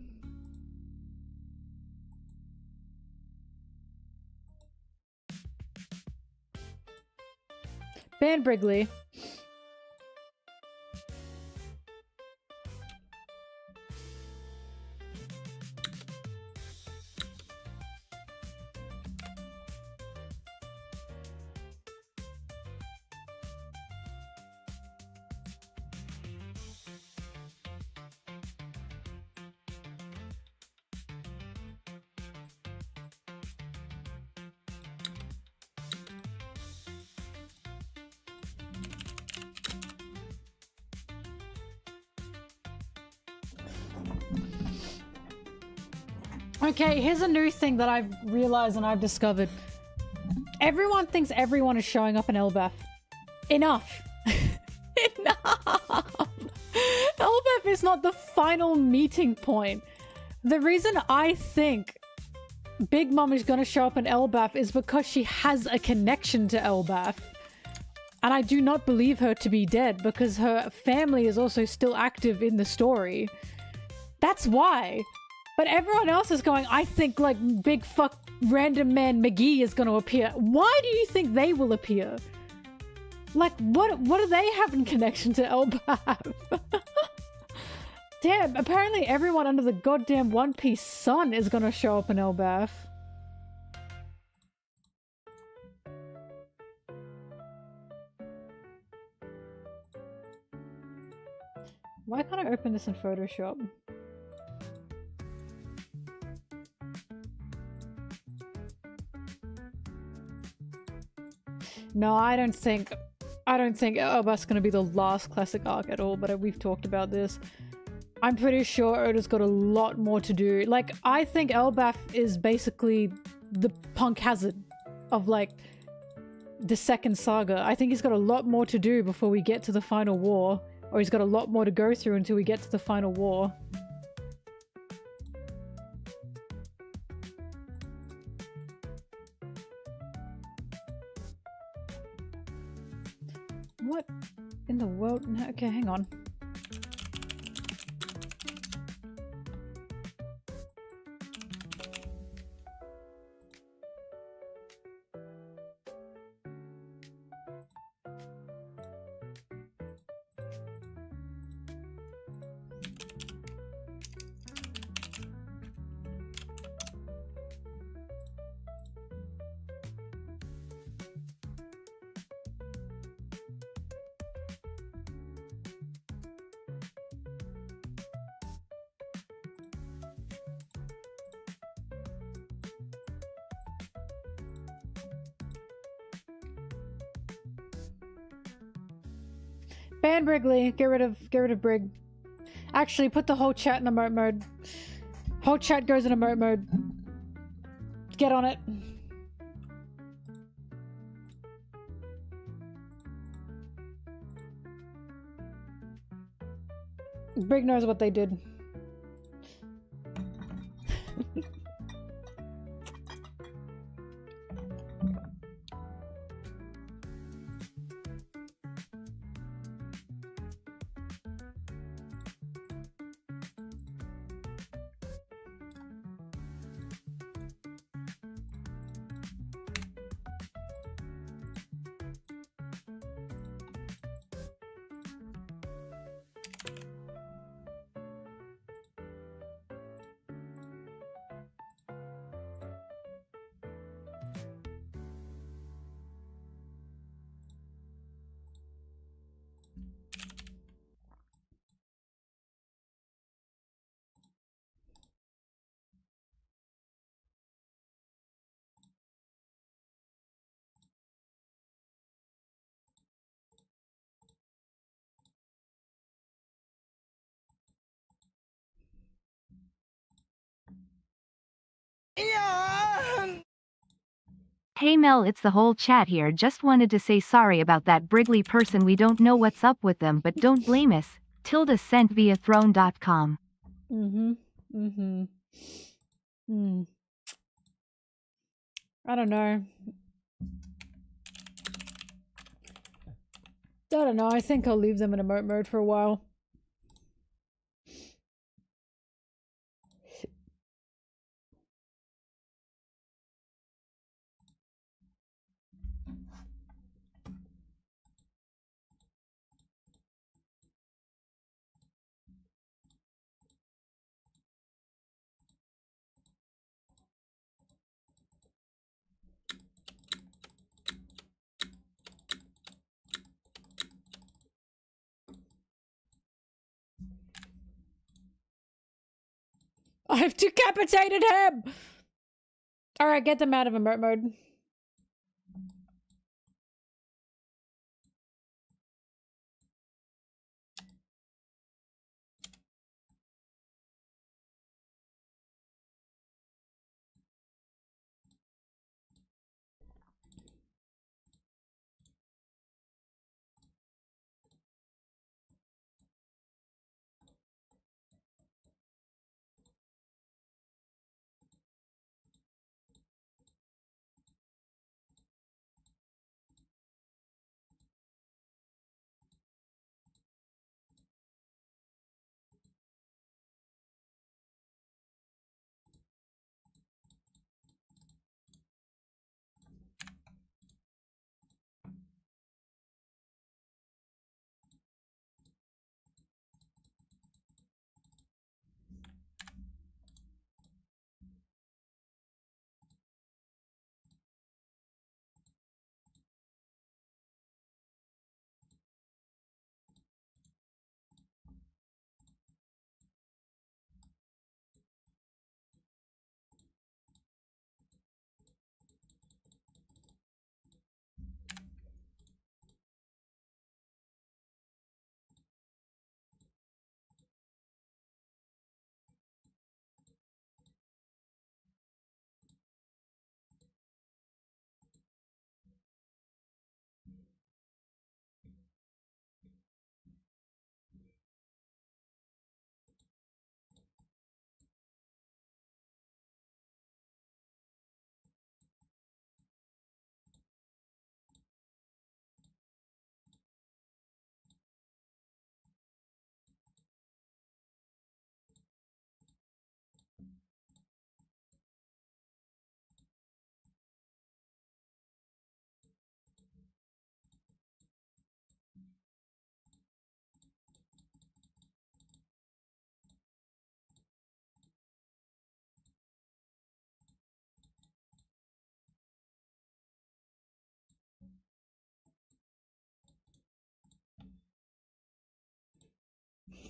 Ban Brigley. Okay, here's a new thing that I've realized and I've discovered. Everyone thinks everyone is showing up in Elbaf. Enough. Enough. Elbaf is not the final meeting point. The reason I think Big Mom is going to show up in Elbaf is because she has a connection to Elbaf. And I do not believe her to be dead because her family is also still active in the story. That's why. But everyone else is going, I think like big fuck random man McGee is going to appear. Why do you think they will appear? Like, what do they have in connection to Elbaf? Damn, apparently everyone under the goddamn One Piece sun is going to show up in Elbaf. Why can't I open this in Photoshop? No, I don't think Elbaf's gonna be the last classic arc at all, but we've talked about this. I'm pretty sure Oda's got a lot more to do. Like, I think Elbaf is basically the punk hazard of, like, the second saga. I think he's got a lot more to do before we get to the final war. Or he's got a lot more to go through until we get to the final war. What in the world? Okay, hang on. Ban Brigley. Get rid of Brig. Actually, put the whole chat in emote mode. Whole chat goes in emote mode. Get on it. Brig knows what they did. Hey Mel, it's the whole chat here. Just wanted to say sorry about that Brigley person. We don't know what's up with them, but don't blame us. Tilda sent via throne.com. I don't know. I think I'll leave them in emote mode for a while. I've decapitated him! Alright, get them out of emote mode.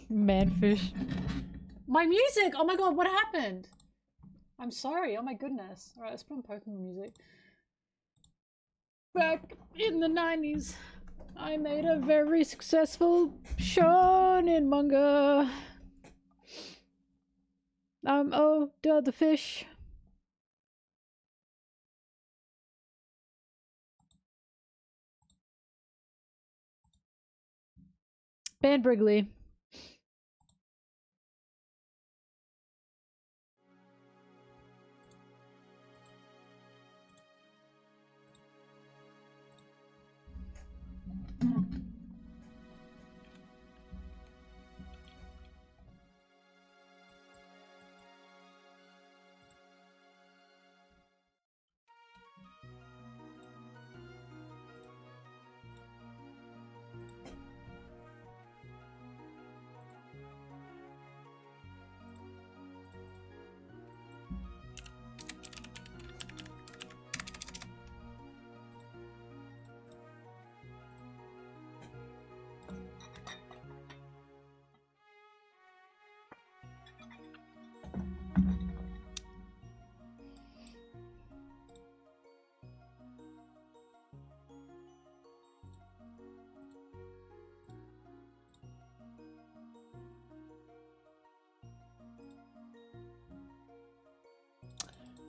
Manfish. My music! Oh my god, what happened? I'm sorry, oh my goodness. Alright, let's put on Pokemon music. Back in the 90s. I made a very successful shonen manga. Oh, duh, the fish. Ban Brigley.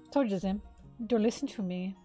Told you, Zim. Don't listen to me.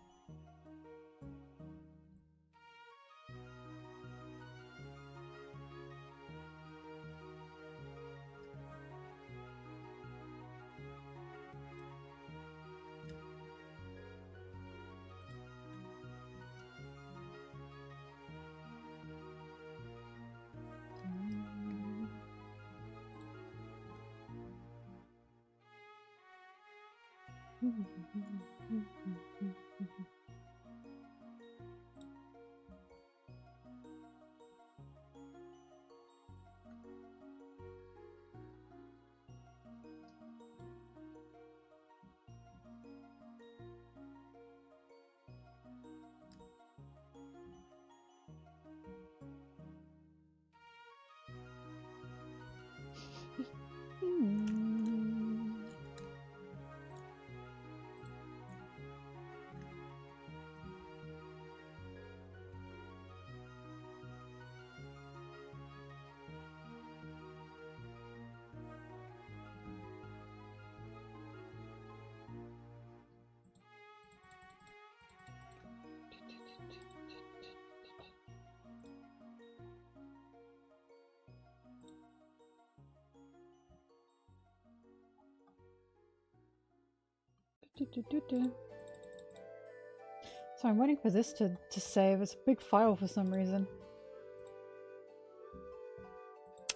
So I'm waiting for this to save. It's a big file for some reason.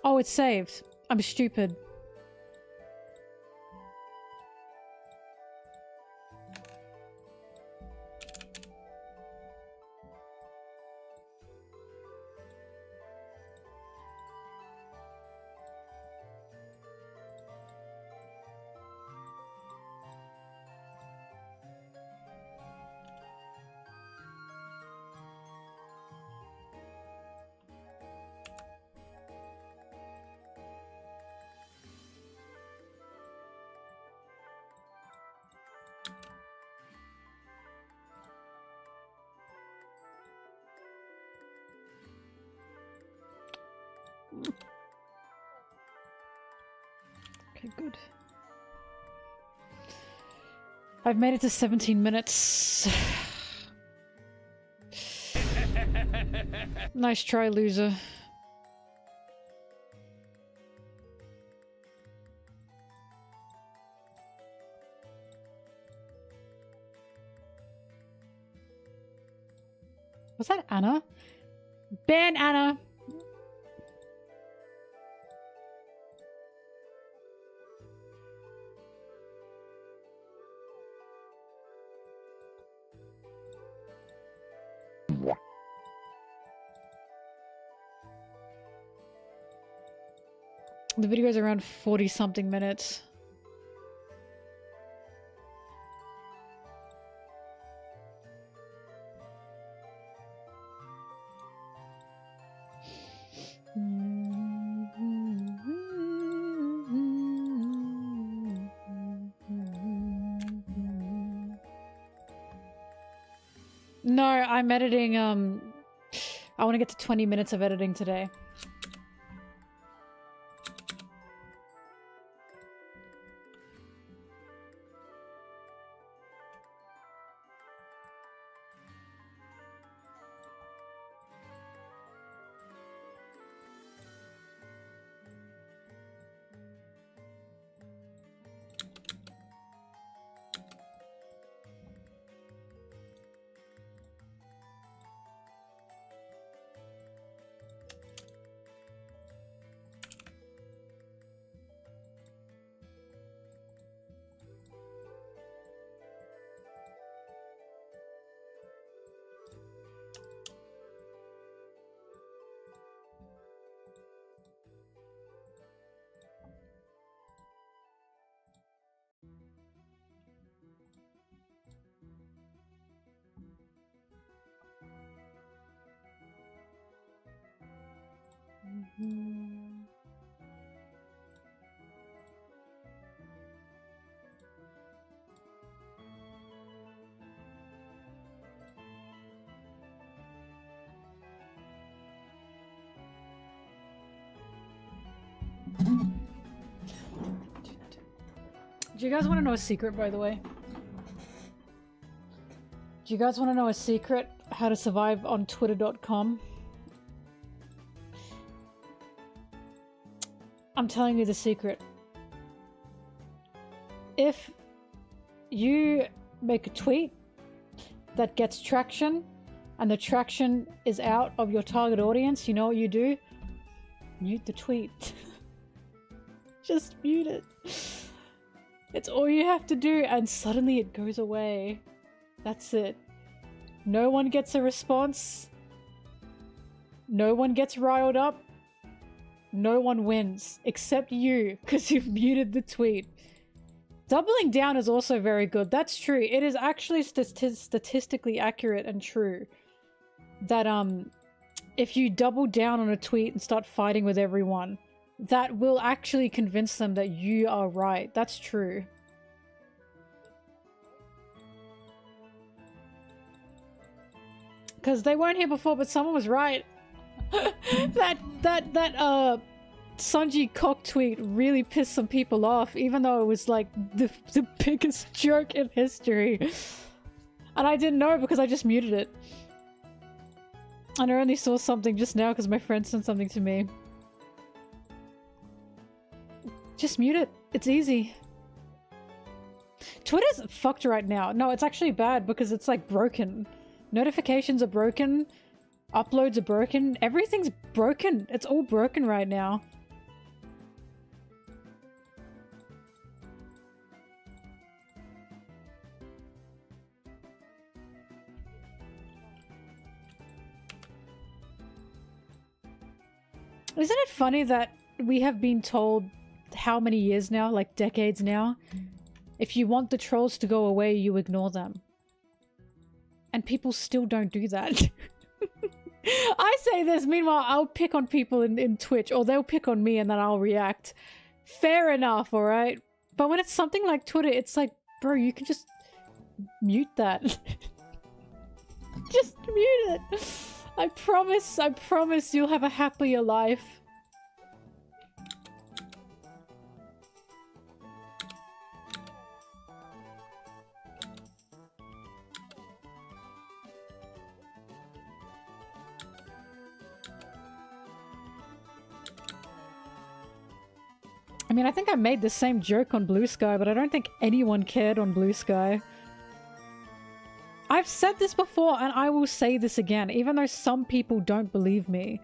Oh, it's saved. I'm stupid. Okay, good. I've made it to 17 minutes. Nice try, loser. Was that Anna? Ban Anna! The video is around 40 something minutes. No, I'm editing I want to get to 20 minutes of editing today. Do you guys want to know a secret, by the way? Do you guys want to know a secret? How to survive on Twitter.com? I'm telling you the secret. If you make a tweet that gets traction and the traction is out of your target audience, you know what you do? Mute the tweet. Just mute it. It's all you have to do and suddenly it goes away. That's it. No one gets a response. No one gets riled up. No one wins except you because you've muted the tweet. Doubling down is also very good. That's true. It is actually statistically accurate and true that if you double down on a tweet and start fighting with everyone, that will actually convince them that you are right. That's true. Because they weren't here before, but someone was right. that Sanji cock tweet really pissed some people off, even though it was like the biggest joke in history. And I didn't know because I just muted it. And I only saw something just now because my friend sent something to me. Just mute it. It's easy. Twitter's fucked right now. No, it's actually bad because it's like broken. Notifications are broken. Uploads are broken. Everything's broken. It's all broken right now. Isn't it funny that we have been told how many years now, like decades now, if you want the trolls to go away, you ignore them. And people still don't do that. I say this, meanwhile I'll pick on people in Twitch, or they'll pick on me and then I'll react. Fair enough, alright? But when it's something like Twitter, it's like, bro, you can just mute that. Just mute it. I promise you'll have a happier life. I mean, I think I made the same joke on Blue Sky, but I don't think anyone cared on Blue Sky. I've said this before, and I will say this again, even though some people don't believe me.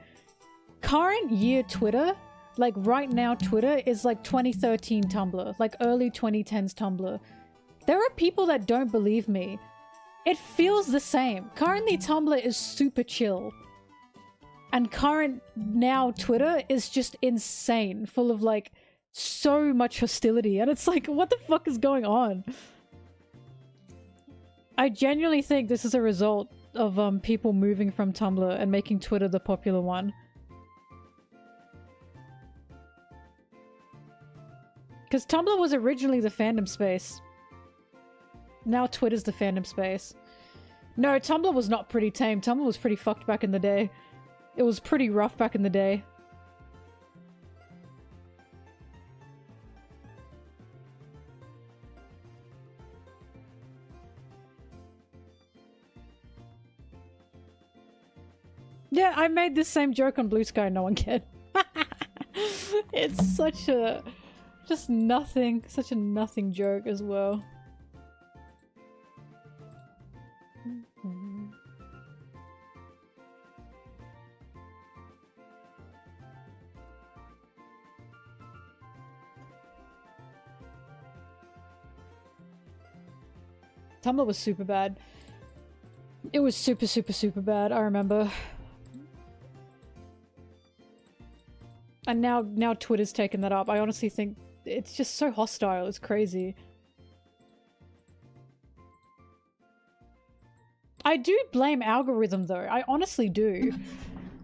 Current year Twitter, like right now Twitter, is like 2013 Tumblr, like early 2010s Tumblr. There are people that don't believe me. It feels the same. Currently Tumblr is super chill. And current now Twitter is just insane, full of like so much hostility, and it's like, what the fuck is going on? I genuinely think this is a result of people moving from Tumblr and making Twitter the popular one. Because Tumblr was originally the fandom space. Now Twitter's the fandom space. No, Tumblr was not pretty tame. Tumblr was pretty fucked back in the day. It was pretty rough back in the day. Yeah, I made this same joke on Blue Sky, no one cared. It's such a... just nothing. Such a nothing joke as well. Tumblr was super bad. It was super, super, super bad, I remember. And now Twitter's taken that up. I honestly think it's just so hostile, it's crazy. I do blame algorithm though, I honestly do.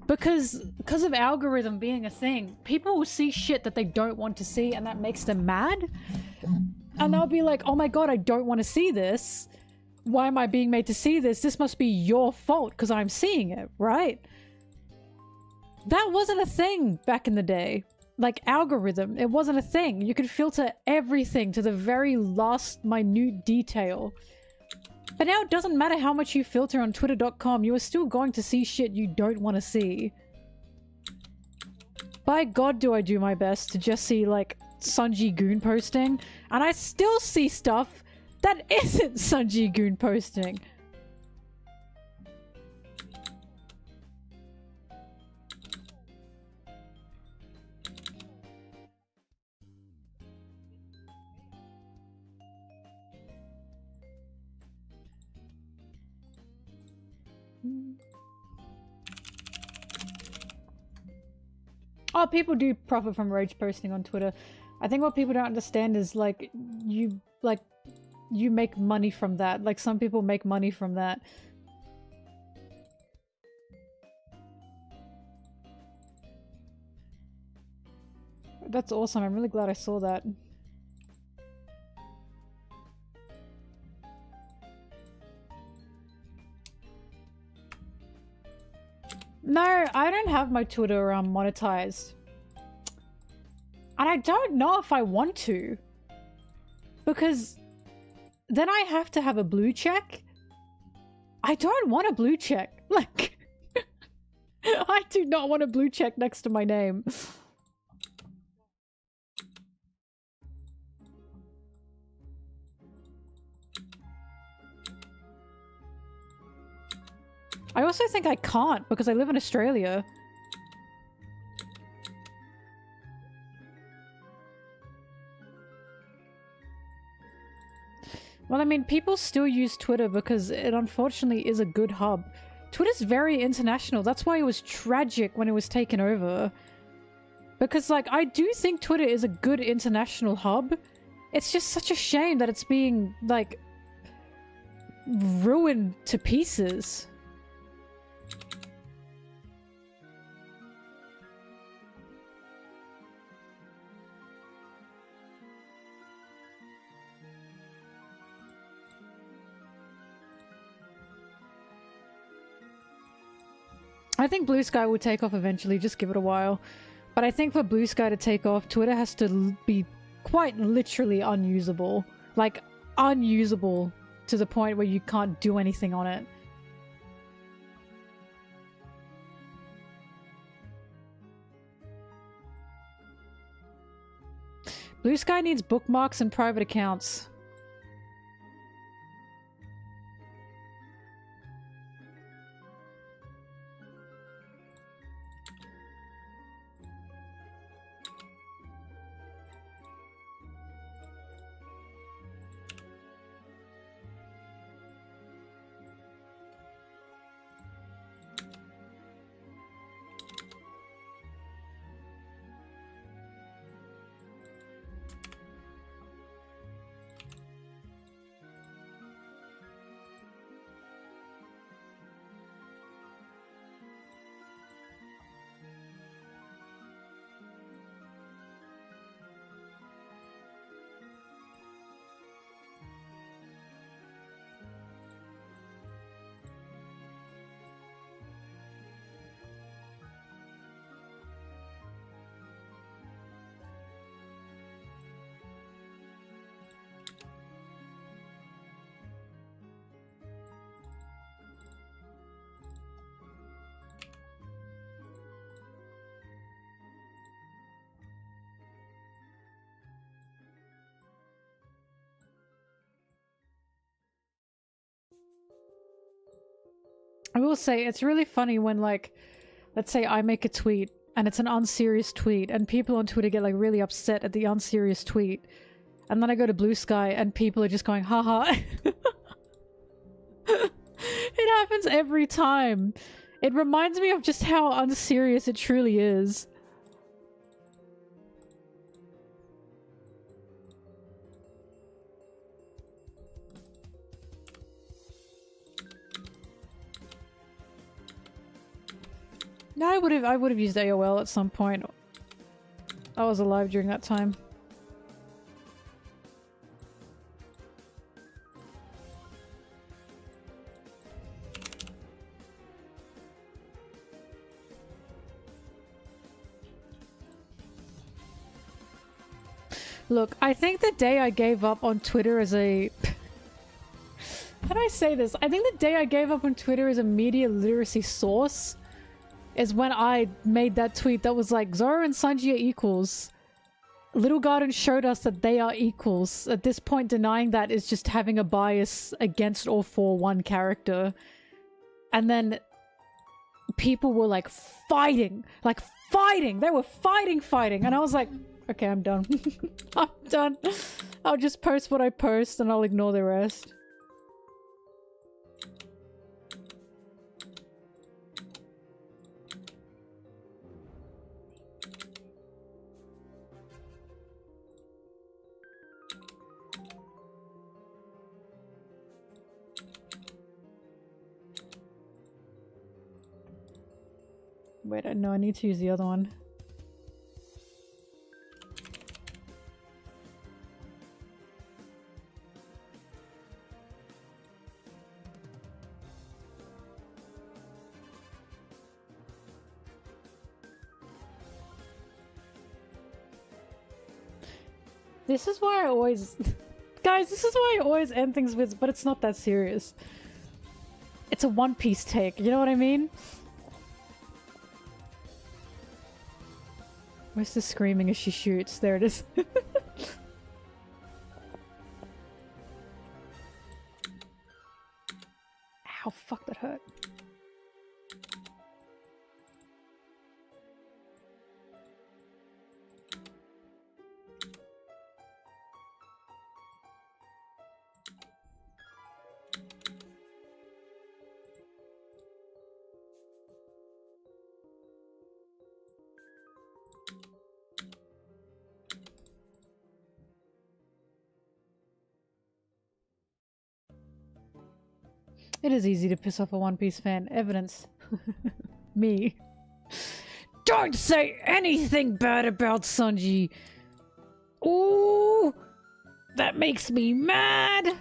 Because of algorithm being a thing, people will see shit that they don't want to see and that makes them mad. And they'll be like, oh my god, I don't want to see this. Why am I being made to see this? This must be your fault because I'm seeing it, right? That wasn't a thing back in the day. Like, algorithm, it wasn't a thing. You could filter everything to the very last minute detail. But now it doesn't matter how much you filter on twitter.com, you are still going to see shit you don't want to see. By god do I do my best to just see, like, Sanji Goon posting, and I still see stuff that isn't Sanji Goon posting. Oh, people do profit from rage posting on Twitter. I think what people don't understand is, like, you make money from that. Like, some people make money from that. That's awesome. I'm really glad I saw that. No, I don't have my Twitter monetized. And I don't know if I want to. Because then I have to have a blue check. I don't want a blue check. Like, I do not want a blue check next to my name. I also think I can't because I live in Australia. Well, I mean, people still use Twitter because it unfortunately is a good hub. Twitter's very international. That's why it was tragic when it was taken over. Because, like, I do think Twitter is a good international hub. It's just such a shame that it's being, like, ruined to pieces. I think Blue Sky will take off eventually, just give it a while. But I think for Blue Sky to take off, Twitter has to be quite literally unusable. Like, unusable to the point where you can't do anything on it. Blue Sky needs bookmarks and private accounts. I will say, it's really funny when, like, let's say I make a tweet and it's an unserious tweet and people on Twitter get, like, really upset at the unserious tweet. And then I go to Blue Sky and people are just going, haha. It happens every time. It reminds me of just how unserious it truly is. No, I would have used AOL at some point. I was alive during that time. Look, I think the day I gave up on Twitter as a... How do I say this? I think the day I gave up on Twitter as a media literacy source is when I made that tweet that was like, Zoro and Sanji are equals. Little Garden showed us that they are equals. At this point, denying that is just having a bias against or for one character. And then people were like fighting. Like fighting! They were fighting! And I was like, okay, I'm done. I'm done. I'll just post what I post and I'll ignore the rest. Wait, no, I need to use the other one. This is why I always... Guys, this is why I always end things with, but it's not that serious. It's a One Piece take, you know what I mean? Where's the screaming as she shoots? There it is. Ow, fuck, that hurt. It is easy to piss off a One Piece fan. Evidence. Me. Don't say anything bad about Sanji! Ooh! That makes me mad!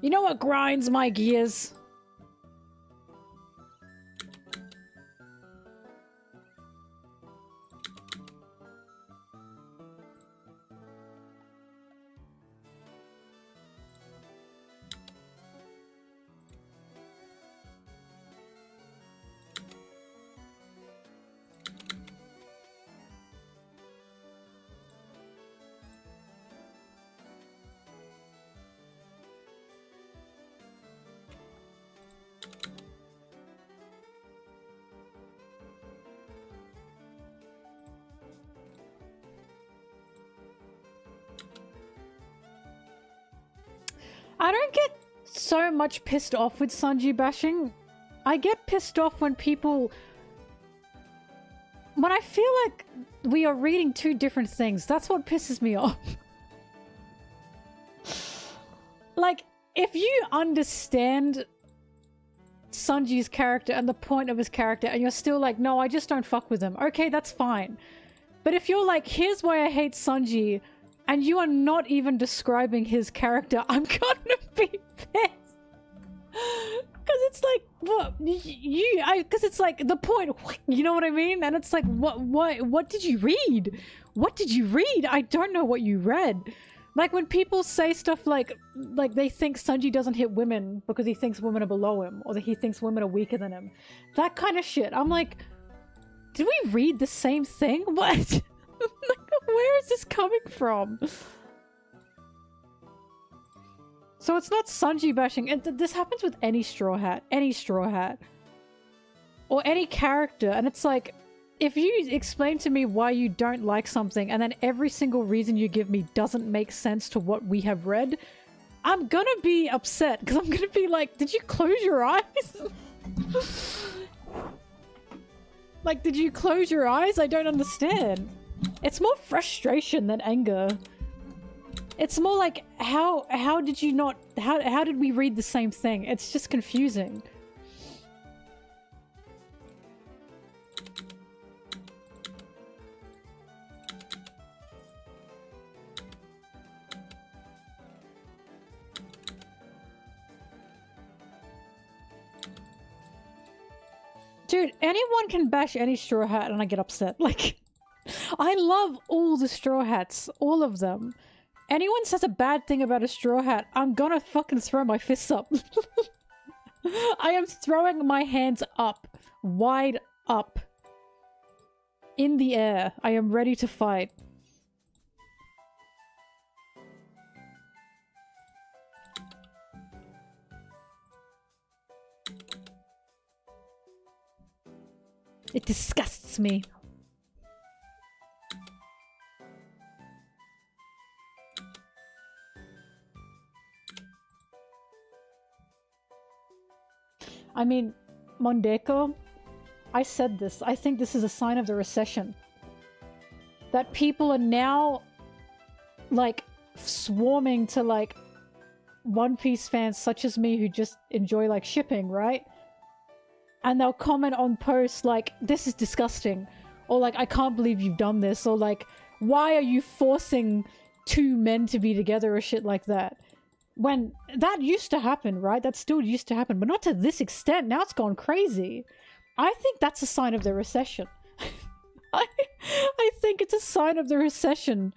You know what grinds my gears? I don't get so much pissed off with Sanji bashing. I get pissed off when people... When I feel like we are reading two different things. That's what pisses me off. Like, if you understand Sanji's character and the point of his character and you're still like, no, I just don't fuck with him. Okay, that's fine. But if you're like, here's why I hate Sanji... and you are not even describing his character, I'm gonna be pissed. Because it's like, what? Because it's like, the point, you know what I mean? And it's like, what did you read? What did you read? I don't know what you read. Like, when people say stuff like they think Sanji doesn't hit women because he thinks women are below him, or that he thinks women are weaker than him. That kind of shit. I'm like, did we read the same thing? What? Where is this coming from? So it's not Sanji bashing. This happens with any Straw Hat. Any Straw Hat. Or any character. And it's like, if you explain to me why you don't like something and then every single reason you give me doesn't make sense to what we have read, I'm gonna be upset. Because I'm gonna be like, did you close your eyes? Like, did you close your eyes? I don't understand. It's more frustration than anger. It's more like, how did you not... How did we read the same thing? It's just confusing. Dude, anyone can bash any Straw Hat and I get upset. Like, I love all the Straw Hats. All of them. Anyone says a bad thing about a Straw Hat, I'm gonna fucking throw my fists up. I am throwing my hands up. Wide up. In the air. I am ready to fight. It disgusts me. I mean, Mondeko, I said this. I think this is a sign of the recession. That people are now, like, swarming to, like, One Piece fans such as me who just enjoy, like, shipping, right? And they'll comment on posts like, this is disgusting. Or like, I can't believe you've done this. Or like, why are you forcing two men to be together or shit like that? When that used to happen, right? That still used to happen, but not to this extent. Now it's gone crazy. I think that's a sign of the recession. I think it's a sign of the recession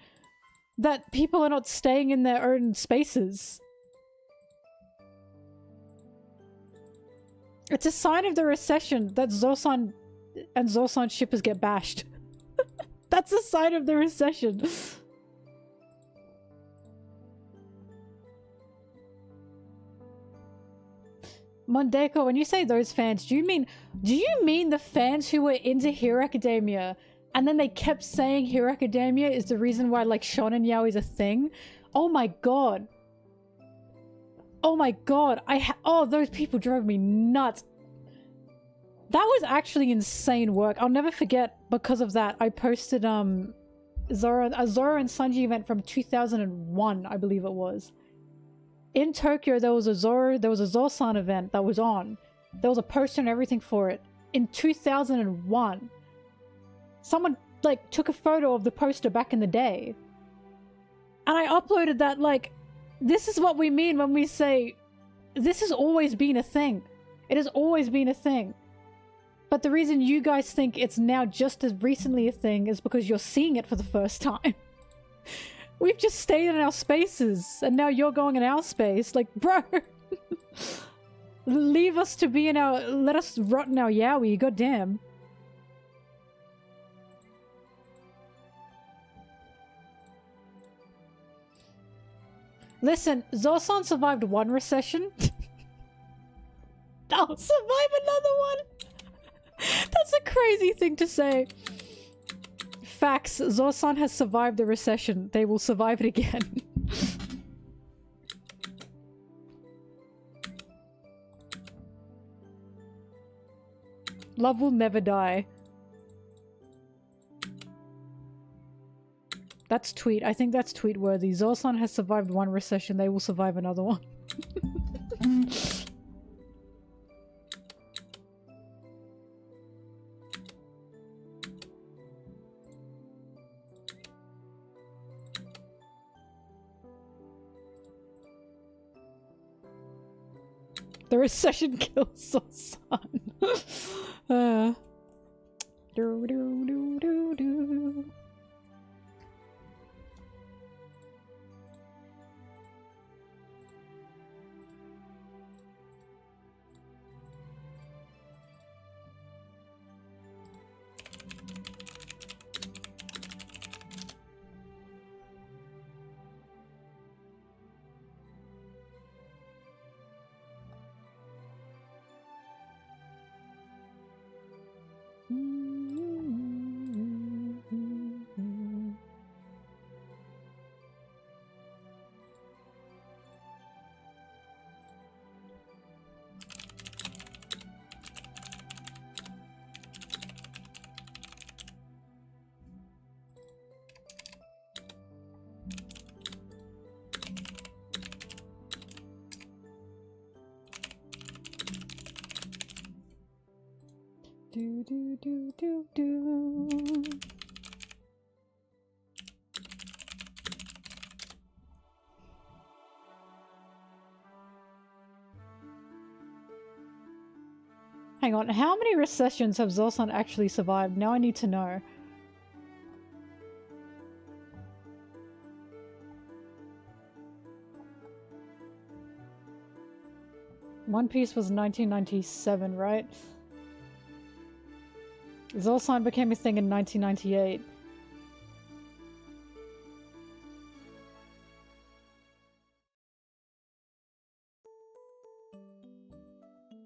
that people are not staying in their own spaces. It's a sign of the recession that Zosan and Zosan shippers get bashed. That's a sign of the recession. Mondeko, when you say those fans, do you mean the fans who were into Hero Academia and then they kept saying Hero Academia is the reason why like Shonen Yaoi is a thing? Oh my god. Oh my god, oh, those people drove me nuts. That was actually insane work. I'll never forget, because of that, I posted a Zoro and Sanji event from 2001, I believe it was. In Tokyo, there was a Zosan event that was on. There was a poster and everything for it. In 2001. Someone, like, took a photo of the poster back in the day. And I uploaded that, like, this is what we mean when we say, this has always been a thing. It has always been a thing. But the reason you guys think it's now just as recently a thing is because you're seeing it for the first time. We've just stayed in our spaces, and now you're going in our space. Like, bro! Leave us to be in our... Let us rot in our yaoi, goddamn. Listen, Zosan survived one recession. I'll survive another one! That's a crazy thing to say. Facts, Zosan has survived the recession. They will survive it again. Love will never die. That's tweet. I think that's tweet worthy. Zosan has survived one recession. They will survive another one. The recession kills Zosan. Do do do do do. Do do do do do. Hang on, how many recessions have Zolsan actually survived? Now I need to know. One Piece was 1997, right? Zolsan became a thing in 1998.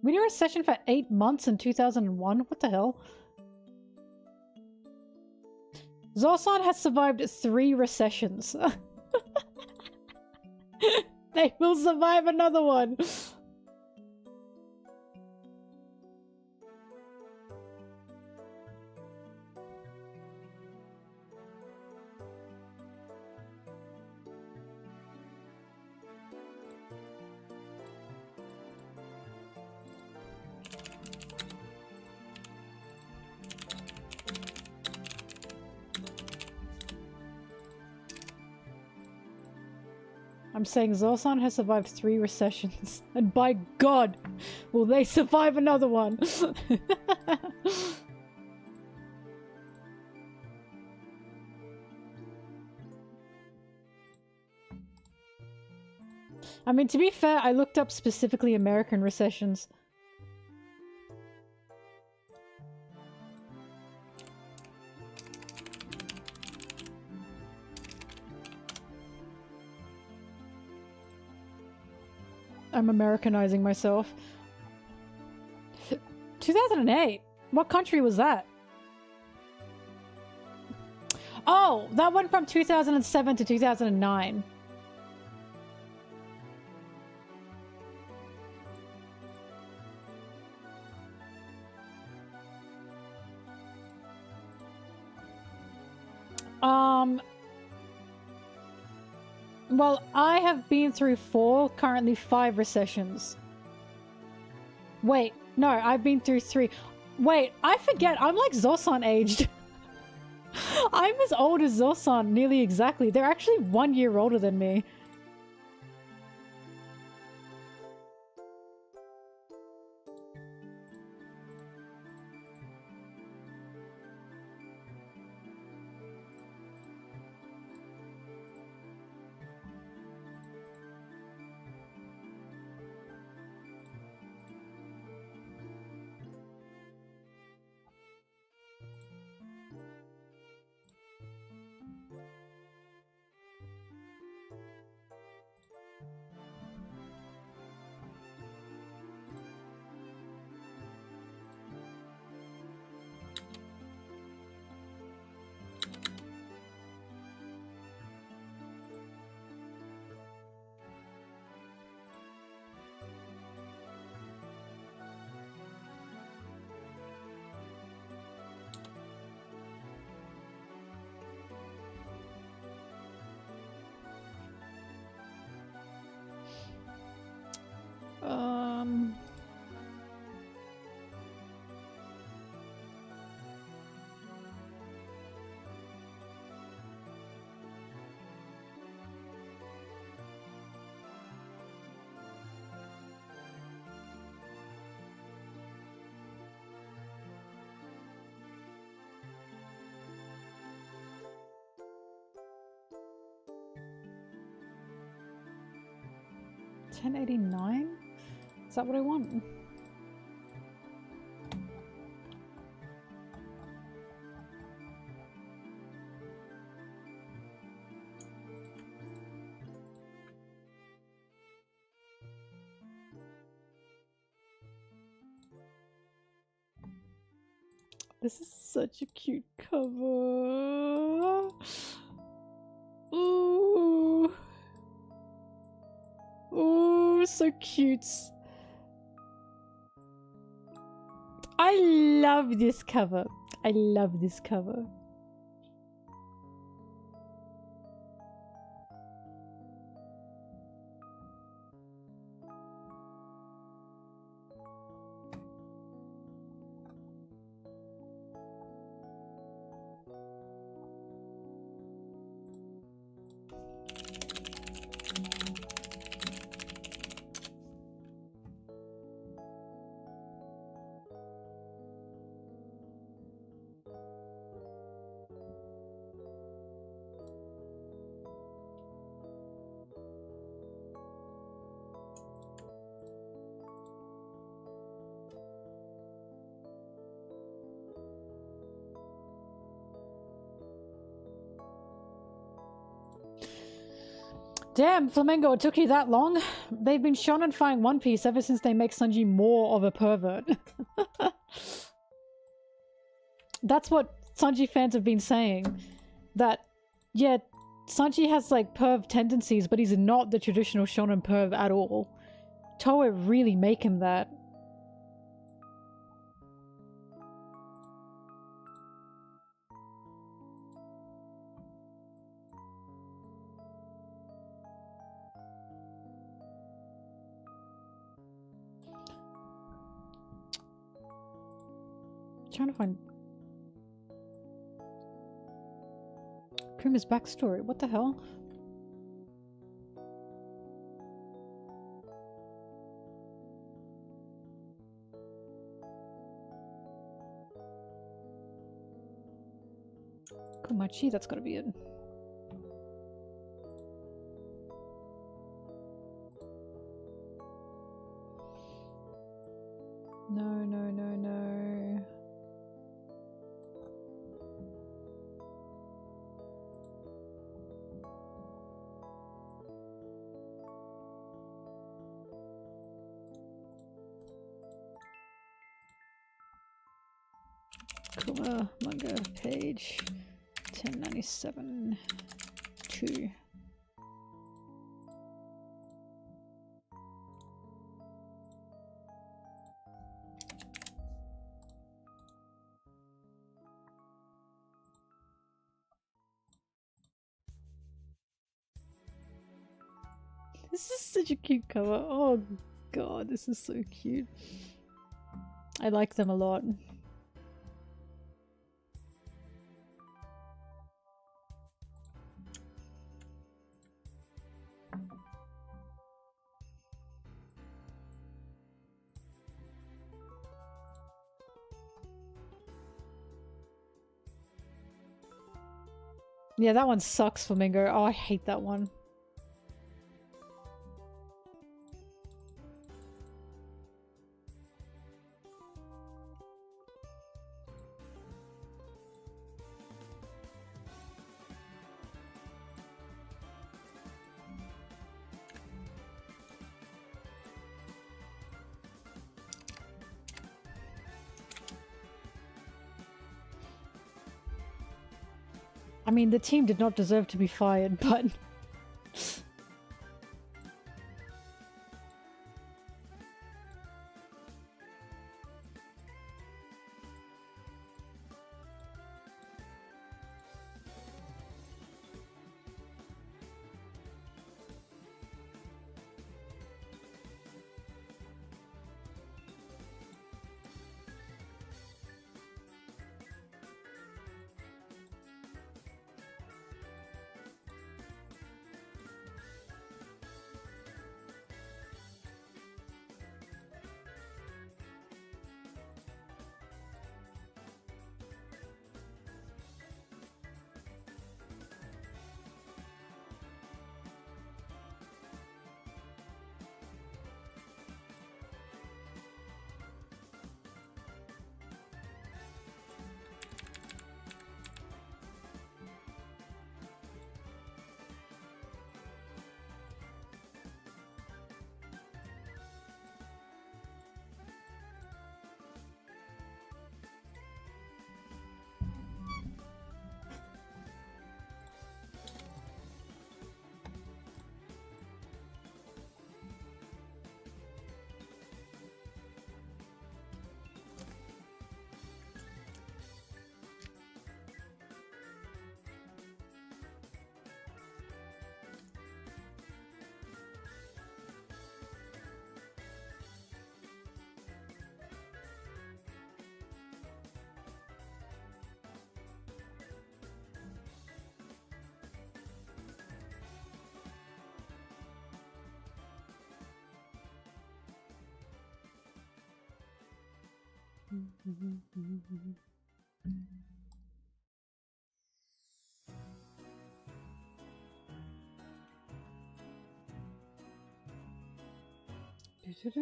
We did a session for 8 months in 2001? What the hell? Zolsan has survived 3 recessions. They will survive another one! I'm saying Zolsan has survived 3 recessions, and by God, will they survive another one? I mean, to be fair, I looked up specifically American recessions. I'm Americanizing myself. 2008? What country was that? Oh, that went from 2007 to 2009. Well, I have been through 4, currently 5 recessions. Wait, no, I've been through 3. Wait, I forget, I'm like Zolsan aged. I'm as old as Zolsan, nearly exactly. They're actually 1 year older than me. Um... $10.89? Is that what I want? This is such a cute cover. Ooh. Ooh, so cute. I love this cover. I love this cover. Damn, Flamingo, it took you that long? They've been shonenifying One Piece ever since they make Sanji more of a pervert. That's what Sanji fans have been saying. That, yeah, Sanji has like perv tendencies, but he's not the traditional shonen perv at all. Toa really make him that. Trying to find Kuma's backstory. What the hell? Kumachi, that's gotta be it. No, no, no, no. Kuma manga page 1097 2. This is such a cute cover. Oh god, this is so cute. I like them a lot. Yeah, that one sucks, Flamingo. Oh, I hate that one. I mean, the team did not deserve to be fired, but...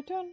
Dun.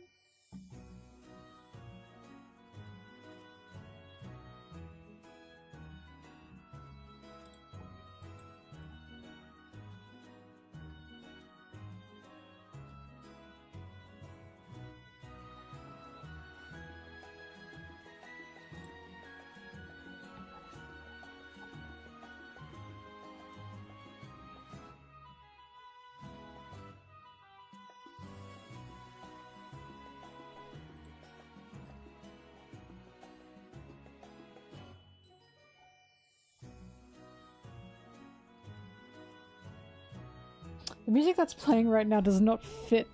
music that's playing right now does not fit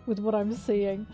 with what I'm seeing.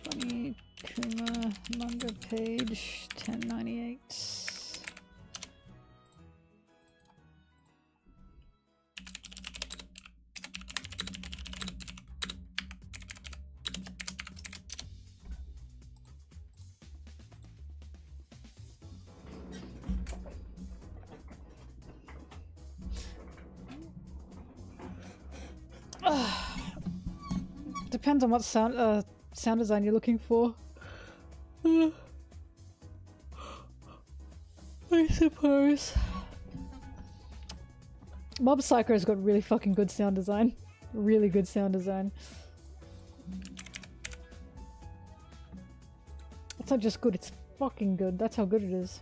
Bonney, Kuma, manga page 1098. Depends on what sound design you're looking for. I suppose. Mob Psycho's got really fucking good sound design. Really good sound design. It's not just good, it's fucking good. That's how good it is.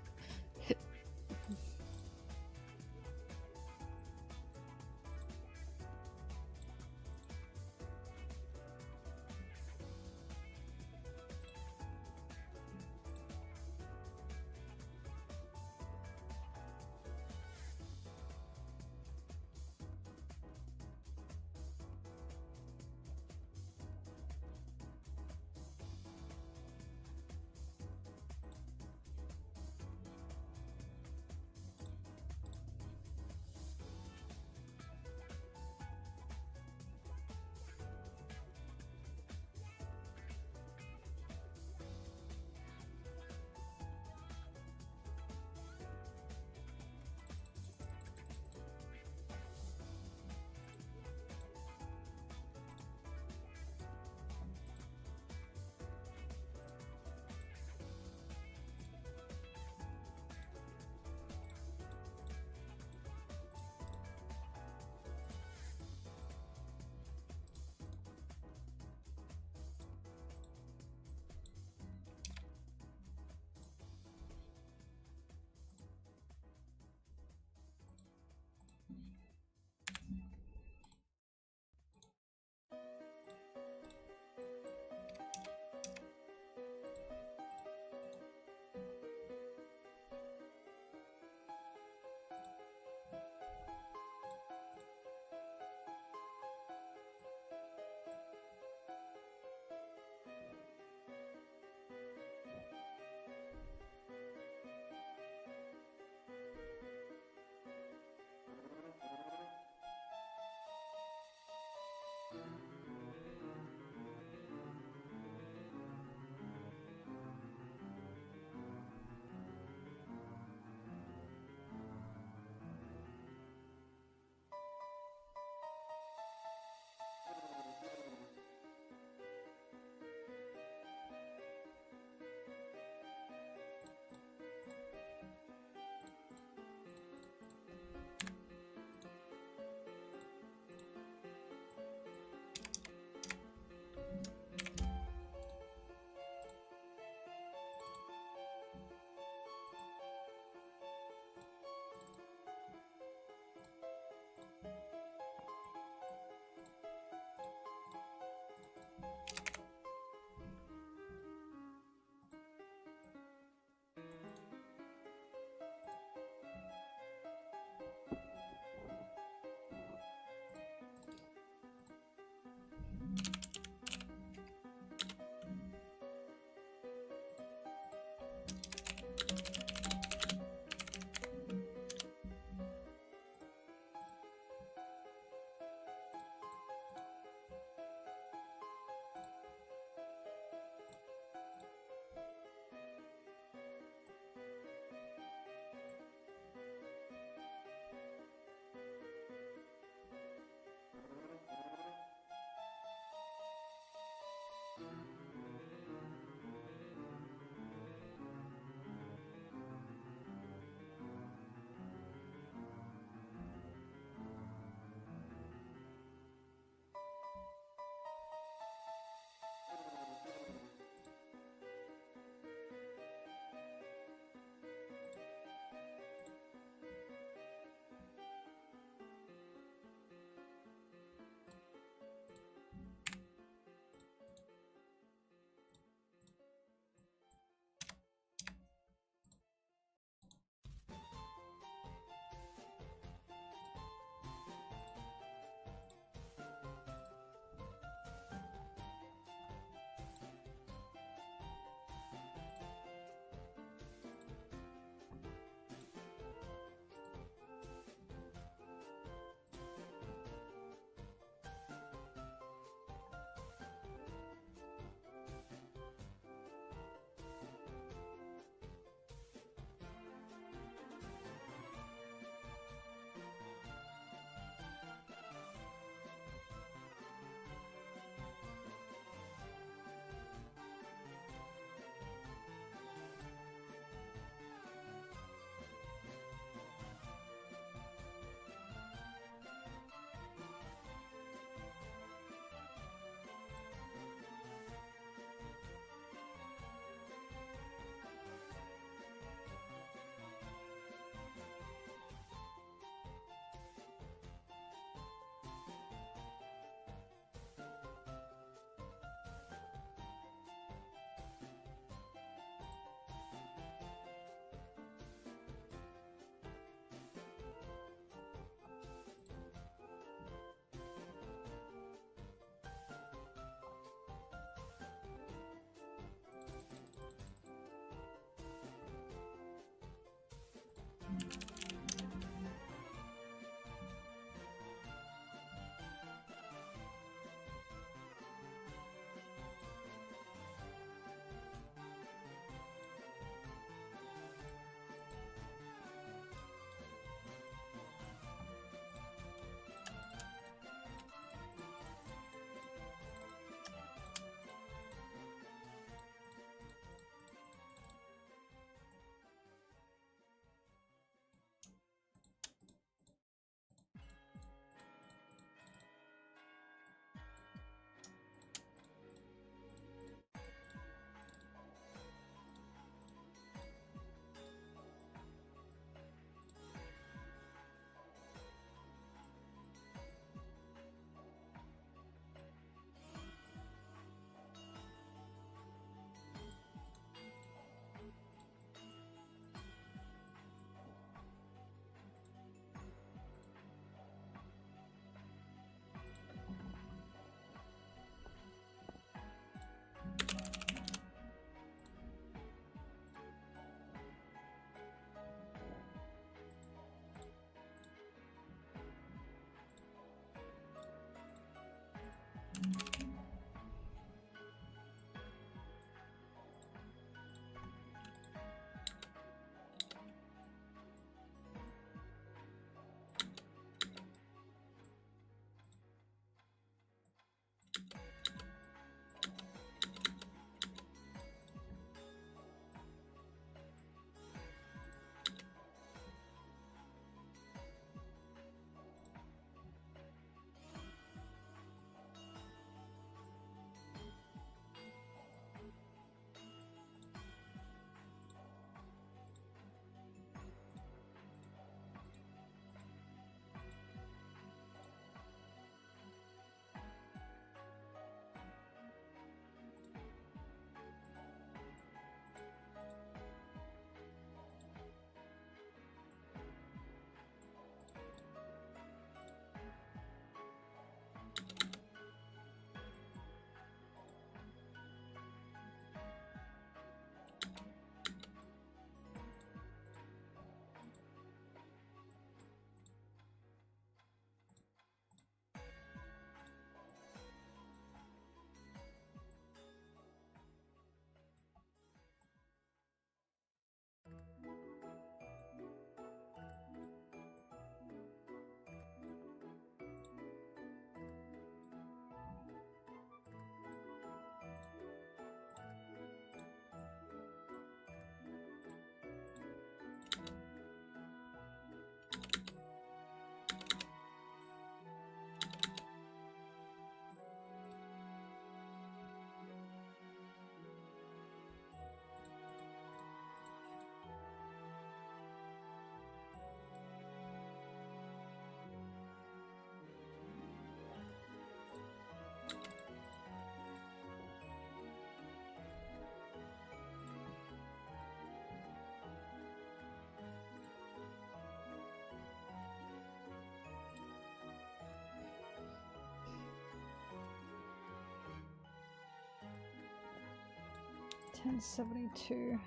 1072.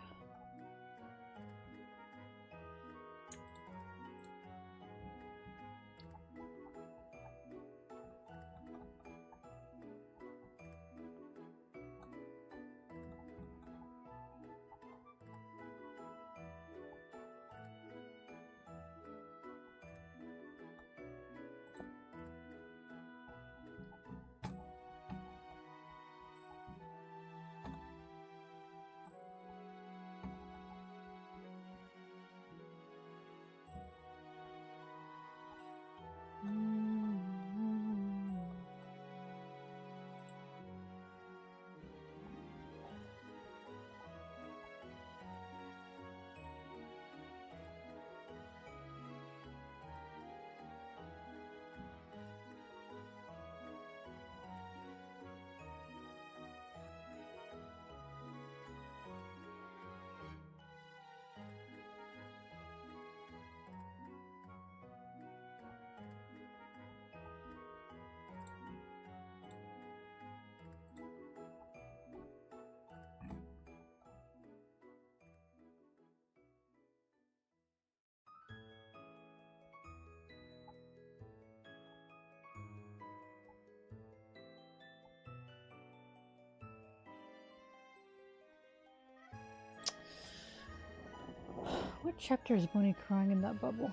What chapter is Bonney crying in that bubble?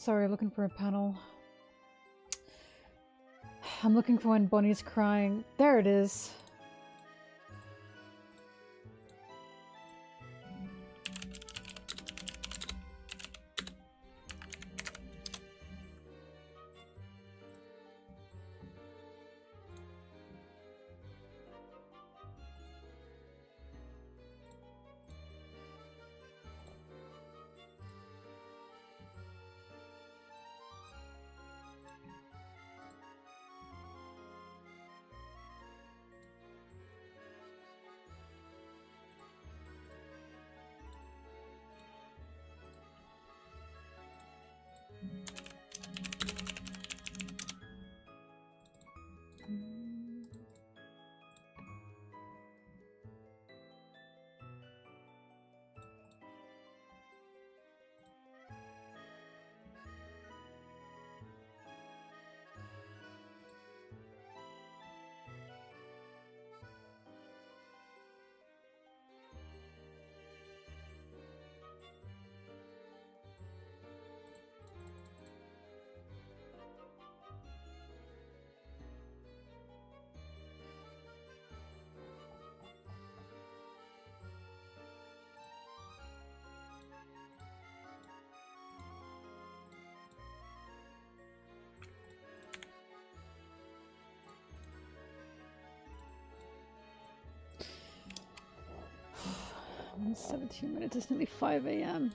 Sorry, looking for a panel. I'm looking for when Bonney's crying. There it is. 17 minutes. It's nearly 5 a.m.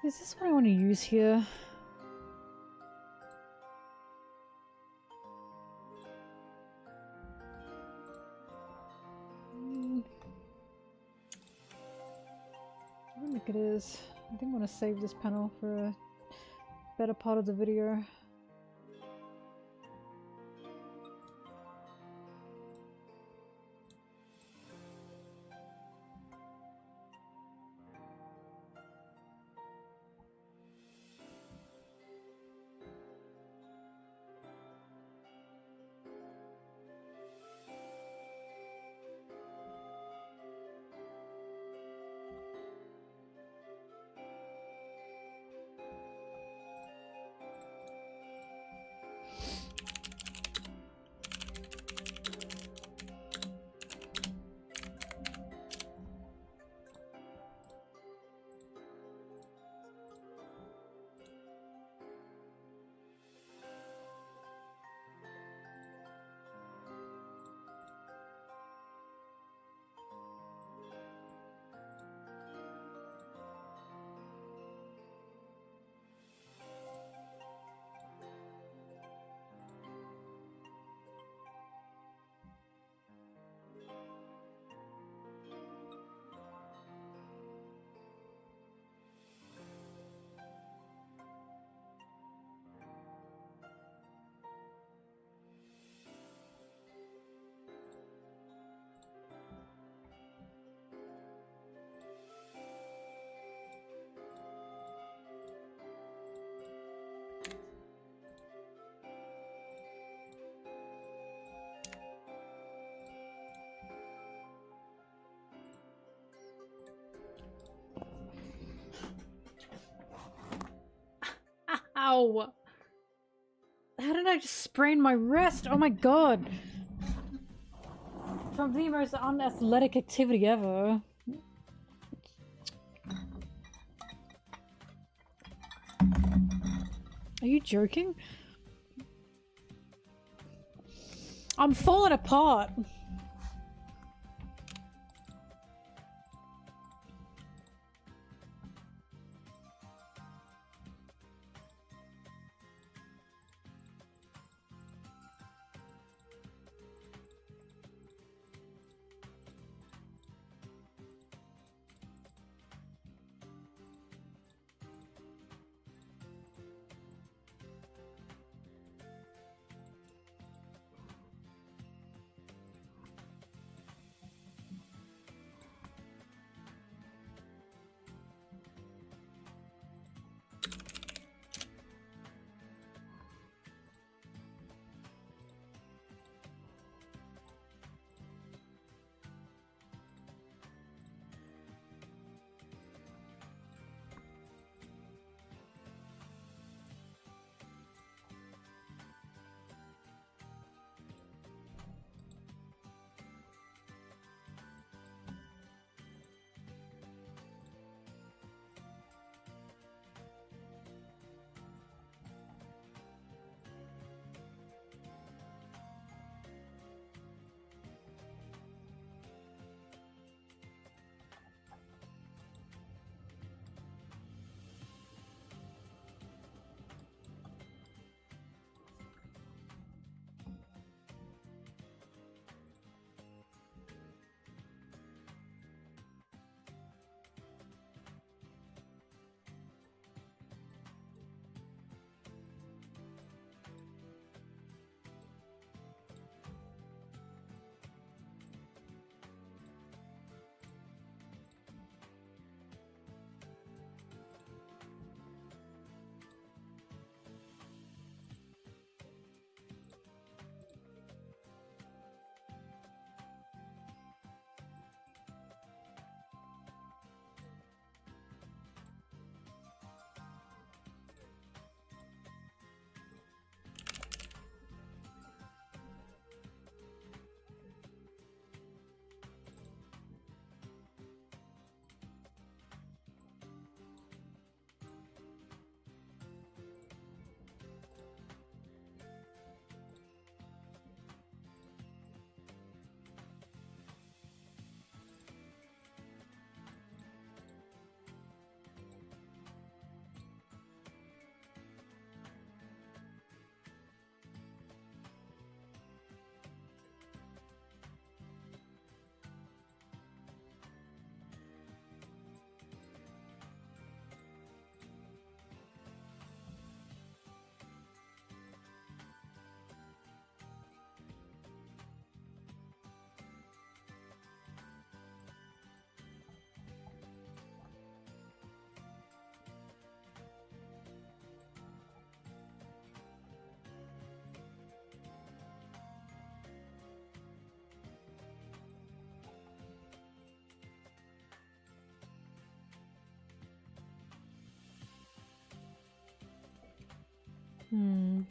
Is this what I want to use here? I don't think it is. I think I'm going to save this panel for a better part of the video. Ow! How did I just sprain my wrist? Oh my god! from the most unathletic activity ever. Are you joking? I'm falling apart. Hmm.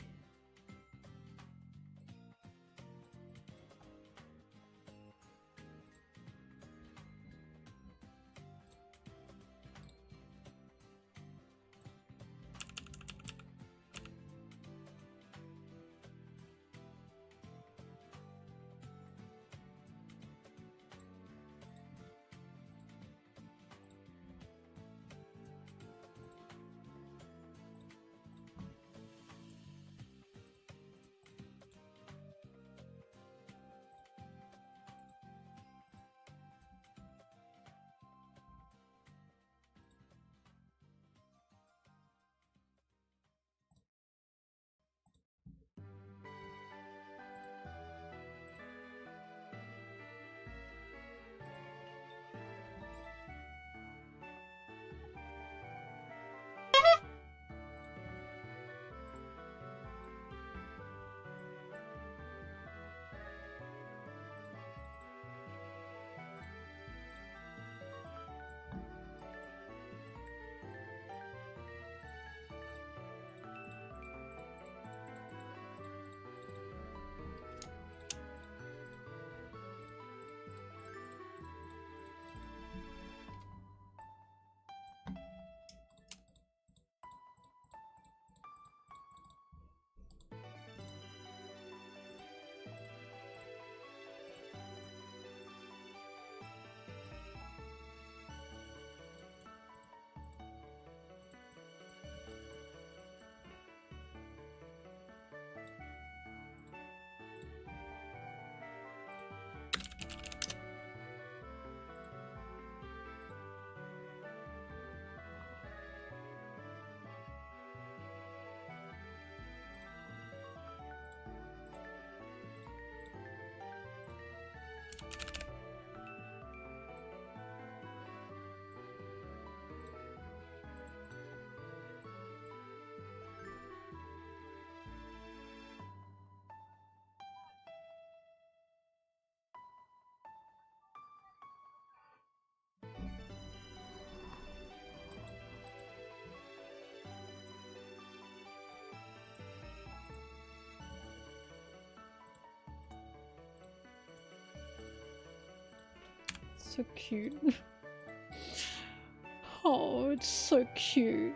so cute. Oh, it's so cute.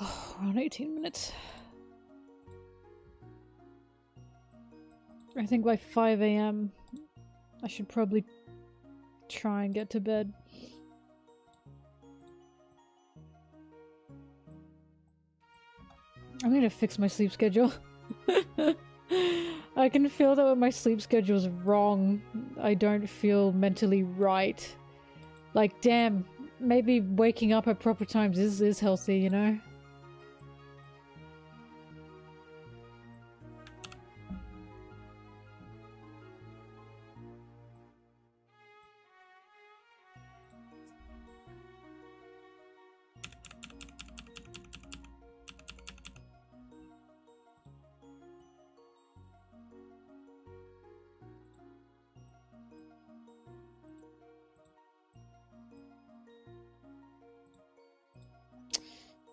Oh, around 18 minutes. I think by 5 AM I should probably try and get to bed. I need to fix my sleep schedule. I can feel that when my sleep schedule is wrong, I don't feel mentally right. Like, damn, maybe waking up at proper times is healthy, you know?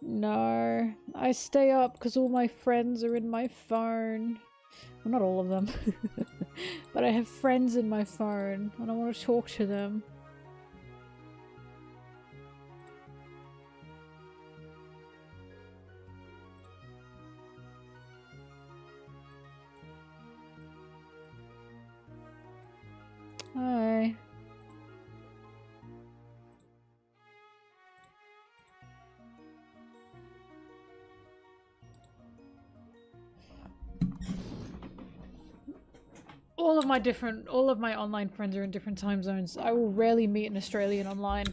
No, I stay up because all my friends are in my phone. Well, not all of them, but I have friends in my phone and I want to talk to them. Hi. All of my online friends are in different time zones. I will rarely meet an Australian online.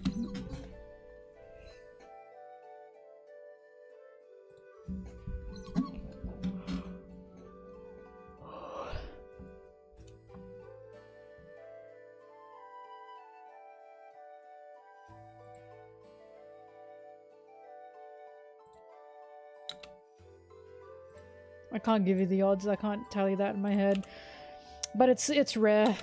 I can't give you the odds. I can't tell you that in my head. But it's rare.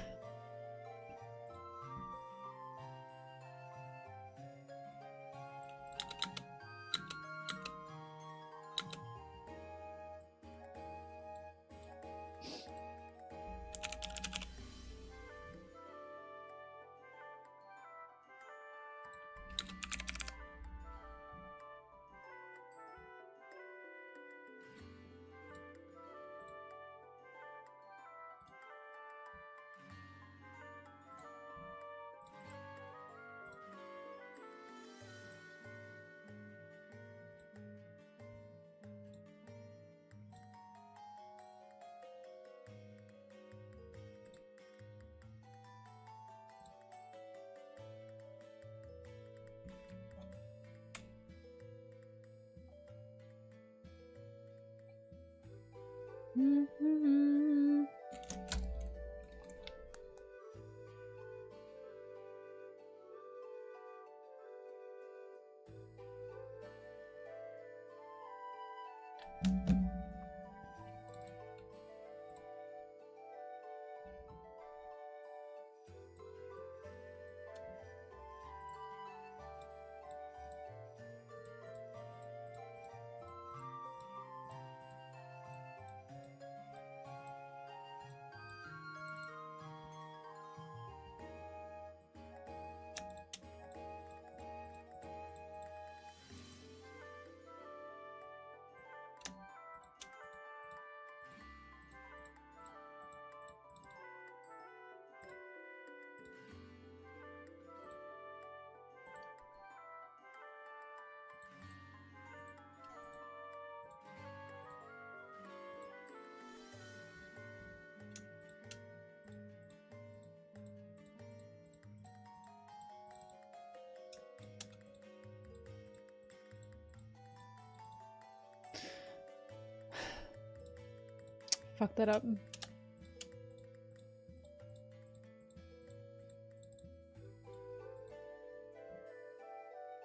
Fuck that up.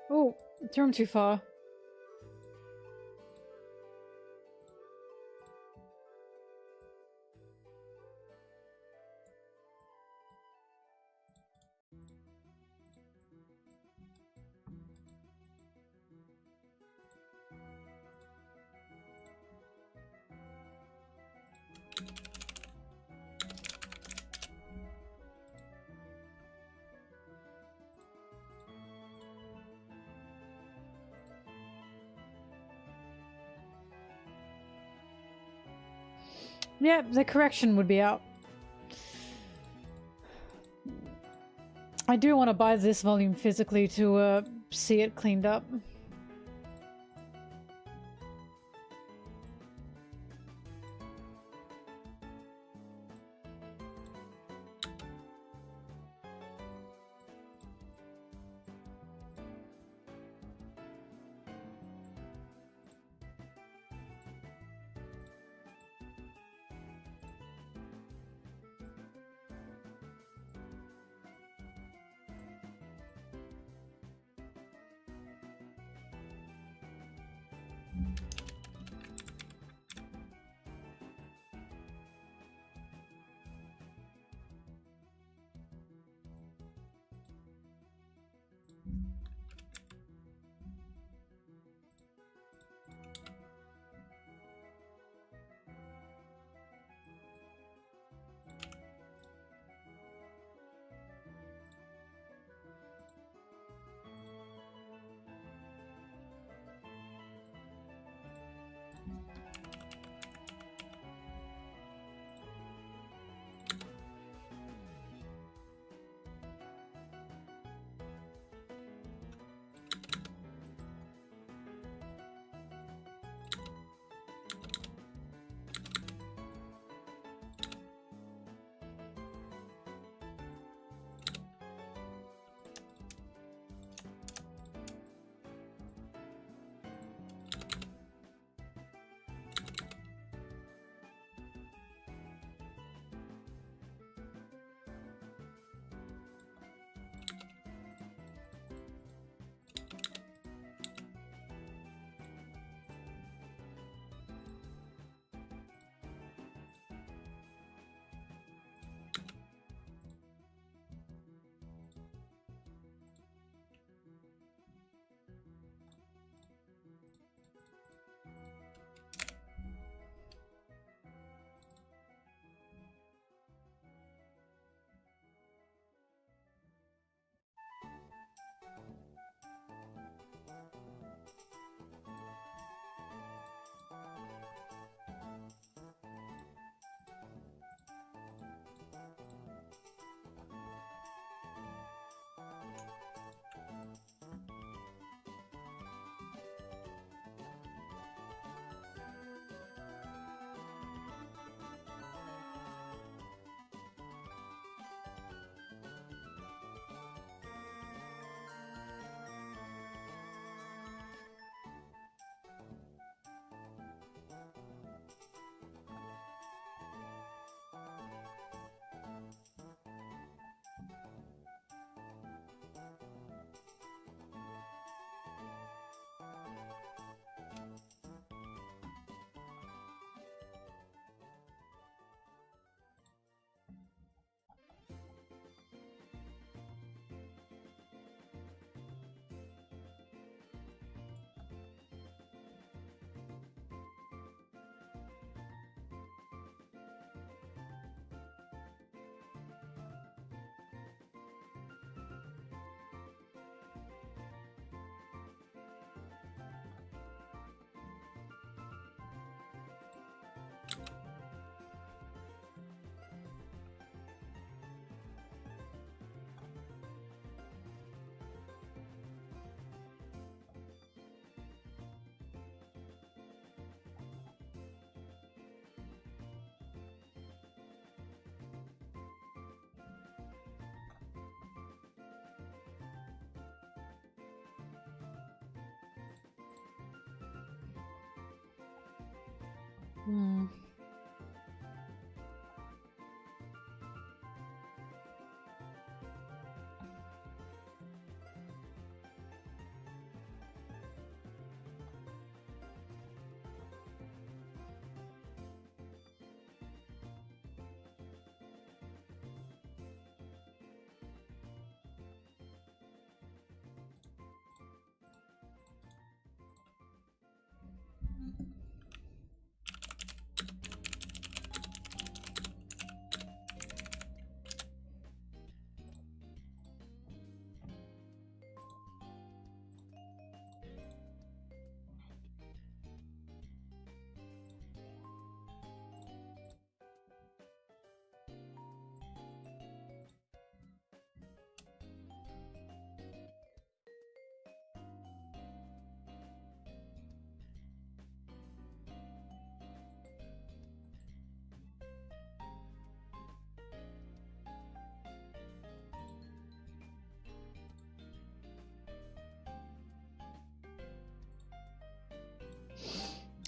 Oh, threw him too far. Yeah, the correction would be out. I do want to buy this volume physically to see it cleaned up. Hmm.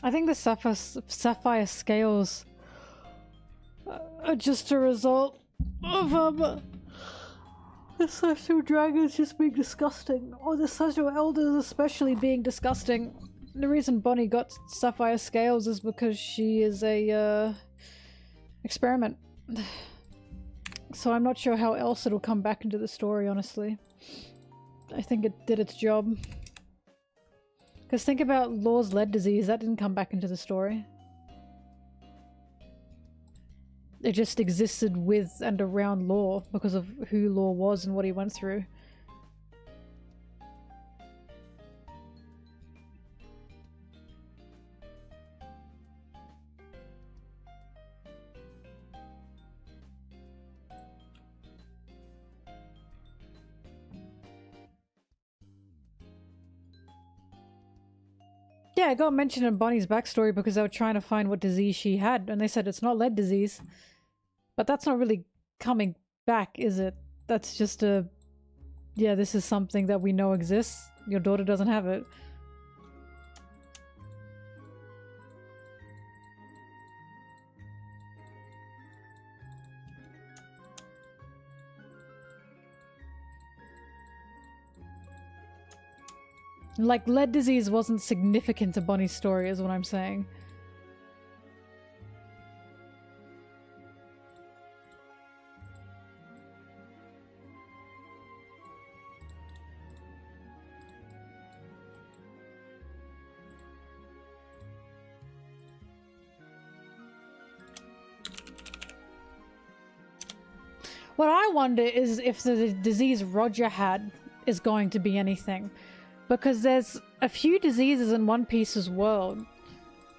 I think the sapphire scales are just a result of the celestial dragons just being disgusting, or the celestial elders especially being disgusting. The reason Bonney got sapphire scales is because she is a experiment. So I'm not sure how else it'll come back into the story, honestly. I think it did its job. Because think about Law's lead disease, that didn't come back into the story. It just existed with and around Law because of who Law was and what he went through. Yeah, it got mentioned in Bonnie's backstory because they were trying to find what disease she had, and they said it's not lead disease. But that's not really coming back, is it? That's just a... yeah, this is something that we know exists. Your daughter doesn't have it. Like, lead disease wasn't significant to Bonnie's story, is what I'm saying. What I wonder is if the disease Roger had is going to be anything. Because there's a few diseases in One Piece's world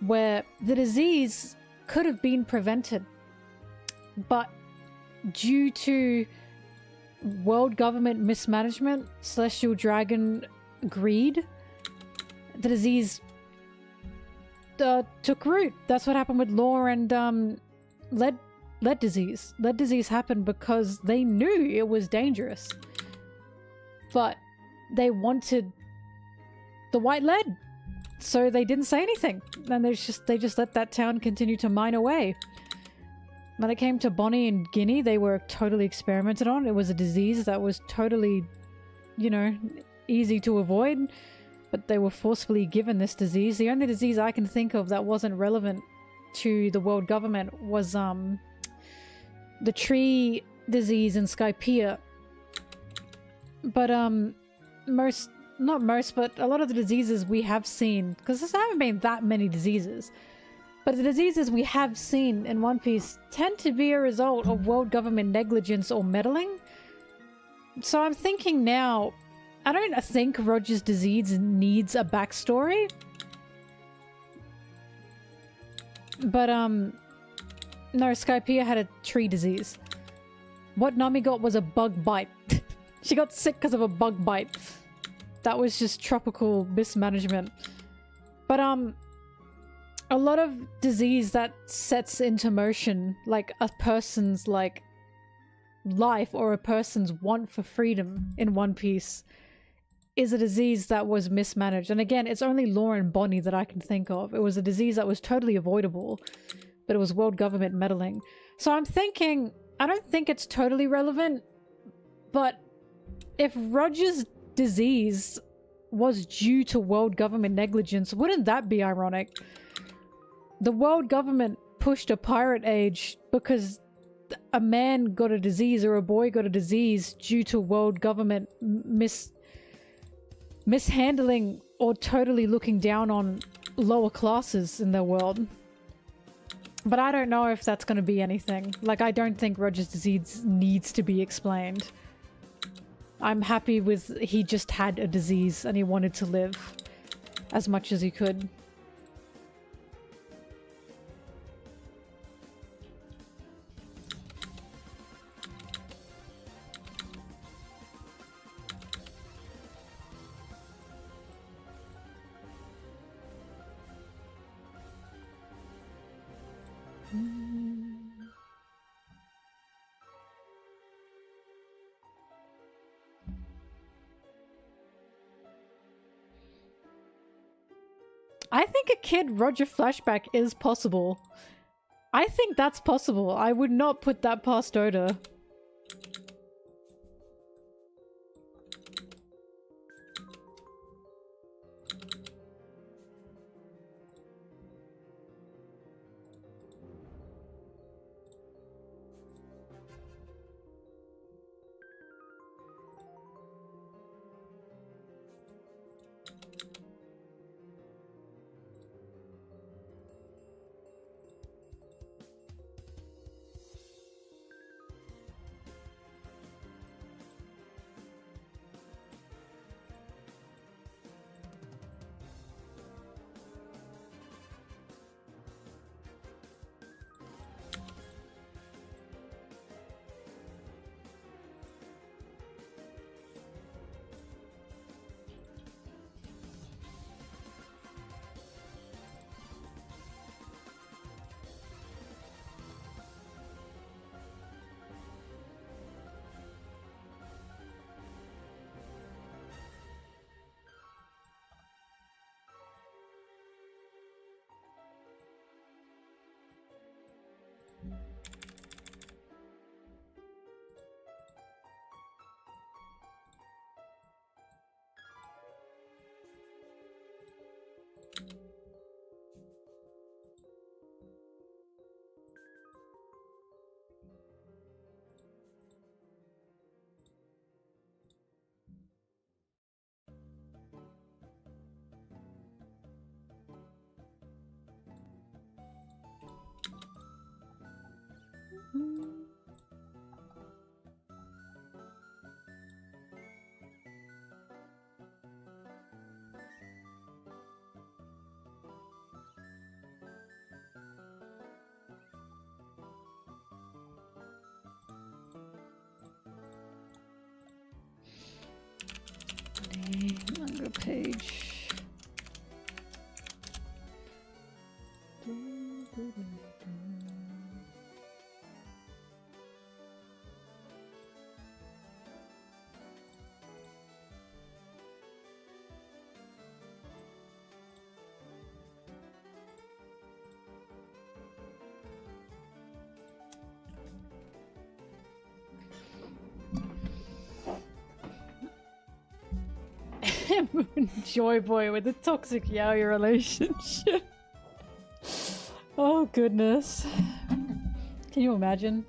where the disease could have been prevented, but due to world government mismanagement, celestial dragon greed, the disease took root. That's what happened with Law and lead disease. Lead disease happened because they knew it was dangerous, but they wanted the white lead, so they didn't say anything, and they just let that town continue to mine away. When it came to Bonney and Guinea, they were totally experimented on. It was a disease that was totally, you know, easy to avoid, but they were forcefully given this disease. The only disease I can think of that wasn't relevant to the world government was the tree disease in Skypiea. But not most, but a lot of the diseases we have seen, because there haven't been that many diseases, but the diseases we have seen in One Piece tend to be a result of world government negligence or meddling. So I'm thinking now, I don't think Roger's disease needs a backstory. But, no, Skypiea had a tree disease. What Nami got was a bug bite. She got sick because of a bug bite. That was just tropical mismanagement. But, a lot of disease that sets into motion, like, a person's, like, life or a person's want for freedom in One Piece is a disease that was mismanaged. And again, it's only Law and Bonney that I can think of. It was a disease that was totally avoidable, but it was world government meddling. So I'm thinking, I don't think it's totally relevant, but if Roger's disease was due to world government negligence, wouldn't that be ironic? The world government pushed a pirate age because a man got a disease or a boy got a disease due to world government mishandling or totally looking down on lower classes in their world. But I don't know if that's going to be anything. Like, I don't think Roger's disease needs to be explained. I'm happy with he just had a disease and he wanted to live as much as he could. I think a Kid Roger flashback is possible. I think that's possible. I would not put that past Oda. Manga page. Joy Boy with a toxic yaoi relationship. Oh goodness. Can you imagine?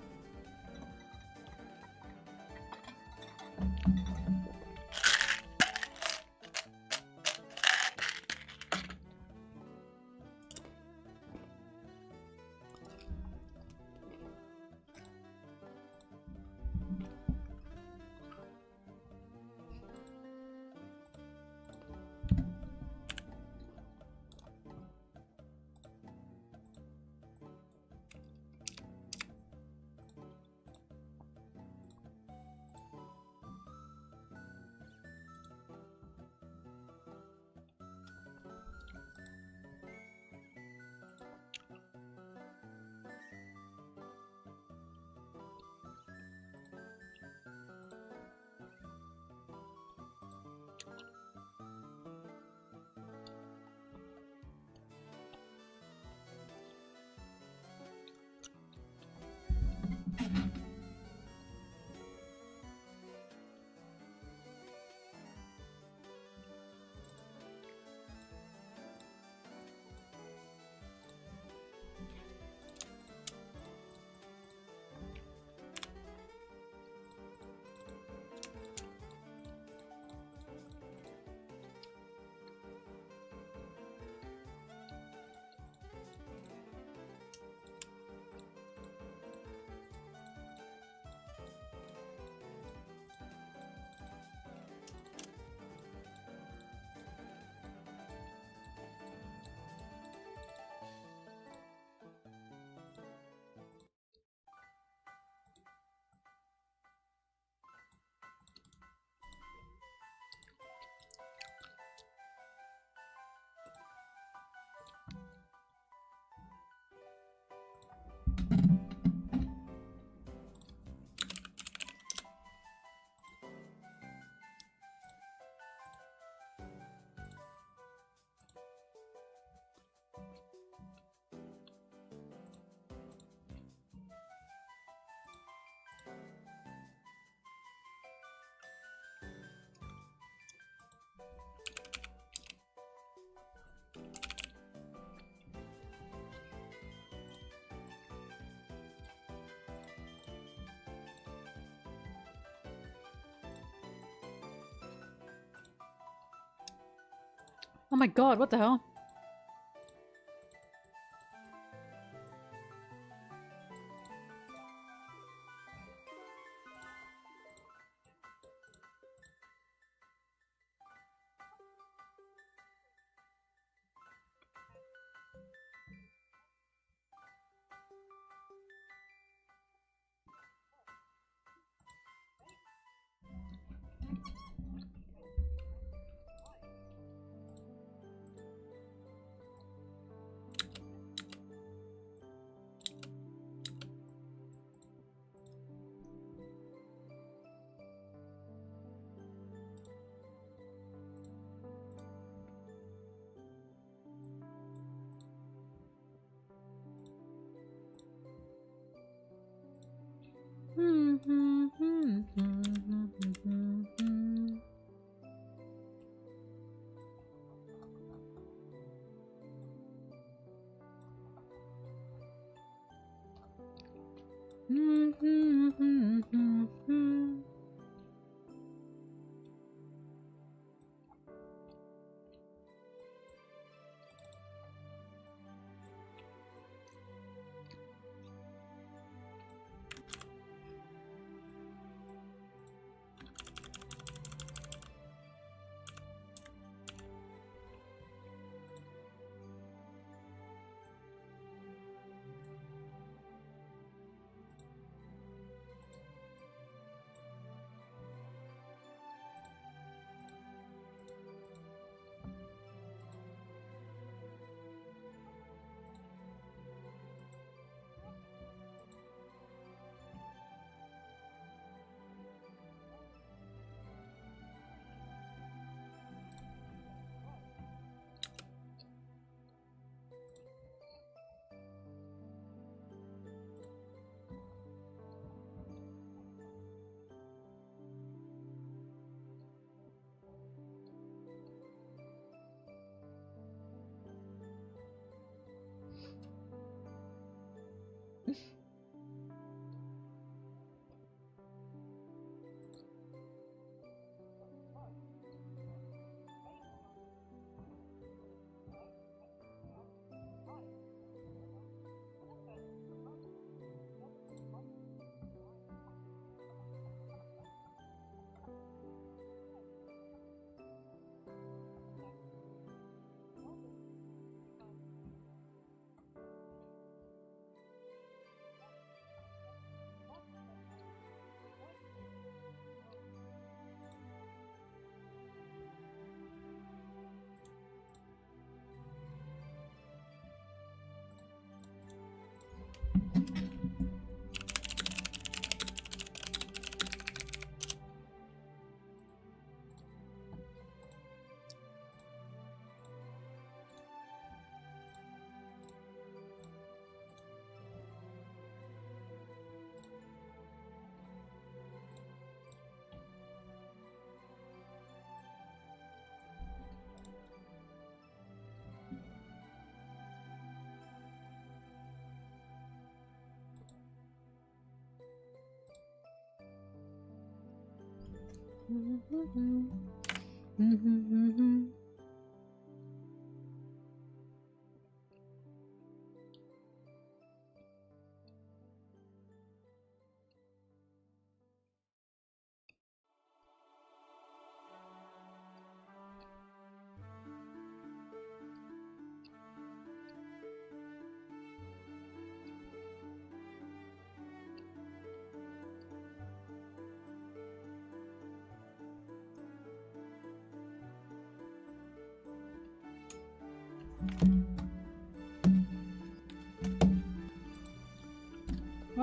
Oh my god, what the hell?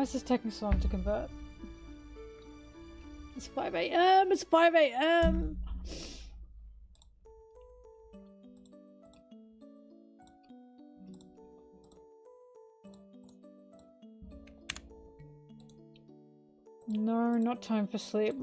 Why is this taking so long to convert? It's 5 AM! It's 5 AM! No, not time for sleep.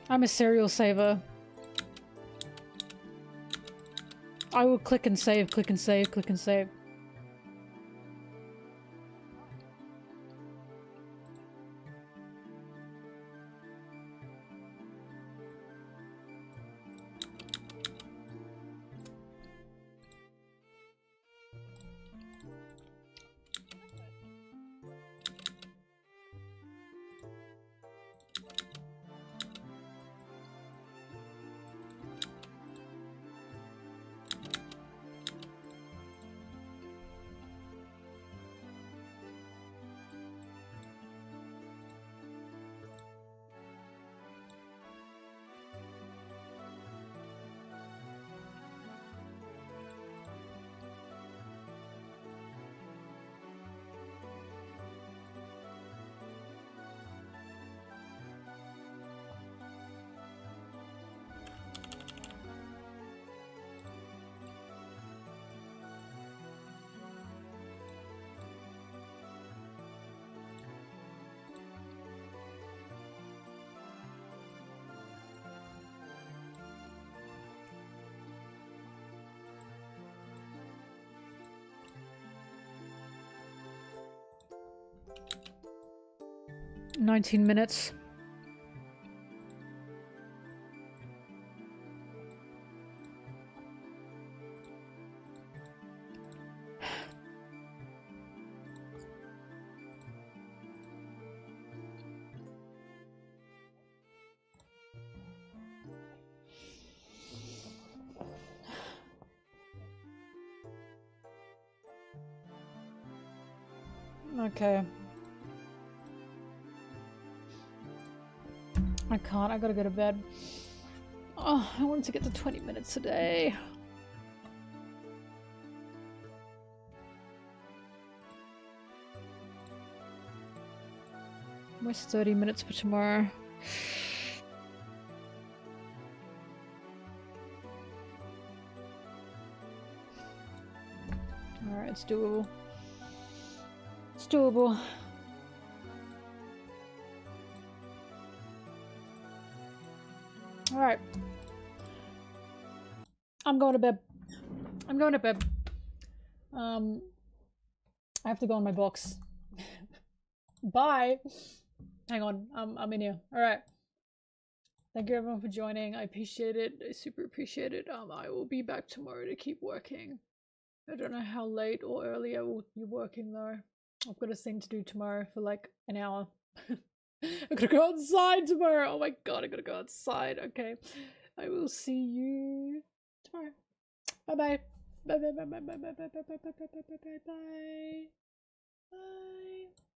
I'm a serial saver. I will click and save, click and save, click and save. "19 minutes. Okay. I can't, I gotta go to bed. Oh, I wanted to get to 20 minutes today. Where's 30 minutes for tomorrow? Alright, it's doable. It's doable. Alright. I'm going to bed. I'm going to bed. I have to go in my box. Bye! Hang on, I'm in here. Alright. Thank you everyone for joining. I appreciate it. I super appreciate it. I will be back tomorrow to keep working. I don't know how late or early I will be working though. I've got a thing to do tomorrow for like an hour. I gotta go outside tomorrow. Oh my god, I gotta go outside. Okay. I will see you tomorrow. Bye bye. Bye bye bye bye bye bye bye bye bye bye bye bye bye bye. Bye.